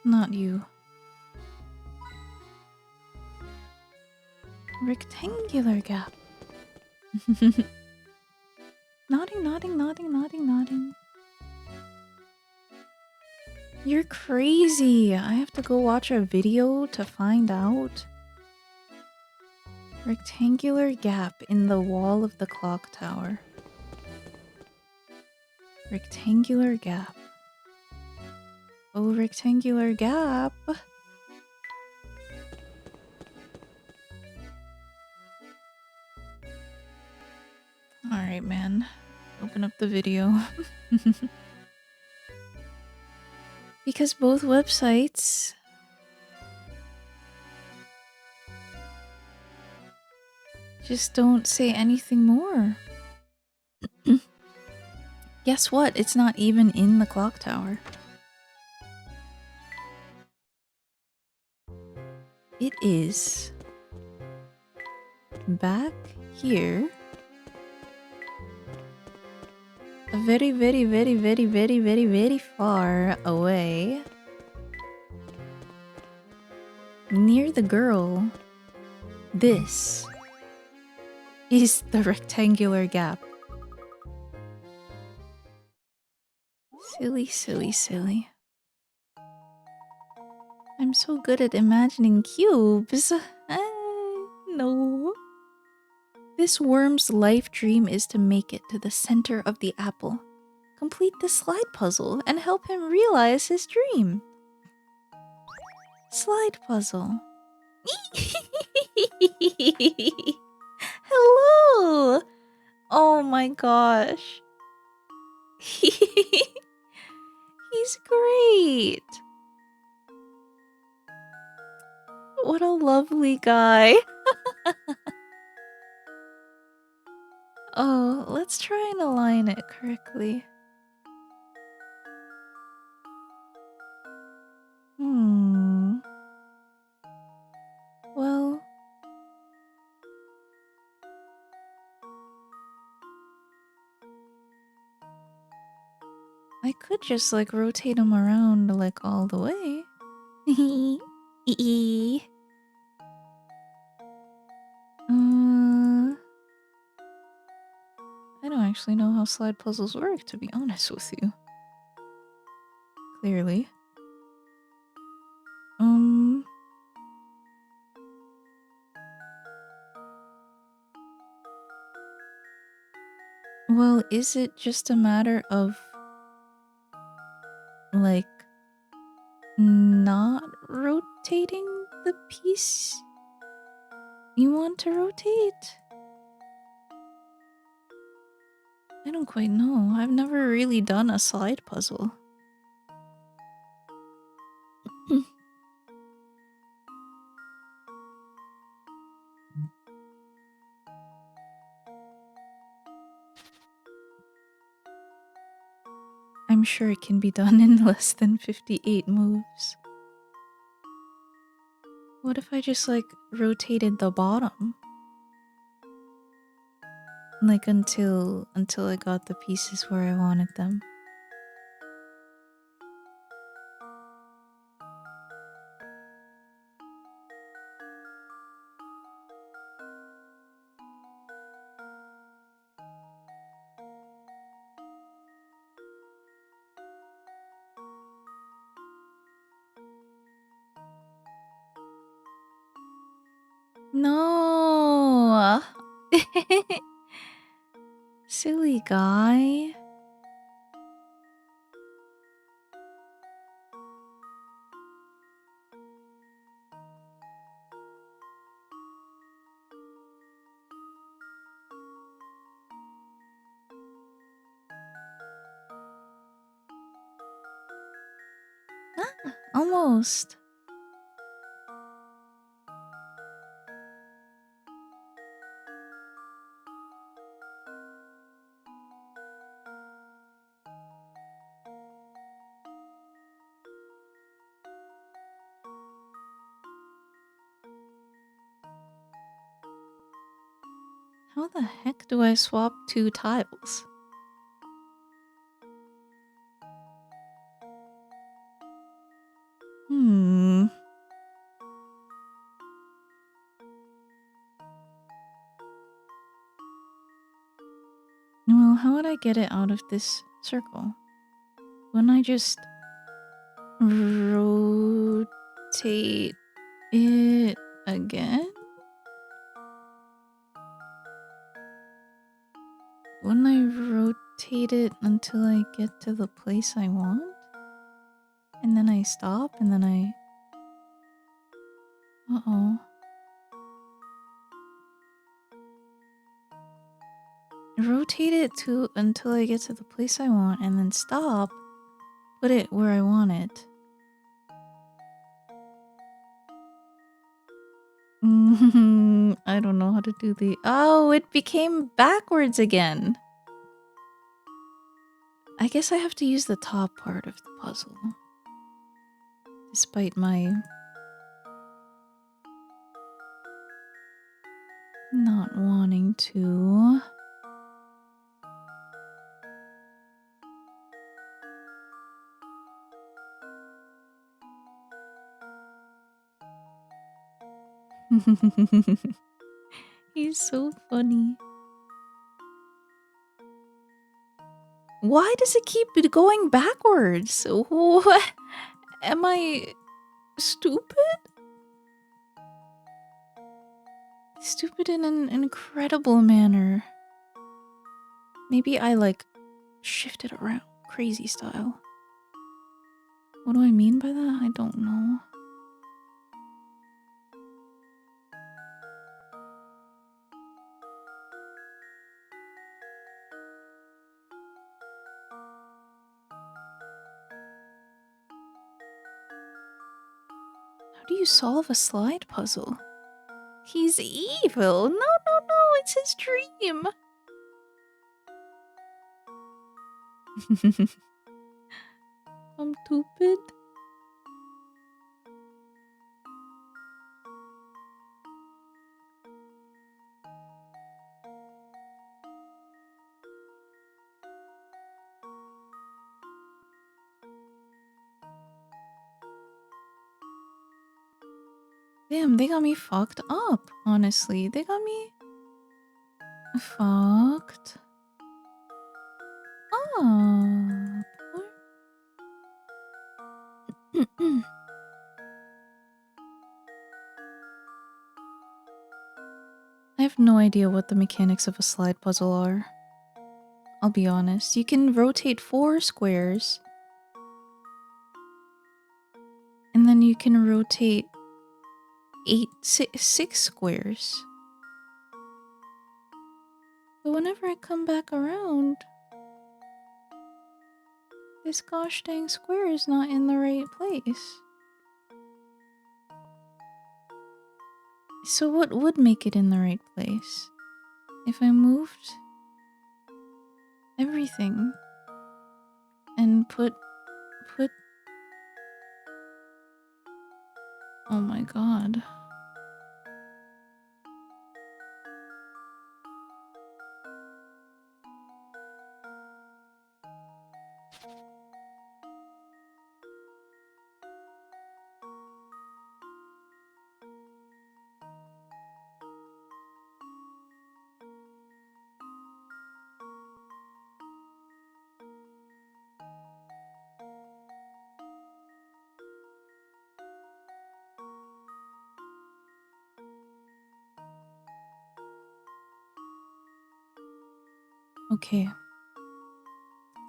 Not you. Rectangular gap. Nodding. You're crazy. I have to go watch a video to find out. Rectangular gap in the wall of the clock tower. Rectangular gap. Oh, rectangular gap. Alright, man. Open up the video. Because both websites just don't say anything more. Guess what? It's not even in the clock tower. it is back here. Very, very, very, very, very, very, very far away. Near the girl. This is the rectangular gap. Silly, silly, silly. I'm so good at imagining cubes. No. This worm's life dream is to make it to the center of the apple, complete the slide puzzle, and help him realize his dream. Slide puzzle. Hello! Oh my gosh. He's great. What a lovely guy. Oh, let's try and align it correctly. Well, I could just like rotate him around like all the way. I don't actually know how slide puzzles work, to be honest with you. Clearly. Well, is it just a matter of like not rotating the piece you want to rotate? I don't quite know. I've never really done a slide puzzle. I'm sure it can be done in less than 58 moves. What if I just like rotated the bottom? Like until I got the pieces where I wanted them. No. Silly guy. Ah, almost. How the heck do I swap two tiles? Well, how would I get it out of this circle? Wouldn't I just rotate it again? Wouldn't I rotate it until I get to the place I want? And then I stop and then I... Uh-oh. Rotate it until I get to the place I want and then stop. Put it where I want it. I don't know how to do the... Oh, it became backwards again. I guess I have to use the top part of the puzzle. Despite my Not wanting to. He's so funny. Why does it keep going backwards? What? Am I stupid? Stupid in an incredible manner. Maybe I like shifted around crazy style. What do I mean by that? I don't know. How do you solve a slide puzzle? He's evil. No, no, no, it's his dream. I'm stupid. Damn, they got me fucked up, honestly. They got me fucked up. I have no idea what the mechanics of a slide puzzle are. I'll be honest. You can rotate 4 squares. And then you can rotate 6 squares. But whenever I come back around, this gosh dang square is not in the right place. So what would make it in the right place? If I moved everything and put... Oh my god. Okay.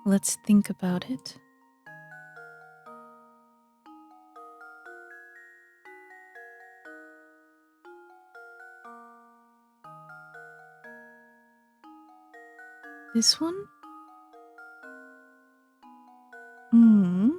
Let's think about it. This one? Hmm.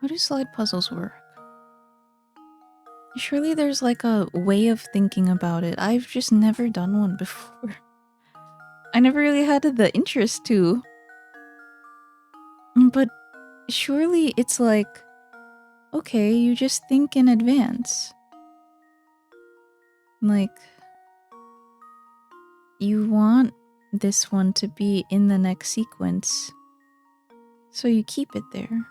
How do slide puzzles work? Surely there's like a way of thinking about it. I've just never done one before. I never really had the interest to. But surely it's like, okay, you just think in advance. Like, you want this one to be in the next sequence, so you keep it there.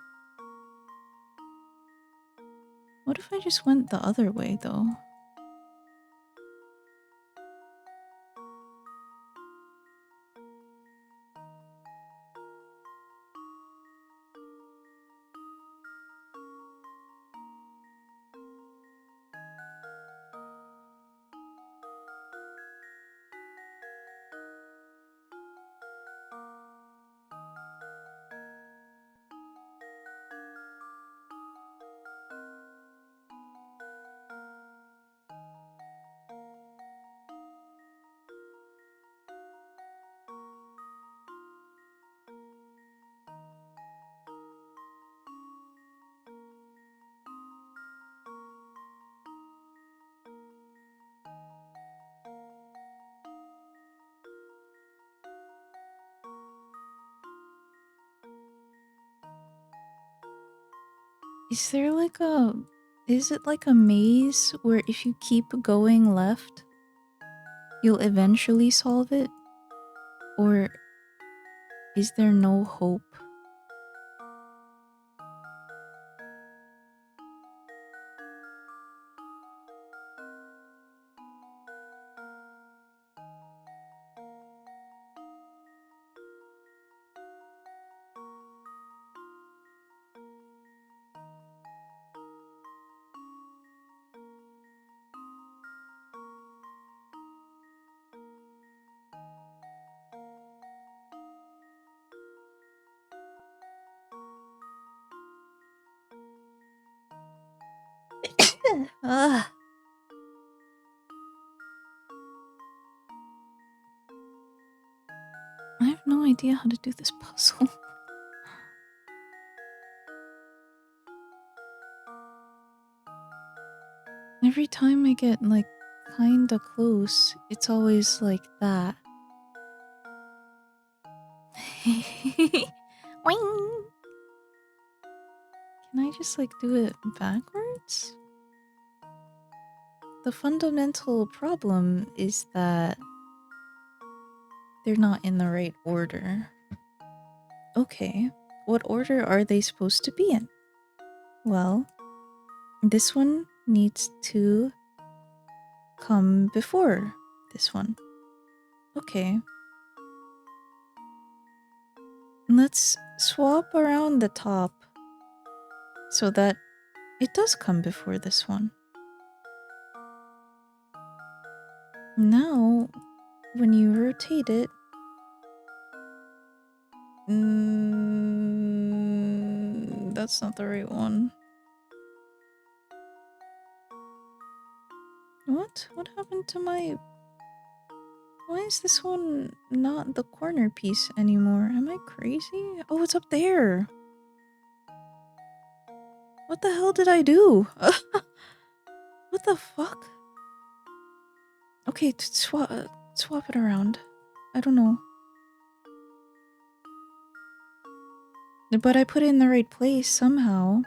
What if I just went the other way, though? Is there like a... Is it like a maze where if you keep going left, you'll eventually solve it? Or is there no hope? Ugh. I have no idea how to do this puzzle. Every time I get like kinda close, it's always like that. Wing. Can I just like do it backwards? The fundamental problem is that they're not in the right order. Okay, what order are they supposed to be in? Well, this one needs to come before this one. Okay. Let's swap around the top so that it does come before this one. Now, when you rotate it... that's not the right one. What? What happened to my... Why is this one not the corner piece anymore? Am I crazy? Oh, it's up there. What the hell did I do? What the fuck? Okay, swap it around. I don't know. But I put it in the right place somehow.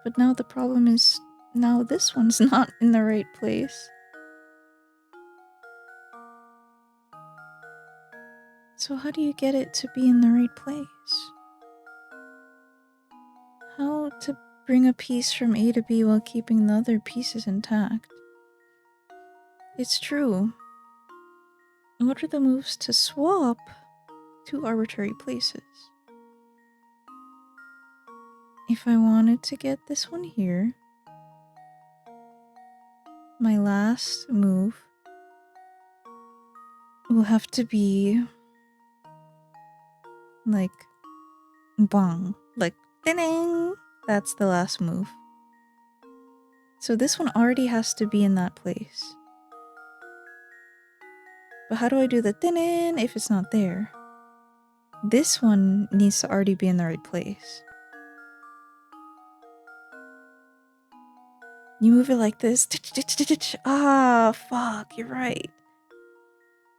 But now the problem is, now this one's not in the right place. So how do you get it to be in the right place? How to bring a piece from A to B while keeping the other pieces intact? It's true. What are the moves to swap two arbitrary places? If I wanted to get this one here, my last move will have to be like bang, like ding. That's the last move. So this one already has to be in that place. But how do I do the ding if it's not there? This one needs to already be in the right place. You move it like this. Ah, fuck, you're right.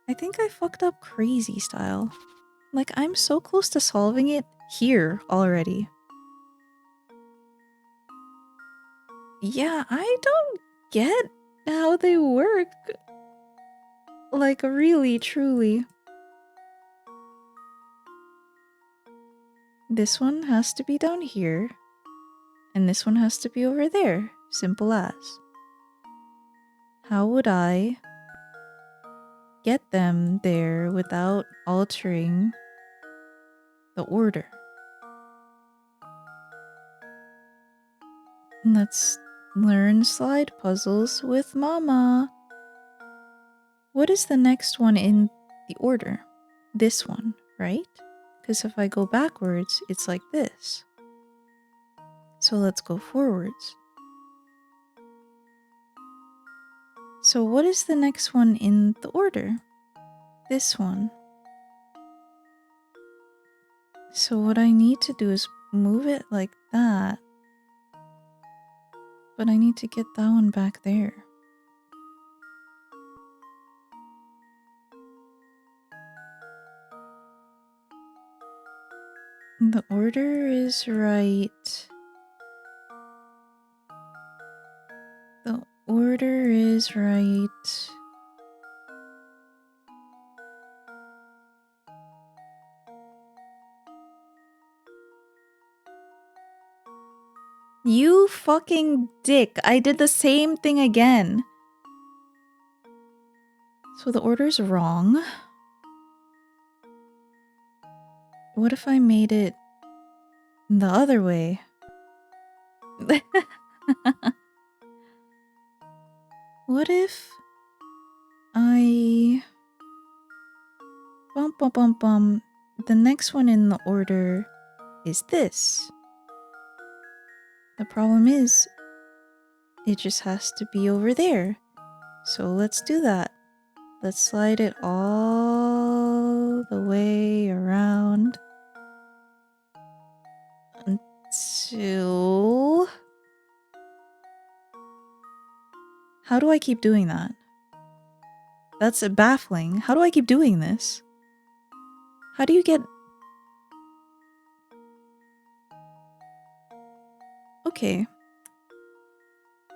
I think I fucked up crazy style. Like, I'm so close to solving it here already. Yeah, I don't get how they work. Like, really, truly. This one has to be down here. And this one has to be over there. Simple as. How would I get them there without altering the order? Let's learn slide puzzles with Mama. What is the next one in the order? This one, right? Because if I go backwards, it's like this. So let's go forwards. So what is the next one in the order? This one. So what I need to do is move it like that. But I need to get that one back there. The order is right order is right. You fucking dick. I did the same thing again. So the order's wrong. What if I made it the other way? What if I... Bum bum bum bum. The next one in the order is this. The problem is, it just has to be over there. So let's do that. Let's slide it all the way around until... How do I keep doing that? That's baffling. How do I keep doing this? How do you get... Okay.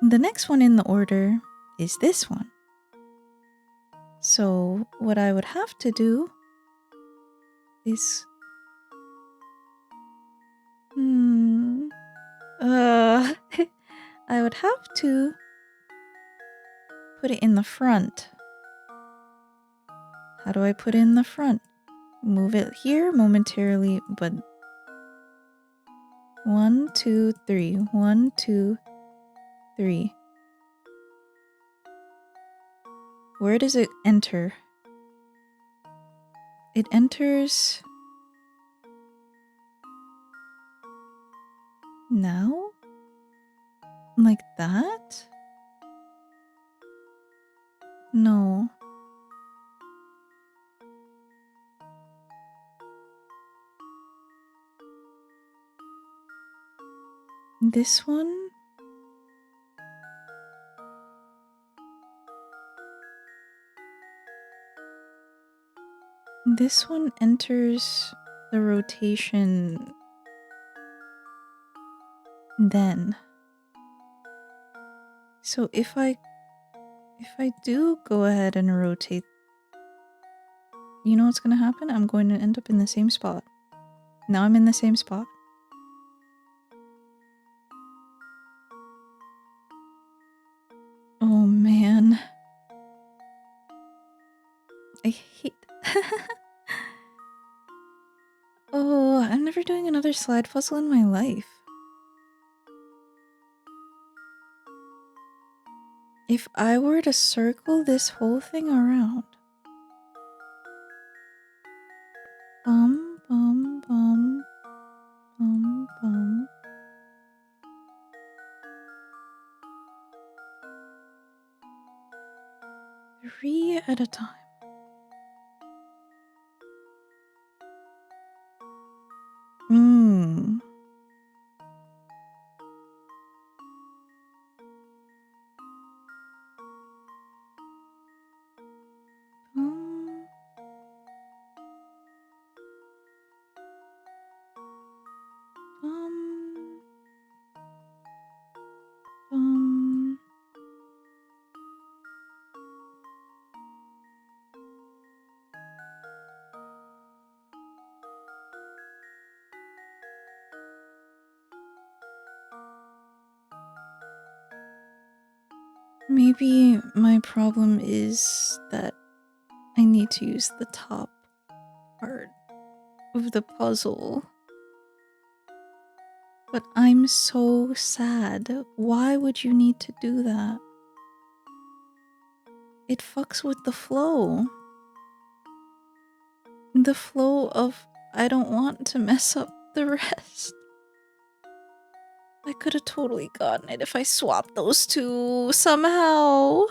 The next one in the order is this one. So what I would have to do is... I would have to put it in the front. How do I put it in the front? Move it here momentarily, but 1, 2, 3. 1, 2, 3. Where does it enter? It enters now? Like that? No. This one? This one enters the rotation then. So if I do go ahead and rotate, you know what's gonna happen? I'm going to end up in the same spot. Now I'm in the same spot. Oh man. I hate... Oh, I'm never doing another slide puzzle in my life. If I were to circle this whole thing around... Bum, bum, bum, bum, bum. Three at a time. Mmm. Bum. Bum. Bum. Maybe my problem is that I need to use the top part of the puzzle. But I'm so sad. Why would you need to do that? It fucks with the flow. The flow of I don't want to mess up the rest. I could have totally gotten it if I swapped those two somehow.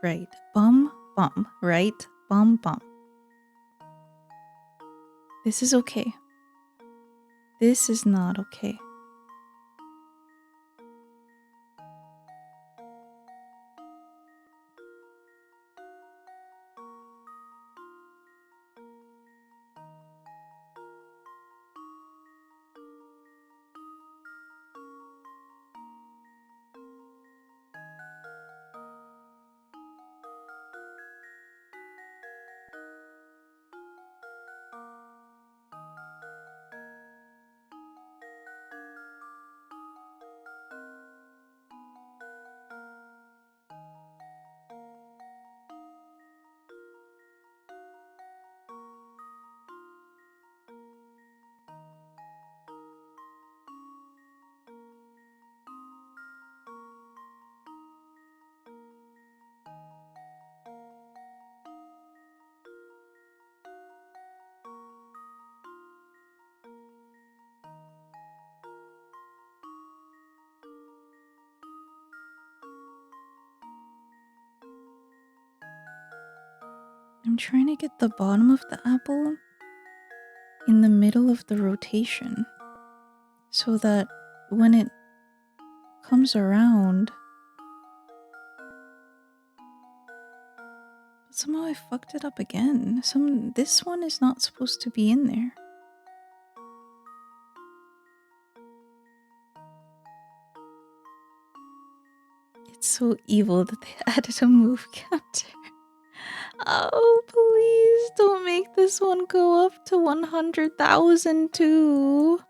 Right. Bum, bum. Right? Bum, bum. This is okay. This is not okay. I'm trying to get the bottom of the apple in the middle of the rotation so that when it comes around. But somehow I fucked it up again. This one is not supposed to be in there. It's so evil that they added a move counter. Oh, please don't make this one go up to 100,000 too.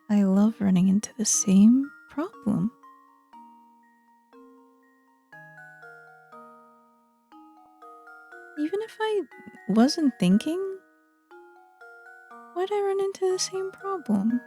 I love running into the same problem. Even if I wasn't thinking, why'd I run into the same problem?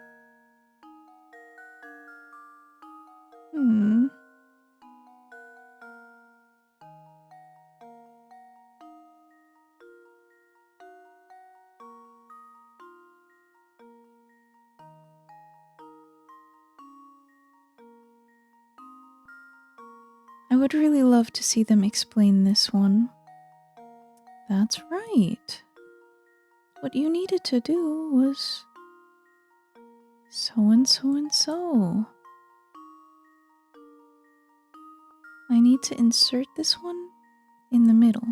I would really love to see them explain this one. That's right. What you needed to do was so and so and so. I need to insert this one in the middle.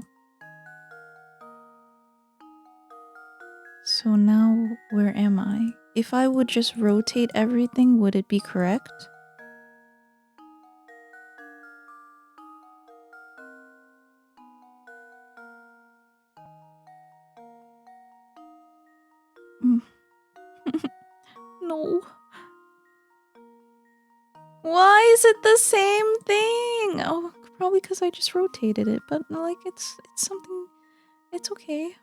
So now, where am I? If I would just rotate everything, would it be correct? No. Why is it the same thing? Oh, probably because I just rotated it, but like it's something. It's okay.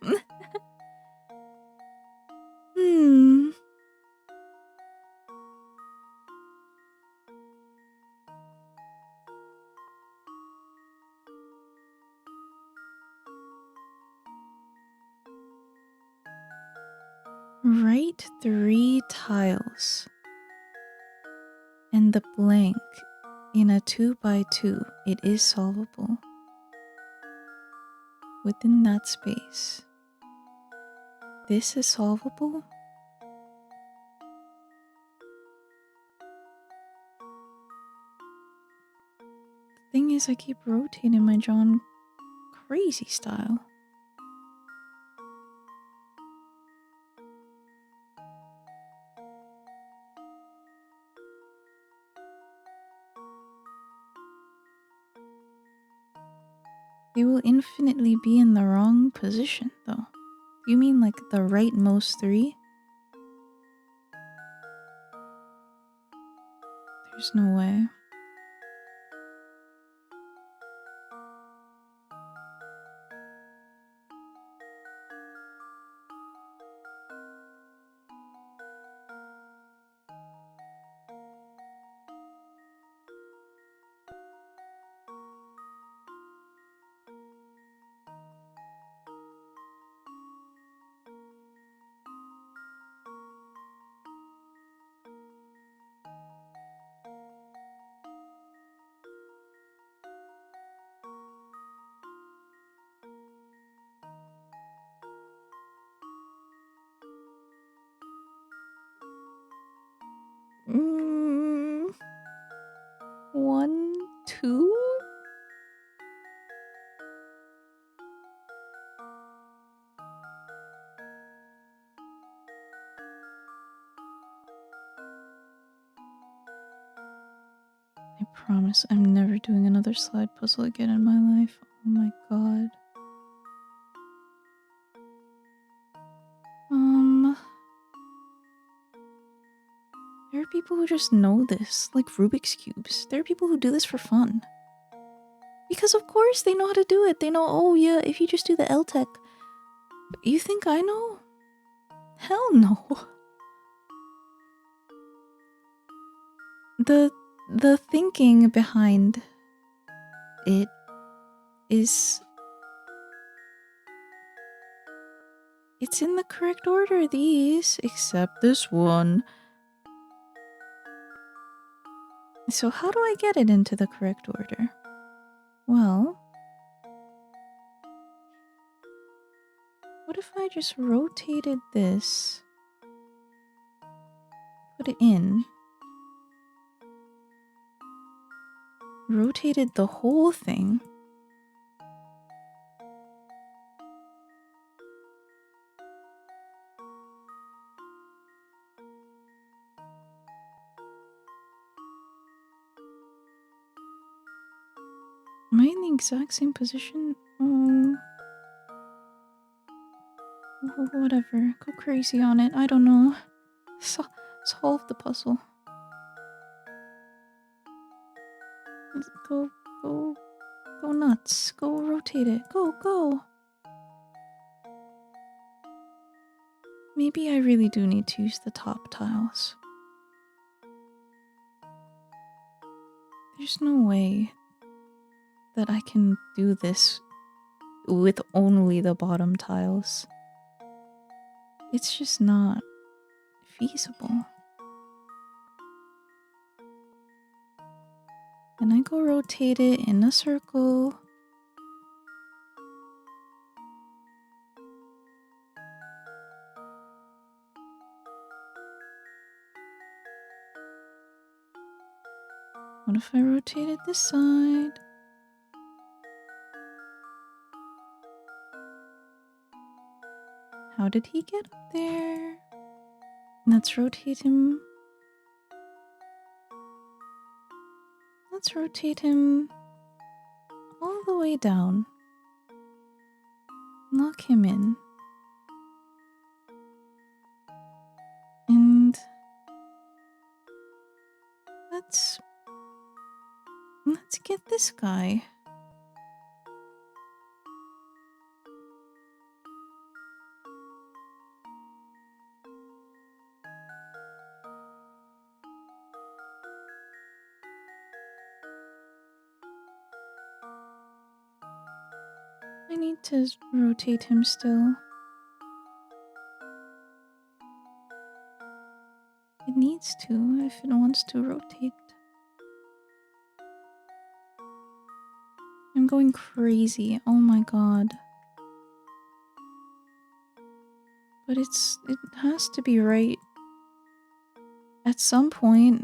Write 3 tiles and the blank in a 2x2. It is solvable within that space. This is solvable? The thing is, I keep rotating my John crazy style. They will infinitely be in the wrong position, though. You mean like the rightmost 3? There's no way. 1, 2? I promise I'm never doing another slide puzzle again in my life. Oh my god. There are people who just know this, like Rubik's Cubes. There are people who do this for fun. Because of course they know how to do it. They know, oh yeah, if you just do the L-Tech. You think I know? Hell no. The thinking behind it is... It's in the correct order, these, except this one. So how do I get it into the correct order? Well... What if I just rotated this? Put it in. Rotated the whole thing. Am I in the exact same position? Whatever. Go crazy on it. I don't know. Solve the puzzle. Go nuts. Go rotate it. Go. Maybe I really do need to use the top tiles. There's no way that I can do this with only the bottom tiles. It's just not feasible. And I go rotate it in a circle. What if I rotated this side? How did he get up there? Let's rotate him. Let's rotate him all the way down. Lock him in. And let's get this guy. I need to rotate him still. It needs to if it wants to rotate. I'm going crazy. Oh my god. But it has to be right at some point.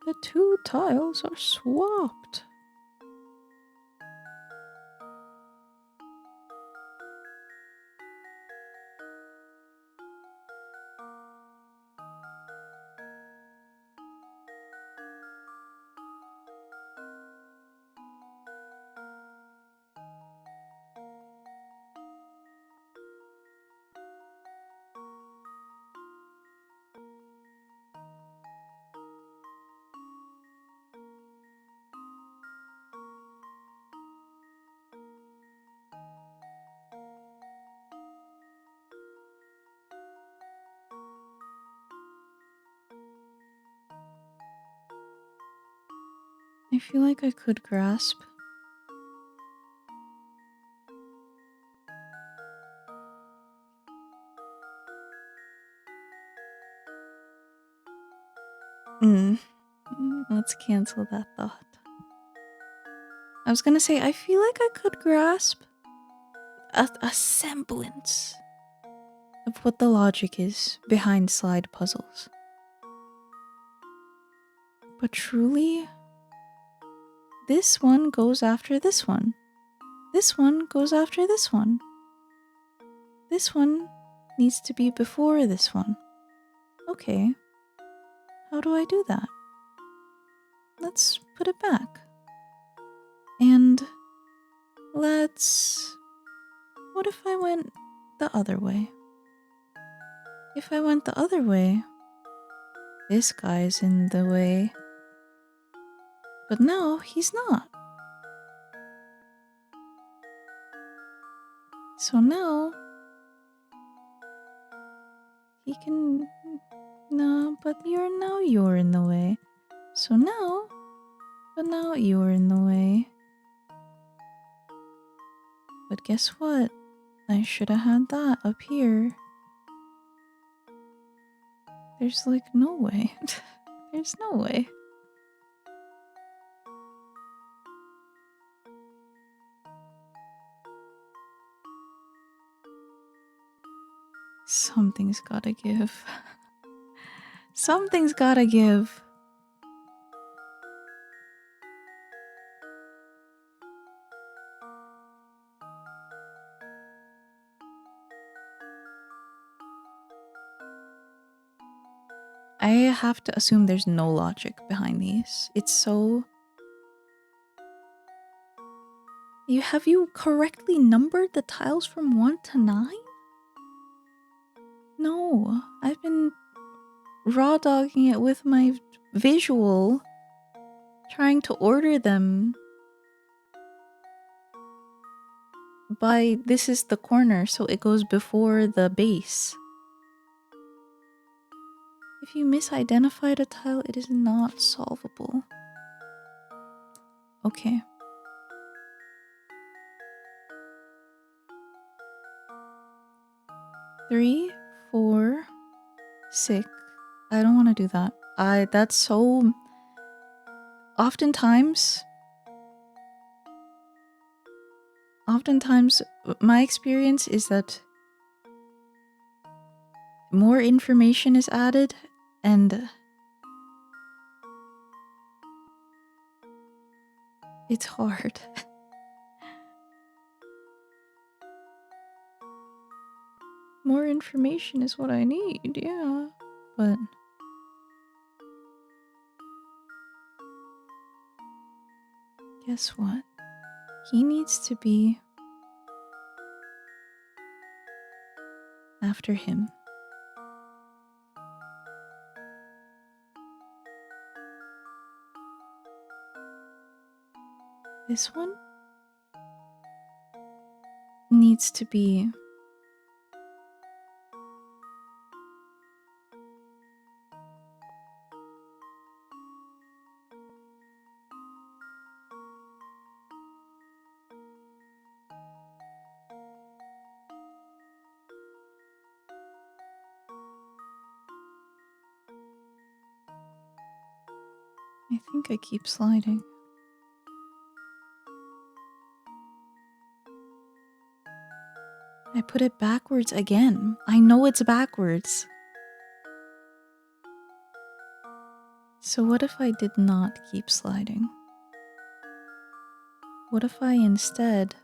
The two tiles are swapped. I feel like I could grasp. Let's cancel that thought. I was gonna say, I feel like I could grasp a semblance of what the logic is behind slide puzzles. But truly, this one goes after this one. This one goes after this one. This one needs to be before this one. Okay, how do I do that? Let's put it back. And let's... What if I went the other way? If I went the other way, this guy's in the way. But no, he's not. So now, he can... No, but you're in the way. So now, but now you're in the way. But guess what? I should have had that up here. There's like no way. There's no way. Something's gotta give. Something's gotta give. I have to assume there's no logic behind these. It's so... Have you correctly numbered the tiles from 1 to 9? No, I've been raw dogging it with my visual, trying to order them by this is the corner, so it goes before the base. If you misidentified a tile, it is not solvable. Okay. Three, 4, 6. I don't want to do that. That's so... Oftentimes, my experience is that more information is added and it's hard. More information is what I need, yeah. But guess what? He needs to be after him. This one needs to be I think I keep sliding. I put it backwards again. I know it's backwards. So what if I did not keep sliding? What if I instead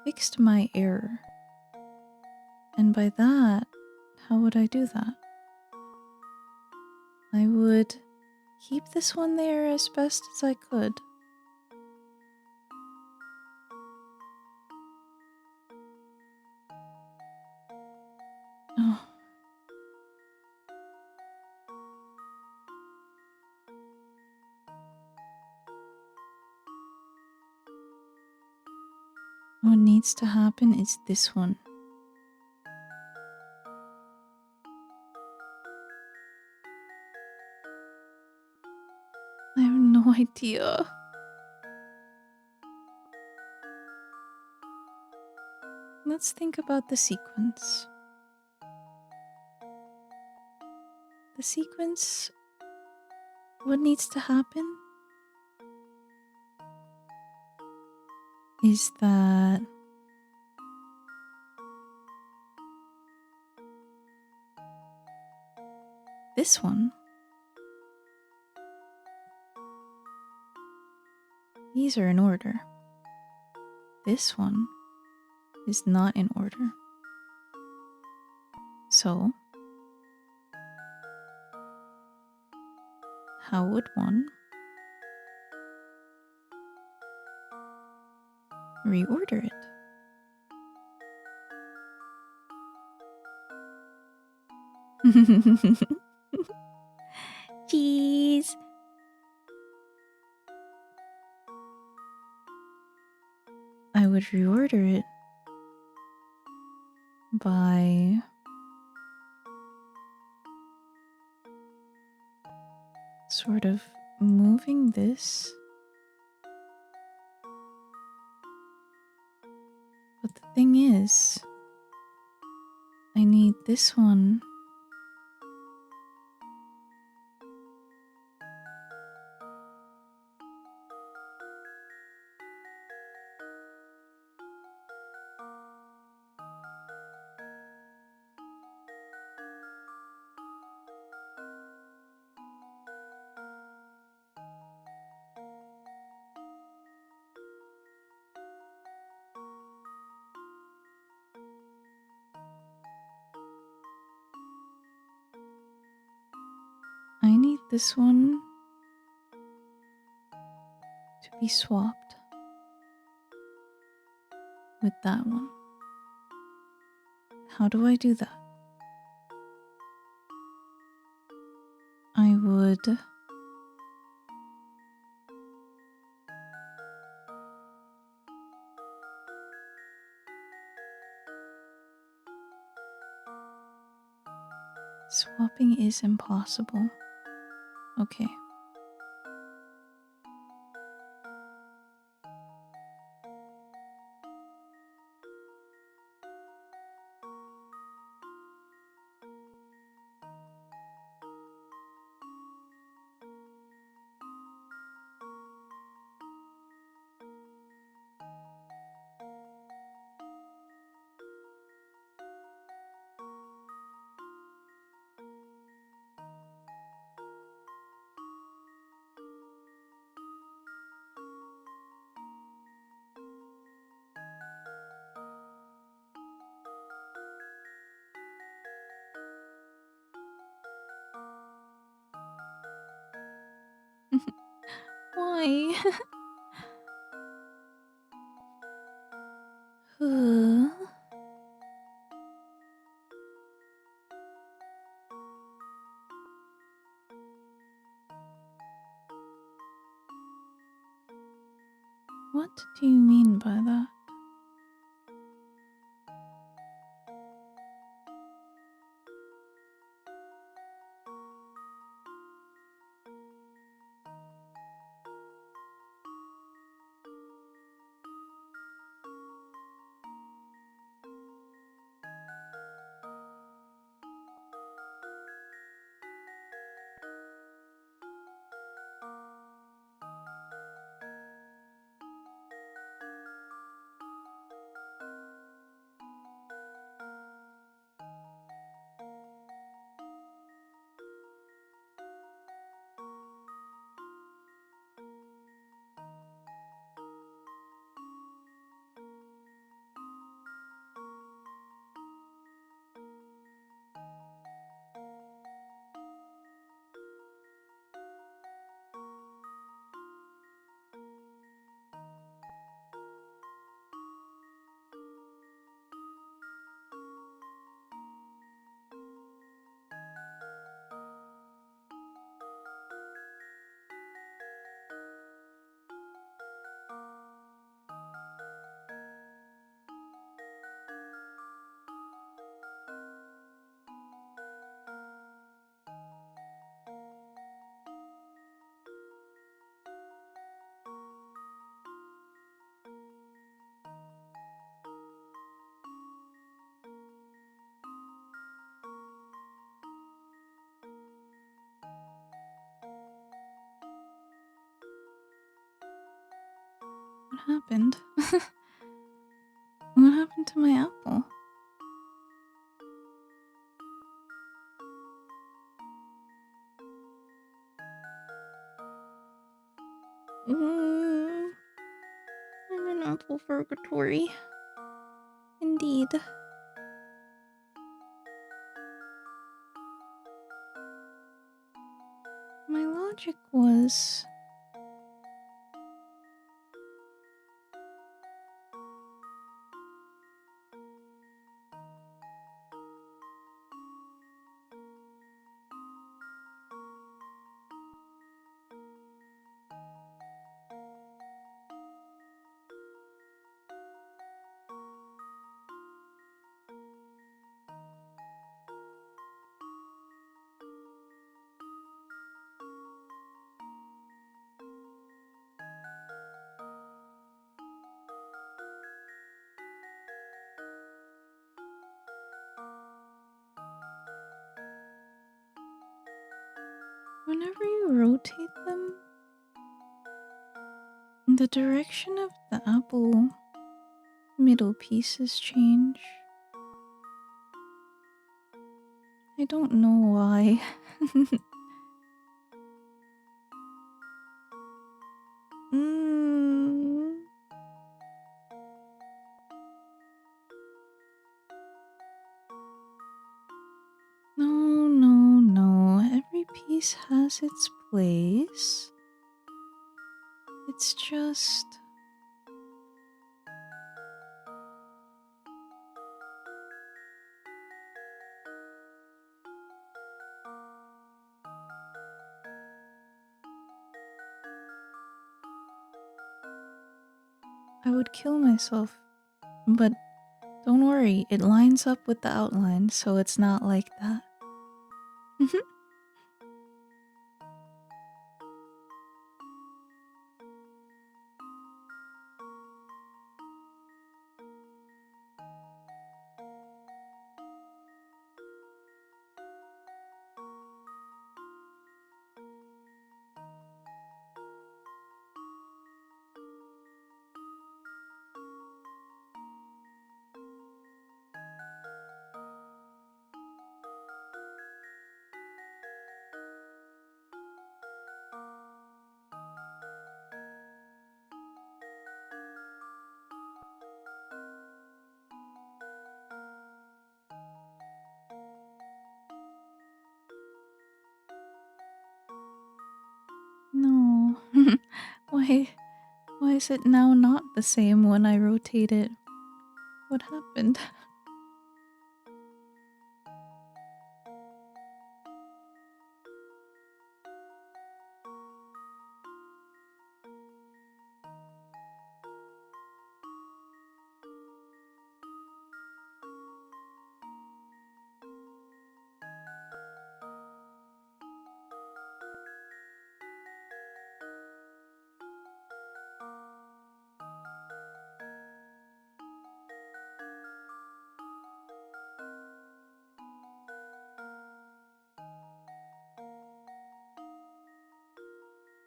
fixed my error? And by that, how would I do that? I would keep this one there as best as I could. Oh. What needs to happen is this one. I have no idea. Let's think about the sequence. The sequence, what needs to happen is that this one. These are in order. This one is not in order. So, how would one reorder it? Cheese. I would reorder it by sort of moving this. But the thing is, I need this one. I need this one to be swapped with that one. How do I do that? I would swapping is impossible. Okay. Why? What do you mean by that? happened? What happened to my apple? I'm in apple purgatory. Indeed. My logic was... Whenever you rotate them, the direction of the apple middle pieces change. I don't know why. mm. No. Every piece has its place. It's just... I would kill myself. But don't worry, it lines up with the outline, so it's not like that. No. Why is it now not the same when I rotate it? What happened?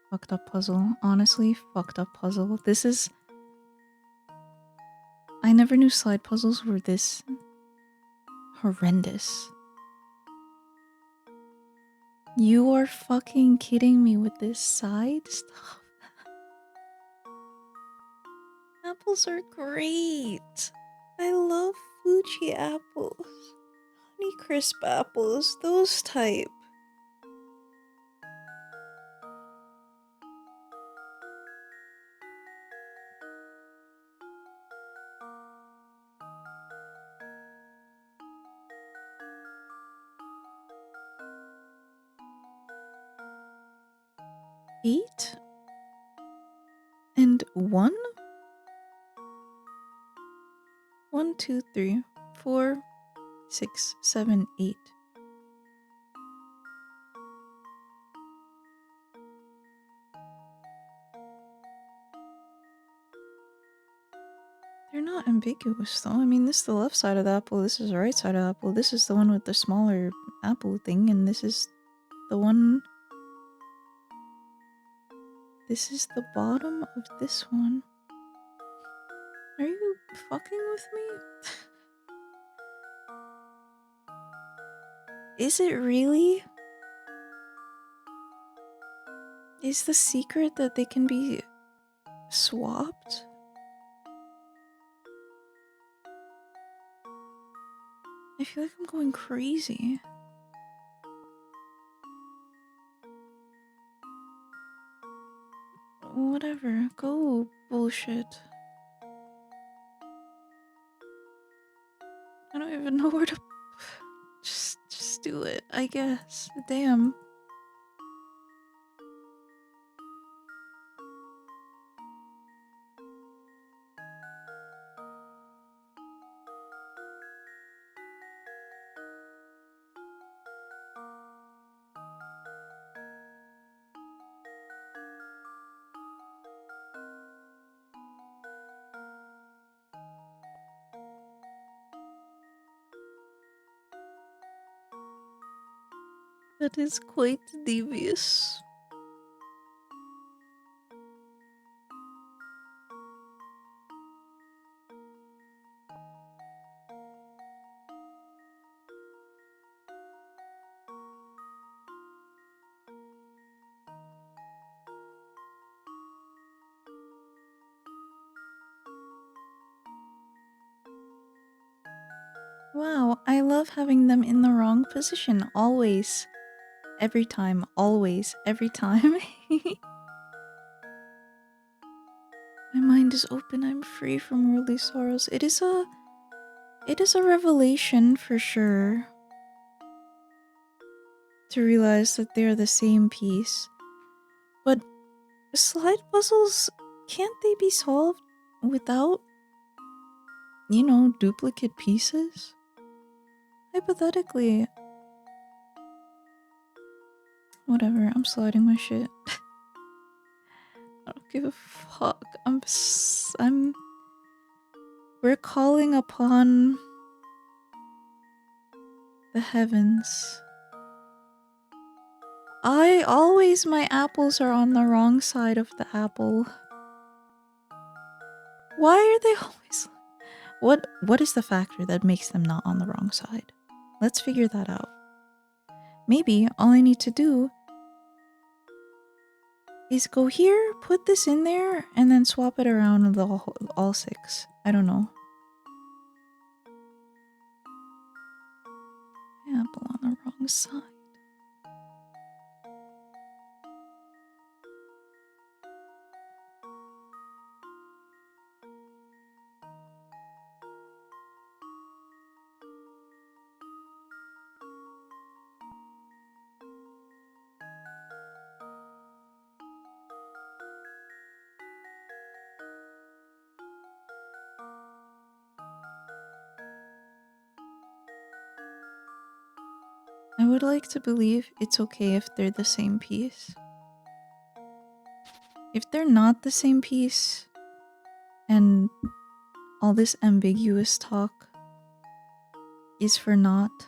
'Fucked up puzzle. Honestly, fucked up puzzle. This is... I never knew slide puzzles were this horrendous. You are fucking kidding me with this side stuff. Apples are great. I love Fuji apples. Honeycrisp apples, those type. Eight? And one? 1, 2, 3, 4, 6, 7, 8. They're not ambiguous though. I mean, this is the left side of the apple, this is the right side of the apple, this is the one with the smaller apple thing, and this is the one... This is the bottom of this one. Are you fucking with me? Is it really? Is the secret that they can be swapped? I feel like I'm going crazy. Whatever, go bullshit. I don't even know where to... Just do it, I guess. Damn. That is quite devious. Wow, I love having them in the wrong position, always. Every time, always, every time. My mind is open, I'm free from worldly sorrows. It is a revelation for sure. To realize that they're the same piece. But slide puzzles, can't they be solved without, you know, duplicate pieces? Hypothetically. Whatever, I'm sliding my shit. I don't give a fuck. We're calling upon the heavens. My apples are on the wrong side of the apple. Why are they always... What is the factor that makes them not on the wrong side? Let's figure that out. Maybe all I need to do is go here, put this in there, and then swap it around all 6. I don't know. Apple on the wrong side. I would like to believe it's okay if they're the same piece. If they're not the same piece, and all this ambiguous talk is for naught,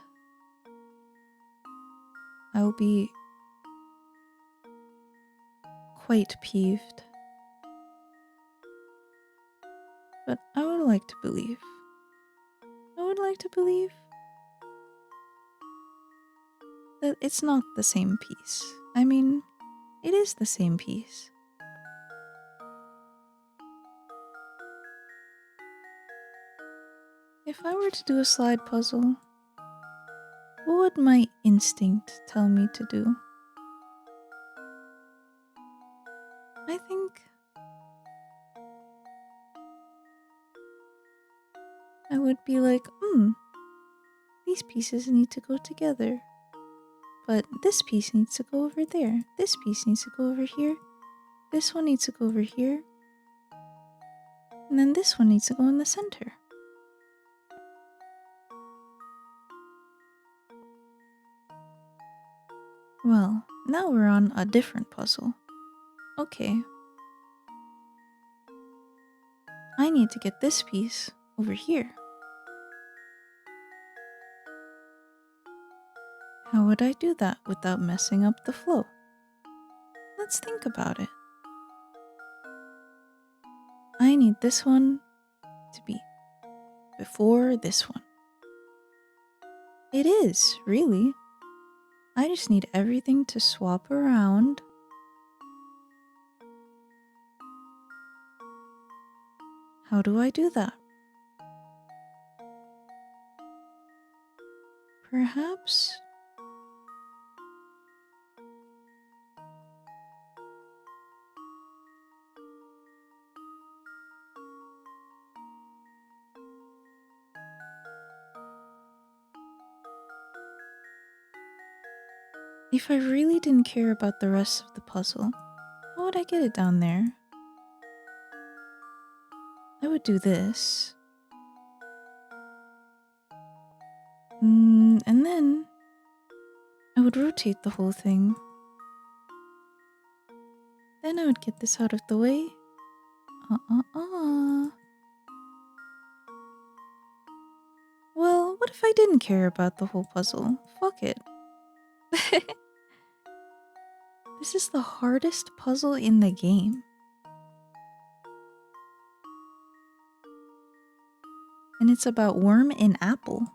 I'll be quite peeved. But I would like to believe. That it's not the same piece. I mean, it is the same piece. If I were to do a slide puzzle, what would my instinct tell me to do? I think I would be like, these pieces need to go together. But this piece needs to go over there. This piece needs to go over here. This one needs to go over here. And then this one needs to go in the center. Well, now we're on a different puzzle. Okay. I need to get this piece over here. How would I do that without messing up the flow? Let's think about it. I need this one to be before this one. It is, really. I just need everything to swap around. How do I do that? Perhaps... if I really didn't care about the rest of the puzzle, how would I get it down there? I would do this. And then I would rotate the whole thing. Then I would get this out of the way. Well, what if I didn't care about the whole puzzle? Fuck it. This is the hardest puzzle in the game. And it's about worm and apple.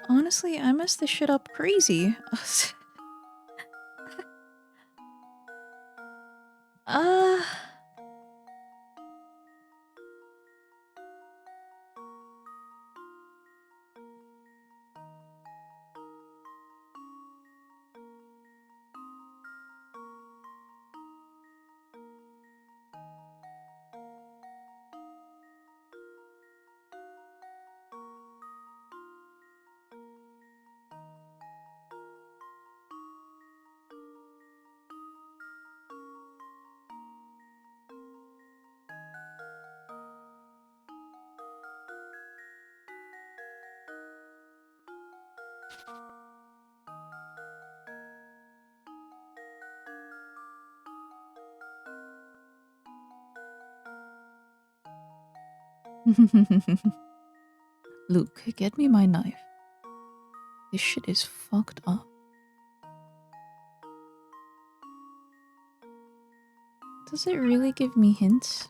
Honestly, I messed this shit up crazy. Luke, get me my knife. This shit is fucked up. Does it really give me hints?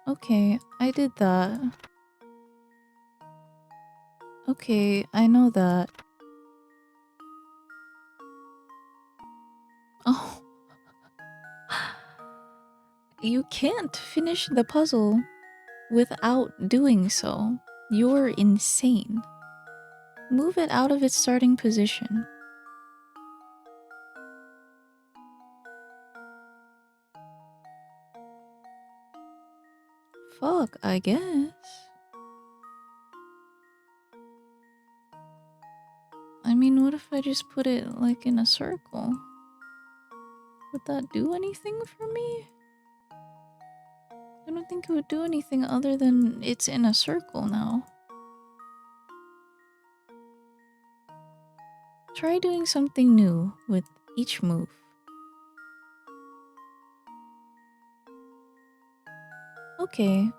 Okay, I did that. Okay, I know that. Oh. You can't finish the puzzle without doing so. You're insane. Move it out of its starting position. Fuck, I guess. I mean, what if I just put it like in a circle? Would that do anything for me? I don't think it would do anything other than it's in a circle now. Try doing something new with each move. Okay.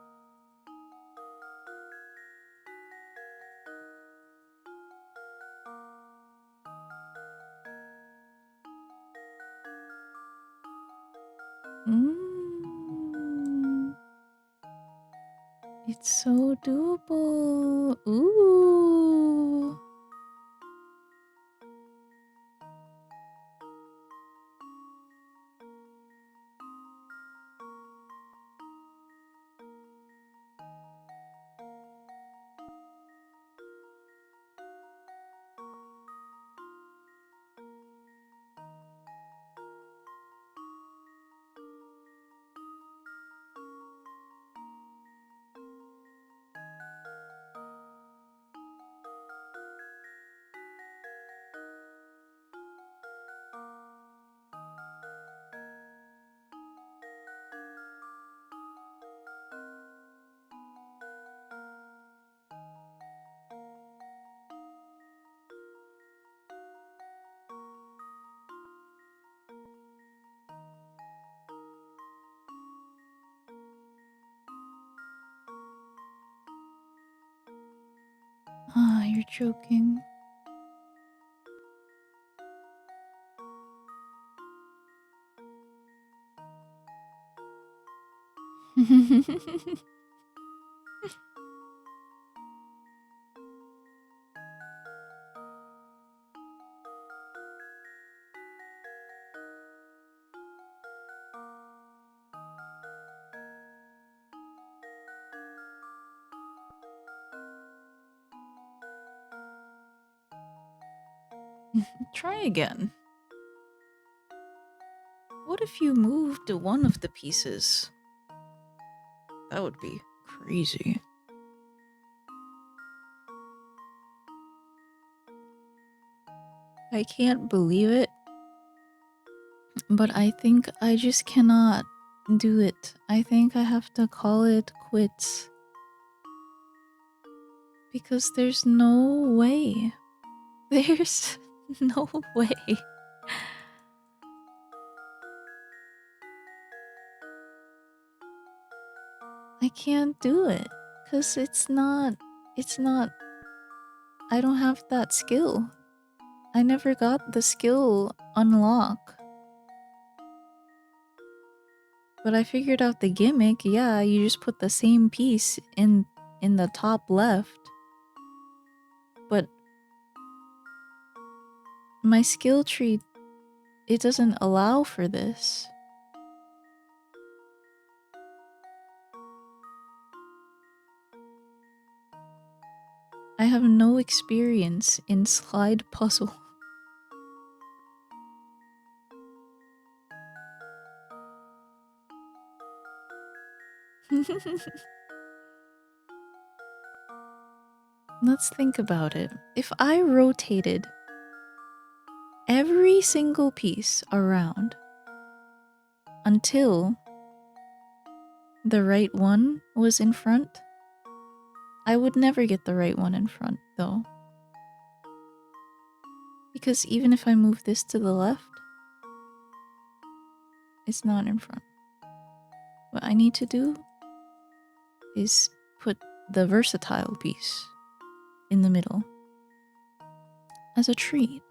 It's so doable. Ooh. You're joking. Try again. What if you moved one of the pieces? That would be crazy. I can't believe it, but I think I just cannot do it. I think I have to call it quits. Because there's no way. There's no way. I can't do it. Because it's not, I don't have that skill. I never got the skill unlock. But I figured out the gimmick. Yeah, you just put the same piece in the top left. But my skill tree, it doesn't allow for this. I have no experience in slide puzzle. Let's think about it. If I rotated every single piece around until the right one was in front, I would never get the right one in front, though. Because even if I move this to the left, it's not in front. What I need to do is put the versatile piece in the middle as a treat.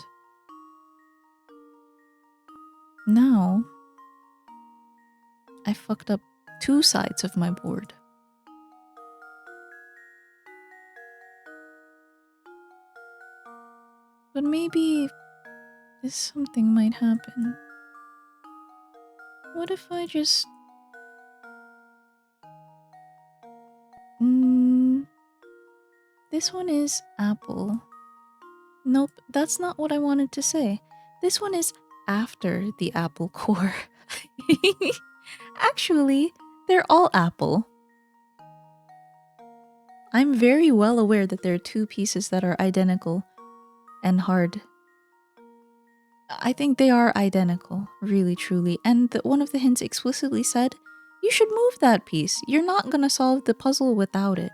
Now, I fucked up 2 sides of my board. But maybe something might happen. What if I just... this one is apple. Nope, that's not what I wanted to say. This one is after the apple core. Actually, they're all apple. I'm very well aware that there are 2 pieces that are identical and hard. I think they are identical, really truly. And one of the hints explicitly said, you should move that piece. You're not gonna solve the puzzle without it.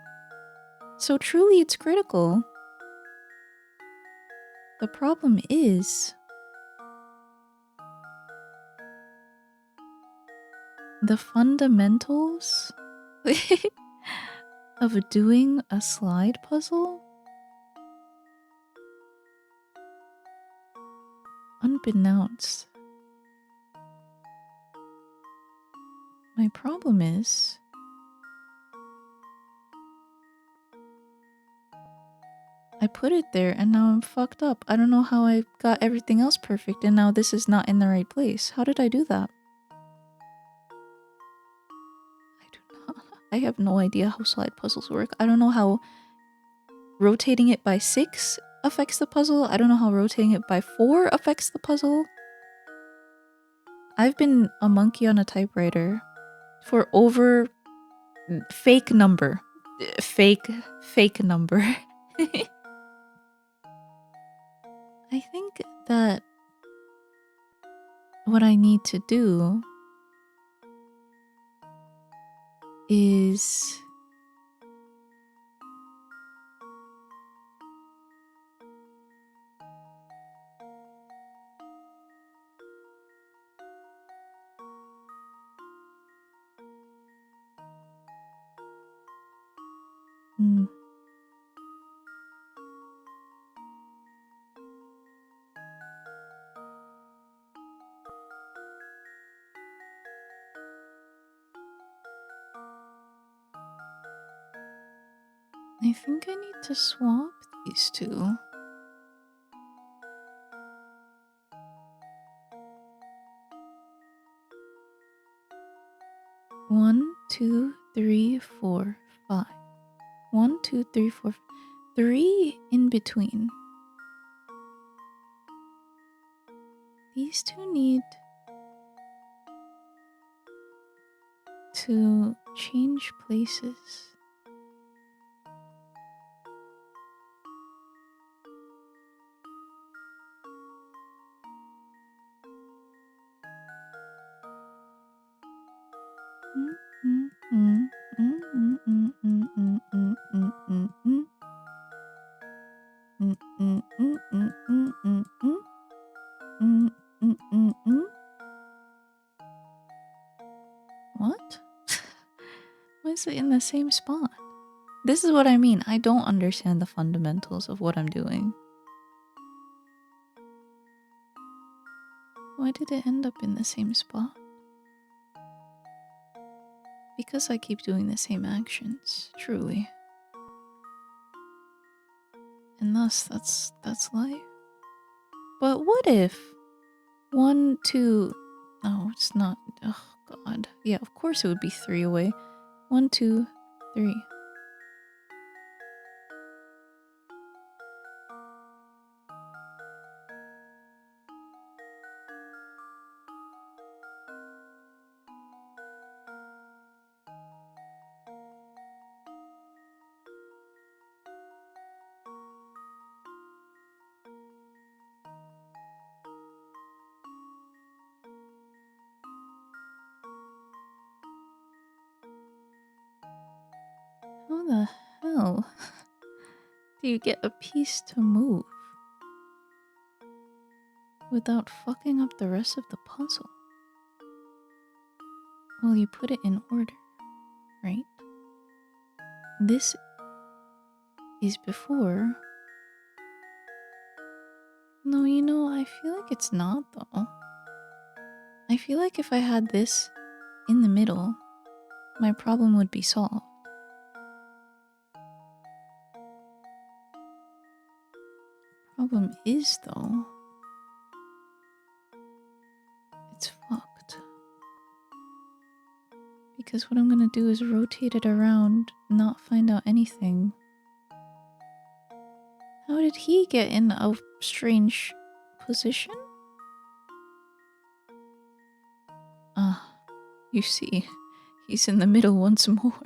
So truly it's critical. The problem is... the fundamentals of doing a slide puzzle? Unbeknownst. My problem is... I put it there and now I'm fucked up. I don't know how I got everything else perfect and now this is not in the right place. How did I do that? I do not. I have no idea how slide puzzles work. I don't know how rotating it by 6 affects the puzzle. I don't know how rotating it by 4 affects the puzzle. I've been a monkey on a typewriter for over... fake number. Fake number. I think that what I need to do is I think I need to swap these two. One, two, three, four, five. 1, 2, 3, 4, 3 in between. These two need to change places. What? Why is it in the same spot? This is what I mean. I don't understand the fundamentals of what I'm doing. Why did it end up in the same spot? Because I keep doing the same actions, truly. And thus, that's life. But what if 1, 2... No, it's not. Oh, God. Yeah, of course it would be 3 away. 1, 2, 3. How the hell do you get a piece to move without fucking up the rest of the puzzle? Well, you put it in order, right? This is before. No, you know, I feel like it's not, though. I feel like if I had this in the middle, my problem would be solved. Problem is, though, it's fucked. Because what I'm gonna do is rotate it around, not find out anything. How did he get in a strange position? Ah, you see, he's in the middle once more.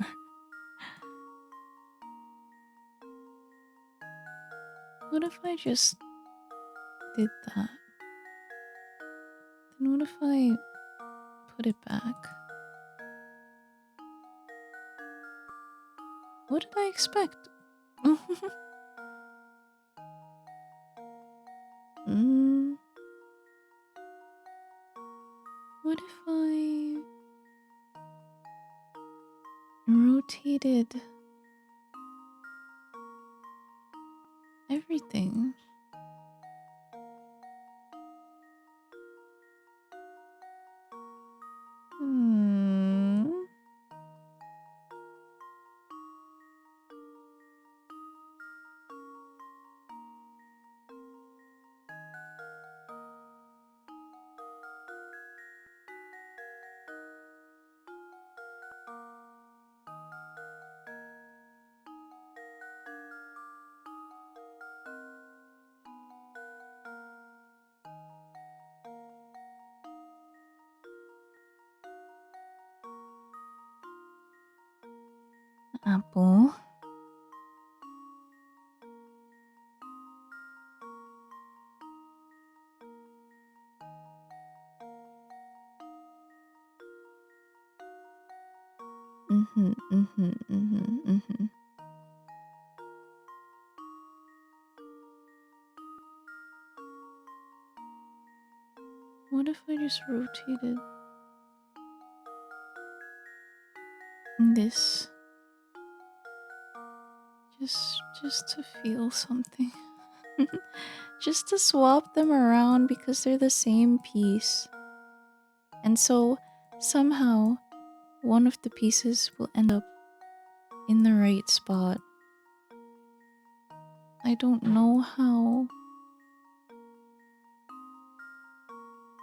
What if I just did that? Then what if I put it back? What did I expect? What if I rotated everything? Apple. What if I just rotated this? Just to feel something. Just to swap them around because they're the same piece. And so somehow one of the pieces will end up in the right spot I don't know how.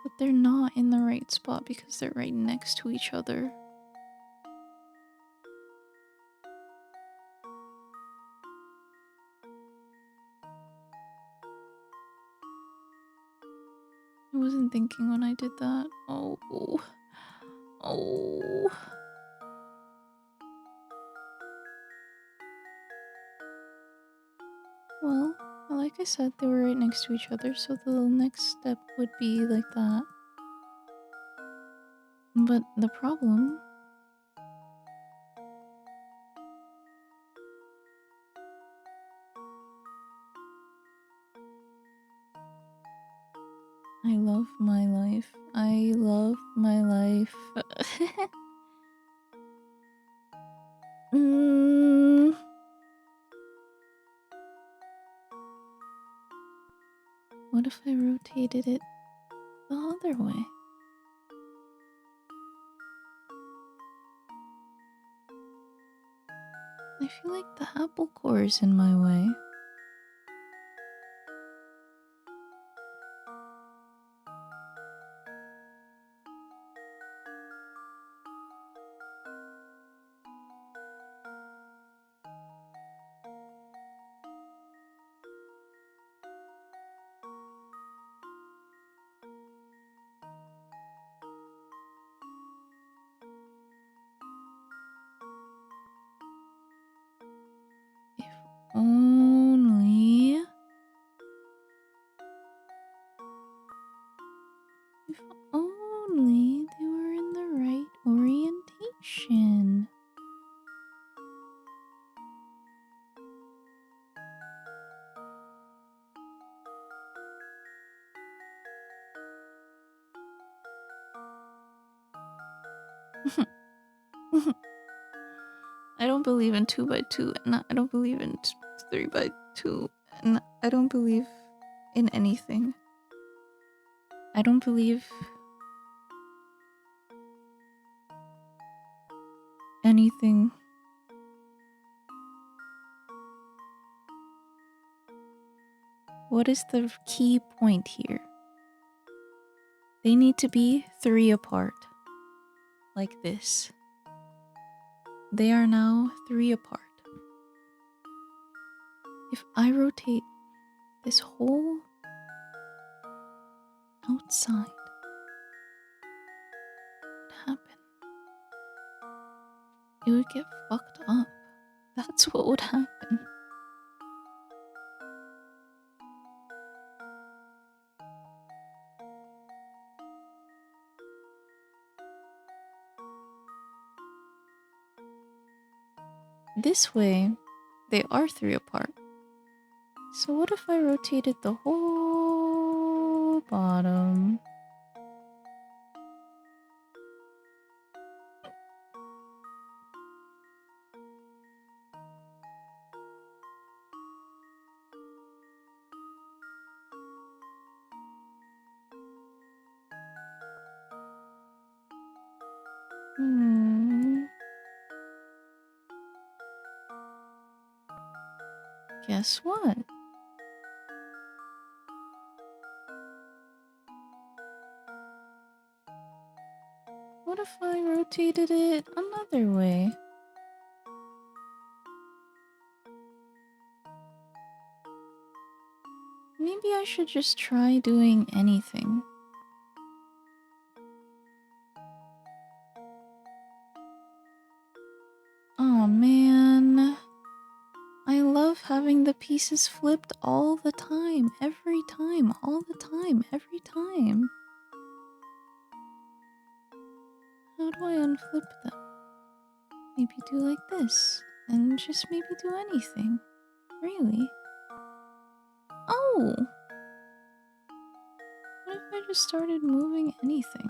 But they're not in the right spot because they're right next to each other. I wasn't thinking when I did that. Oh. Oh. Well, like I said, they were right next to each other, so the next step would be like that. But the problem... I love my life. I love my life. What if I rotated it the other way? I feel like the apple core is in my way. If only... If only they were in the right orientation. I don't believe in 2x2, and I don't believe in 3x2, and I don't believe in anything. I don't believe anything. What is the key point here? They need to be 3 apart. Like this. They are now 3 apart. If I rotate this whole outside, what would happen? It would get fucked up. That's what would happen. This way, they are 3 apart. So what if I rotated the whole bottom? Guess what? What if I rotated it another way? Maybe I should just try doing anything. Oh man. I love having the pieces flipped all the time, every time, all the time, every time. How do I unflip them? Maybe do like this, and just maybe do anything. Really? Oh! What if I just started moving anything?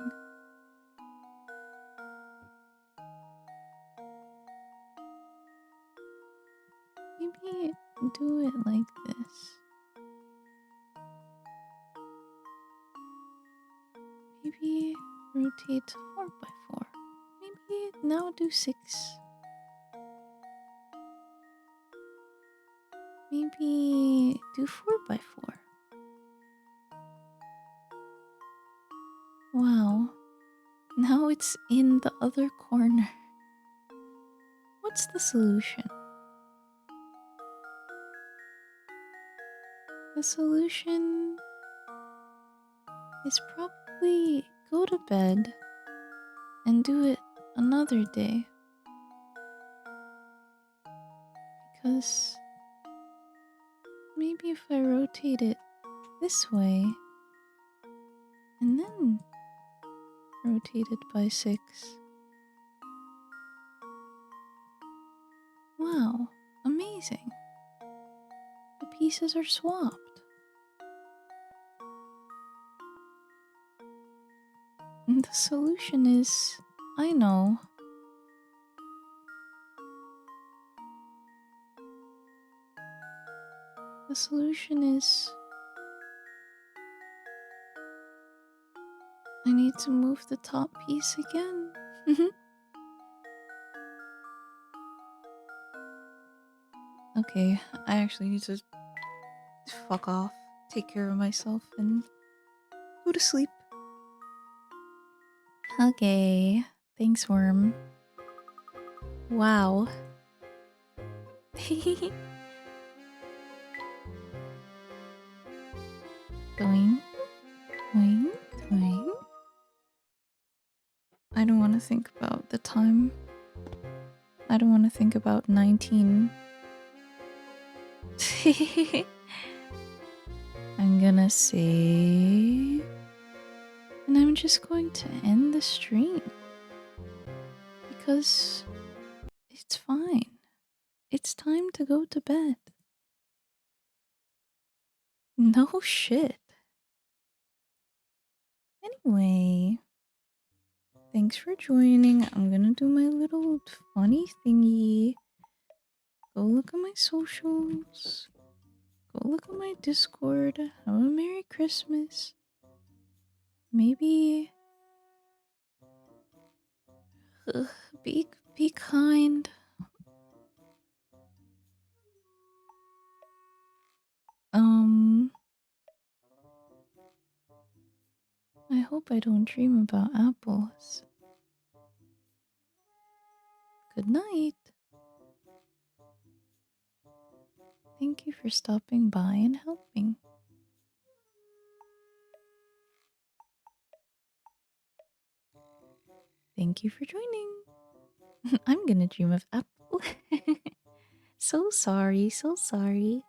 Maybe do it like this. Maybe rotate 4x4. Maybe now do 6. maybe do 4x4. Wow. Now it's in the other corner. What's the solution? The solution is probably go to bed and do it another day. Because maybe if I rotate it this way and then rotate it by 6. Wow, amazing. The pieces are swapped. And the solution is, I know. The solution is I need to move the top piece again. Okay, I actually need to fuck off, take care of myself, and go to sleep. Okay, thanks, Worm. Wow. Doing, doing, doing. I don't want to think about the time. I don't want to think about 19. I'm gonna save. And I'm just going to end the stream. Because it's fine. It's time to go to bed. No shit. Anyway, thanks for joining. I'm gonna do my little funny thingy. Go look at my socials. Go look at my Discord. Have a Merry Christmas. Maybe be kind. I hope I don't dream about apples. Good night. Thank you for stopping by and helping. Thank you for joining. I'm gonna dream of apple. So sorry, so sorry.